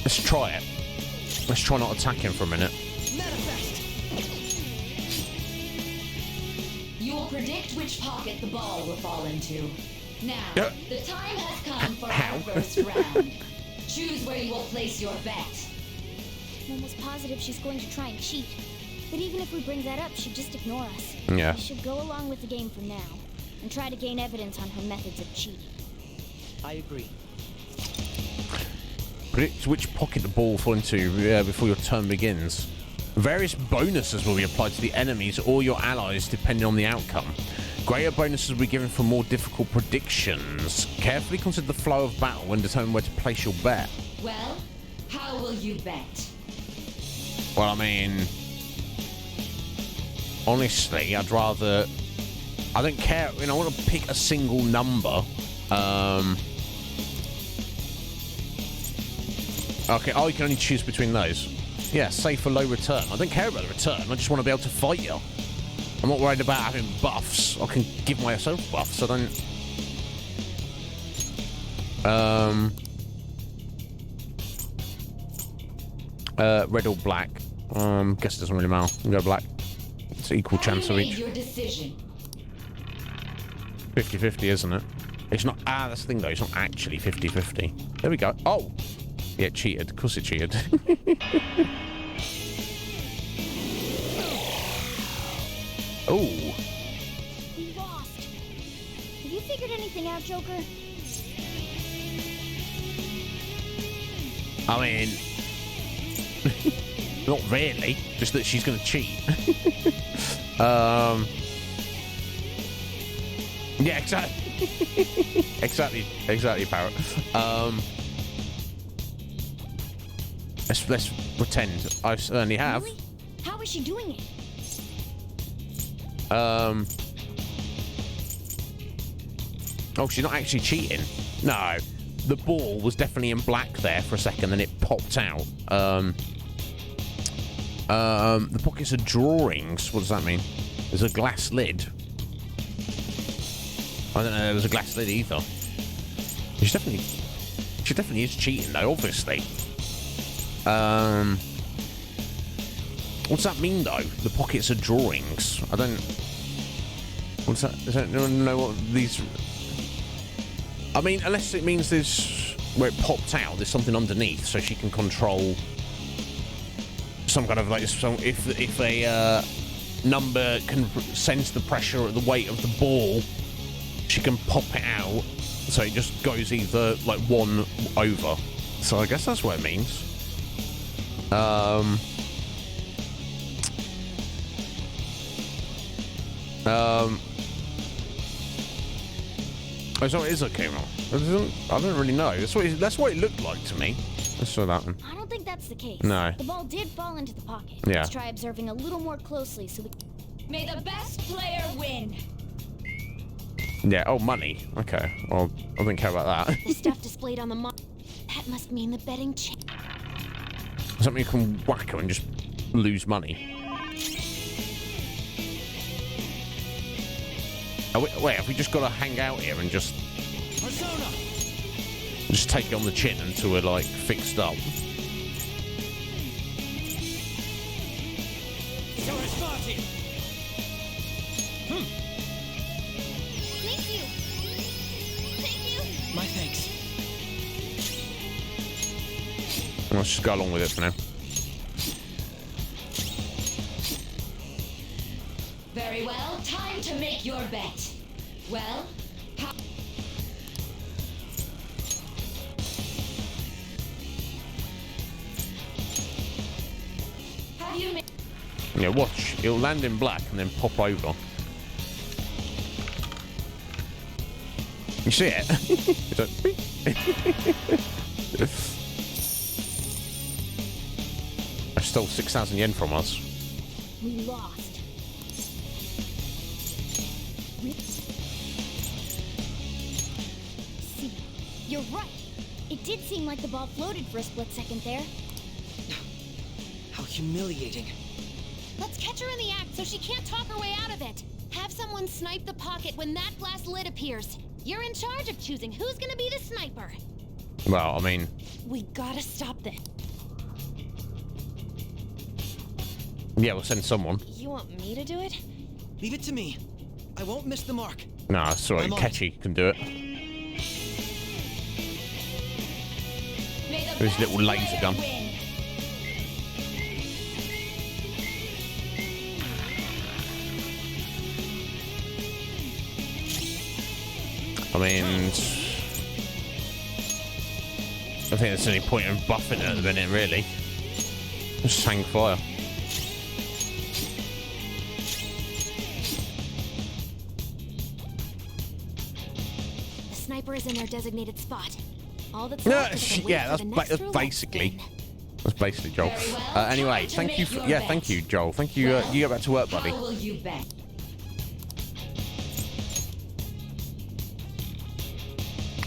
Let's try it. Let's try not attack him for a minute. You will predict which pocket the ball will fall into. Now, the time has come for our first round. Choose where you will place your bet. I'm almost positive she's going to try and cheat. But even if we bring that up, she'd just ignore us. Yeah. We should go along with the game for now, and try to gain evidence on her methods of cheating. I agree. Predict which pocket the ball will fall into before your turn begins. Various bonuses will be applied to the enemies or your allies depending on the outcome. Greater bonuses will be given for more difficult predictions. Carefully consider the flow of battle when determining where to place your bet. Well, how will you bet? Well, I mean, honestly, I'd rather... I don't care. I want to pick a single number. Okay, you can only choose between those. Yeah, safe or low return. I don't care about the return. I just want to be able to fight you. I'm not worried about having buffs. I can give myself buffs. I don't... red or black. Guess it doesn't really matter. We'll go black. It's equal chance of each. Your decision. 50-50, isn't it? It's not... that's the thing, though. It's not actually 50-50. There we go. Oh! Yeah, it cheated. Of course it cheated. Oh. We lost. Have you figured anything out, Joker? I mean... not really. Just that she's going to cheat. Yeah, exactly. exactly, Parrot. Let's pretend. I certainly have. Really? How is she doing it? Oh, she's not actually cheating. No, the ball was definitely in black there for a second, then it popped out. The pockets are drawings. What does that mean? There's a glass lid. I don't know. There was a glass lid either. She definitely is cheating, though. Obviously. What's that mean, though? The pockets are drawings. I don't... What's that? I don't know what these... I mean, unless it means there's... Where it popped out, there's something underneath, so she can control... Some kind of, like... If a number can sense the pressure or the weight of the ball, she can pop it out, so it just goes either, like, one over. So I guess that's what it means. So it is a camera. I don't really know. That's what it looked like to me. Let's show that one. I don't think that's the case. No. The ball did fall into the pocket. Yeah. Let's try observing a little more closely so we... May the best player win. Yeah, oh, money. Okay. Well, I don't care about that. The stuff displayed on the that must mean the betting Something you can whack her and just lose money. Oh, wait, have we just got to hang out here and just take it on the chin until we're, like, fixed up? Thank you. Thank you. My thanks. Let's just go along with it for now. Very well, time to make your bet. Well, have you made... Yeah, watch. It'll land in black and then pop over. You see it? It's like, beep. I stole 6,000 yen from us. We lost. See, you're right. It did seem like the ball floated for a split second there. How humiliating. Let's catch her in the act so she can't talk her way out of it. Have someone snipe the pocket when that glass lid appears. You're in charge of choosing who's gonna be the sniper. Well, I mean... We gotta stop this. Yeah, we'll send someone. You want me to do it? Leave it to me. I won't miss the mark. No, it's alright. Ketchy can do it. His little laser gun. I mean, I don't think there's any point in buffing it at the minute, really. Just hang fire. The sniper is in their designated spot. All that's Yeah, left is to wait yeah, for the that's next roulette basically. spin. That's basically Joel. Anyway, thank you. Thank you, Joel. Thank you. You get back to work, buddy. How will you bet?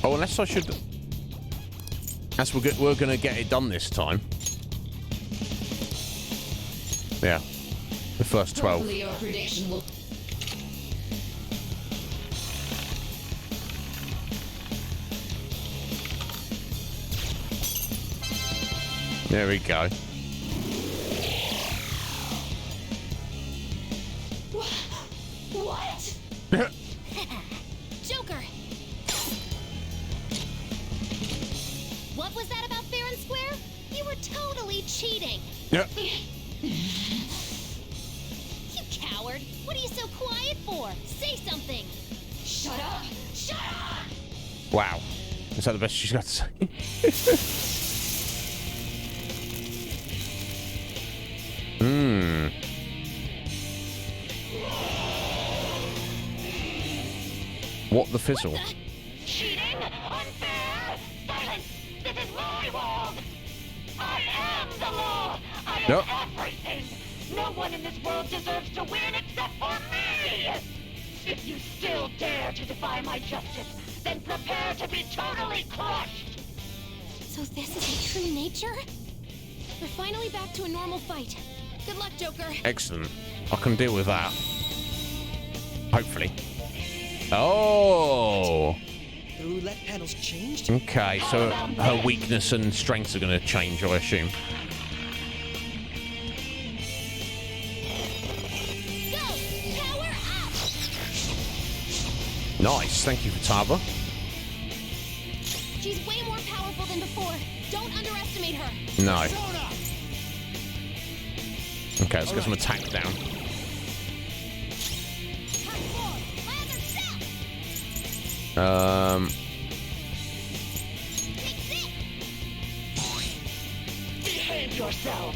Oh, unless I should. As we're gonna get it done this time. Yeah, the first 12. Hopefully your prediction will. There we go. What? Joker! What was that about fair and square? You were totally cheating. Yeah. You coward! What are you so quiet for? Say something! Shut up! Shut up! Wow. Is that the best she's got to say? Hmm. What the fizzle? What the? Cheating? Unfair? Silence! This is my world! I am the law! I am everything! No one in this world deserves to win except for me! If you still dare to defy my justice, then prepare to be totally crushed! So this is your true nature? We're finally back to a normal fight. Good luck, Joker. Excellent. I can deal with that. Hopefully. Oh. The roulette panel's changed? Okay, so her weakness and strengths are going to change, I assume. Go! Power up! Nice. Thank you, Futaba. She's way more powerful than before. Don't underestimate her. No. Okay, let's get some attack down. Behave yourself!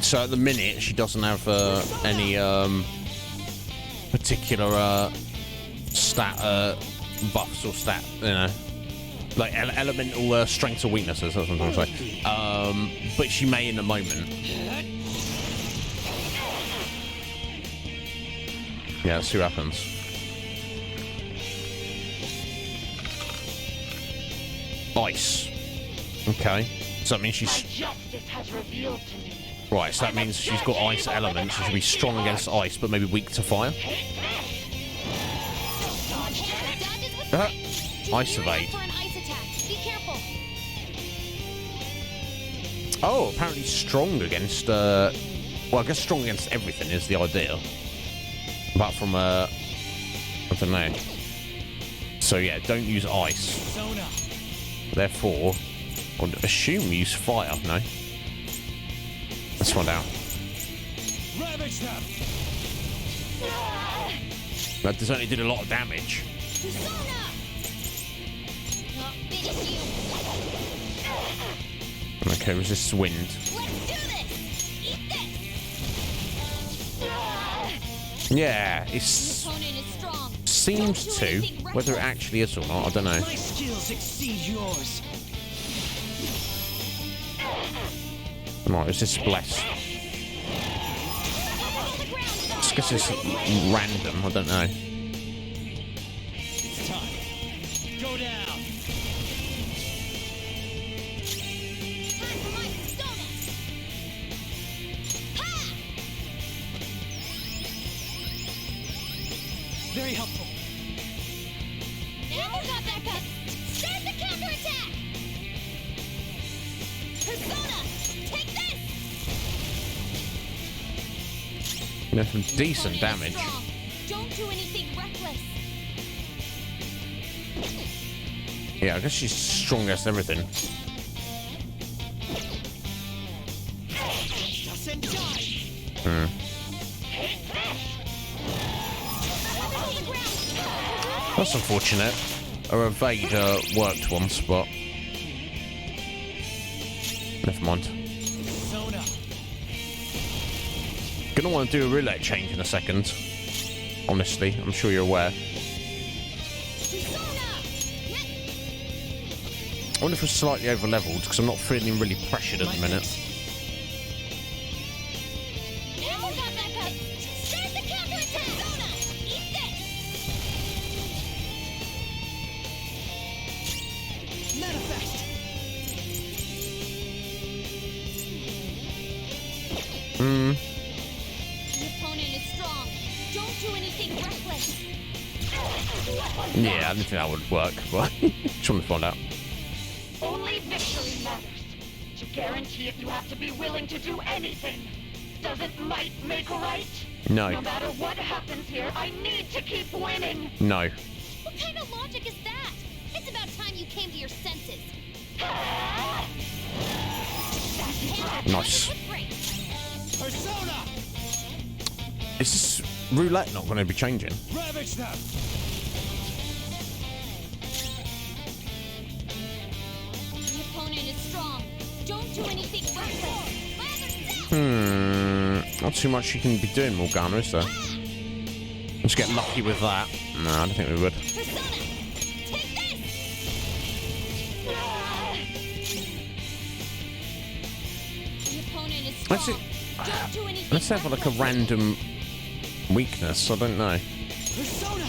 So at the minute, she doesn't have any particular stat buffs or stat, you know, like elemental strengths or weaknesses. That's what I'm trying to say. But she may in a moment. Yeah, let's see what happens. Ice. Okay. So that means she's... Justice has revealed to me. Right, so that means she's got ice elements. She should be strong against ice, but maybe weak to fire. Ice evade. Oh, apparently strong against... well, I guess strong against everything is the idea. Apart from, I don't know. So, yeah, don't use ice. Therefore, I would assume use fire, no? Let's find out. That certainly did a lot of damage. Okay, resists wind. Yeah, it seems to. Whether it actually is or not, I don't know. My skills exceed yours. Right, resist bless. I guess it's random, I don't know. It's time. Go down. Very helpful. Now got that cut. Start the counterattack. Persona, take this. There's some decent damage. Strong. Don't do anything reckless. Yeah, I guess she's strong against everything. Doesn't die. That's unfortunate. Her evade worked once, but never mind. Persona. Gonna want to do a roulette change in a second. Honestly, I'm sure you're aware. I wonder if we're slightly over leveled because I'm not feeling really pressured at the minute. Now got that cut. Start the counterattack. Persona, eat this. Manifest. The opponent is strong. Don't do anything reckless. Yeah, I didn't think that would work, but just want to find out. Only victory matters. To guarantee it, you have to be willing to do anything. Doesn't might make right? No. No matter what happens here, I need to keep winning. No. What kind of logic is that? It's about time you came to your senses. Nice. Persona. Is this roulette not going to be changing? Ravage them. The opponent is strong. Don't do anything reckless. Not too much you can be doing, Morgana, is there? Let's get lucky with that. No, I don't think we would. Persona, take this. The opponent is strong. Let's Don't do anything let's have like a random weakness. I don't know. Persona.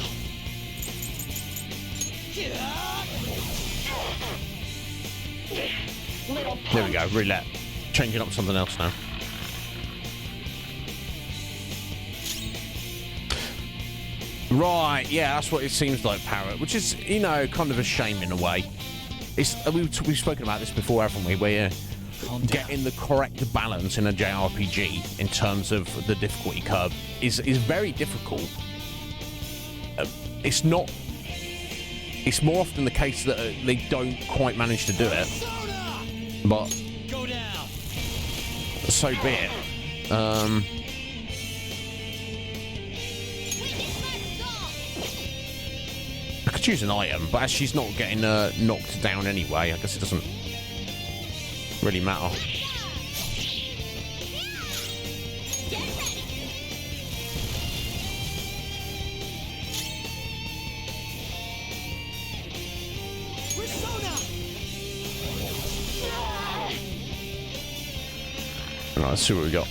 There we go. Roulette. Changing up something else now. Right, yeah, that's what it seems like, Parrot, which is, you know, kind of a shame in a way. It's we've spoken about this before, haven't we? Where getting the correct balance in a JRPG in terms of the difficulty curve is very difficult. It's not. It's more often the case that they don't quite manage to do it, but Go down. so be it. I could choose an item, but as she's not getting knocked down anyway, I guess it doesn't really matter. Right, let's see what we got.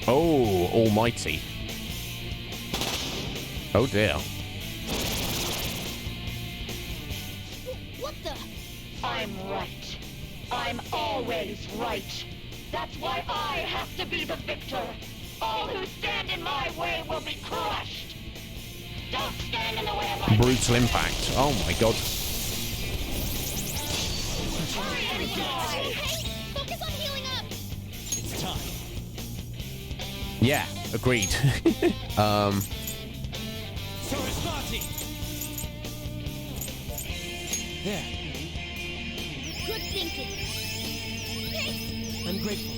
Oh, almighty. Oh dear. What the? I'm right. I'm always right. That's why I have to be the victor. All who stand in my way will be crushed. Don't stand in the way of my... Brutal impact. Oh my god. Hey, focus on healing up. It's time. Yeah, agreed. Sarasvati. There. Good thinking. I'm grateful.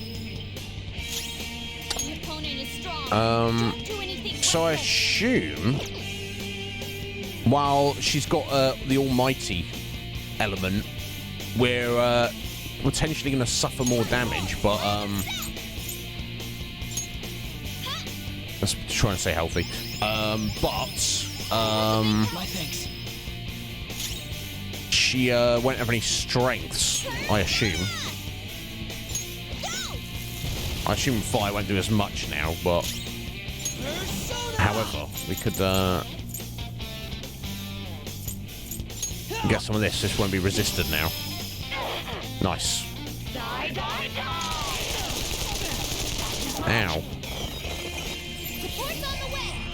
The opponent is strong. Don't do anything So I assume while she's got the almighty element, we're potentially going to suffer more damage, but let's try and stay healthy. My thanks. She won't have any strengths, I assume. I assume fire won't do as much now, but however, we could get some of this. This won't be resisted now. Nice. Die, die, die. Ow.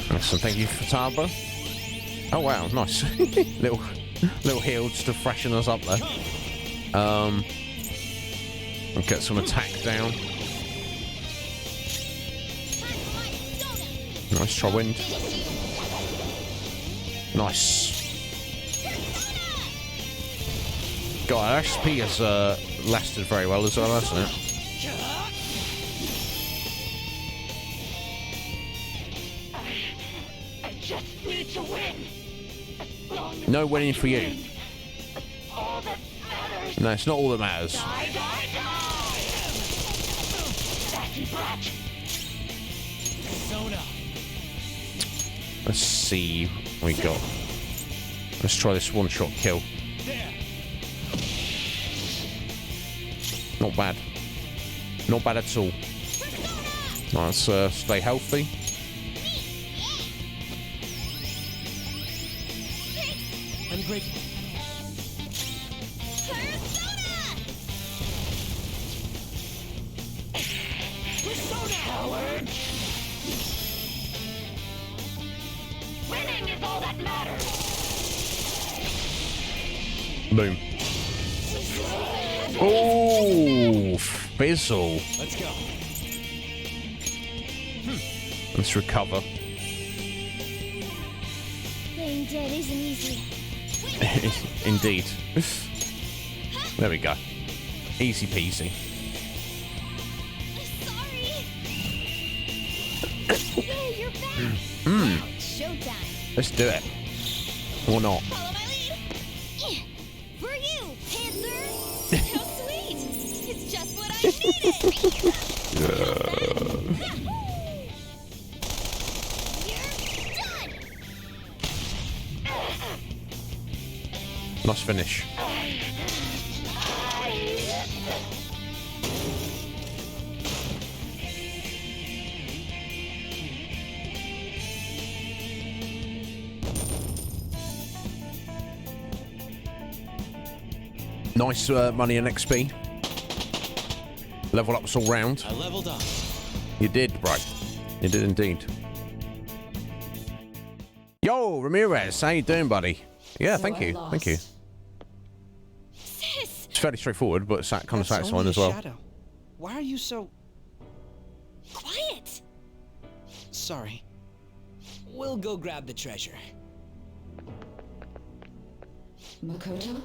Excellent, thank you for Tarbro. Oh wow, nice. little heal just to freshen us up there. And get some attack down. Nice, try wind. Nice. God, our XP has lasted very well as well, hasn't it? I just need to win. No winning for you. All that matters. No, it's not all that matters. Die, die, die! Nasty brat. Soda. Let's see what we got. Let's try this one-shot kill. There. Not bad. Not bad at all. Let's stay healthy. I'm grateful. Coward. Winning is all that matters. Boom. Oh, fizzle. Let's go. Let's recover. Playing dead isn't easy. Indeed. There we go. Easy peasy. Yay, you're back! Showtime. Let's do it. Or not. Follow my lead. For you, Panther. How sweet! It's just what I needed! Nice finish. Nice money and XP. Level ups all round. I leveled up. You did, right. You did indeed. Yo, Ramirez, how you doing, buddy? Yeah, thank you. Thank you. Sis! It's fairly straightforward, but it's kind of That's satisfying only as a well. shadow. Why are you so... Quiet! Sorry. We'll go grab the treasure. Makoto?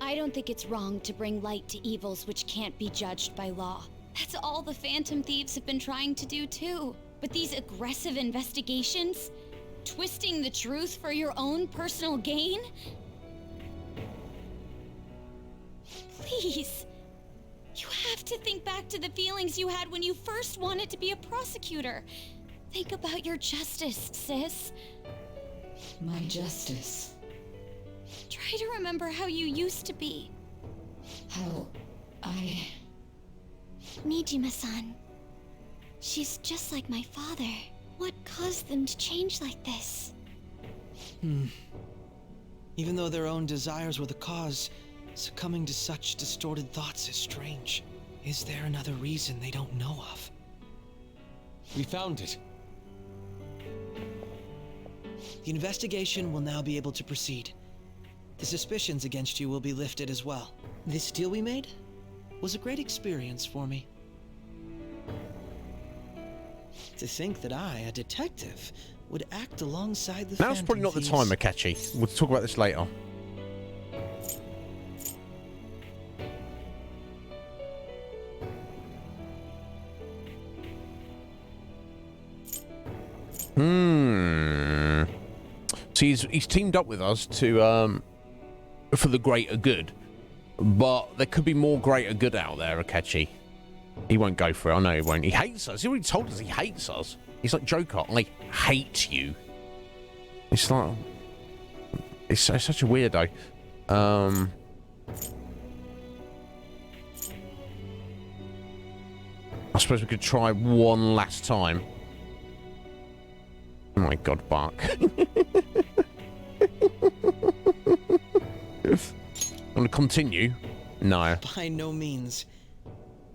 I don't think it's wrong to bring light to evils which can't be judged by law. That's all the Phantom Thieves have been trying to do too. But these aggressive investigations? Twisting the truth for your own personal gain? Please. You have to think back to the feelings you had when you first wanted to be a prosecutor. Think about your justice, sis. My justice. Try to remember how you used to be. How I... Nijima-san. She's just like my father. What caused them to change like this? Even though their own desires were the cause, succumbing to such distorted thoughts is strange. Is there another reason they don't know of? We found it. The investigation will now be able to proceed. The suspicions against you will be lifted as well. This deal we made was a great experience for me. To think that I, a detective, would act alongside the Now's probably not the time, Akachi. We'll talk about this later. So he's teamed up with us to for the greater good, but there could be more greater good out there, Akachi. He won't go for it. I know he won't. He hates us. He already told us he hates us. He's like Joker. I hate you. It's like it's such a weirdo. I suppose we could try one last time. Oh my God, Bark. Want to continue? No. By no means.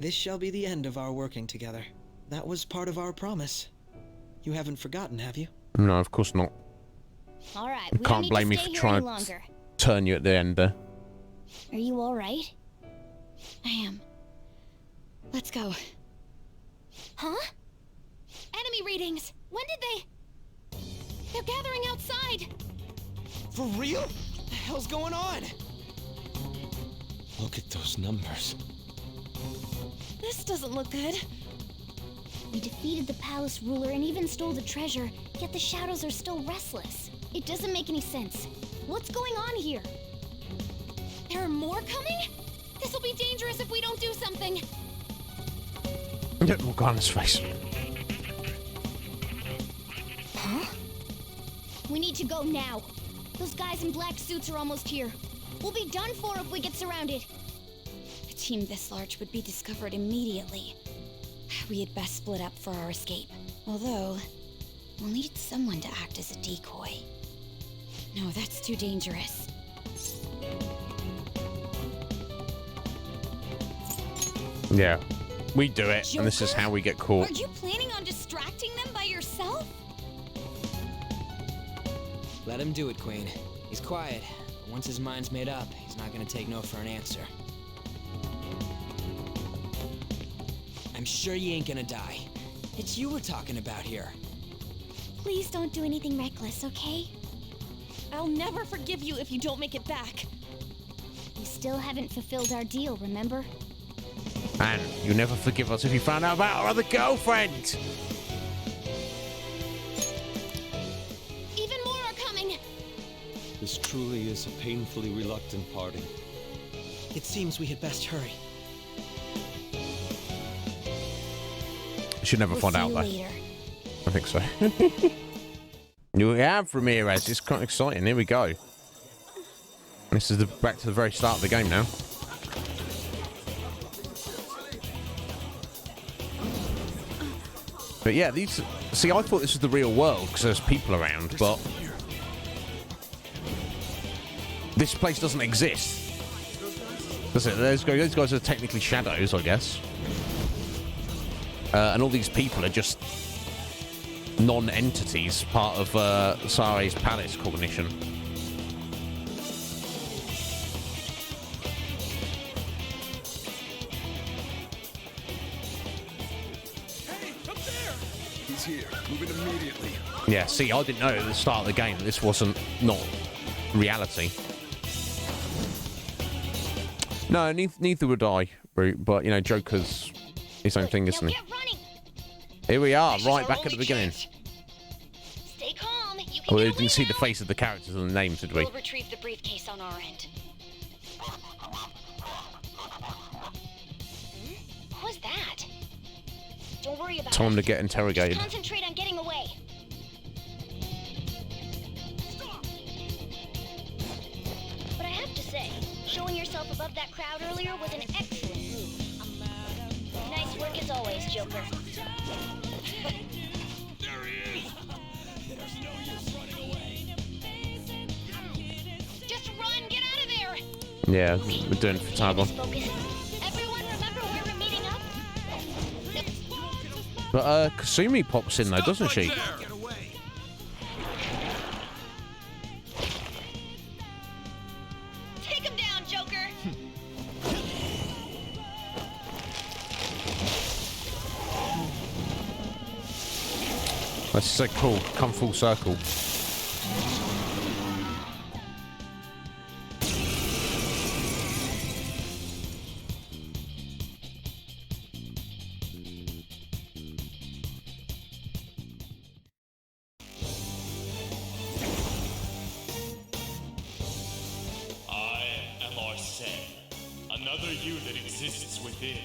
This shall be the end of our working together. That was part of our promise. You haven't forgotten, have you? No, of course not. All right, I we can't don't need blame to me stay for here trying any to longer. turn you at the end there. Are you all right? I am. Let's go. Huh? Enemy readings! When did they... They're gathering outside! For real? What the hell's going on? Look at those numbers. This doesn't look good. We defeated the palace ruler and even stole the treasure, yet the shadows are still restless. It doesn't make any sense. What's going on here? There are more coming? This'll be dangerous if we don't do something. Look on his face. Huh? We need to go now. Those guys in black suits are almost here. We'll be done for if we get surrounded. A team this large would be discovered immediately. We had best split up for our escape. Although, we'll need someone to act as a decoy. No, that's too dangerous. Yeah, we do it, and this is how we get caught. Are you planning on distracting them by yourself? Let him do it, Queen. He's quiet, but once his mind's made up, he's not gonna take no for an answer. I'm sure you ain't gonna die. It's you we're talking about here. Please don't do anything reckless, okay? I'll never forgive you if you don't make it back. We still haven't fulfilled our deal, remember? And you never forgive us if you found out about our other girlfriend. Even more are coming. This truly is a painfully reluctant parting. It seems we had best hurry. Should never find out though. Later. I think so. You have Ramirez. It's quite exciting. Here we go. This is back to the very start of the game now. But yeah, these. See, I thought this was the real world because there's people around, but this place doesn't exist. Does it? Those guys are technically shadows, I guess. And all these people are just non-entities, part of Sare's palace cognition. He's here. Move it immediately. Yeah, see, I didn't know at the start of the game that this wasn't not reality. No, neither would I. But, you know, Joker's his own thing, isn't he? Here we are, right back at the beginning. Stay calm. You can Oh, we get didn't see the face of the characters and the names, did we? We'll retrieve the briefcase on our end. What was that? Don't worry about it. Time to get interrogated. Just concentrate on getting away. But I have to say, showing yourself above that crowd earlier was an excellent move. Nice work as always, Joker. There he is. There's no use running away. Just run, get out of there. Yeah, we're doing for Taiwan. Everyone remember where we're meeting up? But Kasumi pops in though, doesn't she? Get away. Take him down, Joker. That's so cool. Come full circle. I am Arsene, another you that exists within.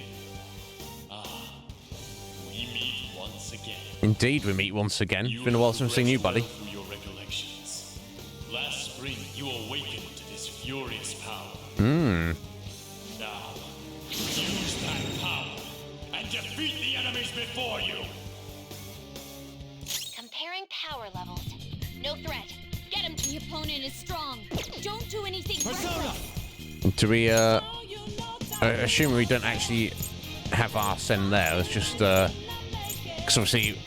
Ah, we meet once again. Indeed, we meet once again. It's been a while since I've seen you, buddy. Through your recollections. Last spring, you awakened to this furious power. Hmm. Now, use that power and defeat the enemies before you. Comparing power levels. No threat. Get him. The opponent is strong. Don't do anything Persona! Do we, assume we don't actually have Arsene there? It's just, because obviously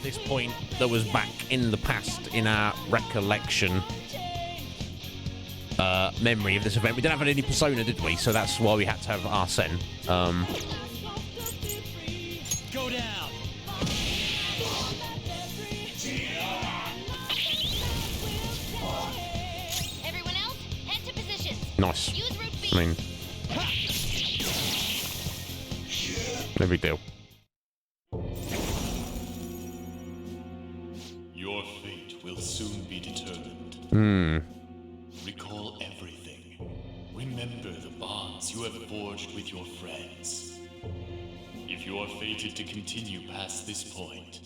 this point that was back in the past in our recollection memory of this event. We didn't have any persona, did we? So that's why we had to have Arsene. Go down. Everyone else, head to position. Nice. Use route B. I mean, no big deal. Your fate will soon be determined. Recall everything. Remember the bonds you have forged with your friends. If you are fated to continue past this point,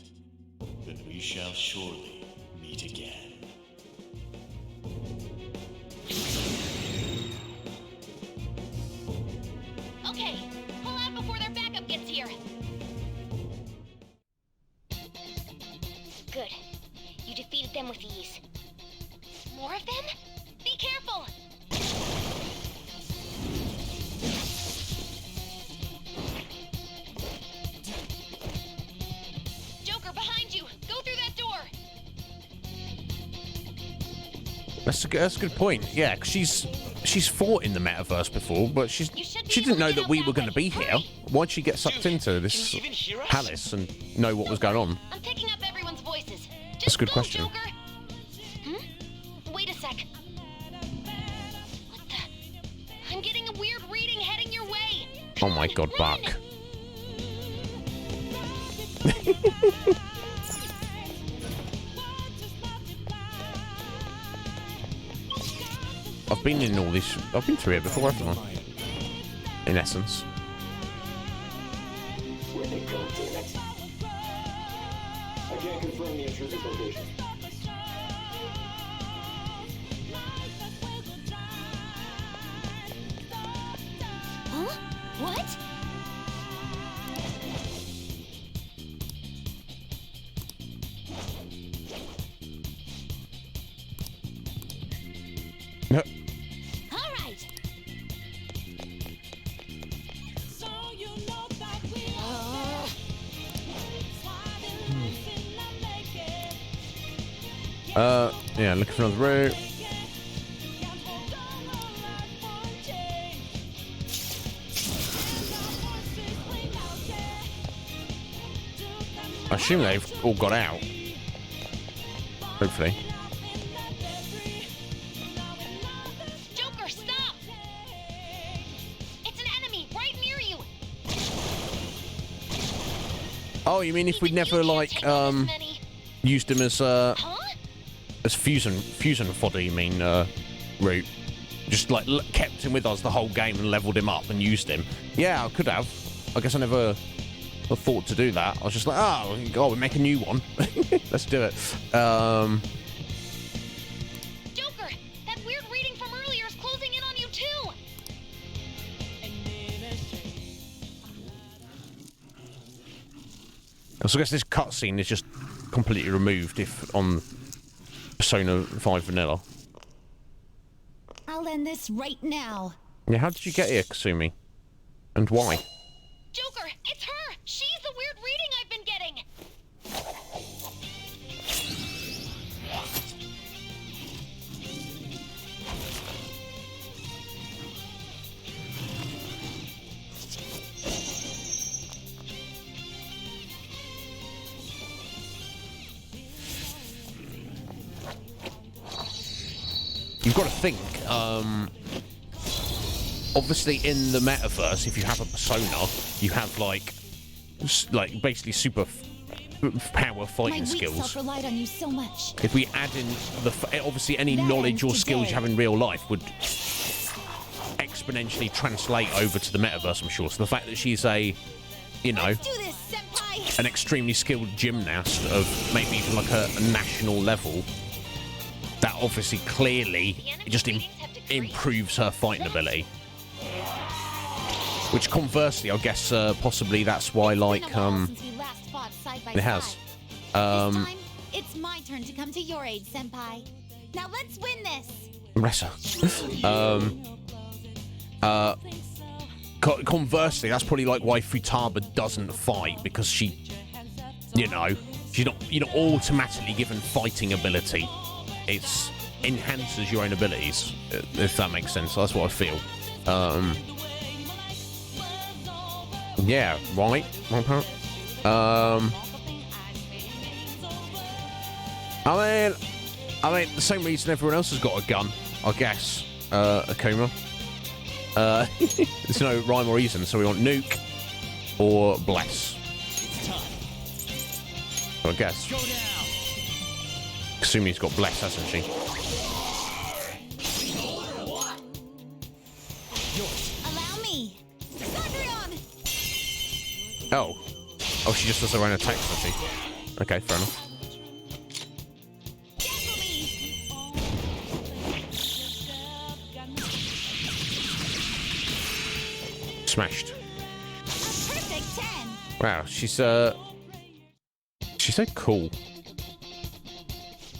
then we shall surely meet again. Okay, pull out before their backup gets here. Good. You defeated them with ease. More of them? Be careful! Joker, behind you! Go through that door! That's a good point. Yeah, 'cause she's fought in the metaverse before, but she didn't know that we were going to be here. Why'd she get sucked into this palace and know what was going on? I'm picking up everyone's voices. That's a good question. Joker. Wait a sec. What the? I'm getting a weird reading heading your way. Oh my god, Buck. I've been in all this. I've been through it before, haven't I? In essence. Where they go, damn it. I can't confirm the intrusive location. Huh? What? No. All right. Yeah, looking for another route. I assume they've all got out. Hopefully. Joker, stop! It's an enemy right near you. Oh, you mean if we'd never like used him as fusion fodder? You mean route? Just like kept him with us the whole game and leveled him up and used him? Yeah, I could have. I guess I never thought to do that. I was just like, oh, we make a new one. Let's do it. Joker, that weird reading from earlier is closing in on you too. So I guess this cutscene is just completely removed if on Persona 5 Vanilla. I'll end this right now. Yeah, how did you get here, Kasumi? And why? Joker, it's her! She's the weird reading I've been getting! You've got to think, obviously in the metaverse, if you have a persona, you have like basically super power fighting My weak skills. self relied on you so much. If we add in obviously any knowledge or skills you have in real life would exponentially translate over to the metaverse, I'm sure. So the fact that she's a, you know, Do this, senpai. an extremely skilled gymnast of maybe even like a national level, that obviously clearly just improves her fighting ability. Which conversely, I guess possibly that's why like Since we last fought side by it has. side. This time, it's my turn to come to your aid, senpai. Now let's win this. Ressa. Conversely, that's probably like why Futaba doesn't fight, because she You're not automatically given fighting ability. It's enhances your own abilities, if that makes sense. That's what I feel. Yeah, right. I mean, the same reason everyone else has got a gun, I guess. Akuma. There's no rhyme or reason, so we want nuke or bless. I guess. Kasumi's got bless, hasn't she? Allow me. Sandrion! Oh, she just does her own attacks, does she? Okay, fair enough. Smashed. Perfect 10. Wow, she's so cool.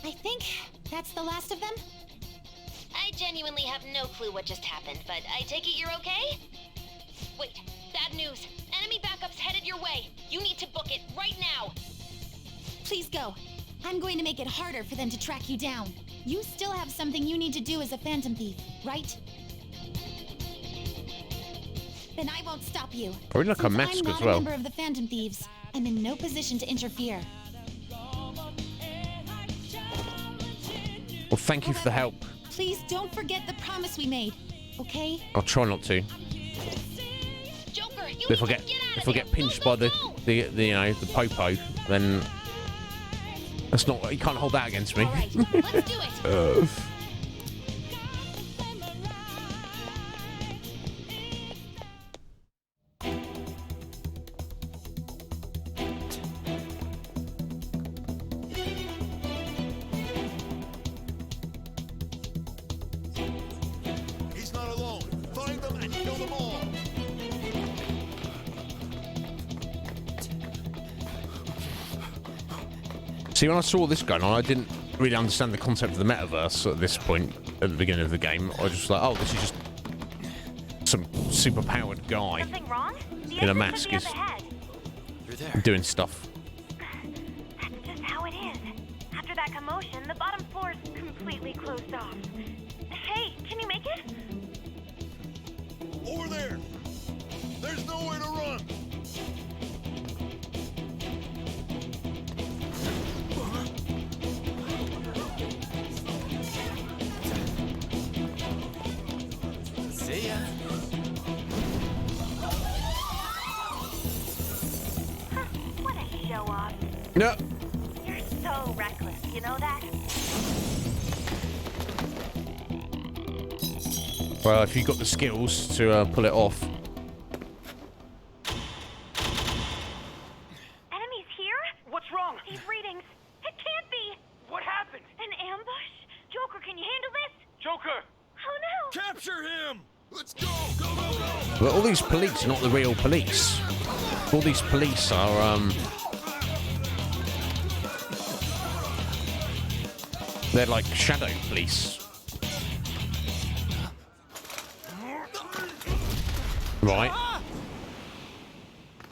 I think that's the last of them. I genuinely have no clue what just happened, but I take it you're okay? Wait, bad news. Enemy backup's headed your way. You need to book it right now. Please go. I'm going to make it harder for them to track you down. You still have something you need to do as a Phantom Thief, right? Then I won't stop you. Probably like a mask I'm as not well. a member of the Phantom Thieves. I'm in no position to interfere. Well, thank you for the help. Please don't forget the promise we made, okay? I'll try not to. Joker, you If I get pinched by the you know, the popo, then that's not. You can't hold that against me. All right, let's do it. He's not alone. Find them and kill them all. See, when I saw this going on, I didn't really understand the concept of the metaverse at this point, at the beginning of the game. I was just like, oh, this is just some super-powered guy in a mask is doing stuff. That's just how it is. After that commotion, the bottom floor is completely closed off. Hey, can you make it? Over there. There's nowhere to run. See ya. What a show off. No. You're so reckless, you know that? Well, if you've got the skills to pull it off. Enemies here? What's wrong? These readings. It can't be. What happened? An ambush? Joker, can you handle this? Joker! Oh no! Capture him! Let's go! Go, go, go! But all these police are not the real police. All these police are, they're like shadow police. Right.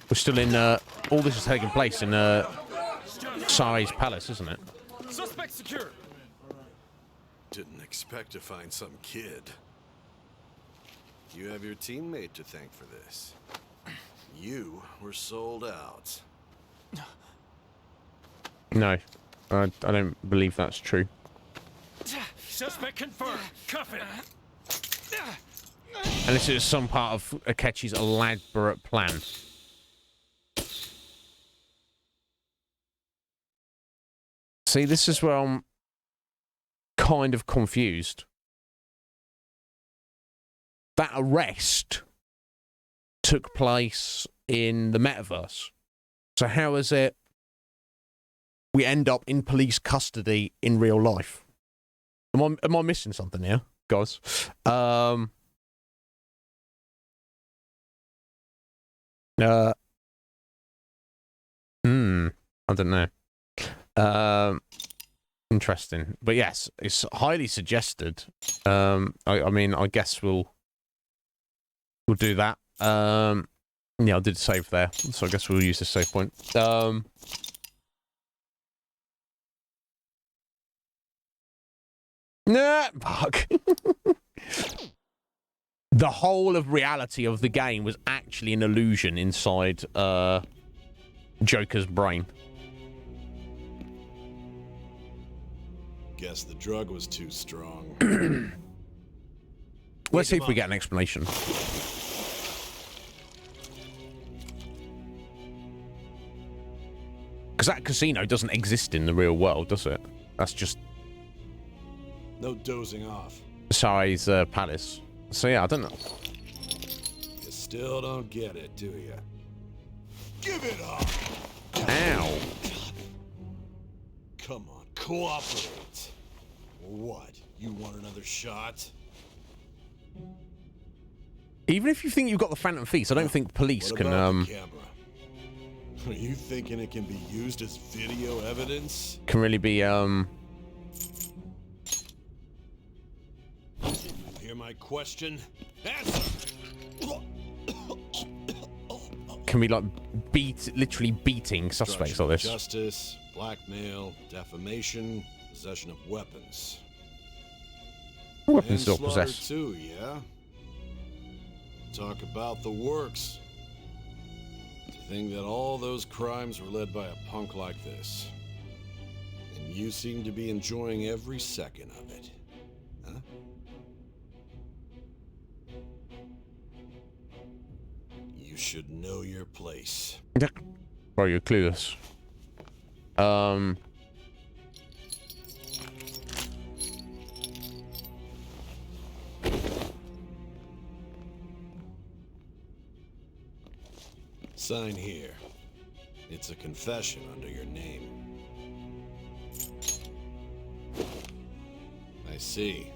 We're still in, all this is taking place in, Sare's palace, isn't it? Suspect secure! Didn't expect to find some kid. You have your teammate to thank for this. You were sold out. No, I don't believe that's true. Suspect confirmed. Cuff it. And this is some part of Akechi's elaborate plan. See, this is where I'm kind of confused. That arrest took place in the metaverse. So how is it we end up in police custody in real life? Am I missing something here, guys? I don't know. Interesting. But yes, it's highly suggested. I mean, I guess we'll do that. Yeah, I did save there, so I guess we'll use the save point. Nah, fuck. The whole of reality of the game was actually an illusion inside Joker's brain. Guess the drug was too strong. Let's see if we get an explanation. Because that casino doesn't exist in the real world, does it? That's just No dozing off. Sai's palace. So yeah, I don't know. You still don't get it, do you? Give it up! Ow. Come on, cooperate. What? You want another shot? Even if you think you've got the Phantom Feast, I don't think police What can about the camera? Are you thinking it can be used as video evidence? can really be You hear my question? Answer! can be like literally beating suspects like this. Justice, blackmail, defamation, possession of weapons. Weapons still Manslaughter possessed. too, yeah? Talk about the works. To think that all those crimes were led by a punk like this. And you seem to be enjoying every second of it. Huh? You should know your place. Bro, you're clueless. Sign here. It's a confession under your name. I see.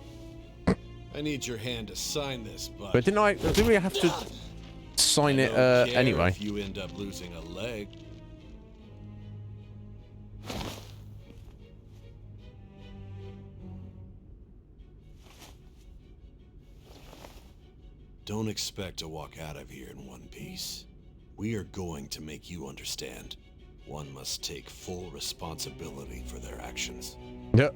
I need your hand to sign this, But didn't we have to sign it anyway? If you end up losing a leg. Don't expect to walk out of here in one piece. We are going to make you understand. One must take full responsibility for their actions. Yep.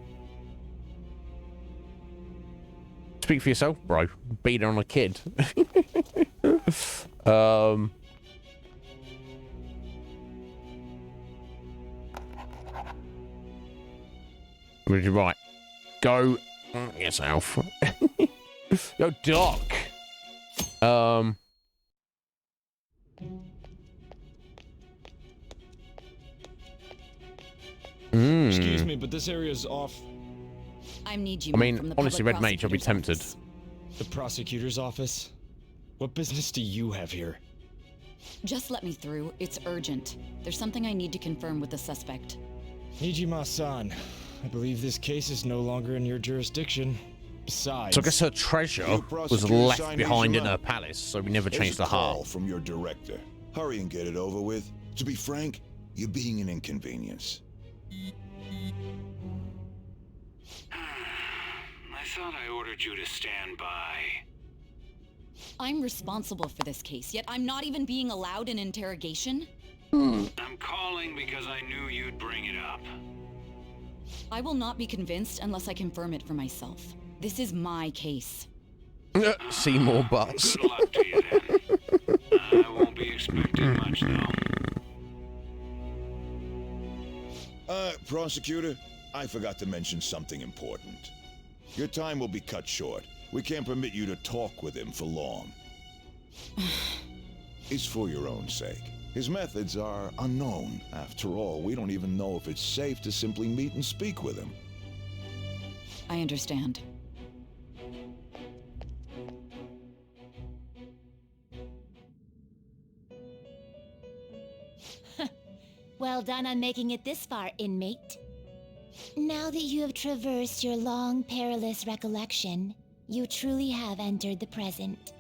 Speak for yourself, bro. Beating on a kid. Right. Go yourself. Yo, Doc. Excuse me, but this area's off. I'm Nijima. I mean, from the honestly, public Red Mage, I'd be prosecutor's tempted. office. The prosecutor's office? What business do you have here? Just let me through. It's urgent. There's something I need to confirm with the suspect. Nijima-san, I believe this case is no longer in your jurisdiction. Besides... So I guess her treasure was left behind in her palace, so we never changed the call heart. from your director. Hurry and get it over with. To be frank, you're being an inconvenience. I thought I ordered you to stand by. I'm responsible for this case, yet I'm not even being allowed an interrogation? I'm calling because I knew you'd bring it up. I will not be convinced unless I confirm it for myself. This is my case. See more butts. Good luck to you then. I won't be expecting much though. Prosecutor, I forgot to mention something important. Your time will be cut short. We can't permit you to talk with him for long. It's for your own sake. His methods are unknown. After all, we don't even know if it's safe to simply meet and speak with him. I understand. Well done on making it this far, inmate. Now that you have traversed your long, perilous recollection, you truly have entered the present.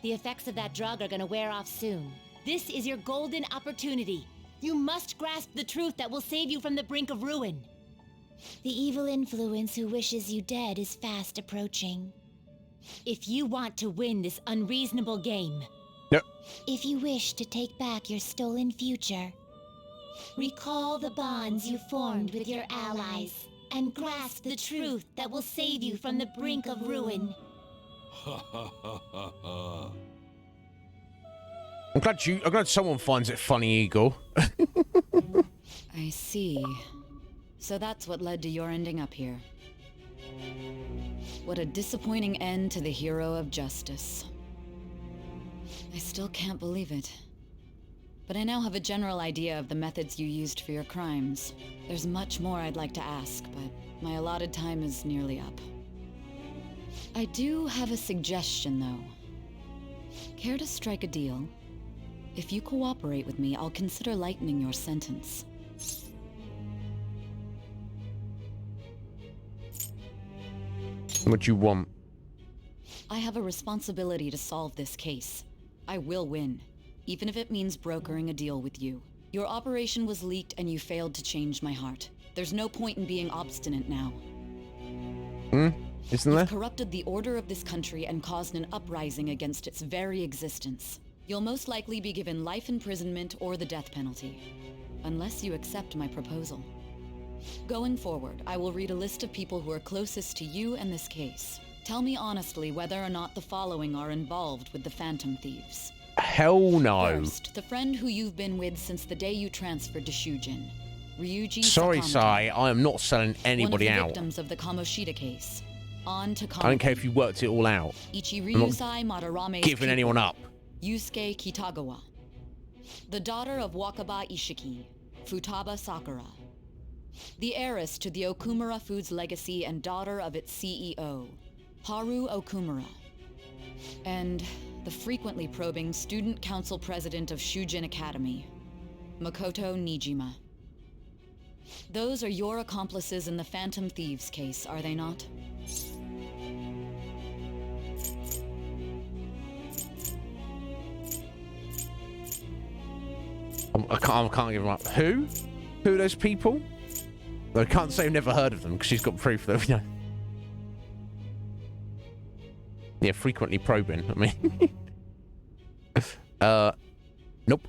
The effects of that drug are gonna wear off soon. This is your golden opportunity. You must grasp the truth that will save you from the brink of ruin. The evil influence who wishes you dead is fast approaching. If you want to win this unreasonable game, If you wish to take back your stolen future, recall the bonds you formed with your allies and grasp the truth that will save you from the brink of ruin. Ha ha ha ha ha. I'm glad someone finds it funny, Eagle. I see. So that's what led to your ending up here. What a disappointing end to the hero of justice. I still can't believe it. But I now have a general idea of the methods you used for your crimes. There's much more I'd like to ask, but my allotted time is nearly up. I do have a suggestion, though. Care to strike a deal? If you cooperate with me, I'll consider lightening your sentence. What you want? I have a responsibility to solve this case. I will win, even if it means brokering a deal with you. Your operation was leaked and you failed to change my heart. There's no point in being obstinate now. Isn't there? You've corrupted the order of this country and caused an uprising against its very existence. You'll most likely be given life imprisonment or the death penalty, unless you accept my proposal. Going forward, I will read a list of people who are closest to you and this case. Tell me honestly whether or not the following are involved with the Phantom Thieves. Hell no. First, the friend who you've been with since the day you transferred to Shujin, Ryuji Sorry, Sakamoto. Sai, I am not selling anybody one of the out. victims of the Kamoshida case. On to I don't care if you worked it all out. Ichiryusai Madarame's Giving anyone up. Yusuke Kitagawa. The daughter of Wakaba Ishiki, Futaba Sakura. The heiress to the Okumura Foods legacy and daughter of its CEO, Haru Okumura. And the frequently probing student council president of Shujin Academy, Makoto Nijima. Those are your accomplices in the Phantom Thieves case, are they not? I can't give them up. Who? Who are those people? I can't say I've never heard of them because she's got proof that we know. Yeah, frequently probing. I mean, nope.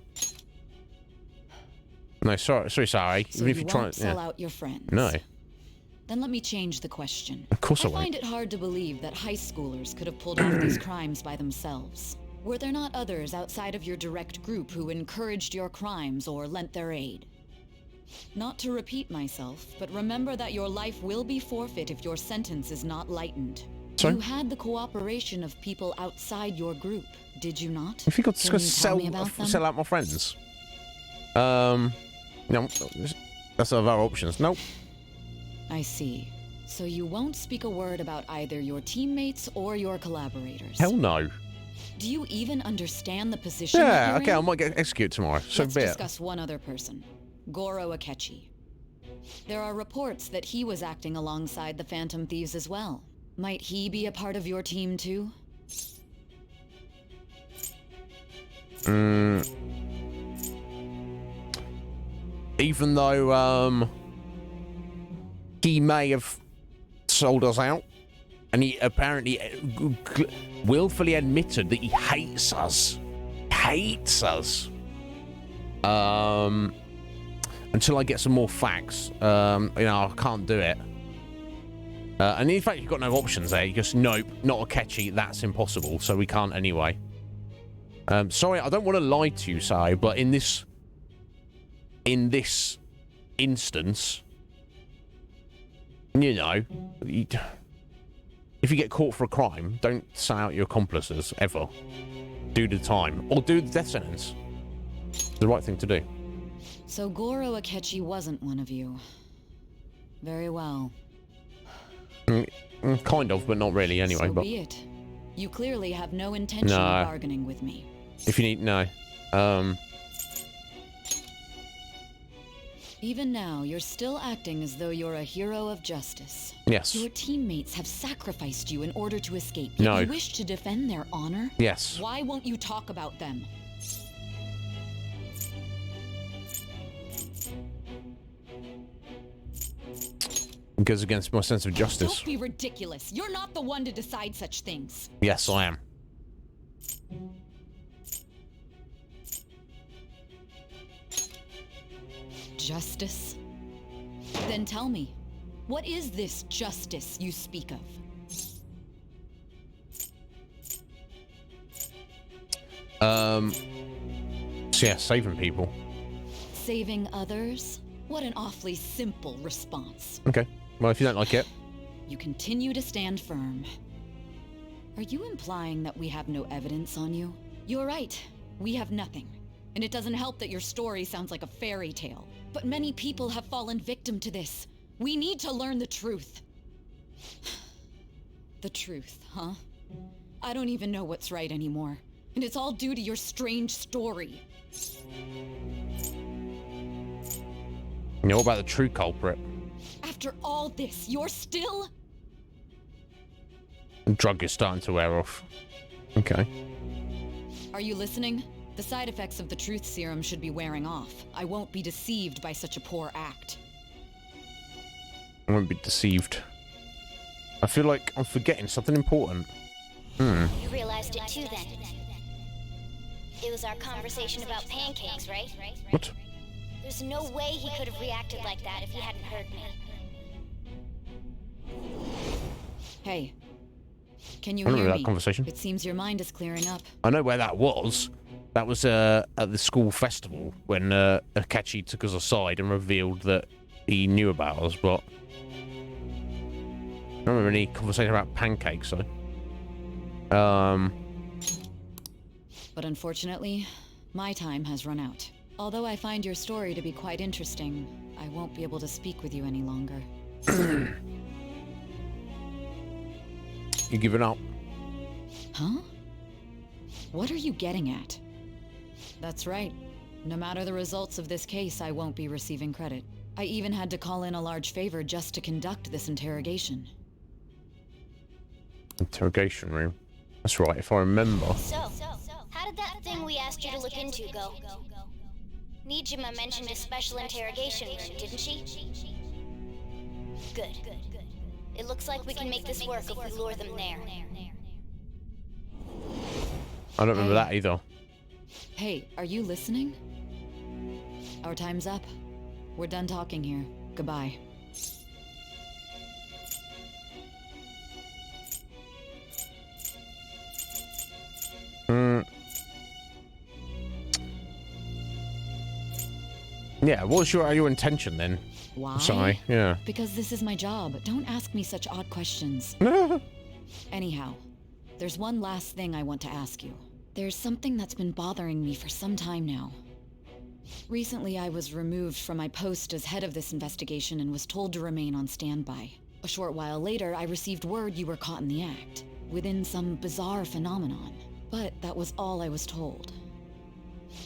No, sorry, sorry. So you won't sell out your friends? No. Then let me change the question. Of course I won't. I find it hard to believe that high schoolers could have pulled off these crimes by themselves. Were there not others outside of your direct group who encouraged your crimes or lent their aid? Not to repeat myself, but remember that your life will be forfeit if your sentence is not lightened. Sorry? You had the cooperation of people outside your group, did you not? If you got Can to you tell me about them? sell out my friends. No, that's other options. Nope. I see. So you won't speak a word about either your teammates or your collaborators. Hell no. Do you even understand the position? Yeah, okay, in? I might get executed tomorrow. So Let's be it. discuss one other person, Goro Akechi. There are reports that he was acting alongside the Phantom Thieves as well. Might he be a part of your team too? Even though he may have sold us out, and he apparently willfully admitted that he hates us. Hates us. Until I get some more facts, I can't do it. And in fact, you've got no options there. You just, nope, not Akechi, that's impossible, so we can't anyway. Sorry, I don't want to lie to you, Sai, but in this instance, you know, if you get caught for a crime, don't sell out your accomplices, ever. Do the time. Or do the death sentence. It's the right thing to do. So Goro Akechi wasn't one of you. Very well. Kind of, but not really anyway. So but be it. You clearly have no intention of bargaining with me. If you need, no. Even now, you're still acting as though you're a hero of justice. Yes. Your teammates have sacrificed you in order to escape. No. You wish to defend their honor? Yes. Why won't you talk about them? It goes against my sense of justice. Don't be ridiculous. You're not the one to decide such things. Yes, I am. Justice? Then tell me, What is this justice you speak of? So yeah, saving people. Saving others? What an awfully simple response. Okay. Well, if you don't like it. You continue to stand firm. Are you implying that we have no evidence on you? You're right. We have nothing. And it doesn't help that your story sounds like a fairy tale. But many people have fallen victim to this. We need to learn the truth. The truth, huh? I don't even know what's right anymore. And it's all due to your strange story. You know about the true culprit? After all this, you're still... The drug is starting to wear off. Okay. Are you listening? The side effects of the truth serum should be wearing off. I won't be deceived by such a poor act. I won't be deceived. I feel like I'm forgetting something important. You realized it too then. It was our conversation about pancakes, right? What? There's no way he could have reacted like that if he hadn't heard me. Hey. Can you I remember hear that me? conversation. It seems your mind is clearing up. I know where that was. That was at the school festival when Akechi took us aside and revealed that he knew about us, but I don't remember any conversation about pancakes, though. But unfortunately, my time has run out. Although I find your story to be quite interesting, I won't be able to speak with you any longer. You giving up? Huh? What are you getting at? That's right. No matter the results of this case, I won't be receiving credit. I even had to call in a large favor just to conduct this interrogation. Interrogation room. That's right, if I remember. So, how did that thing we asked you to look into go? Nijima mentioned a special interrogation room, didn't she? Good. It looks like we can make this work if we lure them there. I don't remember that either. Hey, are you listening? Our time's up. We're done talking here. Goodbye. Yeah, what's your intention then? Why? Sorry, yeah. Because this is my job. Don't ask me such odd questions. Anyhow, there's one last thing I want to ask you. There's something that's been bothering me for some time now. Recently, I was removed from my post as head of this investigation and was told to remain on standby. A short while later, I received word you were caught in the act, within some bizarre phenomenon. But that was all I was told.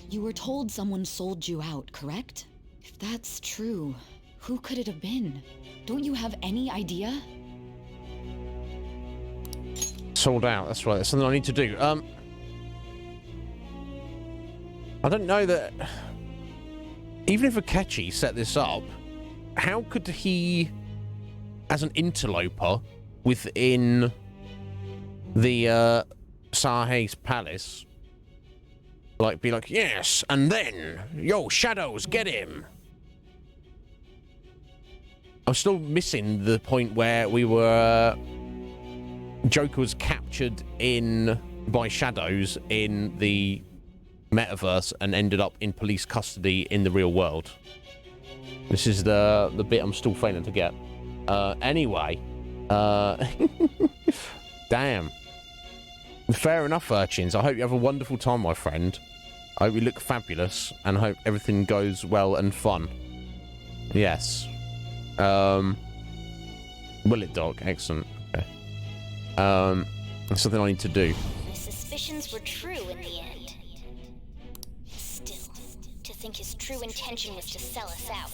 You were told someone sold you out, correct? If that's true, who could it have been? Don't you have any idea? Sold out, that's right. That's something I need to do. I don't know that... Even if Akechi set this up, how could he, as an interloper within the Sahe's palace, like be like, yes, and then, yo, shadows, get him. I'm still missing the point where we were... Joker was captured by shadows in the metaverse and ended up in police custody in the real world. This is the bit I'm still failing to get. Anyway, damn. Fair enough, urchins. I hope you have a wonderful time, my friend. I hope you look fabulous and hope everything goes well and fun. Yes. Will it, dog? Excellent. Okay. That's something I need to do. My suspicions were true in the end. Still, to think his true intention was to sell us out.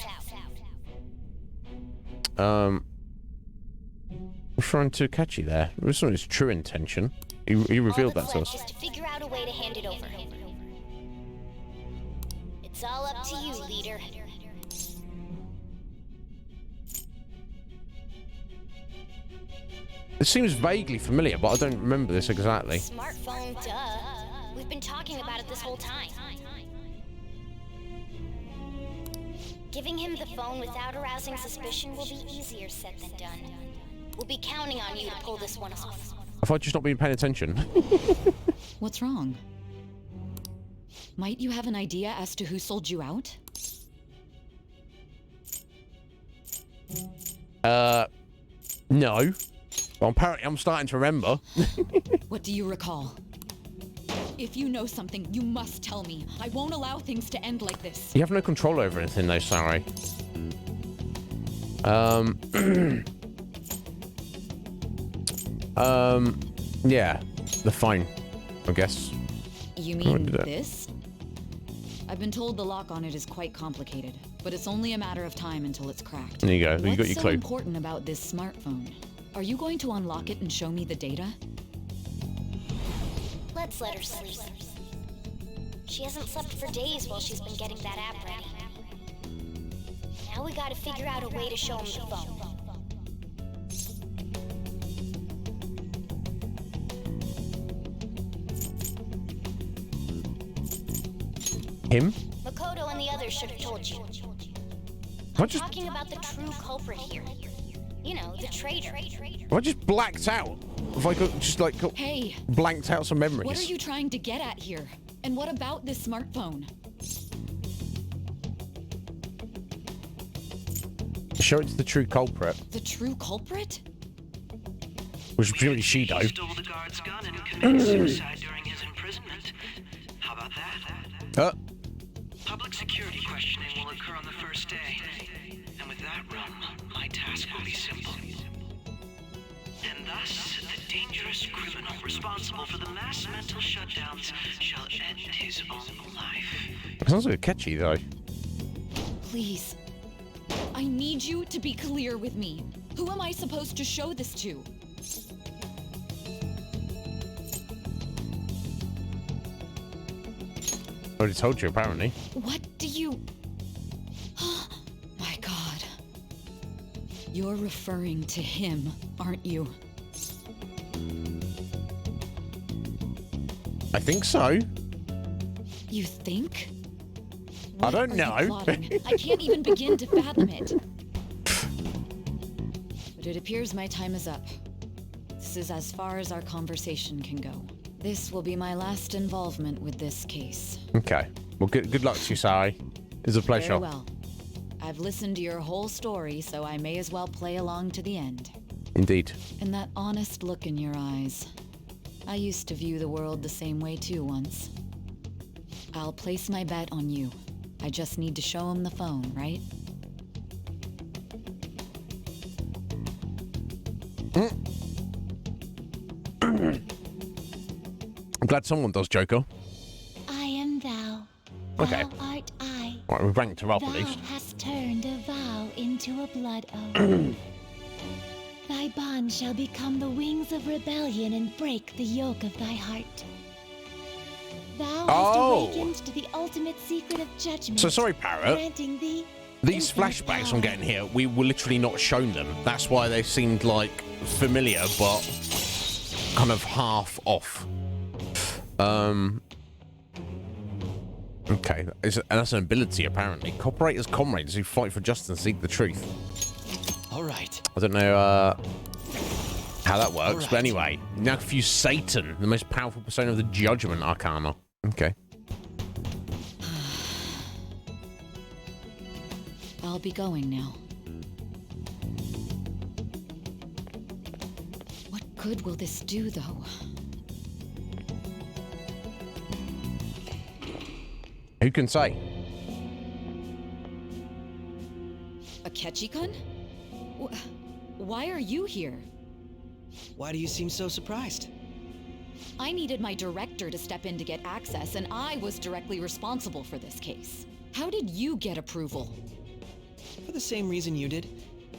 Referring to Akechi there. It was not his true intention. He revealed that to us. Just to figure out a way to hand it over. It's all up to you, leader. It seems vaguely familiar, but I don't remember this exactly. Smartphone, duh. We've been talking about it this whole time. Giving him the phone without arousing suspicion will be easier said than done. We'll be counting on you to pull this one off. Have I just not been paying attention? What's wrong? Might you have an idea as to who sold you out? No. Well, apparently I'm starting to remember. What do you recall? If you know something, you must tell me. I won't allow things to end like this. You have no control over anything, though, sorry. Yeah. The phone, I guess. You mean this? I've been told the lock on it is quite complicated, but it's only a matter of time until it's cracked. There you go. You got your What's so clue. important about this smartphone? Are you going to unlock it and show me the data? Let's let her sleep. She hasn't slept for days while she's been getting that app ready. Now we gotta figure out a way to show him the phone. Him? Makoto and the others should have told you. I'm talking about the true culprit here. You know, the traitor. I just blacked out. If I could just like Hey, blanked out some memories. what are you trying to get at here? And what about this smartphone? Show it to the true culprit, The true culprit? which is presumably Shido. He stole the guard's gun and committed suicide during his imprisonment. How about that? Public security questioning will occur on the first day. And with that realm, my task will be simple. And thus, the dangerous criminal responsible for the mass mental shutdowns shall end his own life. It sounds a bit catchy, though. Please. I need you to be clear with me. Who am I supposed to show this to? I already told you, apparently. What do you... My God. You're referring to him, aren't you? I think so. You think? I don't What are know. you plotting? I can't even begin to fathom it. But it appears my time is up. This is as far as our conversation can go. This will be my last involvement with this case. Okay. Well, good luck to you, Sari. It's a pleasure. Very well. I've listened to your whole story, so I may as well play along to the end. Indeed. And that honest look in your eyes. I used to view the world the same way too once. I'll place my bet on you. I just need to show him the phone, right? I'm glad someone does, Joker. I am thou. Okay. Thou art I. Right, we've ranked her up Thou at least. hast turned a vow into a blood oath. Thy bond shall become the wings of rebellion and break the yoke of thy heart. Thou hast awakened to the ultimate secret of judgment. So sorry, Parrot. Granting thee These flashbacks I'm getting here, we were literally not shown them. That's why they seemed like familiar, but kind of half off. Okay, and that's an ability apparently. Cooperate as comrades who fight for justice and seek the truth. All right. I don't know how that works, but anyway, now confuse Satan, the most powerful persona of the Judgment Arcana. Okay. I'll be going now. What good will this do, though? Who can say? Akechi-kun? Why are you here? Why do you seem so surprised? I needed my director to step in to get access, and I was directly responsible for this case. How did you get approval? For the same reason you did.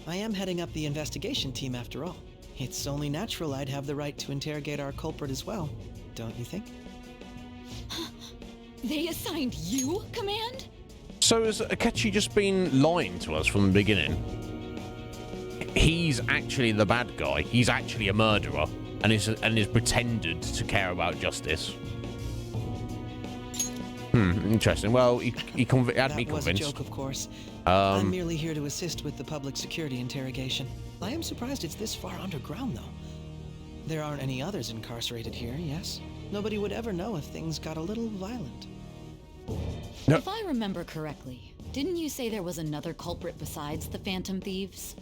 I am heading up the investigation team after all. It's only natural I'd have the right to interrogate our culprit as well, don't you think? They assigned you command? So has Akechi just been lying to us from the beginning? He's actually the bad guy. He's actually a murderer, and is pretended to care about justice. Interesting. Well, he had me That was convinced. a joke, of course. I'm merely here to assist with the public security interrogation. I am surprised it's this far underground, though. There aren't any others incarcerated here, yes? Nobody would ever know if things got a little violent. No. If I remember correctly, didn't you say there was another culprit besides the Phantom Thieves?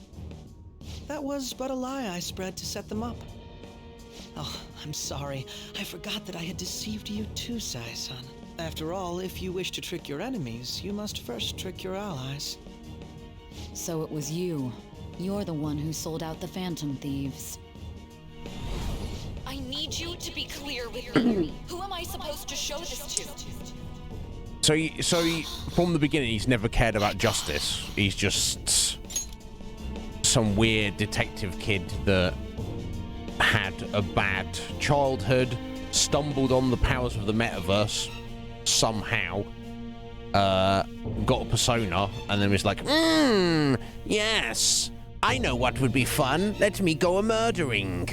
That was but a lie I spread to set them up. Oh, I'm sorry. I forgot that I had deceived you too, Sai-san. After all, if you wish to trick your enemies, you must first trick your allies. So it was you. You're the one who sold out the Phantom Thieves. I need you to be clear with me. Who am I supposed to show this to? So from the beginning, he's never cared about justice. He's just some weird detective kid that had a bad childhood, stumbled on the powers of the metaverse somehow, got a persona, and then was like, yes, I know what would be fun. Let me go a-murdering.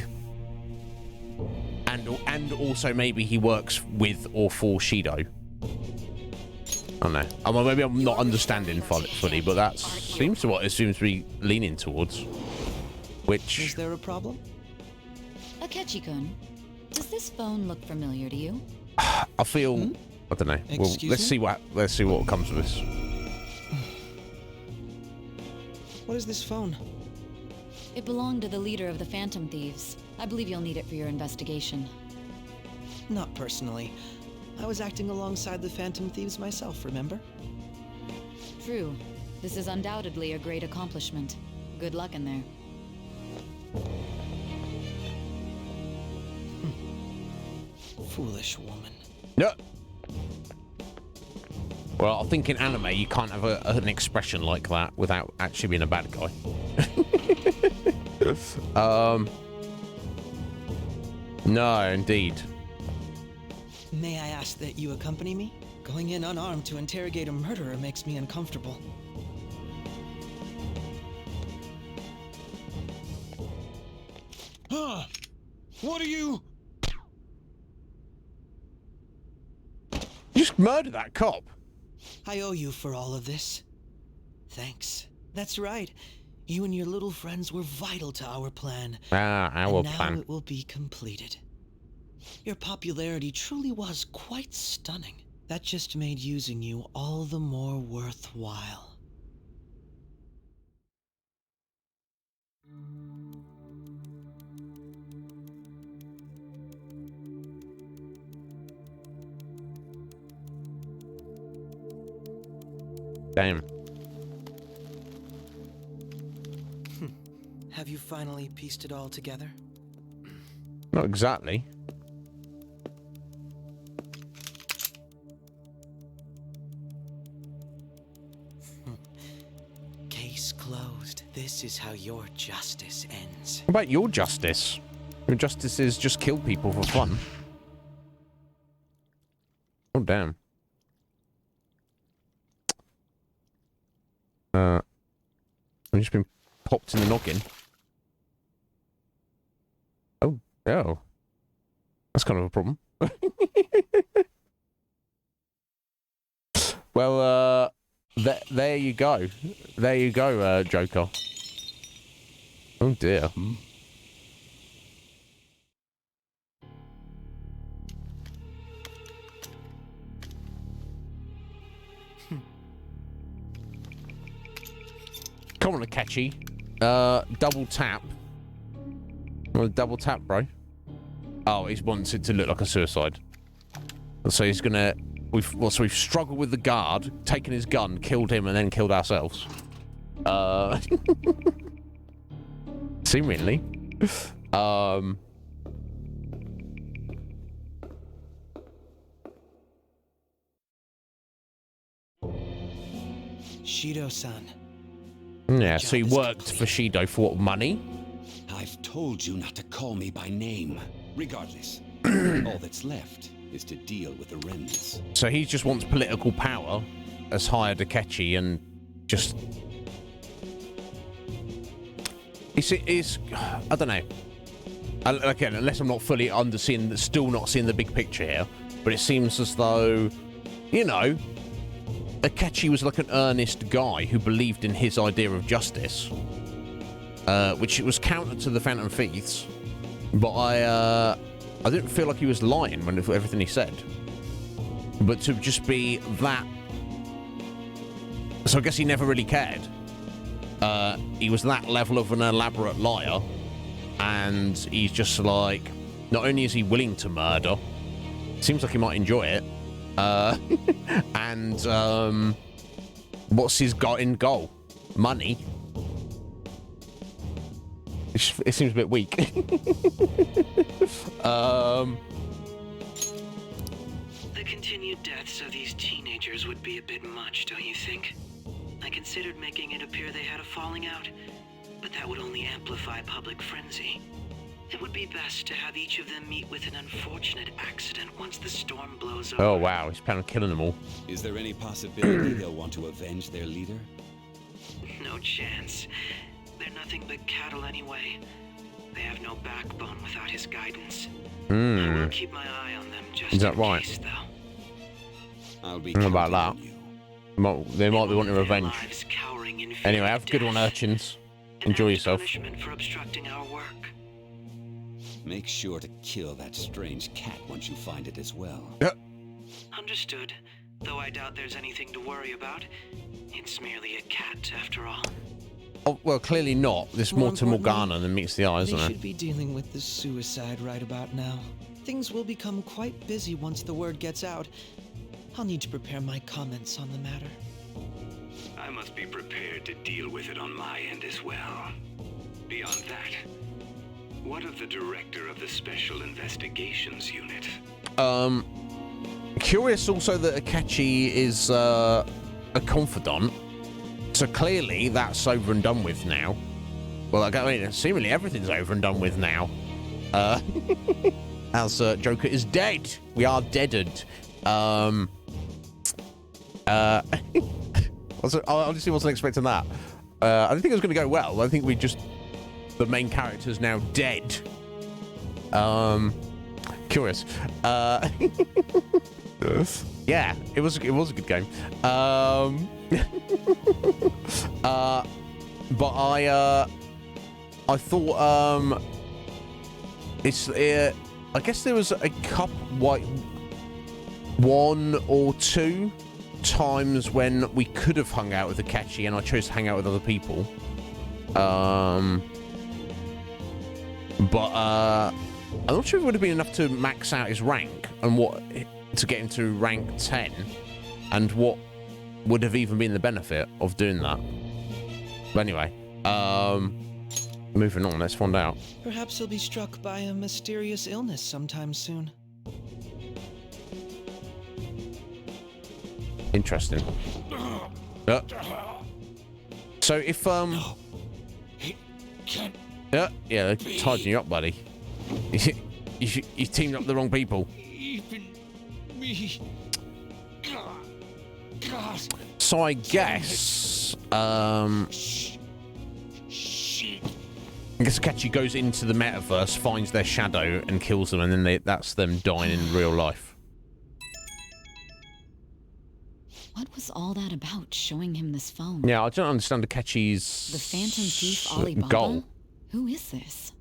And also maybe he works with or for Shido. I don't know. Well, maybe I'm not understanding fully, but that seems to what it seems to be leaning towards. Which... Is there a problem? Akechi-kun, does this phone look familiar to you? I feel... I don't know. Well, let's see what comes of this. What is this phone? It belonged to the leader of the Phantom Thieves. I believe you'll need it for your investigation. Not personally. I was acting alongside the Phantom Thieves myself, remember? True. This is undoubtedly a great accomplishment. Good luck in there. Foolish woman. No. Well, I think in anime you can't have an expression like that without actually being a bad guy. No, indeed. May I ask that you accompany me? Going in unarmed to interrogate a murderer makes me uncomfortable. Huh? What are you? You just murdered that cop. I owe you for all of this. Thanks. That's right. You and your little friends were vital to our plan. Our plan. Now it will be completed. Your popularity truly was quite stunning. That just made using you all the more worthwhile. Damn. Have you finally pieced it all together? Not exactly. Case closed. This is how your justice ends. What about your justice? Your justice is just kill people for fun. Oh, damn. I've just been popped in the noggin. Oh. That's kind of a problem. Well, there you go. There you go, Joker. Oh, dear. Come on, Akechi. Double tap. Well, double tap, bro. Oh, he wants it to look like a suicide. So he's gonna... So we've struggled with the guard, taken his gun, killed him, and then killed ourselves. Seemingly. Shido-san. Yeah, so he worked for Shido for what, money? I've told you not to call me by name. Regardless, all that's left is to deal with the remnants. So he just wants political power, has hired Akechi, and just... It's I don't know. Again, unless I'm not fully still not seeing the big picture here, but it seems as though you know, Akechi was like an earnest guy who believed in his idea of justice, which was counter to the Phantom Thieves, but I didn't feel like he was lying when everything he said. But to just be that... So I guess he never really cared. He was that level of an elaborate liar, and he's just like... Not only is he willing to murder, seems like he might enjoy it, and what's his end goal? Money. It seems a bit weak. The continued deaths of these teenagers would be a bit much, don't you think? I considered making it appear they had a falling out, but that would only amplify public frenzy. It would be best to have each of them meet with an unfortunate accident once the storm blows over. Oh wow, he's planning on killing them all. Is there any possibility they'll want to avenge their leader? No chance. They're nothing but cattle anyway. They have no backbone without his guidance. I will keep my eye on them just Is that in right? case, though. I'll be How about that? They might be wanting revenge. Anyway, have a good one, urchins. Enjoy yourself. Punishment for obstructing our work. Make sure to kill that strange cat once you find it as well. Understood. Though I doubt there's anything to worry about. It's merely a cat, after all. Oh, well, clearly not. There's more to Morgana than meets the eye, isn't They there? should be dealing with the suicide right about now. Things will become quite busy once the word gets out. I'll need to prepare my comments on the matter. I must be prepared to deal with it on my end as well. Beyond that, what of the director of the Special Investigations Unit? Curious also that Akechi is a confidant. So clearly that's over and done with now. Well, I mean, seemingly everything's over and done with now. As Joker is dead. We are deaded. I honestly wasn't expecting that. I didn't think it was going to go well. I think the main character's now dead. Curious. Yeah, it was a good game. But I thought I guess there was a one or two times when we could have hung out with Akechi and I chose to hang out with other people. But I'm not sure if it would have been enough to max out his rank and to get him to rank 10, and what would have even been the benefit of doing that. But anyway, moving on, let's find out. Perhaps he'll be struck by a mysterious illness sometime soon. Interesting. So if yeah, they're tidying you up, buddy. You teamed up with the wrong people. Even me. God. So I guess I guess Akechi goes into the metaverse, finds their shadow, and kills them, and then that's them dying in real life. What was all that about, showing him this phone? Yeah, I don't understand Akechi's The Phantom Thief Alibaba? goal. Who is this?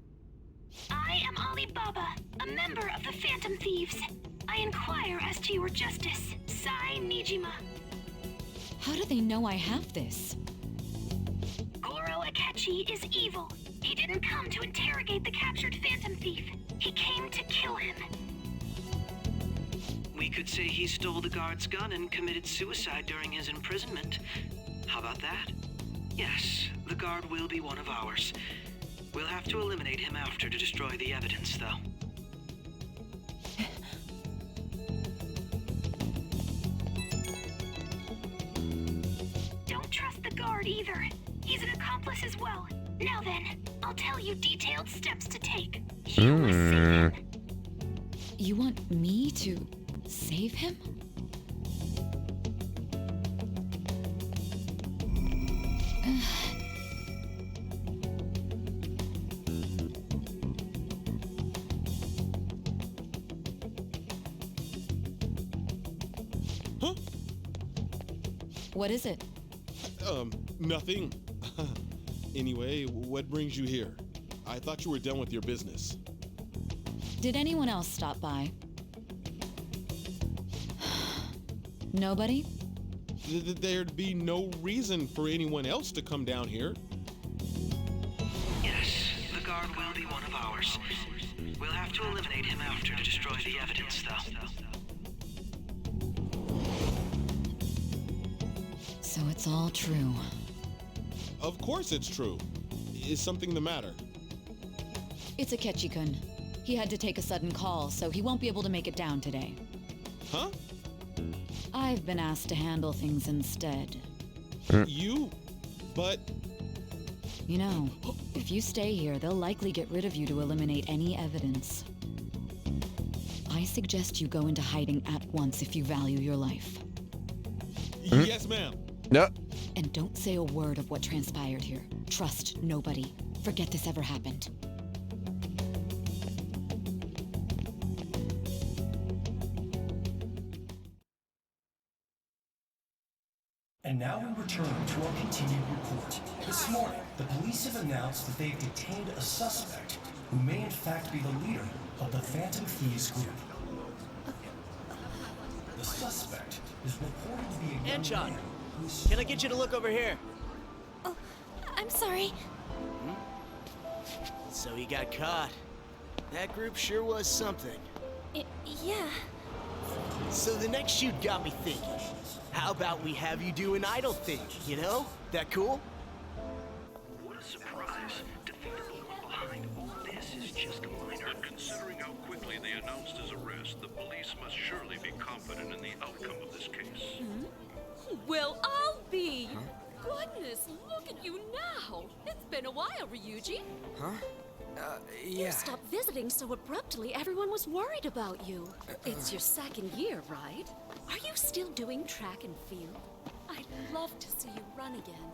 I am Alibaba, a member of the Phantom Thieves. I inquire as to your justice, Sai Nijima. How do they know I have this? Goro Akechi is evil. He didn't come to interrogate the captured Phantom Thief. He came to kill him. We could say he stole the guard's gun and committed suicide during his imprisonment. How about that? Yes, the guard will be one of ours. We'll have to eliminate him after to destroy the evidence, though. Don't trust the guard either. He's an accomplice as well. Now then, I'll tell you detailed steps to take. You will see him. You want me to save him? Huh? What is it? Nothing. Anyway, what brings you here? I thought you were done with your business. Did anyone else stop by? Nobody? There'd be no reason for anyone else to come down here. Yes, the guard will be one of ours. We'll have to eliminate him after to destroy the evidence, though. So it's all true. Of course it's true. Is something the matter? It's Akechi-kun. He had to take a sudden call, so he won't be able to make it down today. Huh? I've been asked to handle things instead. You? But... You know, if you stay here, they'll likely get rid of you to eliminate any evidence. I suggest you go into hiding at once if you value your life. Yes, ma'am. No. And don't say a word of what transpired here. Trust nobody. Forget this ever happened. And now we return to our continued report. This morning, the police have announced that they've detained a suspect who may in fact be the leader of the Phantom Thieves group. The suspect is reported to be a young Anchon, man. can I get you to look over here? Oh, I'm sorry. So he got caught. That group sure was something. Yeah. So the next shoot got me thinking. How about we have you do an idle thing, you know? That cool? What a surprise to think that the one behind all this is just a minor. But considering how quickly they announced his arrest, the police must surely be confident in the outcome of this case. Well, I'll be. Goodness, look at you now. It's been a while, Ryuji. Huh? You Yeah. stopped visiting so abruptly, everyone was worried about you. It's your second year, right? Are you still doing track and field? I'd love to see you run again.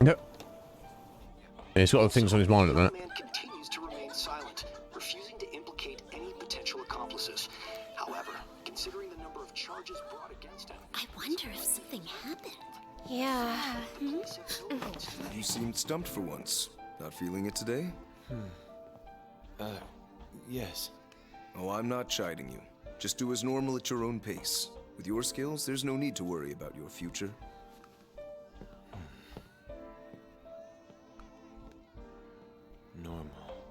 Yep. Yeah, he's got other things on his mind at the The minute. man continues to remain silent, refusing to implicate any potential accomplices. However, considering the number of charges brought against him, I wonder if something happened. Yeah. You seemed stumped for once. Not feeling it today? yes. Oh, I'm not chiding you. Just do as normal at your own pace. With your skills, there's no need to worry about your future. Normal,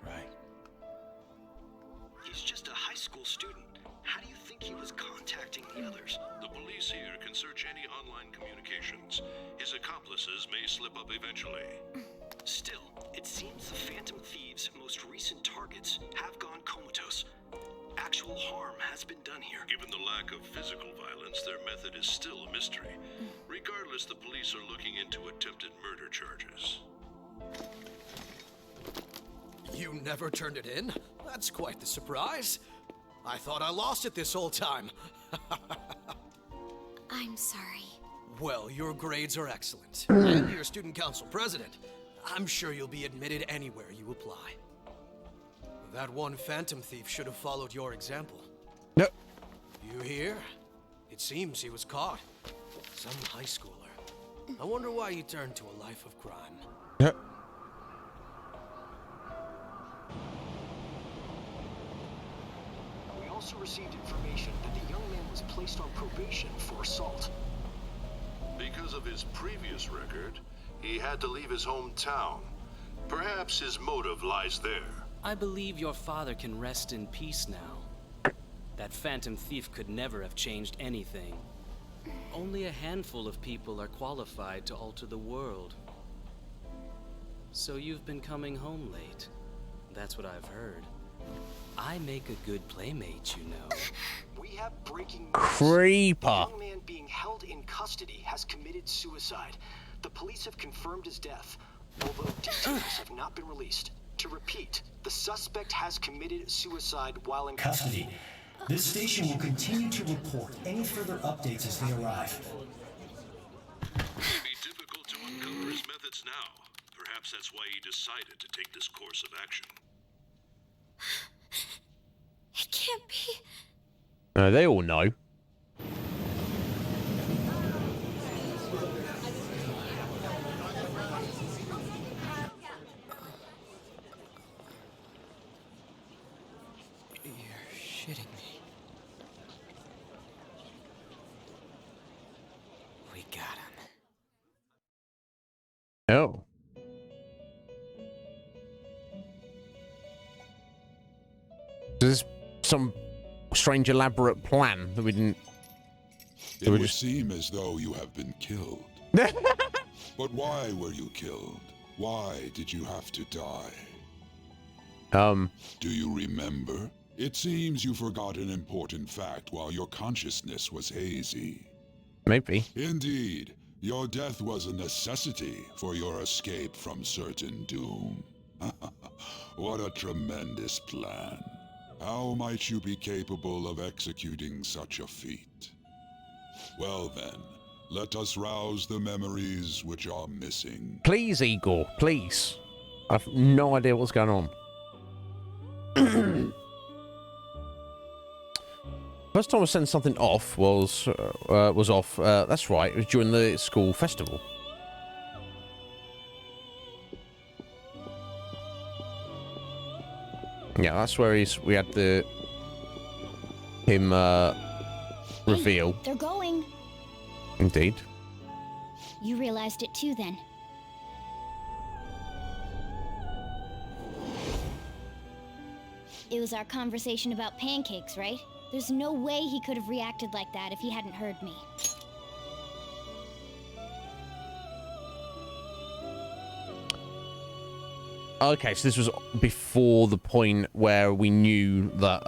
right? He's just a high school student. How do you think he was contacting the others? The police here can search any online communications. His accomplices may slip up eventually. Still, it seems the Phantom Thieves' most recent targets have gone comatose. Actual harm has been done here. Given the lack of physical violence, their method is still a mystery. Regardless, the police are looking into attempted murder charges. You never turned it in? That's quite the surprise. I thought I lost it this whole time. I'm sorry. Well, your grades are excellent. And you're student council president. I'm sure you'll be admitted anywhere you apply. That one Phantom Thief should have followed your example. Yep. You hear? It seems he was caught. Some high schooler. I wonder why he turned to a life of crime. Yep. We also received information that the young man was placed on probation for assault. Because of his previous record, he had to leave his hometown. Perhaps his motive lies there. I believe your father can rest in peace now. That Phantom Thief could never have changed anything. Only a handful of people are qualified to alter the world. So you've been coming home late. That's what I've heard. I make a good playmate, you know. We have breaking news. Creeper. The young man being held in custody has committed suicide. The police have confirmed his death, although details have not been released. To repeat, the suspect has committed suicide while in Custody. This station will continue to report any further updates as they arrive. It may be difficult to uncover his methods now. Perhaps that's why he decided to take this course of action. It can't be. They all know. got him. Oh. Is this some strange elaborate plan that we didn't... It would seem as though you have been killed. But why were you killed? Why did you have to die? Do you remember? It seems you forgot an important fact while your consciousness was hazy. Maybe. Indeed, your death was a necessity for your escape from certain doom. What a tremendous plan. How might you be capable of executing such a feat? Well then, let us rouse the memories which are missing. Please, Igor, please. I've no idea what's going on. First time I sent something off was off. That's right. It was during the school festival. Yeah, that's where we had him reveal. Hey, they're going. Indeed. You realized it too, then. It was our conversation about pancakes, right? There's no way he could have reacted like that if he hadn't heard me. Okay, so this was before the point where we knew that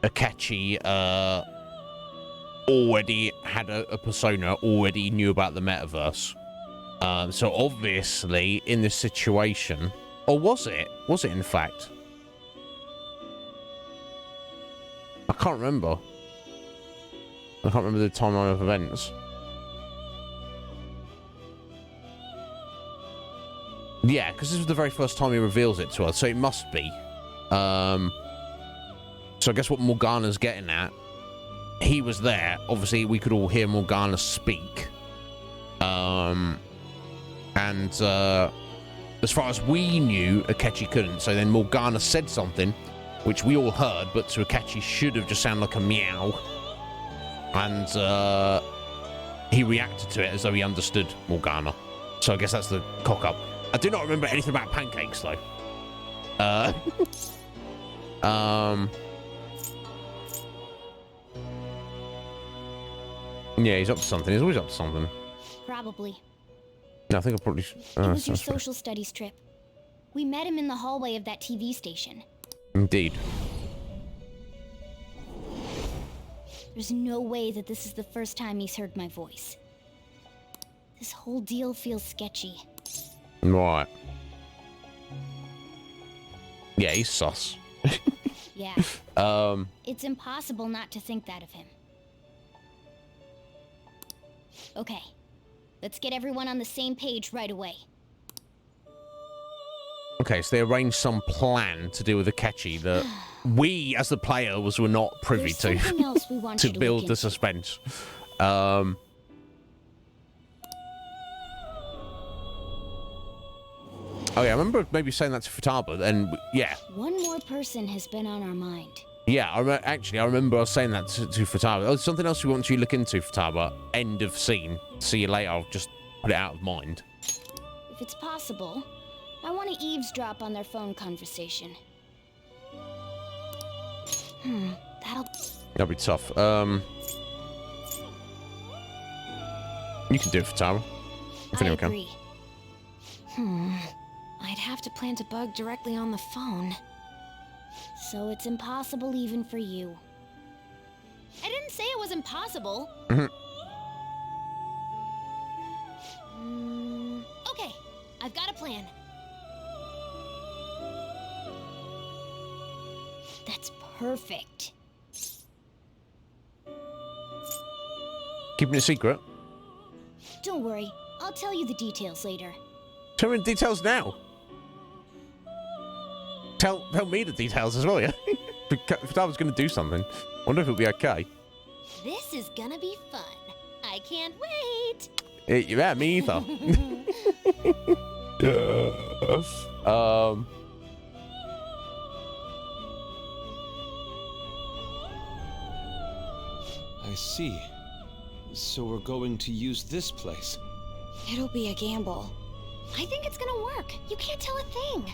Akechi already had a persona, already knew about the metaverse. So obviously, in this situation... Or was it? Was it, in fact? I can't remember. I can't remember the timeline of events. Yeah, because this was the very first time he reveals it to us, so it must be. So I guess what Morgana's getting at, he was there. Obviously, we could all hear Morgana speak. As far as we knew, Akechi couldn't. So then Morgana said something, which we all heard, but to Akechi should have just sounded like a meow. And he reacted to it as though he understood Morgana. So I guess that's the cock-up. I do not remember anything about pancakes, though. Yeah, he's up to something. He's always up to something. Probably. No, I think I probably... It was your social studies trip. We met him in the hallway of that TV station. Indeed. There's no way that this is the first time he's heard my voice. This whole deal feels sketchy. Right. Yeah, he's sus. Yeah. It's impossible not to think that of him. Okay. Let's get everyone on the same page right away. Okay, so they arranged some plan to deal with Akechi that we, as the player, were not privy to. Else we want to you build look the into. suspense. Oh yeah, I remember maybe saying that to Futaba, and yeah. One more person has been on our mind. Yeah, I remember us saying that to Futaba. Oh, something else we want you to look into, Futaba. End of scene. See you later. I'll just put it out of mind. If it's possible, I want to eavesdrop on their phone conversation. That'll be tough. You can do it, Futaba. If anyone can. agree. I'd have to plant a bug directly on the phone. So it's impossible even for you. I didn't say it was impossible. Okay, I've got a plan. That's perfect. Keeping it secret. Don't worry, I'll tell you the details later. Tell me the details now. Tell me the details as well, yeah? If I was going to do something, I wonder if it'll be okay. This is gonna be fun. I can't wait. Yeah, me either. I see. So we're going to use this place. It'll be a gamble. I think it's gonna work. You can't tell a thing.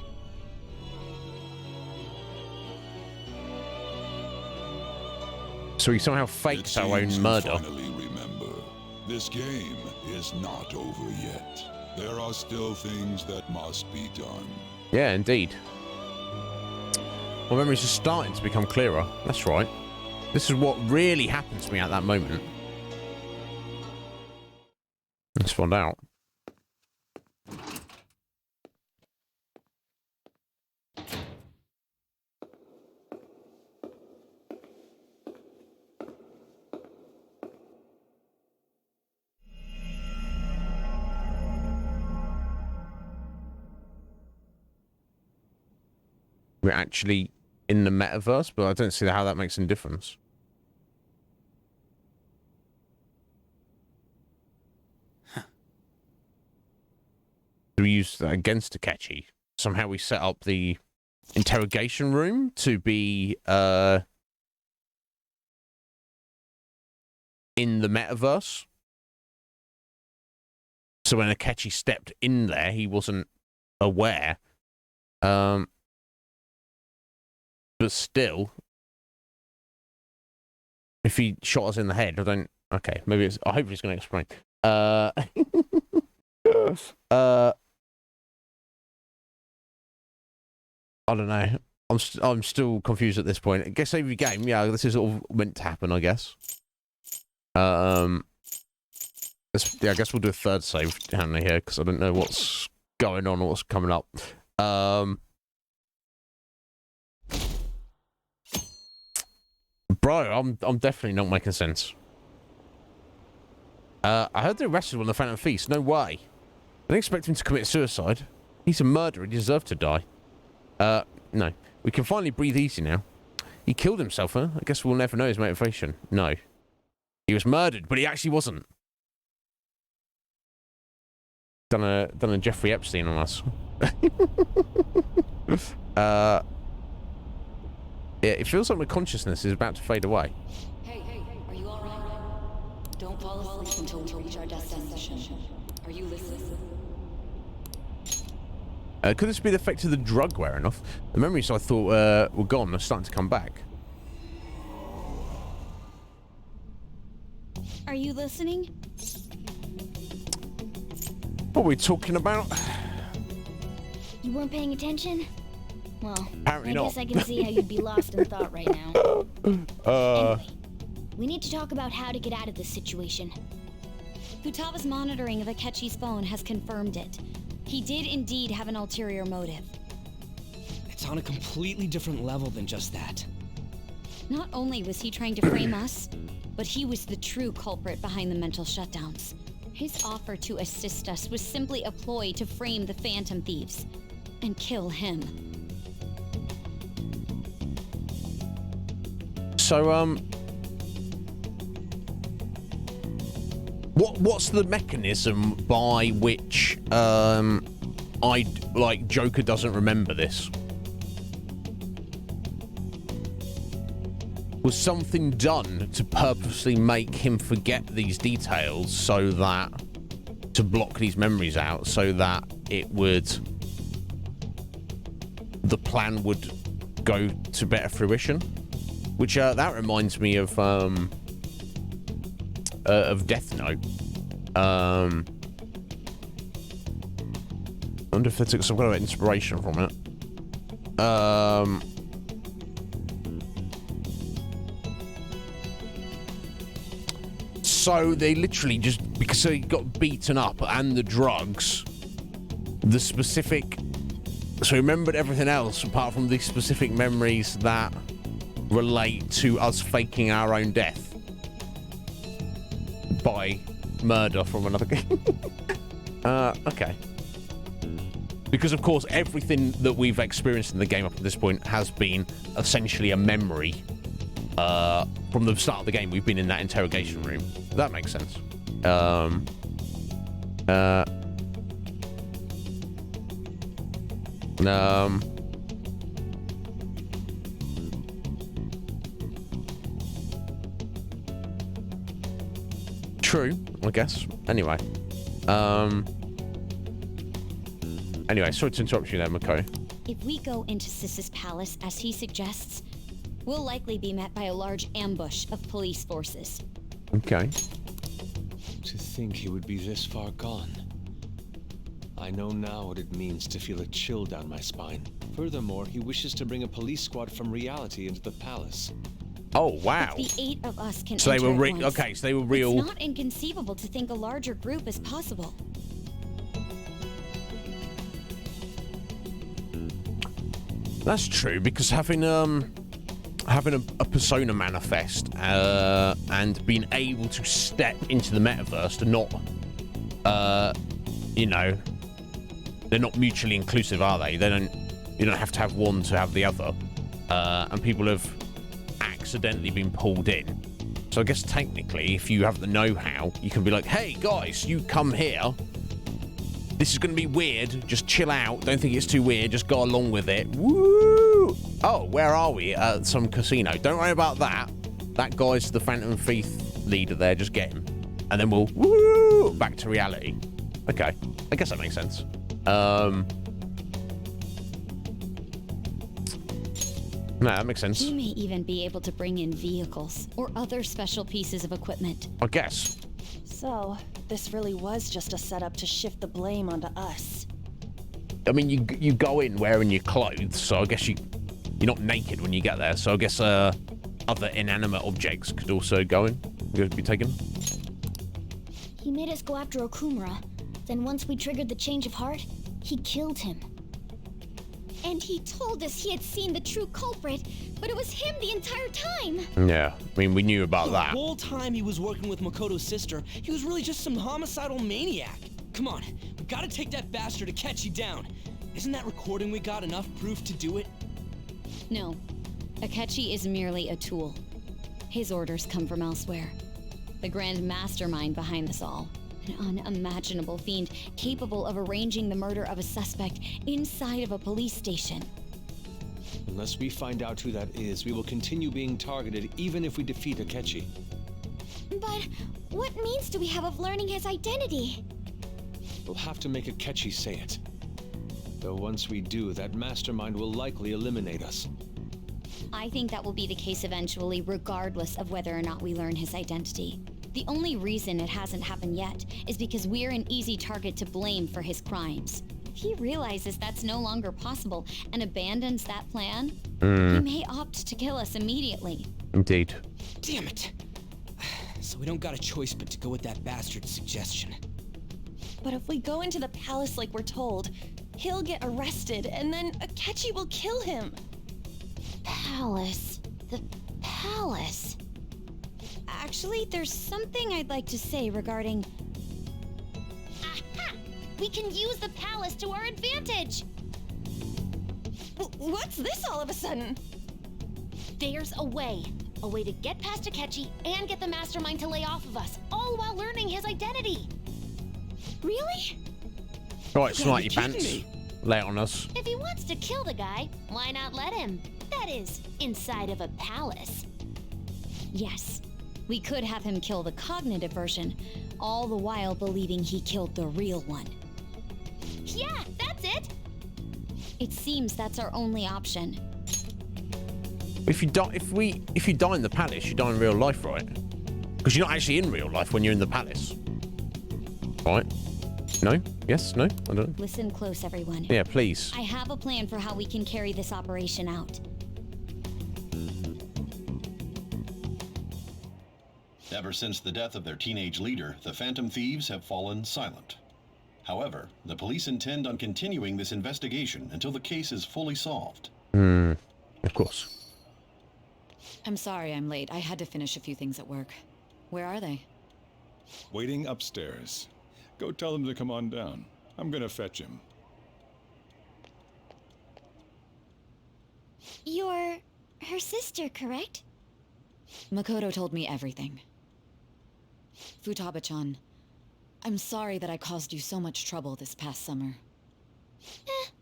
So he somehow faked our own murder. Finally remember, this game is not over yet. There are still things that must be done. Yeah, indeed. My memories are starting to become clearer. That's right. This is what really happened to me at that moment. Let's find out. We're actually in the metaverse, but I don't see how that makes any difference. We use that against Takechi. Somehow we set up the interrogation room to be in the metaverse. So when Akechi stepped in there, he wasn't aware. But still, if he shot us in the head, I don't... Okay, maybe it's... I hope he's going to explain. I don't know. I'm still confused at this point. I guess every game, yeah, this is all meant to happen, I guess. Yeah, I guess we'll do a third save down here, because I don't know what's going on or what's coming up. Bro, I'm definitely not making sense. I heard they arrested one of the Phantom Thieves. No way. I didn't expect him to commit suicide. He's a murderer. He deserved to die. No. We can finally breathe easy now. He killed himself, huh? I guess we'll never know his motivation. No. He was murdered, but he actually wasn't. Done a Jeffrey Epstein on us. Yeah, it feels like my consciousness is about to fade away. Hey, are you alright? Don't fall asleep until we reach our destination. Are you listening? Could this be the effect of the drug wearing off? The memories I thought were gone are starting to come back. Are you listening? What are we talking about? You weren't paying attention? Well, Apparently I not. guess I can see how you'd be lost in thought right now. Anyway, we need to talk about how to get out of this situation. Futaga's monitoring of Akechi's phone has confirmed it. He did indeed have an ulterior motive. It's on a completely different level than just that. Not only was he trying to frame us, but he was the true culprit behind the mental shutdowns. His offer to assist us was simply a ploy to frame the Phantom Thieves and kill him. So, what's the mechanism by which, Joker doesn't remember this? Was something done to purposely make him forget these details so that, to block these memories out, so that the plan would go to better fruition? Which, that reminds me of Death Note. I wonder if they took some kind of inspiration from it. So they literally just, because he got beaten up and the drugs, the specific... So he remembered everything else apart from the specific memories that relate to us faking our own death by murder from another game. Okay. Because, of course, everything that we've experienced in the game up to this point has been essentially a memory. From the start of the game, we've been in that interrogation room. That makes sense. True, I guess. Anyway. Anyway, sorry to interrupt you there, Mako. If we go into Sis's palace, as he suggests, we'll likely be met by a large ambush of police forces. Okay. To think he would be this far gone. I know now what it means to feel a chill down my spine. Furthermore, he wishes to bring a police squad from reality into the palace. Oh, wow. The 8 of us can So they enter were at once. okay, so they were real. It's not inconceivable to think a larger group is possible. That's true, because having a persona manifest and being able to step into the metaverse and not you know, they're not mutually inclusive, are they? You don't have to have one to have the other. And people have accidentally been pulled in. So I guess technically, if you have the know-how, you can be like, hey guys, you come here. This is going to be weird. Just chill out. Don't think it's too weird. Just go along with it. Woo! Oh, where are we? At some casino. Don't worry about that. That guy's the Phantom Thief leader there. Just get him. And then we'll woo back to reality. Okay. I guess that makes sense. No, that makes sense. He may even be able to bring in vehicles or other special pieces of equipment. I guess. So, this really was just a setup to shift the blame onto us. I mean, you go in wearing your clothes, so I guess you're not naked when you get there. So I guess other inanimate objects could also be taken. He made us go after Okumura. Then once we triggered the change of heart, he killed him. And he told us he had seen the true culprit, but it was him the entire time. Yeah, I mean, we knew about that. The whole time he was working with Makoto's sister, he was really just some homicidal maniac. Come on, we gotta take that bastard Akechi down. Isn't that recording we got enough proof to do it? No, Akechi is merely a tool. His orders come from elsewhere. The grand mastermind behind this all. An unimaginable fiend capable of arranging the murder of a suspect inside of a police station. Unless we find out who that is, we will continue being targeted even if we defeat Akechi. But what means do we have of learning his identity? We'll have to make Akechi say it. Though once we do, that mastermind will likely eliminate us. I think that will be the case eventually, regardless of whether or not we learn his identity. The only reason it hasn't happened yet is because we're an easy target to blame for his crimes. If he realizes that's no longer possible and abandons that plan, he may opt to kill us immediately. Indeed. Damn it. So we don't got a choice but to go with that bastard's suggestion. But if we go into the palace like we're told, he'll get arrested and then Akechi will kill him. Palace. The palace. Actually, there's something I'd like to say regarding... Aha! We can use the palace to our advantage! What's this all of a sudden? There's a way. A way to get past Akechi and get the mastermind to lay off of us, all while learning his identity. Really? Right, smarty pants. Lay it on us. If he wants to kill the guy, why not let him? That is, inside of a palace. Yes. We could have him kill the cognitive version, all the while believing he killed the real one. Yeah, that's it! It seems that's our only option. If you die in the palace, you die in real life, right? Because you're not actually in real life when you're in the palace. Right? No? Yes? No? I don't know. Listen close, everyone. Yeah, please. I have a plan for how we can carry this operation out. Ever since the death of their teenage leader, the Phantom Thieves have fallen silent. However, the police intend on continuing this investigation until the case is fully solved. Of course. I'm sorry I'm late. I had to finish a few things at work. Where are they? Waiting upstairs. Go tell them to come on down. I'm gonna fetch him. You're her sister, correct? Makoto told me everything. Futaba-chan, I'm sorry that I caused you so much trouble this past summer.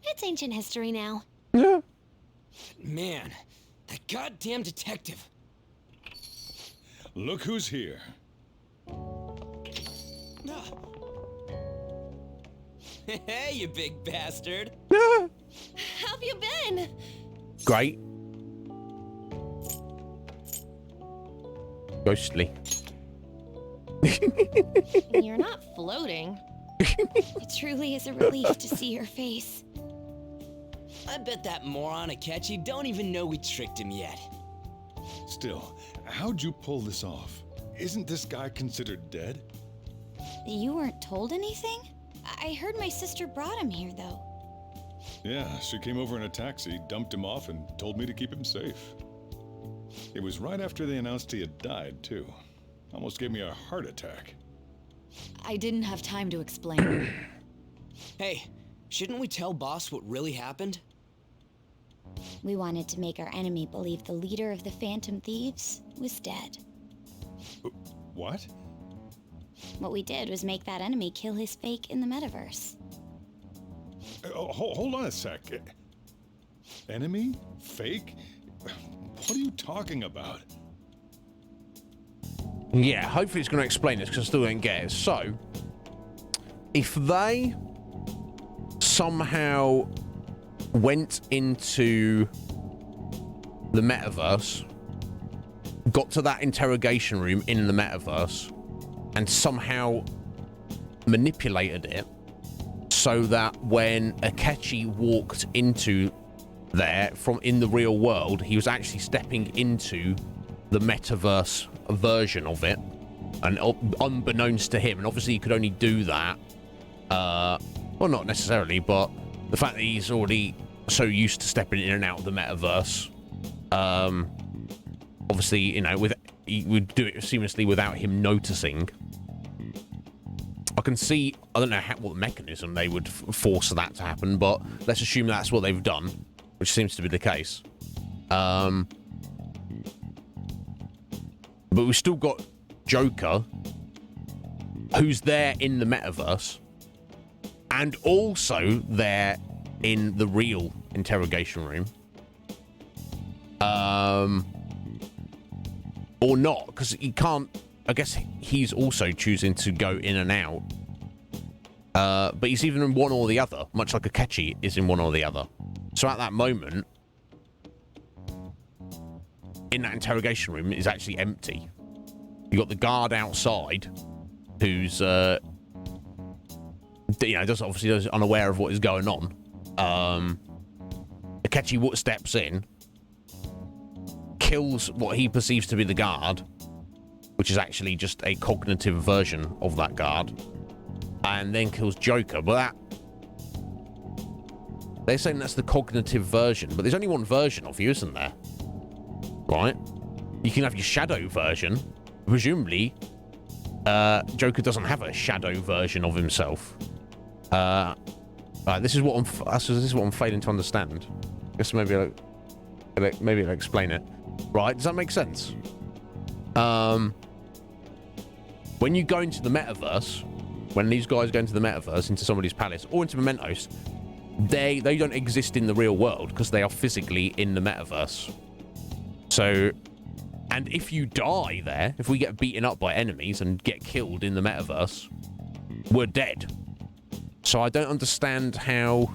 It's ancient history now. Yeah. Man, that goddamn detective. Look who's here. Hey, you big bastard. How've you been? Great. Ghostly. You're not floating. It truly is a relief to see your face. I bet that moron Akechi don't even know we tricked him yet. Still, how'd you pull this off? Isn't this guy considered dead? You weren't told anything? I heard my sister brought him here, though. Yeah, she came over in a taxi, dumped him off, and told me to keep him safe. It was right after they announced he had died, too. Almost gave me a heart attack. I didn't have time to explain. Hey, shouldn't we tell Boss what really happened? We wanted to make our enemy believe the leader of the Phantom Thieves was dead. What? What we did was make that enemy kill his fake in the metaverse. Hold on a sec. Enemy? Fake? What are you talking about? Yeah, hopefully it's going to explain this because I still don't get it. So, if they somehow went into the metaverse, got to that interrogation room in the metaverse, and somehow manipulated it so that when Akechi walked into there from in the real world, he was actually stepping into the metaverse version of it, and unbeknownst to him, and obviously he could only do that, well, not necessarily, but the fact that he's already so used to stepping in and out of the metaverse, obviously, you know, he would do it seamlessly without him noticing. I can see, I don't know what mechanism they would force that to happen, but let's assume that's what they've done, which seems to be the case. But we've still got Joker, who's there in the metaverse, and also there in the real interrogation room. Or not, because he can't, I guess he's also choosing to go in and out. But he's either in one or the other, much like Akechi is in one or the other. So at that moment, in that interrogation room, is actually empty. You got the guard outside, who's, you know, obviously unaware of what is going on. Akechi steps in, kills what he perceives to be the guard, which is actually just a cognitive version of that guard, and then kills Joker. But that, they're saying that's the cognitive version, but there's only one version of you, isn't there? Right? You can have your shadow version. Presumably, Joker doesn't have a shadow version of himself. Right, this is what I'm failing to understand. I guess maybe I'll explain it. Right? Does that make sense? When you go into the metaverse, when these guys go into the metaverse, into somebody's palace, or into Mementos, they don't exist in the real world because they are physically in the metaverse. So, and if you die there, if we get beaten up by enemies and get killed in the metaverse, we're dead. So I don't understand how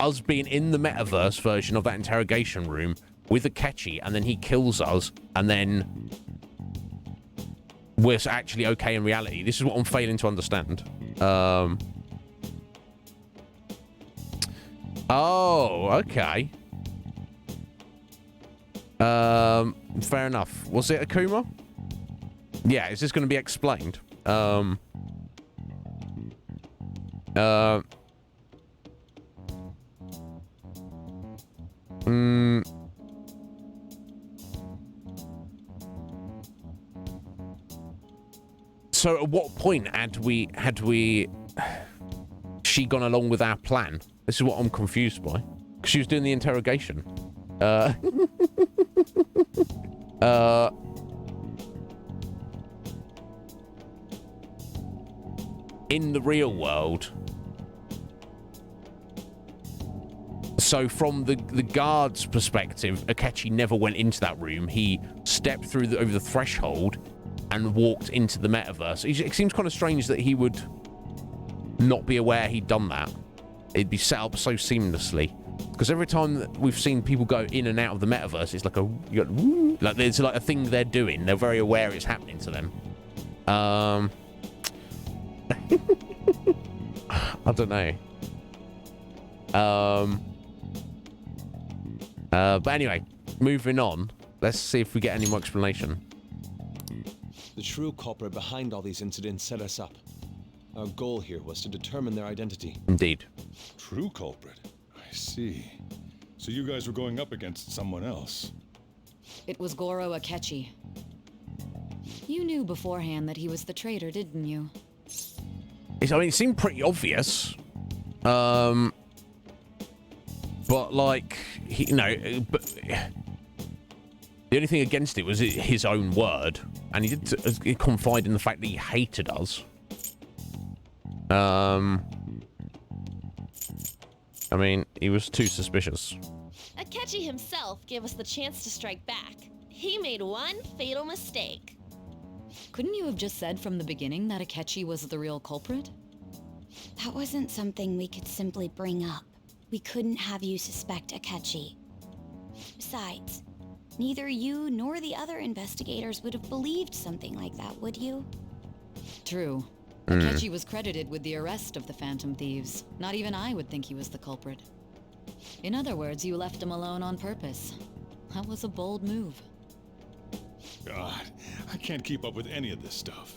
us being in the metaverse version of that interrogation room with Akechi, and then he kills us, and then we're actually okay in reality. This is what I'm failing to understand. Oh, okay. Fair enough. Was it Akuma? Yeah, is this going to be explained? So at what point had she gone along with our plan? This is what I'm confused by. Because she was doing the interrogation. In the real world. So from the guard's perspective, Akechi never went into that room. He stepped through over the threshold and walked into the metaverse. It seems kind of strange that he would not be aware he'd done that. It'd be set up so seamlessly. Because every time that we've seen people go in and out of the metaverse, it's like like there's like a thing they're doing. They're very aware it's happening to them. I don't know. But anyway, moving on. Let's see if we get any more explanation. The true culprit behind all these incidents set us up. Our goal here was to determine their identity. Indeed. True culprit? I see. So you guys were going up against someone else. It was Goro Akechi. You knew beforehand that he was the traitor, didn't you? I mean, it seemed pretty obvious. But like, but the only thing against it was his own word, and he did confide in the fact that he hated us. I mean, he was too suspicious. Akechi himself gave us the chance to strike back. He made one fatal mistake. Couldn't you have just said from the beginning that Akechi was the real culprit? That wasn't something we could simply bring up. We couldn't have you suspect Akechi. Besides, neither you nor the other investigators would have believed something like that, would you? True. Akechi was credited with the arrest of the Phantom Thieves. Not even I would think he was the culprit. In other words, you left him alone on purpose. That was a bold move. God, I can't keep up with any of this stuff.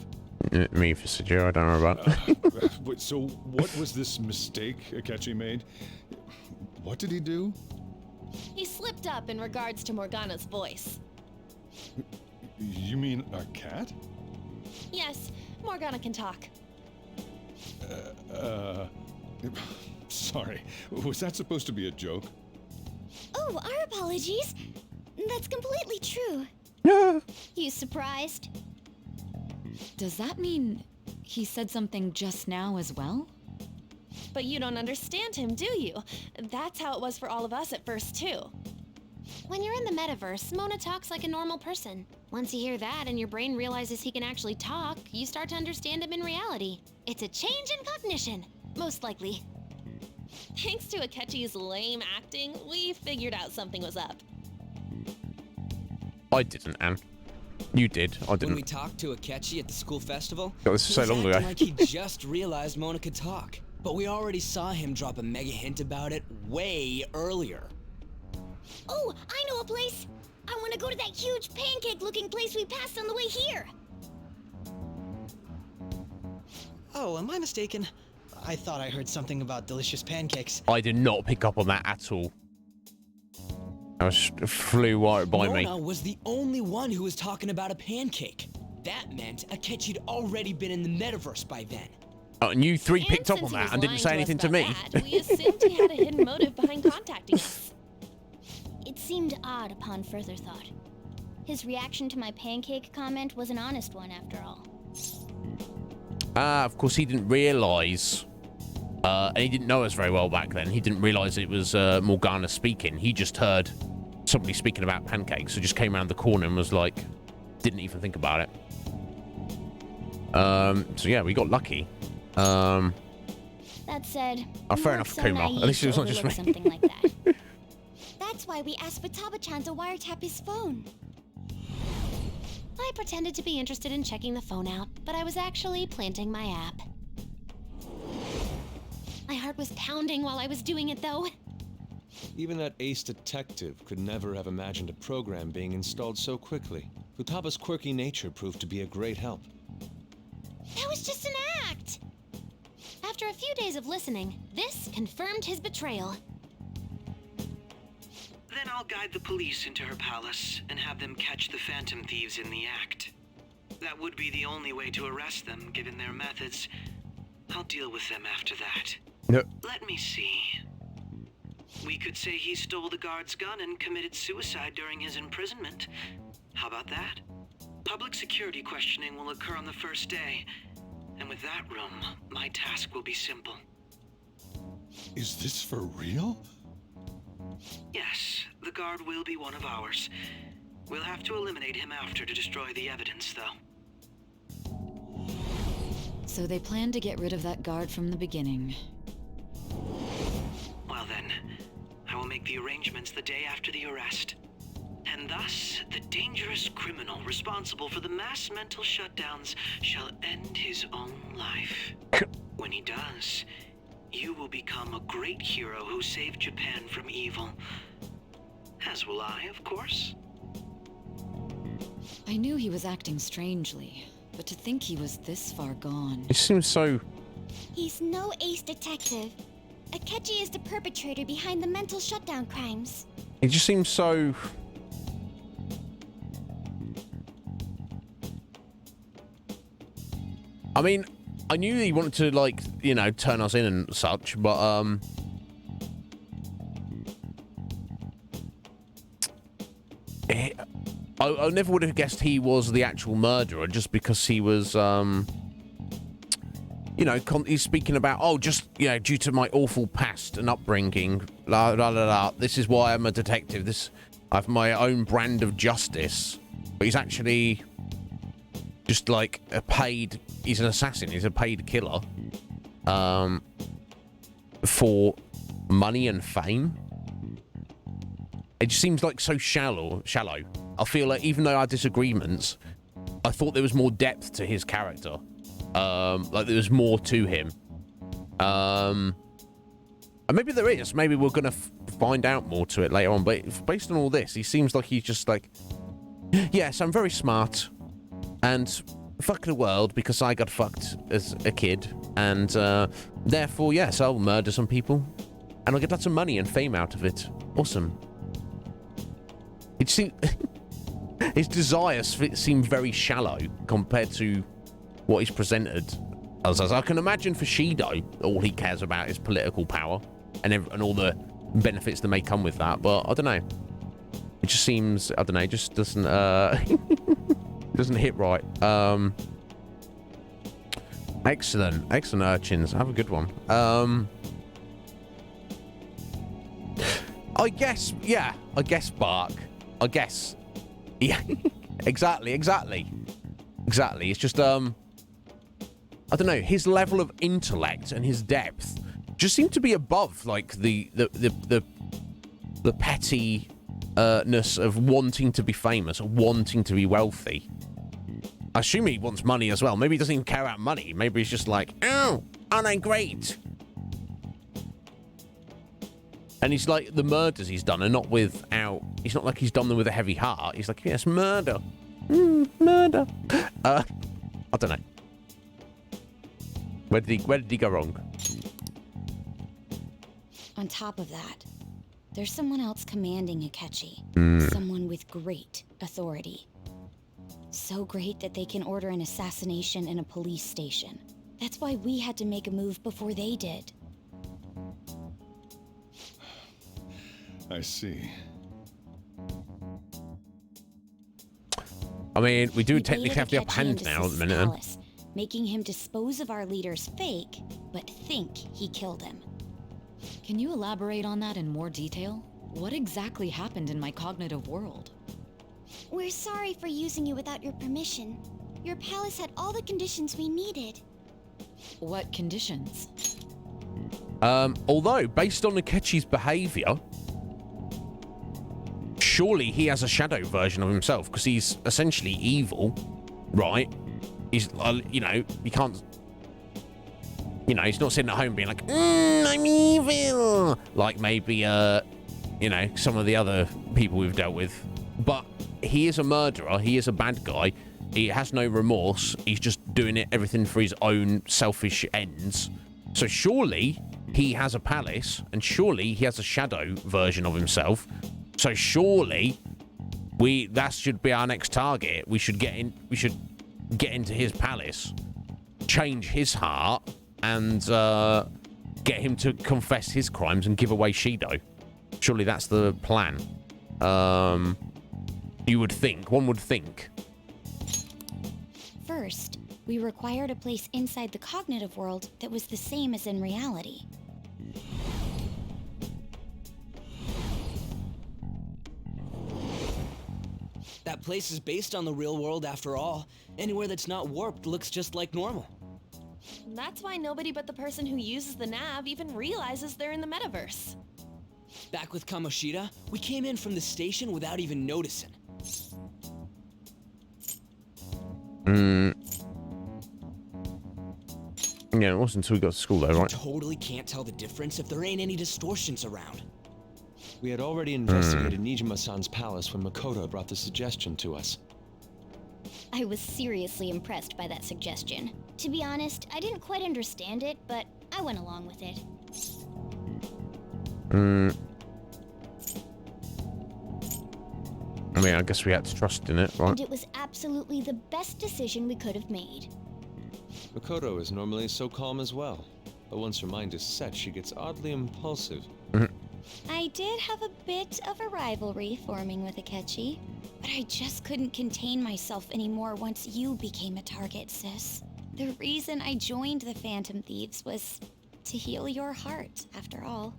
Me for Sajiro, I don't know about. So what was this mistake Akechi made? What did he do? He slipped up in regards to Morgana's voice. You mean our cat? Yes, Morgana can talk. Sorry. Was that supposed to be a joke? Oh, our apologies. That's completely true. Yeah. You surprised? Does that mean he said something just now as well? But you don't understand him, do you? That's how it was for all of us at first, too. When you're in the metaverse, Mona talks like a normal person. Once you hear that and your brain realizes he can actually talk, you start to understand him in reality. It's a change in cognition, most likely. Thanks to Akechi's lame acting, we figured out something was up. I didn't, Anne. You did. I didn't. When we talked to Akechi at the school festival, God, this is so long ago. like he just realized Mona could talk. But we already saw him drop a mega hint about it way earlier. Oh, I know a place! I want to go to that huge pancake-looking place we passed on the way here! Oh, am I mistaken? I thought I heard something about delicious pancakes. I did not pick up on that at all. That flew right by me. Mona was the only one who was talking about a pancake. That meant Akechi'd already been in the metaverse by then. Oh, and you three picked up on that and didn't say anything to me. We assumed he had a hidden motive behind contacting us. It seemed odd upon further thought. His reaction to my pancake comment was an honest one, after all. Of course, he didn't realise, and he didn't know us very well back then. He didn't realise it was Morgana speaking. He just heard somebody speaking about pancakes, so just came around the corner and was like, didn't even think about it. So yeah, we got lucky. That said, fair enough, Kuma. At least it was not just me. Something like that. That's why we asked Futaba-chan to wiretap his phone. I pretended to be interested in checking the phone out, but I was actually planting my app. My heart was pounding while I was doing it, though. Even that ace detective could never have imagined a program being installed so quickly. Futaba's quirky nature proved to be a great help. That was just an act! After a few days of listening, this confirmed his betrayal. Then I'll guide the police into her palace and have them catch the Phantom Thieves in the act. That would be the only way to arrest them, given their methods. I'll deal with them after that. Yep. Let me see. We could say he stole the guard's gun and committed suicide during his imprisonment. How about that? Public security questioning will occur on the first day. And with that room, my task will be simple. Is this for real? Yes, the guard will be one of ours. We'll have to eliminate him after to destroy the evidence, though. So they planned to get rid of that guard from the beginning. Well then, I will make the arrangements the day after the arrest. And thus, the dangerous criminal responsible for the mass mental shutdowns shall end his own life. When he does, you will become a great hero who saved Japan from evil. As will I, of course. I knew he was acting strangely, but to think he was this far gone... It seems so... He's no ace detective. Akechi is the perpetrator behind the mental shutdown crimes. It just seems so... I mean, I knew he wanted to, like, you know, turn us in and such, but, I never would have guessed he was the actual murderer just because he was, you know, he's speaking about, oh, just, you know, due to my awful past and upbringing, la la la la, this is why I'm a detective, I have my own brand of justice. But he's actually just like he's an assassin, he's a paid killer, for money and fame. It just seems like so shallow. I feel like even though our disagreements, I thought there was more depth to his character. Like there was more to him. And maybe there is. Maybe we're going to find out more to it later on. But based on all this, he seems like he's just like, yes, I'm very smart. And fuck the world because I got fucked as a kid. And therefore, yes, I'll murder some people. And I'll get lots of money and fame out of it. Awesome. It seems... his desires seem very shallow compared to what he's presented as. I can imagine for Shido, all he cares about is political power and all the benefits that may come with that. But I don't know. It just seems, I don't know, it just doesn't doesn't hit right. Excellent urchins. Have a good one. I guess, yeah. I guess Bark. I guess. Yeah. Exactly. It's just, I don't know, his level of intellect and his depth just seem to be above, like, the pettiness of wanting to be famous or wanting to be wealthy. I assume he wants money as well. Maybe he doesn't even care about money. Maybe he's just like, oh, aren't I great? And he's like, the murders he's done are not without... It's not like he's done them with a heavy heart. He's like, yes, murder. Murder. I don't know. Where did he go wrong? On top of that, there's someone else commanding Akechi. Someone with great authority. So great that they can order an assassination in a police station. That's why we had to make a move before they did. I see. I mean, we do We technically have the upper hand now at the minute. Palace, making him dispose of our leader's fake, but think he killed him. Can you elaborate on that in more detail? What exactly happened in my cognitive world? We're sorry for using you without your permission. Your palace had all the conditions we needed. What conditions? Although, based on Akechi's behavior, surely he has a shadow version of himself, because he's essentially evil, right? He's, you know, he can't... You know, he's not sitting at home being like, I'm evil! Like maybe, you know, some of the other people we've dealt with. But he is a murderer. He is a bad guy. He has no remorse. He's just doing everything for his own selfish ends. So surely he has a palace, and surely he has a shadow version of himself. So surely that should be our next target. We should get into his palace, change his heart, and get him to confess his crimes and give away Shido. Surely that's the plan. You would think. One would think. First, we required a place inside the cognitive world that was the same as in reality. That place is based on the real world after all. Anywhere that's not warped looks just like normal. That's why nobody but the person who uses the nav even realizes they're in the metaverse. Back with Kamoshida, we came in from the station without even noticing. Yeah, it wasn't until we got to school though, right? Totally can't tell the difference if there ain't any distortions around. We had already investigated Nijima-san's palace when Makoto brought the suggestion to us. I was seriously impressed by that suggestion. To be honest, I didn't quite understand it, but I went along with it. I mean, I guess we had to trust in it, right? And it was absolutely the best decision we could have made. Makoto is normally so calm as well, but once her mind is set, she gets oddly impulsive. I did have a bit of a rivalry forming with Akechi, but I just couldn't contain myself anymore once you became a target, sis. The reason I joined the Phantom Thieves was to heal your heart, after all.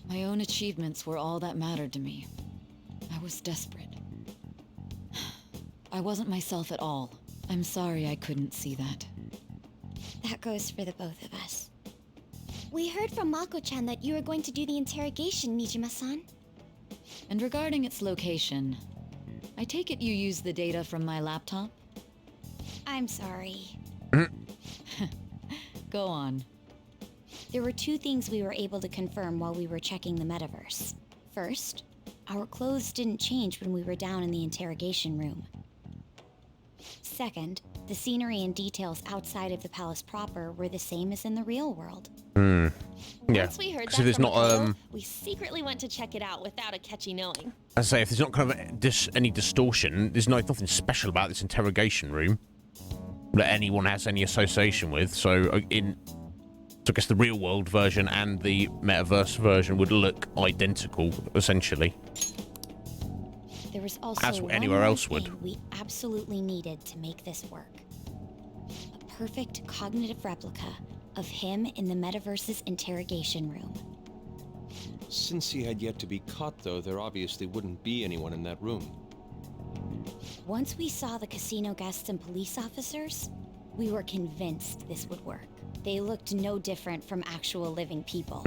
My own achievements were all that mattered to me. I was desperate. I wasn't myself at all. I'm sorry I couldn't see that. That goes for the both of us. We heard from Mako-chan that you were going to do the interrogation, Nijima-san. And regarding its location, I take it you used the data from my laptop? I'm sorry. Go on. There were two things we were able to confirm while we were checking the metaverse. First, our clothes didn't change when we were down in the interrogation room. Second, the scenery and details outside of the palace proper were the same as in the real world. Yeah. Once we heard that So there's from not Makoto, we secretly went to check it out without Akechi knowing. I say, if there's not kind of any distortion, there's nothing special about this interrogation room that anyone has any association with. So I guess the real world version and the metaverse version would look identical, essentially. There was also as one anywhere more else would. thing we absolutely needed to make this work. A perfect cognitive replica of him in the metaverse's interrogation room. Since he had yet to be caught, though, there obviously wouldn't be anyone in that room. Once we saw the casino guests and police officers, we were convinced this would work. They looked no different from actual living people.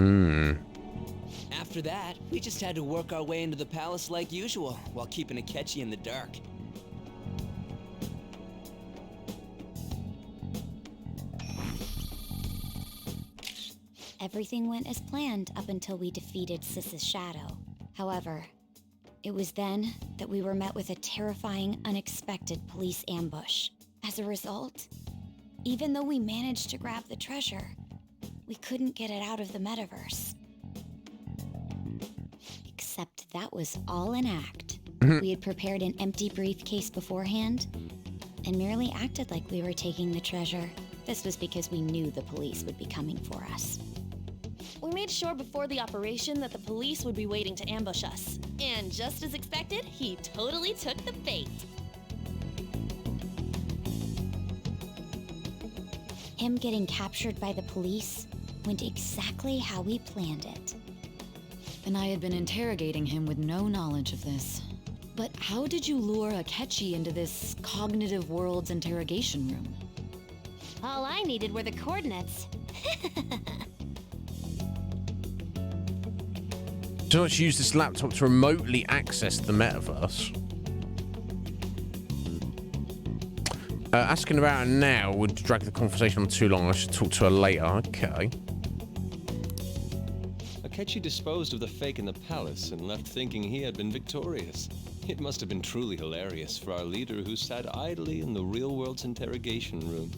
After that, we just had to work our way into the palace like usual, while keeping Akechi in the dark. Everything went as planned up until we defeated Sis's shadow. However, it was then that we were met with a terrifying, unexpected police ambush. As a result, even though we managed to grab the treasure, we couldn't get it out of the metaverse. Except that was all an act. We had prepared an empty briefcase beforehand and merely acted like we were taking the treasure. This was because we knew the police would be coming for us. We made sure before the operation that the police would be waiting to ambush us. And just as expected, he totally took the bait. Him getting captured by the police went exactly how we planned it. And I had been interrogating him with no knowledge of this. But how did you lure Akechi into this cognitive world's interrogation room? All I needed were the coordinates. So let's use this laptop to remotely access the metaverse. Asking about her now would drag the conversation on too long. I should talk to her later. Okay. Akechi disposed of the fake in the palace and left thinking he had been victorious. It must have been truly hilarious for our leader who sat idly in the real world's interrogation room.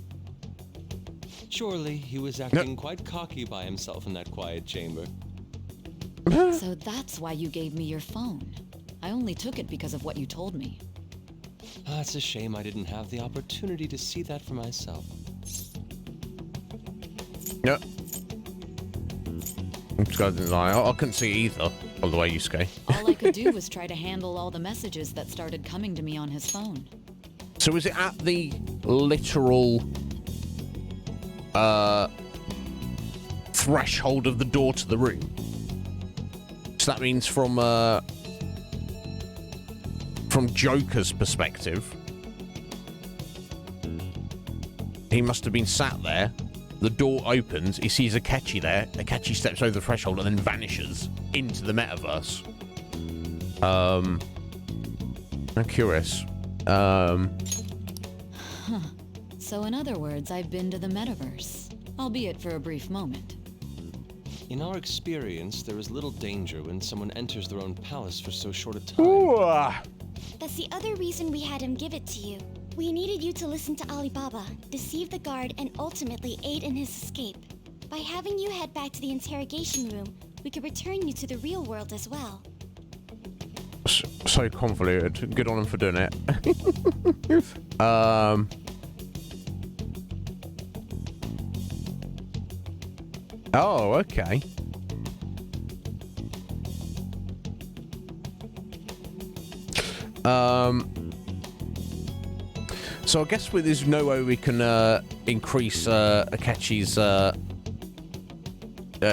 Surely he was acting quite cocky by himself in that quiet chamber. So that's why you gave me your phone. I only took it because of what you told me. It's a shame I didn't have the opportunity to see that for myself. Yep. I couldn't see either, by the way, Yusuke. All I could do was try to handle all the messages that started coming to me on his phone. So was it at the literal threshold of the door to the room? So that means from Joker's perspective, he must have been sat there. The door opens, he sees Akechi there. Akechi steps over the threshold and then vanishes into the metaverse. I'm curious. Huh. So in other words, I've been to the metaverse, albeit for a brief moment. In our experience, there is little danger when someone enters their own palace for so short a time. That's the other reason we had him give it to you. We needed you to listen to Alibaba, deceive the guard, and ultimately aid in his escape. By having you head back to the interrogation room, we could return you to the real world as well. So convoluted. Good on him for doing it. Oh, okay. So I guess there's no way we can increase Akechi's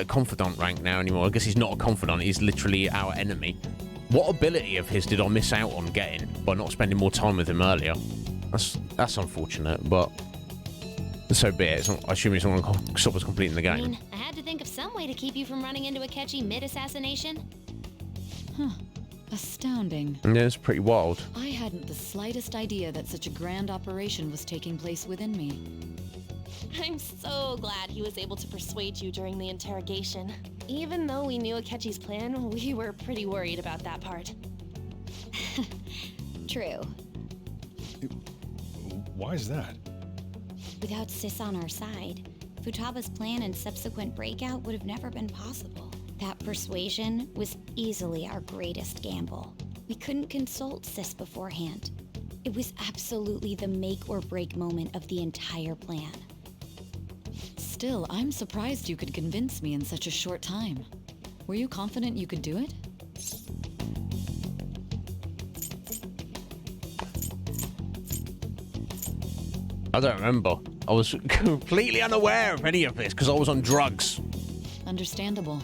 confidant rank now anymore. I guess he's not a confidant, he's literally our enemy. What ability of his did I miss out on getting by not spending more time with him earlier? That's unfortunate, but so be it. I assume he's not going to stop us completing the game. I mean, I had to think of some way to keep you from running into Akechi mid-assassination. Huh. Astounding. Yeah, it's pretty wild. I hadn't the slightest idea that such a grand operation was taking place within me. I'm so glad he was able to persuade you during the interrogation. Even though we knew Akechi's plan, we were pretty worried about that part. True. Why is that? Without Sis on our side, Futaba's plan and subsequent breakout would have never been possible. That persuasion was easily our greatest gamble. We couldn't consult Sis beforehand. It was absolutely the make or break moment of the entire plan. Still, I'm surprised you could convince me in such a short time. Were you confident you could do it? I don't remember. I was completely unaware of any of this because I was on drugs. Understandable.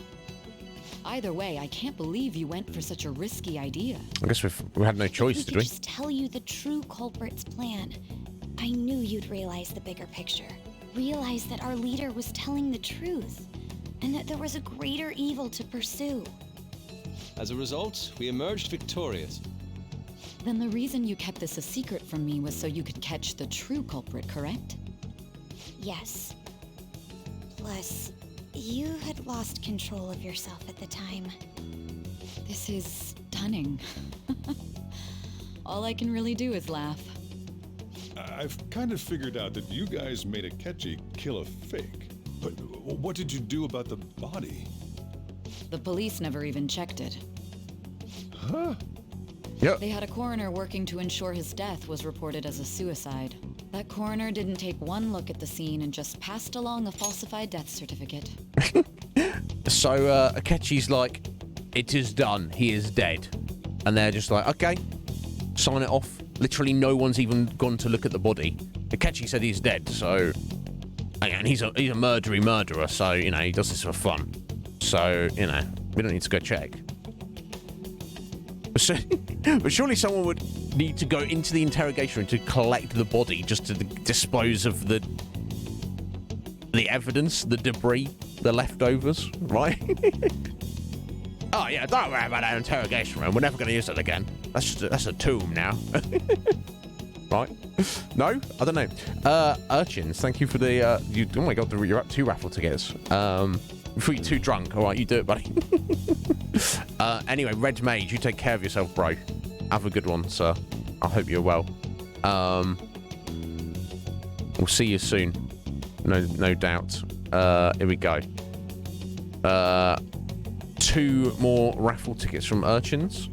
Either way, I can't believe you went for such a risky idea. I guess we had no choice, did we? Just tell you the true culprit's plan. I knew you'd realize the bigger picture. Realize that our leader was telling the truth, and that there was a greater evil to pursue. As a result, we emerged victorious. Then the reason you kept this a secret from me was so you could catch the true culprit, correct? Yes. Plus, you had lost control of yourself at the time. This is stunning. All I can really do is laugh. I've kind of figured out that you guys made Akechi kill a fake. But what did you do about the body? The police never even checked it. Huh? Yep. They had a coroner working to ensure his death was reported as a suicide. That coroner didn't take one look at the scene and just passed along a falsified death certificate. So Akechi's like, it is done, he is dead. And they're just like, okay, sign it off. Literally no one's even gone to look at the body. Akechi said he's dead, so... And he's a murderer, so, you know, he does this for fun. So, you know, we don't need to go check. But surely someone would need to go into the interrogation room to collect the body just to dispose of the evidence, the debris, the leftovers, right? Oh yeah, don't worry about that interrogation room. We're never going to use it again. That's a tomb now. Right? No? I don't know. Urchins, thank you for the oh my god, you're up 2 raffle tickets. Before you're too drunk, alright, you do it, buddy. Anyway, Red Mage, you take care of yourself, bro. Have a good one, sir. I hope you're well. We'll see you soon. No doubt. Here we go. 2 more raffle tickets from Urchins.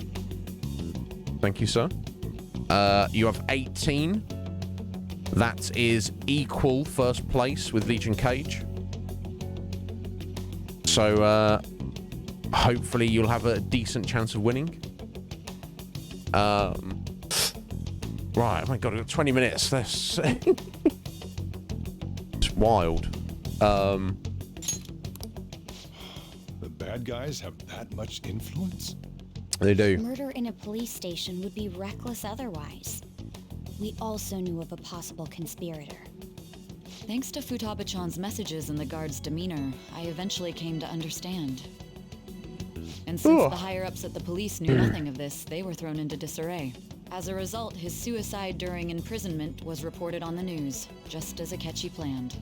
Thank you, sir. You have 18. That is equal first place with Legion Cage. So, hopefully you'll have a decent chance of winning. Right, oh my god, I've got 20 minutes. This it's wild. The bad guys have that much influence? They do. Murder in a police station would be reckless otherwise. We also knew of a possible conspirator. Thanks to Futaba-chan's messages and the guard's demeanor, I eventually came to understand. And since the higher-ups at the police knew nothing of this, they were thrown into disarray. As a result, his suicide during imprisonment was reported on the news, just as Akechi planned.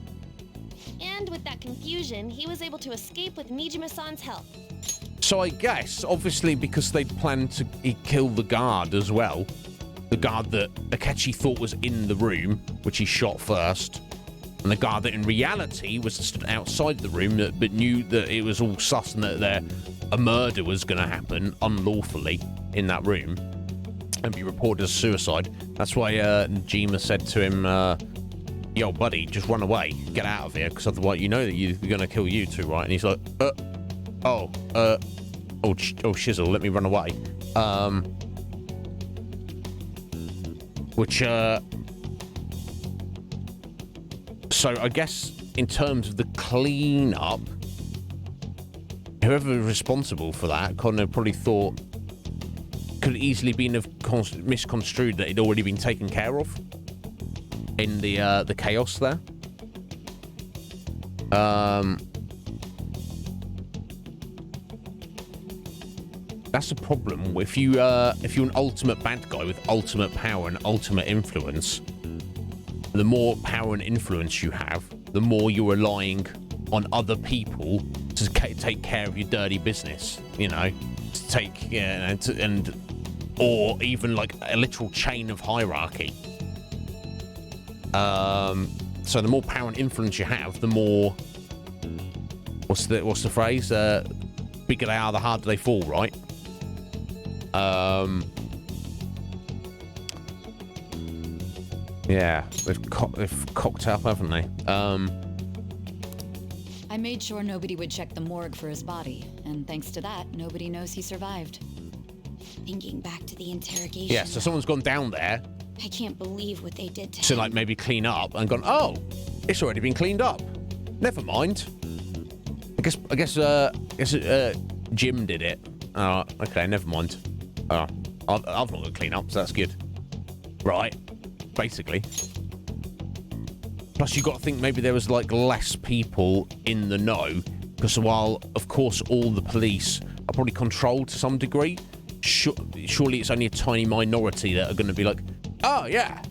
And with that confusion, he was able to escape with Nijima-san's help. So I guess, obviously, because they planned to kill the guard as well, the guard that Akechi thought was in the room, which he shot first, and the guard that in reality was stood outside the room but knew that it was all sus and that a murder was going to happen unlawfully in that room and be reported as suicide. That's why Nijima said to him, yo, buddy, just run away. Get out of here, because otherwise you know that they're going to kill you too, right? And he's like, oh, shizzle, let me run away. So I guess in terms of the clean-up, whoever was responsible for that kind of probably thought could easily be misconstrued that it'd already been taken care of in the chaos there. That's a problem. If you're an ultimate bad guy with ultimate power and ultimate influence, the more power and influence you have, the more you're relying on other people to take care of your dirty business. You know, to take or even like a literal chain of hierarchy. So the more power and influence you have, the more what's the phrase? Bigger they are, the harder they fall, right? Yeah, they've cocked up, haven't they? I made sure nobody would check the morgue for his body, and thanks to that, nobody knows he survived. Thinking back to the interrogation. Yeah, so someone's gone down there. I can't believe what they did to him. So, like, maybe clean up and gone, oh, it's already been cleaned up. Never mind. I guess Jim did it. Oh, okay, never mind. Oh, I've not got to clean up, so that's good. Right, basically. Plus, you got to think maybe there was, like, less people in the know, because while, of course, all the police are probably controlled to some degree, surely it's only a tiny minority that are going to be like, oh, yeah,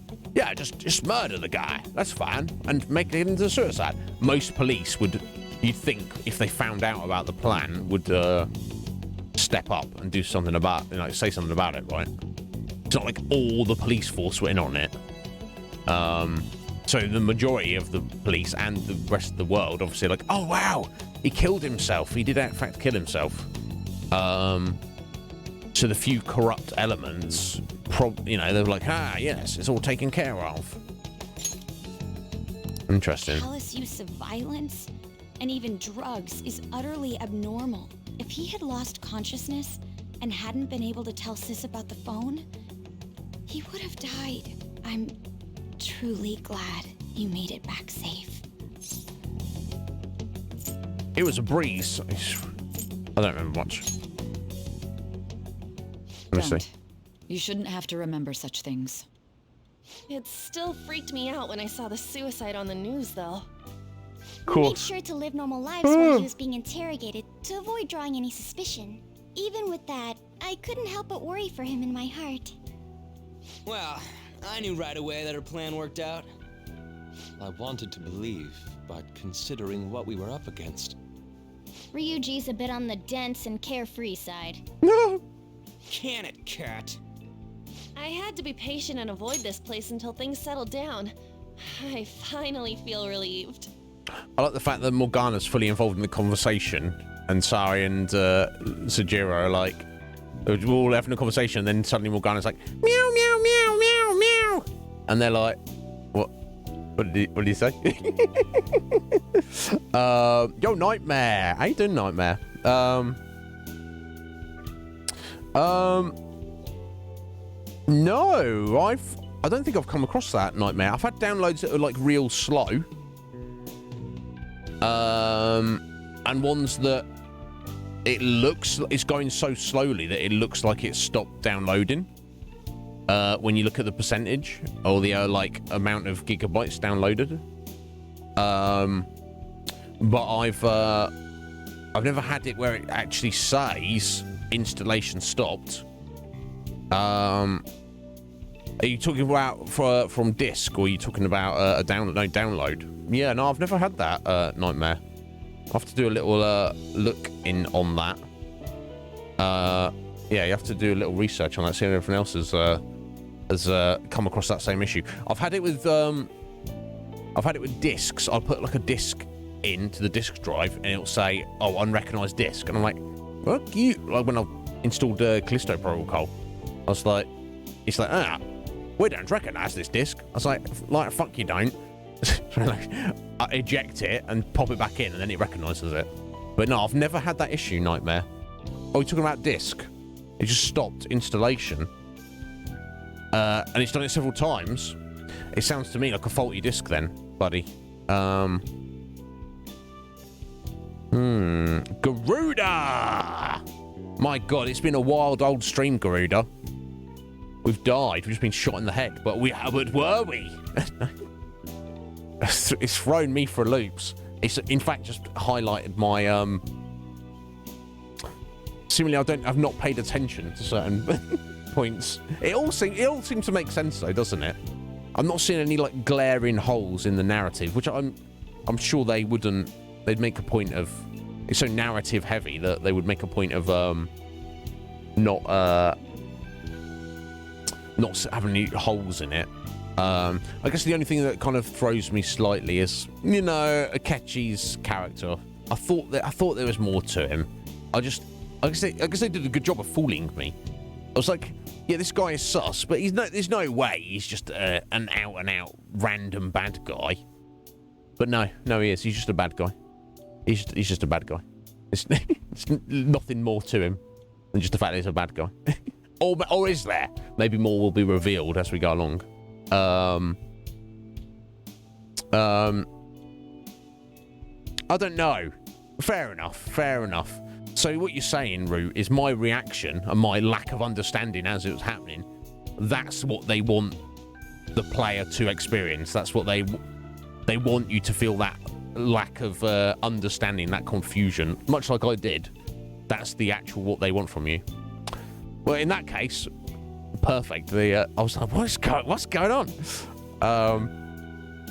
just murder the guy. That's fine. And make it into suicide. Most police would, you'd think, if they found out about the plan, would step up and do something about, you know, say something about it, right? It's not like all the police force were in on it. So the majority of the police and the rest of the world obviously like, oh, wow, he killed himself. He did, in fact, kill himself. So the few corrupt elements, you know, they were like, yes, it's all taken care of. Interesting. Callous use of violence and even drugs is utterly abnormal. If he had lost consciousness and hadn't been able to tell Sis about the phone, he would have died. I'm truly glad you made it back safe. It was a breeze. I don't remember much. Let me see. You shouldn't have to remember such things. It still freaked me out when I saw the suicide on the news, though. We made sure to live normal lives while he was being interrogated to avoid drawing any suspicion. Even with that, I couldn't help but worry for him in my heart. Well, I knew right away that her plan worked out. I wanted to believe, but considering what we were up against... Ryuji's a bit on the dense and carefree side. Can it, cat? I had to be patient and avoid this place until things settled down. I finally feel relieved. I like the fact that Morgana's fully involved in the conversation, and Sari and Sujiro are like, we're all having a conversation, and then suddenly Morgana's like, meow, meow, meow, meow, meow. And they're like, what? What did he say? Yo, Nightmare. How you doing, Nightmare? No, I don't think I've come across that, Nightmare. I've had downloads that are like real slow. And ones that it's going so slowly that it looks like it's stopped downloading. When you look at the percentage or the like amount of gigabytes downloaded. But I've never had it where it actually says installation stopped. Are you talking about from disk, or are you talking about a download? Yeah, no, I've never had that nightmare. I'll have to do a little look in on that. Yeah, you have to do a little research on that, see if everything else has come across that same issue. I've had it with discs. I'll put like a disc into the disk drive, and it'll say, "Oh, unrecognized disk," and I'm like, "Fuck you!" Like when I installed Callisto Protocol, I was like, "It's like, we don't recognize this disk." I was like, "Fuck you don't." So like, I eject it and pop it back in, and then it recognizes it. But no, I've never had that issue, Nightmare. Oh, you're talking about disk? It just stopped installation, and it's done it several times. It sounds to me like a faulty disk, then, buddy. Garuda! My God, it's been a wild old stream, Garuda. We've died. We've just been shot in the head. But were we? It's thrown me for loops. It's in fact just highlighted my seemingly I've not paid attention to certain points. It all seems to make sense though, doesn't it? I'm not seeing any like glaring holes in the narrative, which I'm sure they wouldn't. They'd make a point of. It's so narrative heavy that they would make a point of not having any holes in it. I guess the only thing that kind of throws me slightly is, you know, Akechi's character. I thought there was more to him. I guess they did a good job of fooling me. I was like, yeah, this guy is sus, but there's no way he's just an out and out random bad guy. But no, he is. He's just a bad guy. He's just a bad guy. It's nothing more to him than just the fact that he's a bad guy. or is there? Maybe more will be revealed as we go along. I don't know. Fair enough. So what you're saying, Root, is my reaction and my lack of understanding as it was happening, that's what they want the player to experience. That's what they want you to feel, that lack of understanding, that confusion, much like I did. That's the actual what they want from you. Well, in that case, perfect. I was like, what's going on? I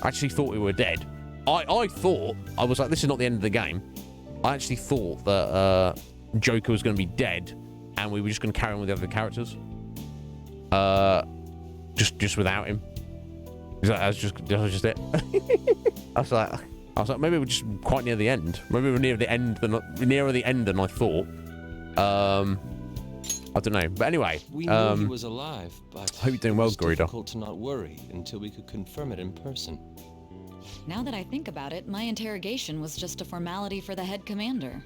actually thought we were dead. I thought, I was like, this is not the end of the game. I actually thought that Joker was going to be dead, and we were just going to carry on with the other characters. Just without him. That was just it. I was like, maybe we're just quite near the end. Maybe we're nearer the end than I thought. I don't know, but anyway. We knew he was alive, but hope you're doing well, it was Garuda. difficult to not worry until we could confirm it in person. Now that I think about it, my interrogation was just a formality for the head commander.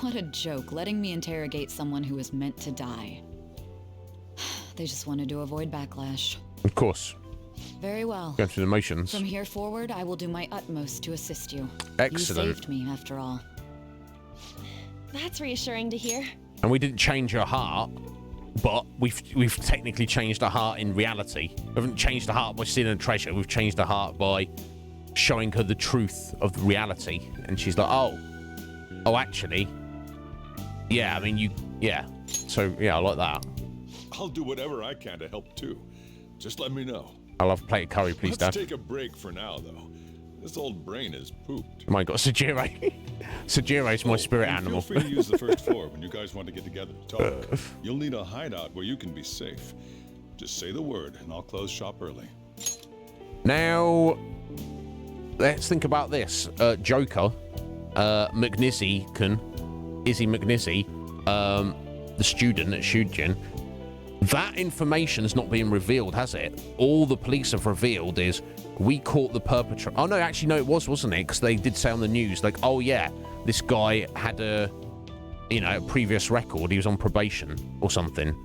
What a joke, letting me interrogate someone who was meant to die. They just wanted to avoid backlash. Of course. Very well. Going through the motions. From here forward, I will do my utmost to assist you. Excellent. You saved me, after all. That's reassuring to hear. And we didn't change her heart, but we've technically changed her heart in reality. We haven't changed her heart by stealing a treasure. We've changed her heart by showing her the truth of the reality. And she's like, oh, actually, yeah, I mean, yeah. So, yeah, I like that. I'll do whatever I can to help, too. Just let me know. I'll have a plate of curry, please, Dad. Let's take a break for now, though. This old brain is pooped. Oh my God, Sajiro. Sajiro's my spirit animal. Feel free to use the first floor when you guys want to get together to talk. You'll need a hideout where you can be safe. Just say the word, and I'll close shop early. Now, let's think about this. Joker, Izzy McNizzy, the student at Shujin, that information has not been revealed, has it? All the police have revealed is we caught the perpetrator. Oh no, actually no, it wasn't it? Because they did say on the news, like, oh yeah, this guy had a previous record. He was on probation or something.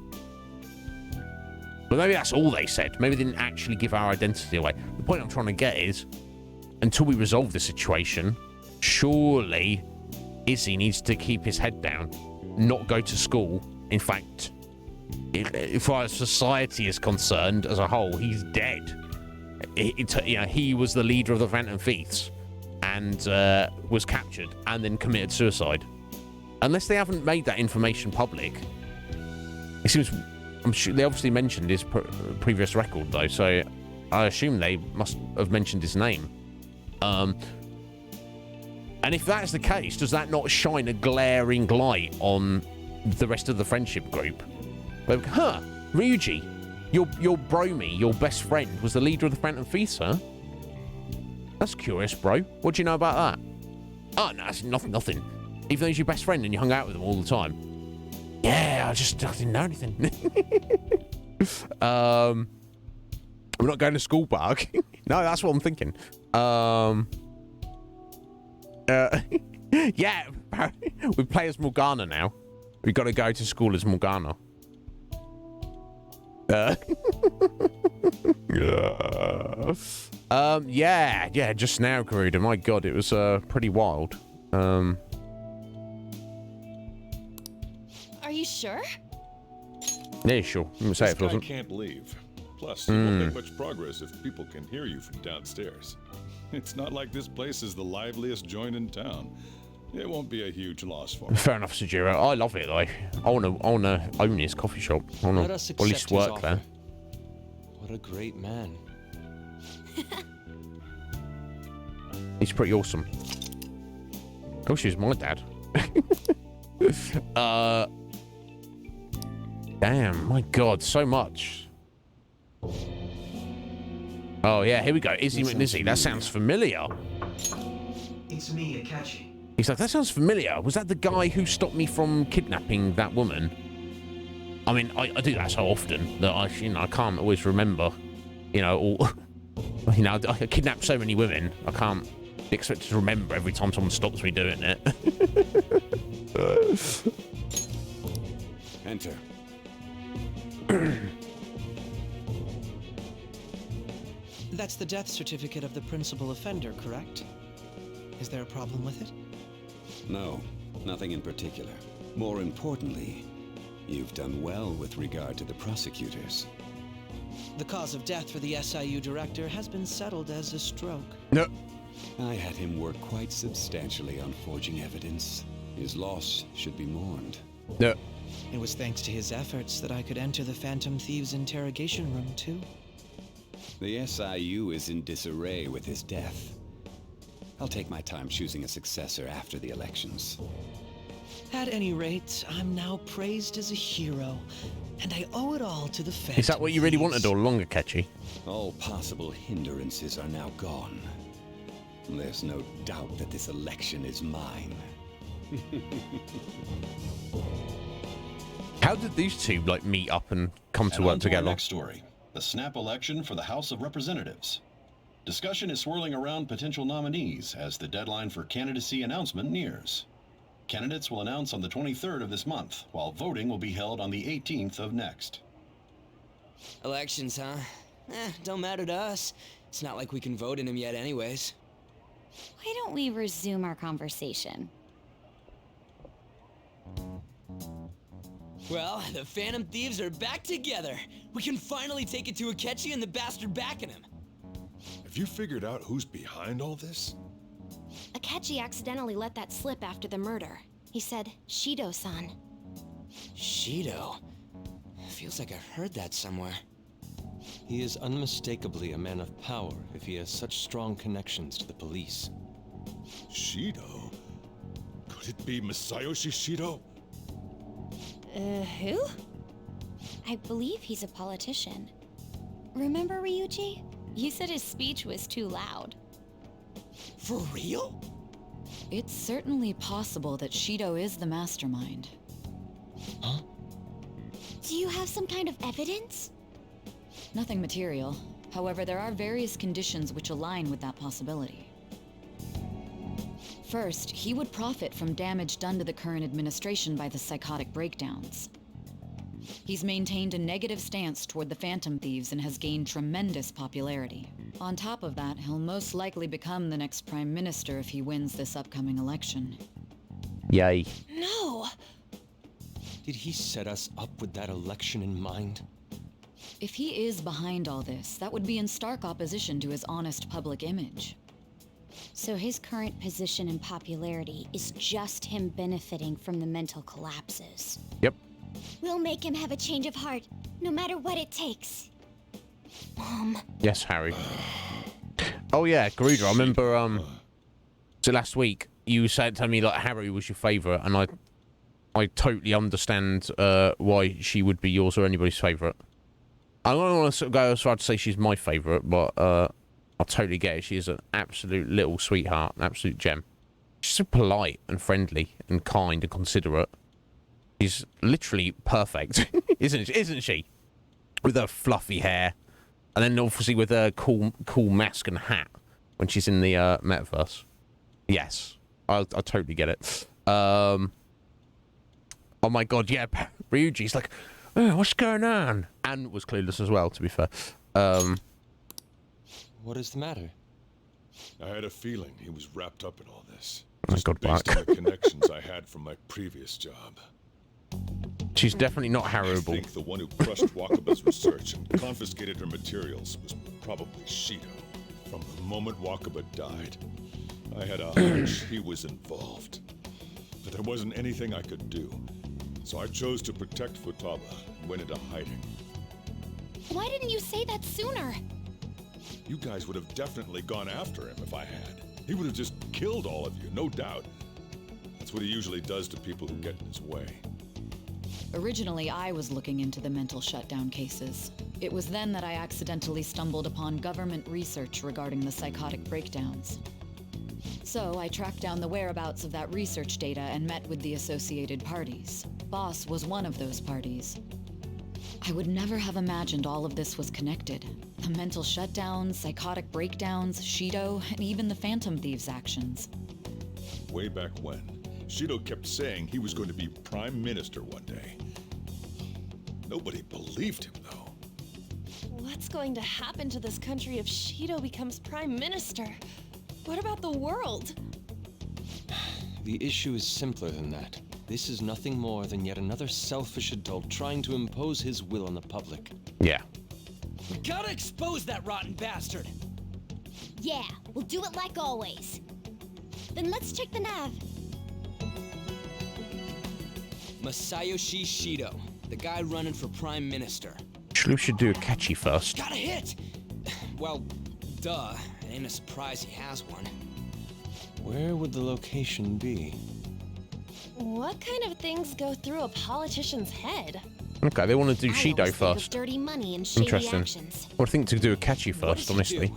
But maybe that's all they said. Maybe they didn't actually give our identity away. The point I'm trying to get is, until we resolve the situation, surely Izzy needs to keep his head down, not go to school. In fact, as far as society is concerned as a whole, he's dead. He was the leader of the Phantom Thieves. and was captured and then committed suicide. Unless they haven't made that information public. It seems, I'm sure they obviously mentioned his previous record though, so I assume they must have mentioned his name. And if that's the case, does that not shine a glaring light on the rest of the friendship group? Like, huh, Ryuji, your bromie, your best friend, was the leader of the Phantom Thieves, huh? That's curious, bro. What do you know about that? Oh, no, it's nothing. Even though he's your best friend and you hung out with him all the time. Yeah, I didn't know anything. We're not going to school, Bark. No, that's what I'm thinking. Yeah, we play as Morgana now. We got to go to school as Morgana. Yeah, just now, Garuda. My God, it was pretty wild. Are you sure? Yeah, sure. I'm gonna say it wasn't. I can't leave. Plus, you won't make much progress if people can hear you from downstairs. It's not like this place is the liveliest joint in town. It won't be a huge loss for me. Fair enough, Sujiro. I love it though. I wanna own his coffee shop. I wanna at least work there. What a great man. He's pretty awesome. I wish he was my dad. Damn, my God, so much. Oh yeah, here we go. Izzy McNizzy. That sounds familiar. It's me, Akechi. He's like, that sounds familiar. Was that the guy who stopped me from kidnapping that woman? I mean, I do that so often that I can't always remember. All. I kidnap so many women. I can't be expected to remember every time someone stops me doing it. Enter. That's the death certificate of the principal offender, correct? Is there a problem with it? No, nothing in particular. More importantly, you've done well with regard to the prosecutors. The cause of death for the SIU director has been settled as a stroke. No. I had him work quite substantially on forging evidence. His loss should be mourned. No. It was thanks to his efforts that I could enter the Phantom Thieves' interrogation room, too. The SIU is in disarray with his death. I'll take my time choosing a successor after the elections. At any rate, I'm now praised as a hero, and I owe it all to the Phantom Is that what you really wanted all along, Akechi? All possible hindrances are now gone. There's no doubt that this election is mine. How did these two meet up and come to And work on to our together? next story: the snap election for the House of Representatives. Discussion is swirling around potential nominees as the deadline for candidacy announcement nears. Candidates will announce on the 23rd of this month, while voting will be held on the 18th of next. Elections, huh? Don't matter to us. It's not like we can vote in them yet anyways. Why don't we resume our conversation? Well, the Phantom Thieves are back together. We can finally take it to Akechi and the bastard backing him. Have you figured out who's behind all this? Akechi accidentally let that slip after the murder. He said, Shido-san. Shido? Feels like I've heard that somewhere. He is unmistakably a man of power if he has such strong connections to the police. Shido? Could it be Masayoshi Shido? Who? I believe he's a politician. Remember, Ryuji? You said his speech was too loud. For real? It's certainly possible that Shido is the mastermind. Huh? Do you have some kind of evidence? Nothing material. However, there are various conditions which align with that possibility. First, he would profit from damage done to the current administration by the psychotic breakdowns. He's maintained a negative stance toward the Phantom Thieves and has gained tremendous popularity. On top of that, he'll most likely become the next Prime Minister if he wins this upcoming election. Yay. No! Did he set us up with that election in mind? If he is behind all this, that would be in stark opposition to his honest public image. So his current position and popularity is just him benefiting from the mental collapses. Yep. We'll make him have a change of heart, no matter what it takes. Mom. Yes, Harry. Oh yeah, Garuda, I remember so last week you said to me like Harry was your favourite, and I totally understand why she would be yours or anybody's favourite. I don't want to sort of go as far to say she's my favourite, but I totally get it. She is an absolute little sweetheart, an absolute gem. She's so polite and friendly and kind and considerate. She's literally perfect, isn't she? With her fluffy hair, and then obviously with her cool mask and hat when she's in the metaverse. Yes, I totally get it. Oh my god, yeah, Ryuji's like, oh, what's going on? And was clueless as well, to be fair. What is the matter? I had a feeling he was wrapped up in all this. Oh my Just god, based Mark. on the connections I had from my previous job. She's definitely not I harrowable. think the one who crushed Wakaba's research and confiscated her materials was probably Shido. From the moment Wakaba died, I had a hunch he was involved. But there wasn't anything I could do. So I chose to protect Futaba and went into hiding. Why didn't you say that sooner? You guys would have definitely gone after him if I had. He would have just killed all of you, no doubt. That's what he usually does to people who get in his way. Originally, I was looking into the mental shutdown cases. It was then that I accidentally stumbled upon government research regarding the psychotic breakdowns. So I tracked down the whereabouts of that research data and met with the associated parties. Boss was one of those parties. I would never have imagined all of this was connected. The mental shutdowns, psychotic breakdowns, Shido, and even the Phantom Thieves' actions. Way back when, Shido kept saying he was going to be Prime Minister one day. Nobody believed him, though. What's going to happen to this country if Shido becomes Prime Minister? What about the world? The issue is simpler than that. This is nothing more than yet another selfish adult trying to impose his will on the public. Yeah. We gotta expose that rotten bastard! Yeah, we'll do it like always. Then let's check the nav. Masayoshi Shido, the guy running for Prime Minister. We should do a catchy first. Got a hit! Well, duh. It ain't a surprise he has one. Where would the location be? What kind of things go through a politician's head? Okay, they want to do I Shido always think of first. dirty money and shady Interesting. actions. Well, I think to do a catchy What first, does he honestly. do?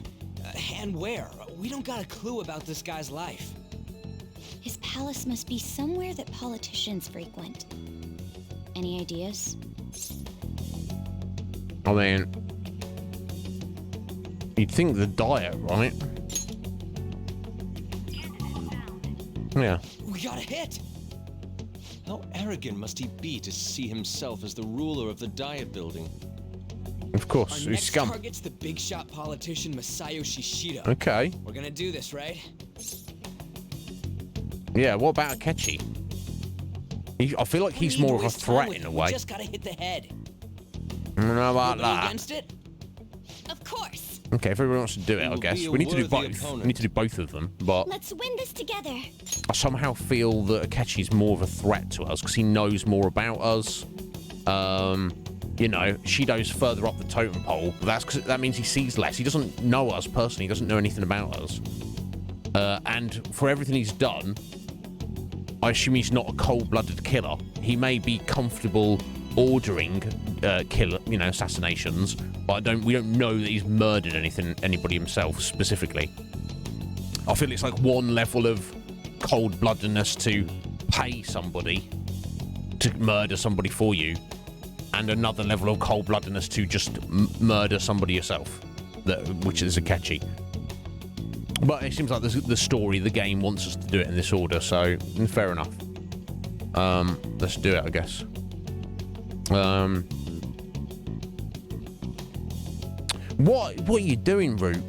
And where? We don't got a clue about this guy's life. His palace must be somewhere that politicians frequent. Any ideas? I mean, you'd think the diet, right? Yeah. We got a hit! How arrogant must he be to see himself as the ruler of the Diet Building? Of course, Our he's next scum. target's the big shot politician Masayoshi Shido. Okay. We're gonna do this, right? Yeah, what about Akechi? I feel like he's more of a threat in a way. We just gotta hit the head. I don't know about Nobody that. against it? Of course. Okay, if everyone wants to do it, I will guess. be a We need to do worthy both. opponent. We need to do both of them, but Let's win this together. I somehow feel that Akechi's more of a threat to us because he knows more about us. You know, Shido's further up the totem pole, but that's because that means he sees less. He doesn't know us personally. He doesn't know anything about us. And for everything he's done, I assume he's not a cold-blooded killer. He may be comfortable ordering assassinations, but we don't know that he's murdered anybody himself specifically. I feel it's like one level of cold-bloodedness to pay somebody to murder somebody for you, and another level of cold-bloodedness to just murder somebody yourself, which is Akechi. But it seems like the story, the game wants us to do it in this order, so fair enough. Let's do it, I guess. What are you doing, Root?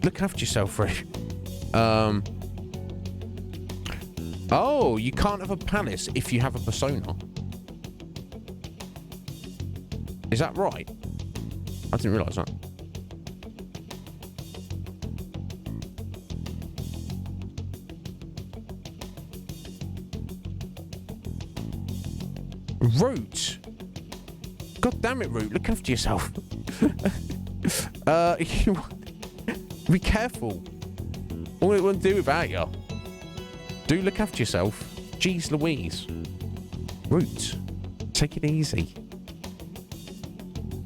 Look after yourself, Root. Oh, you can't have a palace if you have a persona. Is that right? I didn't realise that. Root. God damn it, Root. Look after yourself. Be careful. All it won't do without you. Do look after yourself. Jeez Louise. Root. Take it easy.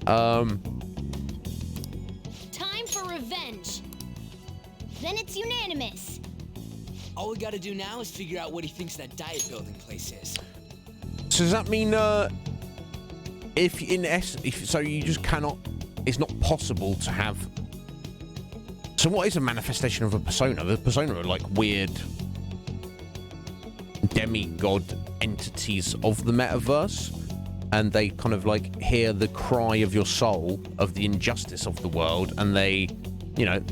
Time for revenge. Then it's unanimous. All we gotta do now is figure out what he thinks that diet building place is. So does that mean, so you just cannot, it's not possible to have, so what is a manifestation of a persona? The persona are like weird demigod entities of the metaverse, and they kind of like hear the cry of your soul of the injustice of the world, and they, you know,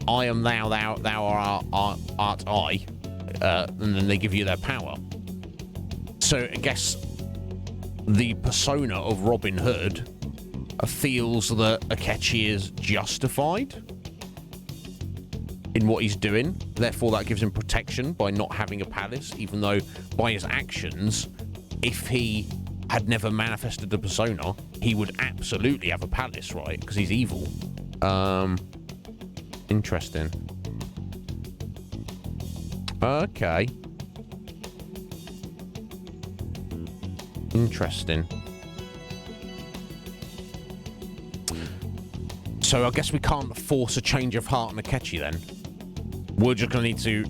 I am thou, thou art I, and then they give you their power. So I guess the persona of Robin Hood feels that Akechi is justified in what he's doing. Therefore, that gives him protection by not having a palace, even though by his actions, if he had never manifested a persona, he would absolutely have a palace, right? Because he's evil. Interesting. Okay. Interesting. So I guess we can't force a change of heart on Akechi then. We're just gonna need to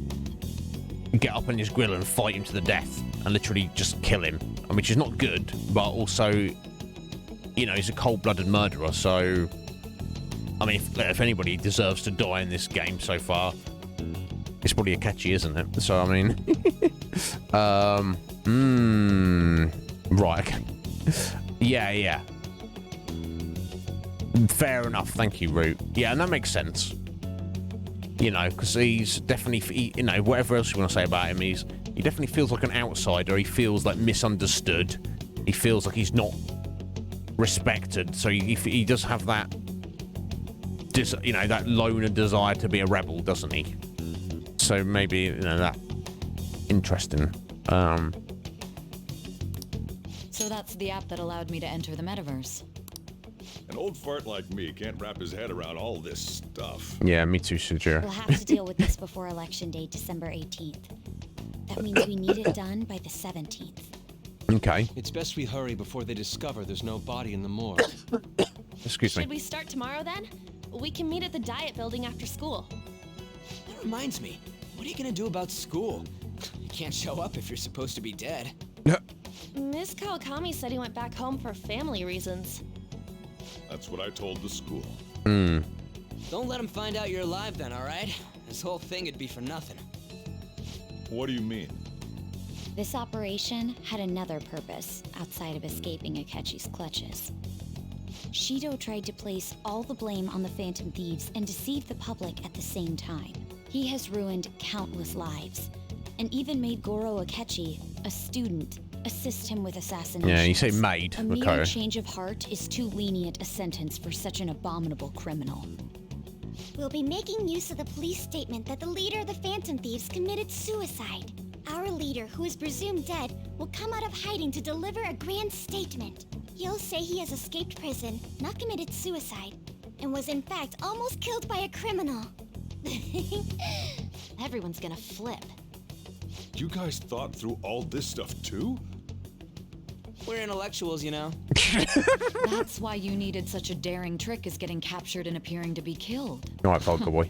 get up on his grill and fight him to the death and literally just kill him. I mean, which is not good, but also, you know, he's a cold-blooded murderer, so I mean, if anybody deserves to die in this game so far, it's probably Akechi, isn't it? So, I mean... right, okay. Yeah. Fair enough, thank you, Root. Yeah, and that makes sense. You know, because he's definitely... you know, whatever else you want to say about him, he definitely feels like an outsider. He feels, like, misunderstood. He feels like he's not respected. So he does have that... you know, that loner desire to be a rebel, doesn't he? So maybe, you know, that interesting. So that's the app that allowed me to enter the metaverse. An old fart like me can't wrap his head around all this stuff. Yeah, me too, Sujir. We'll have to deal with this before Election Day, December 18th. That means we need it done by the 17th. Okay. It's best we hurry before they discover there's no body in the morgue. Excuse me. Should we start tomorrow then? We can meet at the diet building after school. That reminds me, what are you gonna do about school? You can't show up if you're supposed to be dead. Miss Kawakami said he went back home for family reasons. That's what I told the school. Don't let him find out you're alive then, alright? This whole thing would be for nothing. What do you mean? This operation had another purpose outside of escaping Akechi's clutches. Shido tried to place all the blame on the Phantom Thieves and deceive the public at the same time. He has ruined countless lives, and even made Goro Akechi, a student, assist him with assassinations. Yeah, you say made, A mere change of heart is too lenient a sentence for such an abominable criminal. We'll be making use of the police statement that the leader of the Phantom Thieves committed suicide. Our leader, who is presumed dead, will come out of hiding to deliver a grand statement. He'll say he has escaped prison, not committed suicide, and was in fact almost killed by a criminal. Everyone's gonna flip. You guys thought through all this stuff too? We're intellectuals, you know. That's why you needed such a daring trick as getting captured and appearing to be killed. All right, Vodka Boy.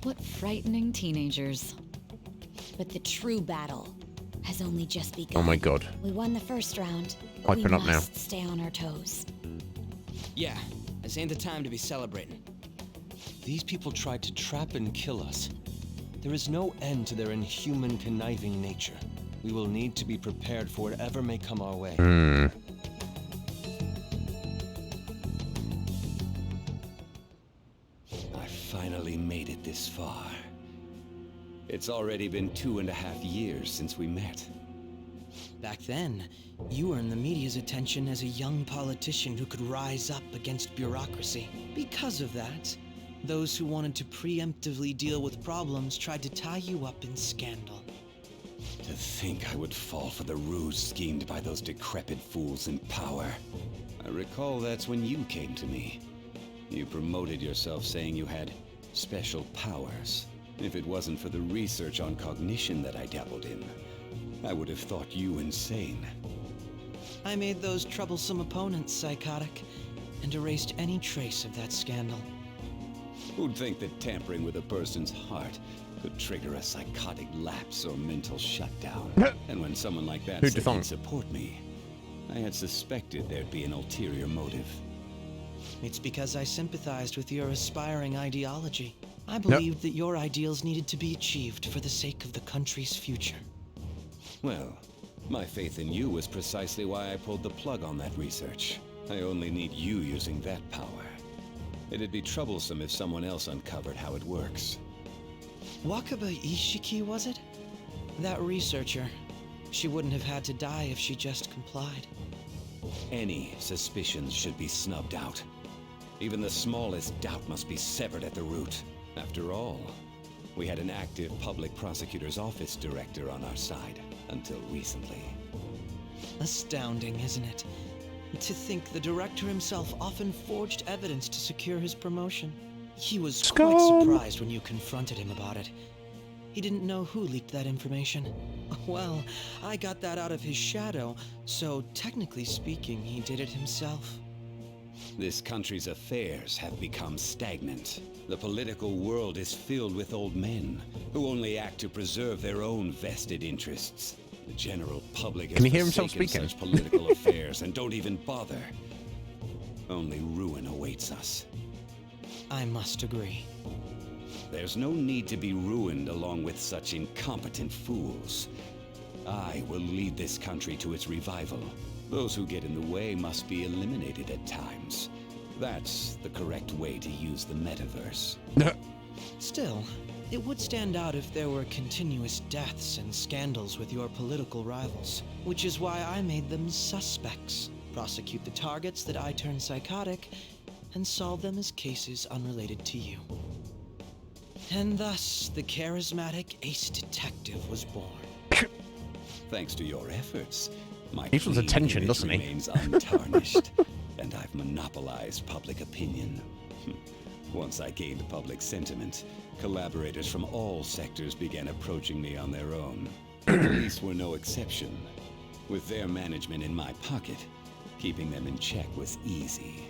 What frightening teenagers. But the true battle has only just begun. Oh my god. We won the first round, but we Hyping up now. must stay on our toes. Yeah, this ain't the time to be celebrating. These people tried to trap and kill us. There is no end to their inhuman, conniving nature. We will need to be prepared for whatever may come our way. I finally made it this far. It's already been 2.5 years since we met. Back then, you earned the media's attention as a young politician who could rise up against bureaucracy. Because of that, those who wanted to preemptively deal with problems tried to tie you up in scandal. To think I would fall for the ruse schemed by those decrepit fools in power. I recall that's when you came to me. You promoted yourself saying you had special powers. If it wasn't for the research on cognition that I dabbled in, I would have thought you insane. I made those troublesome opponents psychotic, and erased any trace of that scandal. Who'd think that tampering with a person's heart could trigger a psychotic lapse or mental shutdown? And when someone like that said he'd support me, I had suspected there'd be an ulterior motive. It's because I sympathized with your aspiring ideology. I believed that your ideals needed to be achieved for the sake of the country's future. Well, my faith in you was precisely why I pulled the plug on that research. I only need you using that power. It'd be troublesome if someone else uncovered how it works. Wakaba Ishiki, was it? That researcher. She wouldn't have had to die if she just complied. Any suspicions should be snubbed out. Even the smallest doubt must be severed at the root. After all, we had an active public prosecutor's office director on our side, until recently. Astounding, isn't it? To think the director himself often forged evidence to secure his promotion. He was quite surprised when you confronted him about it. He didn't know who leaked that information. Well, I got that out of his shadow, so technically speaking, he did it himself. This country's affairs have become stagnant. The political world is filled with old men who only act to preserve their own vested interests. The general public has forsaken such political affairs and don't even bother. Only ruin awaits us. I must agree. There's no need to be ruined along with such incompetent fools. I will lead this country to its revival. Those who get in the way must be eliminated at times. That's the correct way to use the metaverse. Still, it would stand out if there were continuous deaths and scandals with your political rivals, which is why I made them suspects. Prosecute the targets that I turn psychotic, and solve them as cases unrelated to you. And thus, the charismatic ace detective was born. Thanks to your efforts, my He feels attention, doesn't he? remains untarnished, and I've monopolized public opinion. Once I gained public sentiment, collaborators from all sectors began approaching me on their own. The police were no exception. With their management in my pocket, keeping them in check was easy.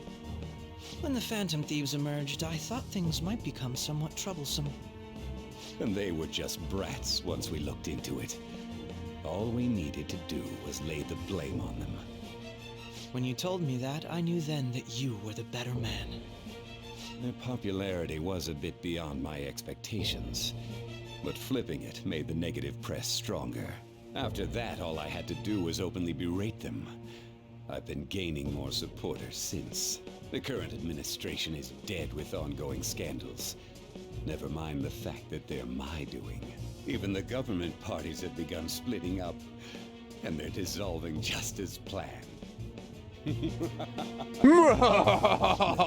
When the Phantom Thieves emerged, I thought things might become somewhat troublesome. And they were just brats once we looked into it. All we needed to do was lay the blame on them. When you told me that, I knew then that you were the better man. Their popularity was a bit beyond my expectations, but flipping it made the negative press stronger. After that, all I had to do was openly berate them. I've been gaining more supporters since. The current administration is dead with ongoing scandals. Never mind the fact that they're my doing. Even the government parties have begun splitting up, and they're dissolving just as planned. The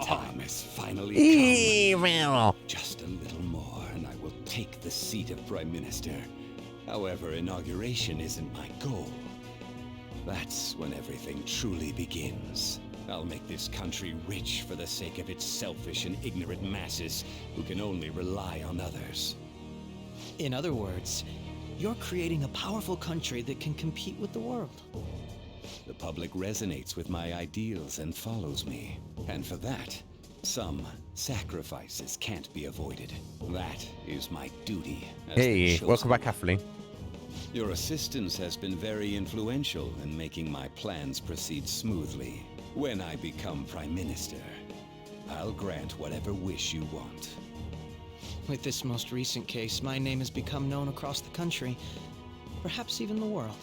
time has finally come. Evil. Just a little more, and I will take the seat of Prime Minister. However, inauguration isn't my goal. That's when everything truly begins. I'll make this country rich for the sake of its selfish and ignorant masses who can only rely on others. In other words, you're creating a powerful country that can compete with the world. The public resonates with my ideals and follows me. And for that, some sacrifices can't be avoided. That is my duty. Hey, welcome back, Kathleen. Your assistance has been very influential in making my plans proceed smoothly. When I become Prime Minister, I'll grant whatever wish you want. With this most recent case, my name has become known across the country, perhaps even the world.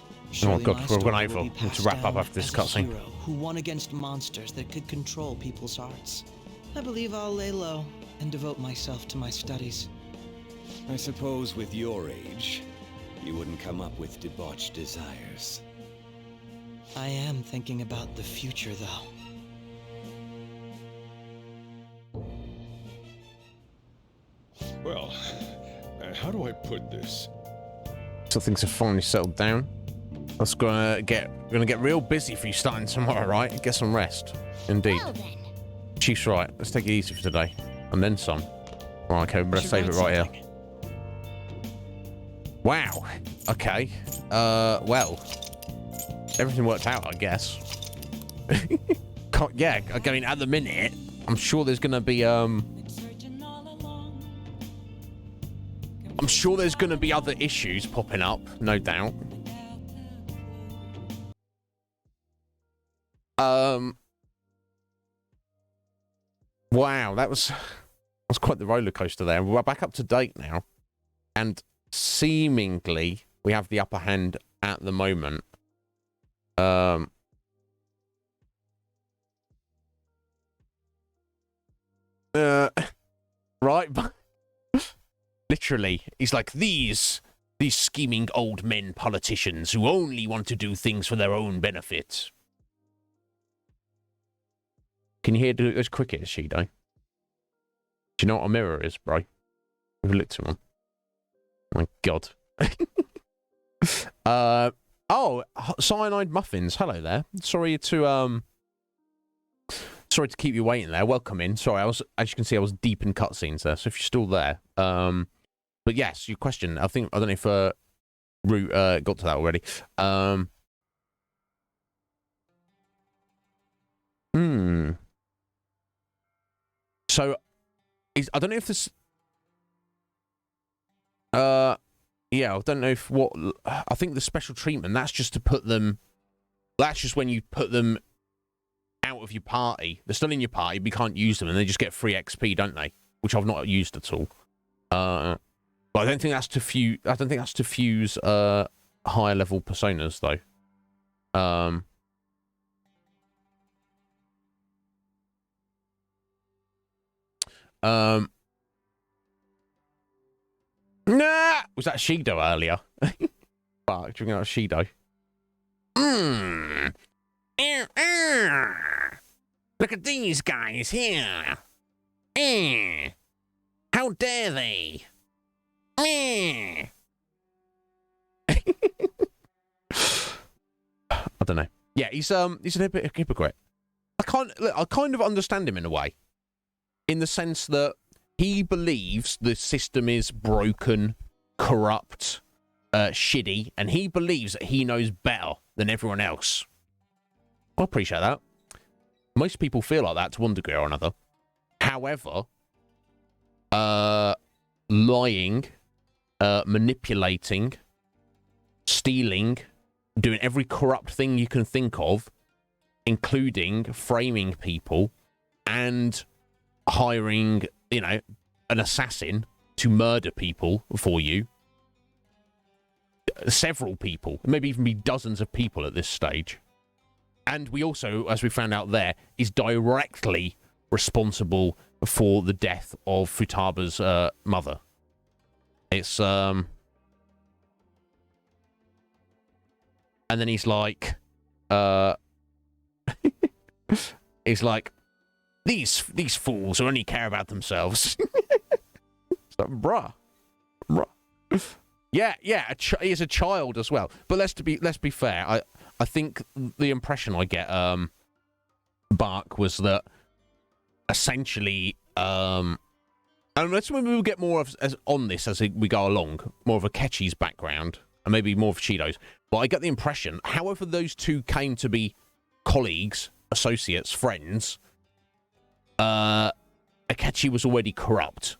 Oh god, we're going over. We need to wrap up after this cutscene. Who won against monsters that could control people's hearts. I believe I'll lay low and devote myself to my studies. I suppose with your age, you wouldn't come up with debauched desires. I am thinking about the future, though. Well, how do I put this? So things have finally settled down. That's gonna get real busy for you starting tomorrow, right? Get some rest. Indeed. Well then. Chief's right. Let's take it easy for today. And then some. Right, okay, we better save it right here. Wow. Okay. Well. Everything worked out, I guess. Yeah, I mean, at the minute, I'm sure there's gonna be, I'm sure there's gonna be other issues popping up, no doubt. Wow, that was quite the roller coaster there. We're back up to date now, and seemingly we have the upper hand at the moment. Right, but literally, he's like these scheming old men politicians who only want to do things for their own benefit. Can you hear those crickets, Shido? Do you know what a mirror is, bro? Have a look to one. Oh my God. Oh, cyanide muffins. Hello there. Sorry to keep you waiting there. Welcome in. Sorry, as you can see, I was deep in cutscenes there. So if you're still there, but yes, your question. I don't know if Root got to that already. So, I don't know if this. Yeah, I don't know if what. I think the special treatment. That's just to put them. That's just when you put them out of your party. They're still in your party, but you can't use them, and they just get free XP, don't they? Which I've not used at all. But I don't think that's to fuse. I don't think that's to fuse higher level personas though. Nah! Was that Shido earlier? Fuck, drinking out of Shido. Look at these guys here. How dare they? I don't know. Yeah, he's a hypocrite. I kind of understand him in a way. In the sense that he believes the system is broken, corrupt, shitty, and he believes that he knows better than everyone else. I appreciate that. Most people feel like that to one degree or another. However, lying, manipulating, stealing, doing every corrupt thing you can think of, including framing people and hiring, you know, an assassin to murder people for you. Several people, maybe even be dozens of people at this stage. And we also, as we found out there, is directly responsible for the death of Futaba's mother. It's, and then he's like, he's like, these fools only care about themselves. It's like, bruh. Yeah, he's a child as well. But let's be fair. I think the impression I get, Bark, was that essentially, and let's maybe we'll get more on this as we go along, more of a Ketchy's background, and maybe more of Shido's. But I get the impression, however those two came to be colleagues, associates, friends, Akechi was already corrupt.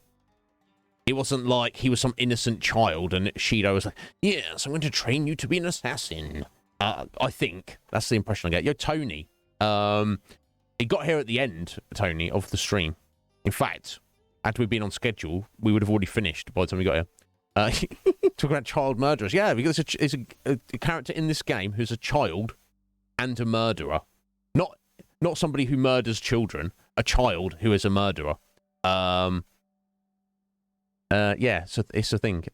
It wasn't like he was some innocent child and Shido was like, yes, I'm going to train you to be an assassin. I think that's the impression I get. Yo, Tony. He got here at the end, Tony, of the stream. In fact, had we been on schedule, we would have already finished by the time we got here. Talking about child murderers. Yeah, because there's a character in this game who's a child and a murderer. Not somebody who murders children, a child who is a murderer. Yeah, so it's a thing.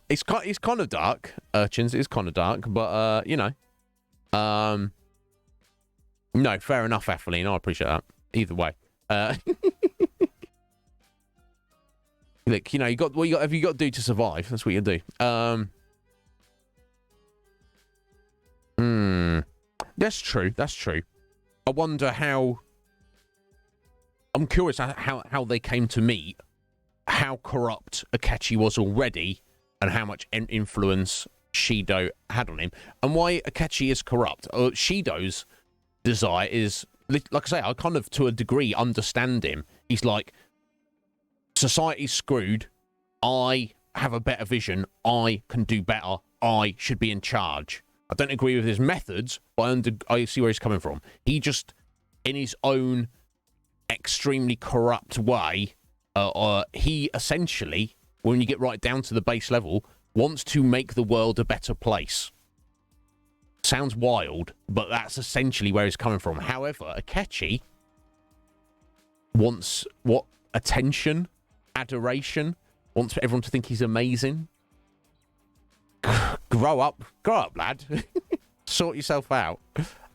It's kind of dark, Urchins. It's kind of dark, but you know, no, fair enough, Athelene. I appreciate that. Either way, look, you know, have you got to do to survive? That's what you do. That's true. That's true. I wonder how. I'm curious how they came to meet, how corrupt Akechi was already, and how much influence Shido had on him, and why Akechi is corrupt. Shido's desire is, like I say, I kind of, to a degree, understand him. He's like, society's screwed. I have a better vision. I can do better. I should be in charge. I don't agree with his methods, but I see where he's coming from. He just, in his own extremely corrupt way, he essentially, when you get right down to the base level, wants to make the world a better place. Sounds wild, but that's essentially where he's coming from. However, Akechi wants what? Attention, adoration, wants everyone to think he's amazing. Grow up, lad. Sort yourself out.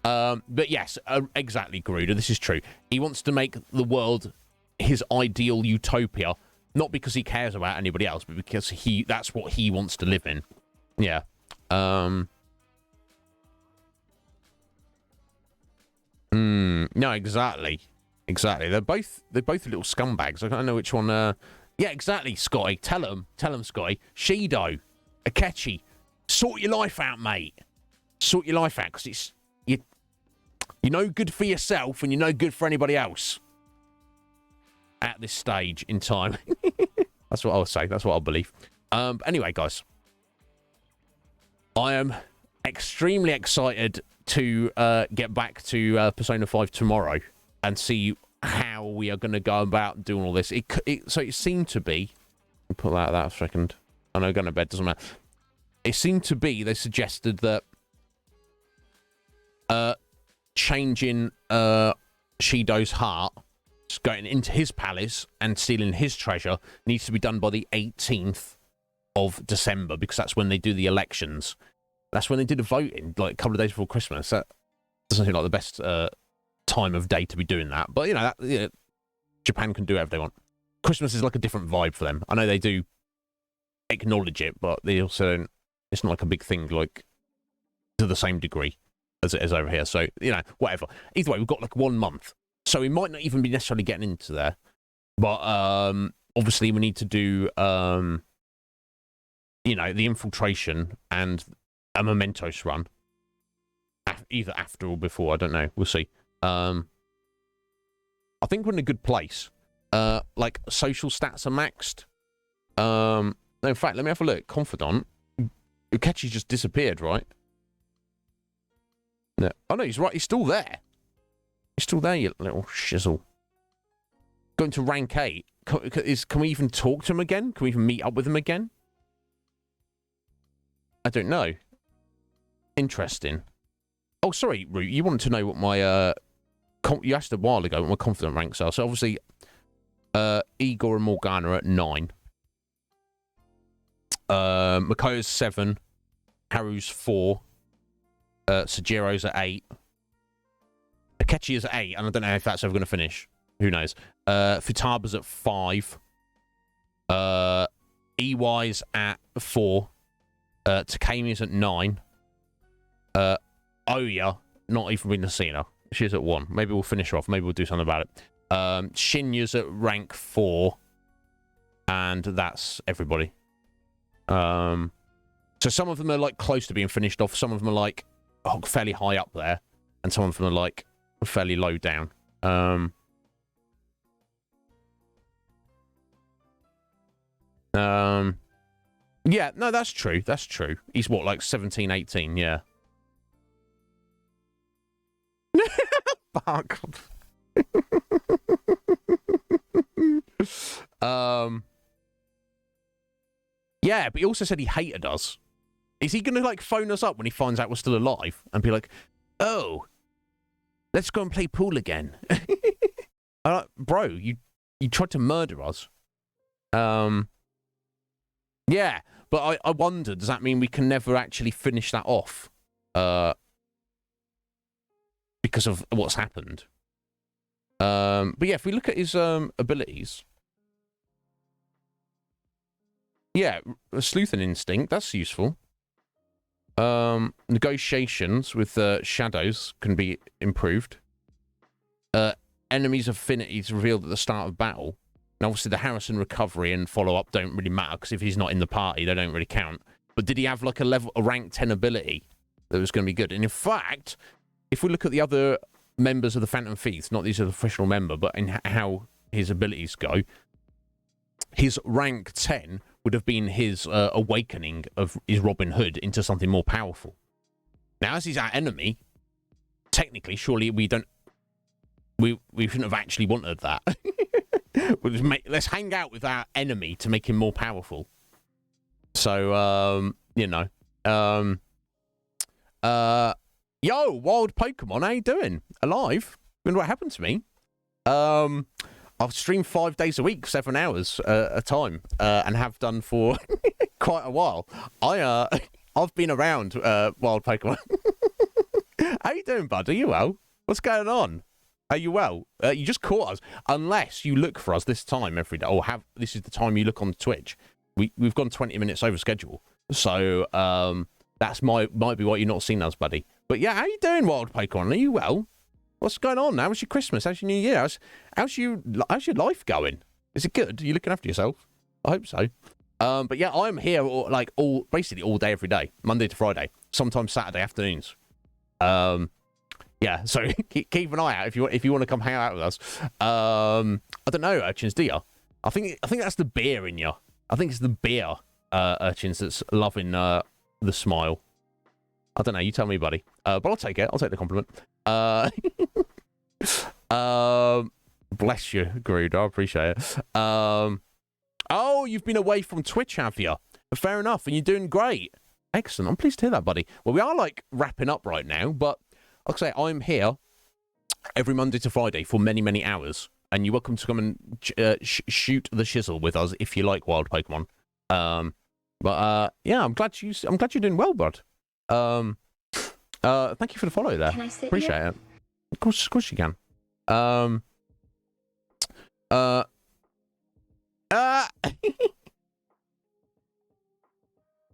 But yes, exactly, Garuda. This is true. He wants to make the world his ideal utopia, not because he cares about anybody else, but because that's what he wants to live in. Yeah. No, exactly. Exactly. They're both little scumbags. I don't know which one. Yeah, exactly, Scotty. Tell him, Scotty. Shido, Akechi, sort your life out, mate. Sort your life out, because you're no good for yourself and you're no good for anybody else at this stage in time. That's what I'll say. That's what I'll believe. Anyway, guys, I am extremely excited to get back to Persona 5 tomorrow and see how we are going to go about doing all this. So it seemed to be... Put that a second. I know going to bed doesn't matter. It seemed to be they suggested that changing Shido's heart, going into his palace and stealing his treasure, needs to be done by the 18th of December, because that's when they do the elections. That's when they did the voting, like a couple of days before Christmas. That doesn't seem like the best time of day to be doing that. But, you know, Japan can do whatever they want. Christmas is like a different vibe for them. I know they do acknowledge it, but they also don't, it's not like a big thing, like, to the same degree as it is over here. So, you know, whatever. Either way, we've got like 1 month. So we might not even be necessarily getting into there. But obviously we need to do, you know, the infiltration and a Mementos run. Either after or before, I don't know. We'll see. I think we're in a good place. Like, social stats are maxed. No, in fact, let me have a look. Confidant. Ukechi's just disappeared, right? No. Oh, no, he's right. He's still there. He's still there, you little shizzle. Going to rank 8. Can we even talk to him again? Can we even meet up with him again? I don't know. Interesting. Oh, sorry, Root. You wanted to know what my... you asked a while ago what my confident ranks are. So, obviously, Igor and Morgana are at 9. Makoto's 7. Haru's 4. Sajiro's at 8. Akechi is at 8, and I don't know if that's ever going to finish. Who knows? Futaba's at 5. EY's at 4. Takemi's at 9. Oya, not even been to see her. She's at 1. Maybe we'll finish her off. Maybe we'll do something about it. Shinya's at rank 4. And that's everybody. So some of them are like close to being finished off. Some of them are like fairly high up there. And some of them are like fairly low down. Yeah, no, that's true. That's true. He's what, like 17, 18, yeah. Fuck. Yeah, but he also said he hated us. Is he going to, like, phone us up when he finds out we're still alive and be like, oh, let's go and play pool again? Bro, you tried to murder us. Yeah, But I wonder, does that mean we can never actually finish that off? Because of what's happened. But yeah, if we look at his abilities. Yeah, sleuthing instinct, that's useful. Negotiations with shadows can be improved. Enemies' affinities revealed at the start of battle. And obviously the Harrison recovery and follow-up don't really matter, because if he's not in the party, they don't really count. But did he have like a rank 10 ability that was going to be good? And in fact, if we look at the other members of the Phantom Thieves, not these are the official member, but in how his abilities go, his rank 10 would have been his awakening of his Robin Hood into something more powerful. Now, as he's our enemy, technically, surely we shouldn't have actually wanted that. Let's hang out with our enemy to make him more powerful. So, you know. Yo, wild Pokemon, how you doing? Alive? Wonder what happened to me. I've streamed 5 days a week, 7 hours a time, and have done for quite a while. I've been around wild Pokemon. How you doing, bud? Are you well? What's going on? Are you well? You just caught us. Unless you look for us this time every day, or this is the time you look on Twitch. We've gone 20 minutes over schedule, so that's might be why you're not seeing us, buddy. But yeah, how you doing, wild Pokemon? Are you well? What's going on? How's your Christmas? How's your New Year? How's your life going? Is it good? Are you looking after yourself? I hope so. But yeah, I'm here basically all day, every day, Monday to Friday, sometimes Saturday afternoons. Yeah, so keep an eye out if you want to come hang out with us. I don't know, Urchins, do you? I think that's the beer in you. I think it's the beer, Urchins, that's loving the smile. I don't know. You tell me, buddy. But I'll take it. I'll take the compliment. Bless you, Grood. I appreciate it. Oh, you've been away from Twitch, have you? Fair enough. And you're doing great. Excellent. I'm pleased to hear that, buddy. Well, we are like wrapping up right now, but like I say, I'm here every Monday to Friday for many, many hours, and you're welcome to come and shoot the shizzle with us if you like wild Pokemon. But yeah, I'm glad you're doing well, bud. Thank you for the follow there. Can I sit Appreciate here? it. Of course you can.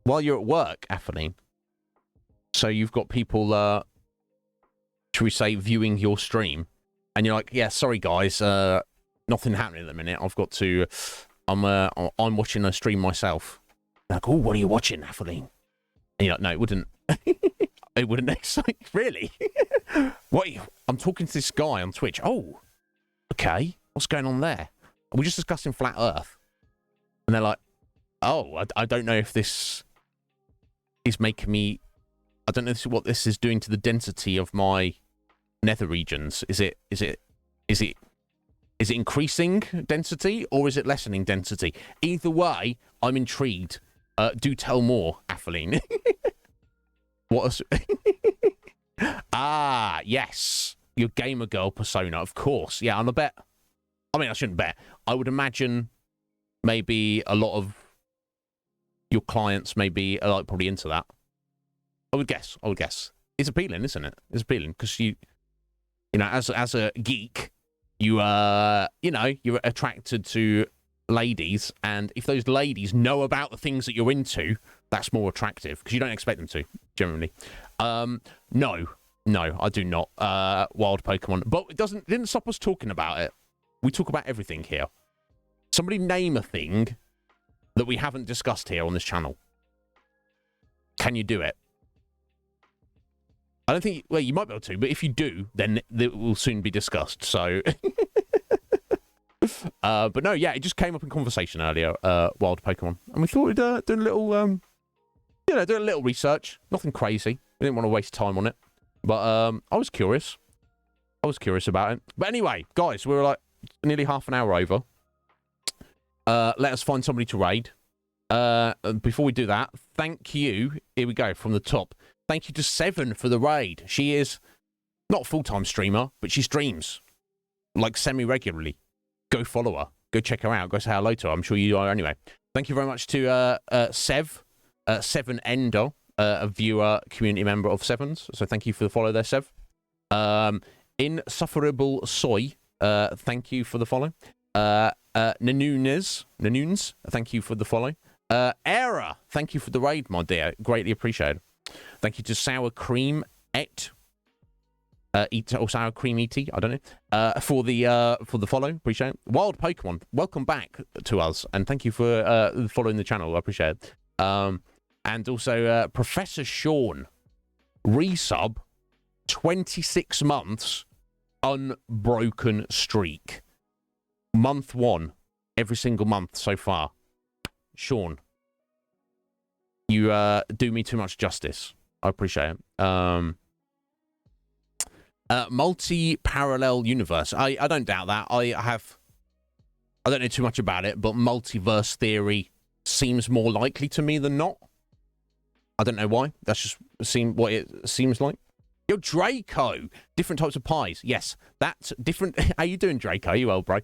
While you're at work, Atheline, so you've got people, should we say, viewing your stream, and you're like, yeah, sorry guys, nothing happening at the minute. I'm watching a stream myself. They're like, oh, what are you watching, Atheline? And you're like, no, it wouldn't. It wouldn't excite. Really? What? I'm talking to this guy on Twitch. Oh, okay. What's going on there? We're just discussing flat Earth. And they're like, oh, I don't know if this is making me. I don't know what this is doing to the density of my nether regions. Is it increasing density or is it lessening density? Either way, I'm intrigued. Do tell more, Atheline. What? Ah, yes. Your gamer girl persona, of course. Yeah, I shouldn't bet. I would imagine maybe a lot of your clients maybe are like probably into that. I would guess. It's appealing, isn't it? It's appealing because you know, as a geek, you're attracted to ladies, and if those ladies know about the things that you're into, that's more attractive because you don't expect them to generally. No, I do not. Wild Pokemon, but it didn't stop us talking about it. We talk about everything here. Somebody name a thing that we haven't discussed here on this channel. Can you do it? I don't think. Well, you might be able to, but if you do, then it will soon be discussed. So. But no, yeah, it just came up in conversation earlier, wild Pokemon, and we thought we'd do a little, do a little research. Nothing crazy. We didn't want to waste time on it, but I was curious. About it. But anyway, guys, we're like nearly half an hour over. Let us find somebody to raid. Before we do that, thank you. Here we go from the top. Thank you to Seven for the raid. She is not a full-time streamer, but she streams like semi-regularly. Go follow her. Go check her out. Go say hello to her. I'm sure you are anyway. Thank you very much to Sev Seven Ender, a viewer, community member of Sevens. So thank you for the follow there, Sev. Insufferable Soy, thank you for the follow. Nanunes, thank you for the follow. Era, thank you for the raid, my dear. Greatly appreciated. Thank you to Sour Cream Et. Or Sour Cream ET, I don't know. For the follow, appreciate it. Wild Pokemon, welcome back to us, and thank you for following the channel. I appreciate it. And also Professor Sean, resub, 26 months, unbroken streak. Month 1, every single month so far. Sean, you do me too much justice. I appreciate it. Multi-parallel universe. I don't doubt that. I don't know too much about it, but multiverse theory seems more likely to me than not. I don't know why. That's just what it seems like. Yo, Draco. Different types of pies. Yes, that's different. How you doing, Draco? You well, bro?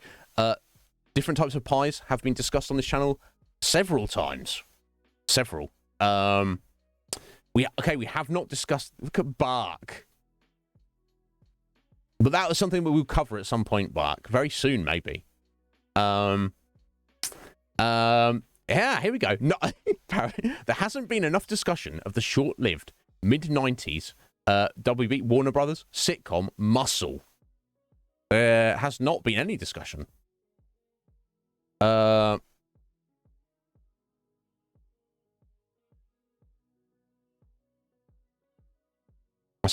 Different types of pies have been discussed on this channel several times. Several. We have not discussed. Look at Bark. But that was something that we'll cover at some point, Bark. Very soon, maybe. Yeah, here we go. No, there hasn't been enough discussion of the short-lived mid-90s WB Warner Brothers sitcom Muscle. There has not been any discussion. Let's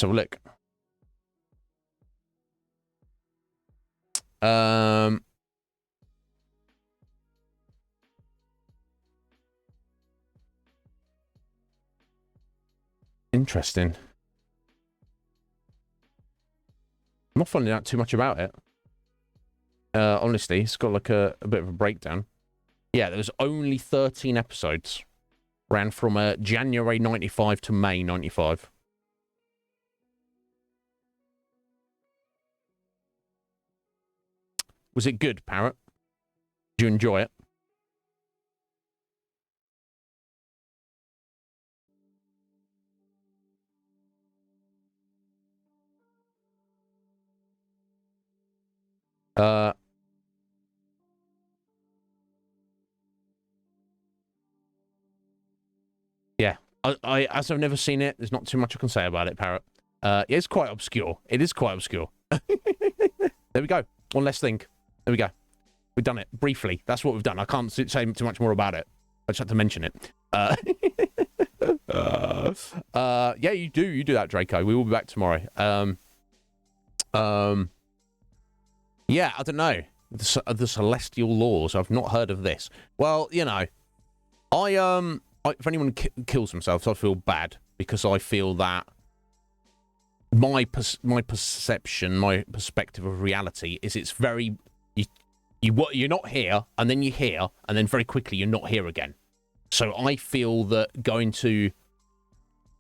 have a look. Interesting. I'm not finding out too much about it. Honestly, it's got like a bit of a breakdown. Yeah, there was only 13 episodes. Ran from January 95 to May 95. Was it good, Parrot? Did you enjoy it? Yeah, I as I've never seen it, there's not too much I can say about it, Parrot. It's quite obscure. It is quite obscure. There we go. One less thing. There we go. We've done it briefly. That's what we've done. I can't say too much more about it. I just had to mention it. Yeah, you do that, Draco. We will be back tomorrow. Yeah, I don't know. The celestial laws. I've not heard of this. Well, you know, if anyone kills themselves, I feel bad because I feel that my perception, my perspective of reality is it's very you're not here, and then you're here, and then very quickly you're not here again. So I feel that going to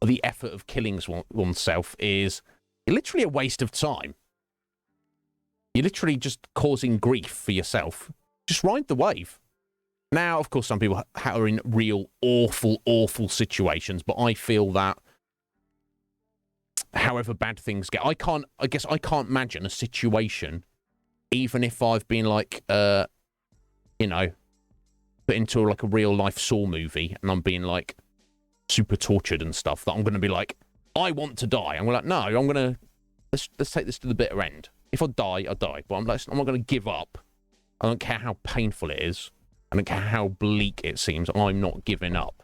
the effort of killing oneself is literally a waste of time. You're literally just causing grief for yourself. Just ride the wave. Now, of course, some people are in real awful situations, but I feel that however bad things get, I guess I can't imagine a situation, even if I've been like, you know, put into like a real life Saw movie and I'm being like super tortured and stuff, that I'm going to be like, I want to die. I'm like, no, let's take this to the bitter end. If I die, I die. But I'm not going to give up. I don't care how painful it is. I don't care how bleak it seems. I'm not giving up.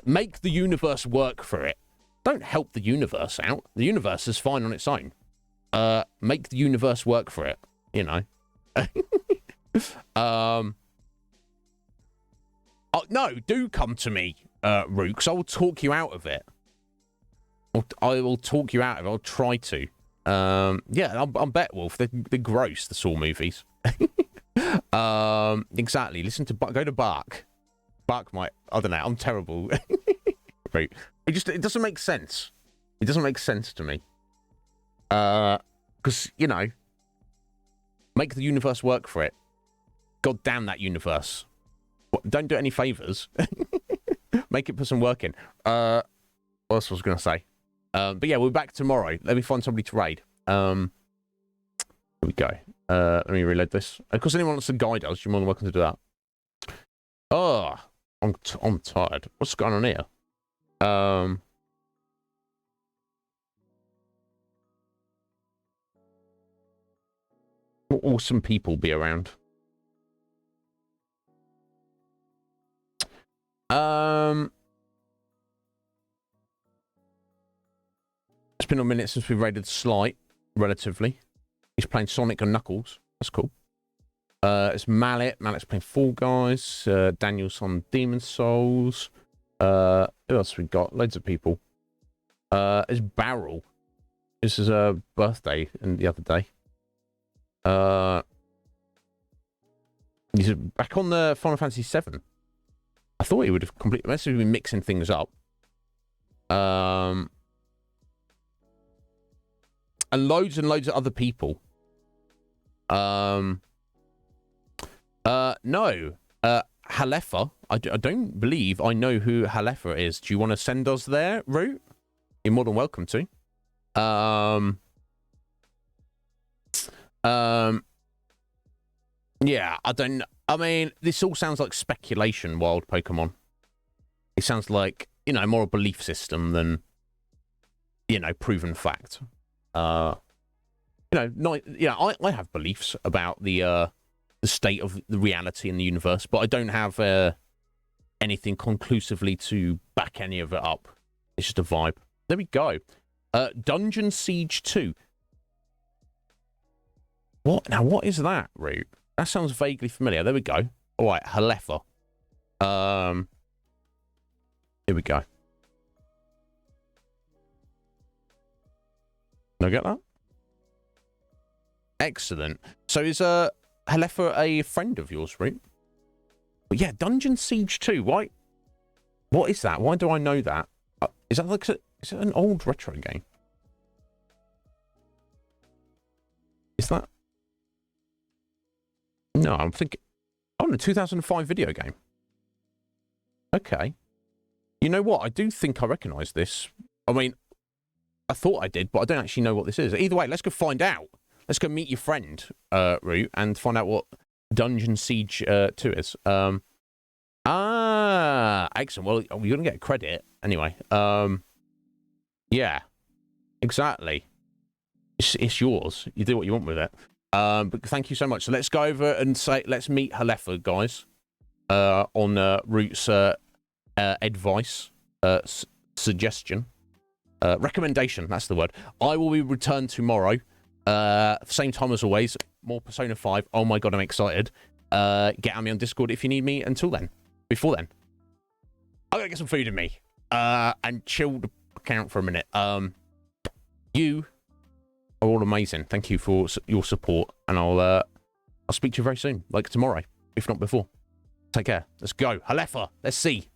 Make the universe work for it. Don't help the universe out. The universe is fine on its own. Make the universe work for it. You know. Oh, no, do come to me, Rooks. I will talk you out of it. I will talk you out of it. I'll try to. Yeah, I'm Betwolf. They're gross, the Saw movies. Exactly. Go to Bark. Bark might, I don't know, I'm terrible. Right. It doesn't make sense. It doesn't make sense to me. Because, you know, make the universe work for it. God damn that universe. What, don't do it any favors. Make it put some work in. What else was I going to say? But yeah, we're back tomorrow. Let me find somebody to raid. Here we go. Let me reload this. Of course, anyone wants to guide us, you're more than welcome to do that. Oh, I'm tired. What's going on here? What awesome people be around? It's been a minute since we raided Slight, relatively. He's playing Sonic and Knuckles. That's cool. It's Mallet. Mallet's playing Fall Guys. Daniel's on Demon Souls. Who else we got? Loads of people. It's Barrel. This is a birthday the other day. He's back on the Final Fantasy VII. I thought he would have completely... Unless we've been mixing things up. And loads and loads of other people. No. Halefa. I don't believe I know who Halefa is. Do you want to send us there, Root? You're more than welcome to. Yeah, I don't... I mean, this all sounds like speculation, Wild Pokemon. It sounds like, you know, more a belief system than, you know, proven fact. I have beliefs about the state of the reality in the universe, but I don't have anything conclusively to back any of it up. It's just a vibe. There we go. Dungeon Siege 2. What? Now, what is that, Root? That sounds vaguely familiar. There we go. All right, Halefa. Here we go. Did I get that? Excellent. So is Halefa a friend of yours, Root? But yeah, Dungeon Siege 2. Why? What is that? Why do I know that? Is that like is it an old retro game? Is that? No, I'm thinking... Oh, no, 2005 video game. Okay. You know what? I do think I recognise this. I mean, I thought I did, but I don't actually know what this is. Either way, let's go find out. Let's go meet your friend, Root, and find out what Dungeon Siege 2 is. Excellent. Well, you're going to get credit anyway. Yeah, exactly. It's yours. You do what you want with it. But thank you so much. So let's go over and say, let's meet Halefa, guys, on Root's advice, suggestion, recommendation. That's the word. I will be returned tomorrow. Same time as always. More Persona 5. Oh my god, I'm excited. Get at me on Discord if you need me until then. Before then, I'm gonna get some food in me and chill the account for a minute. You are all amazing. Thank you for your support, and I'll speak to you very soon, like tomorrow, if not before. Take care. Let's go. Halefa. Let's see.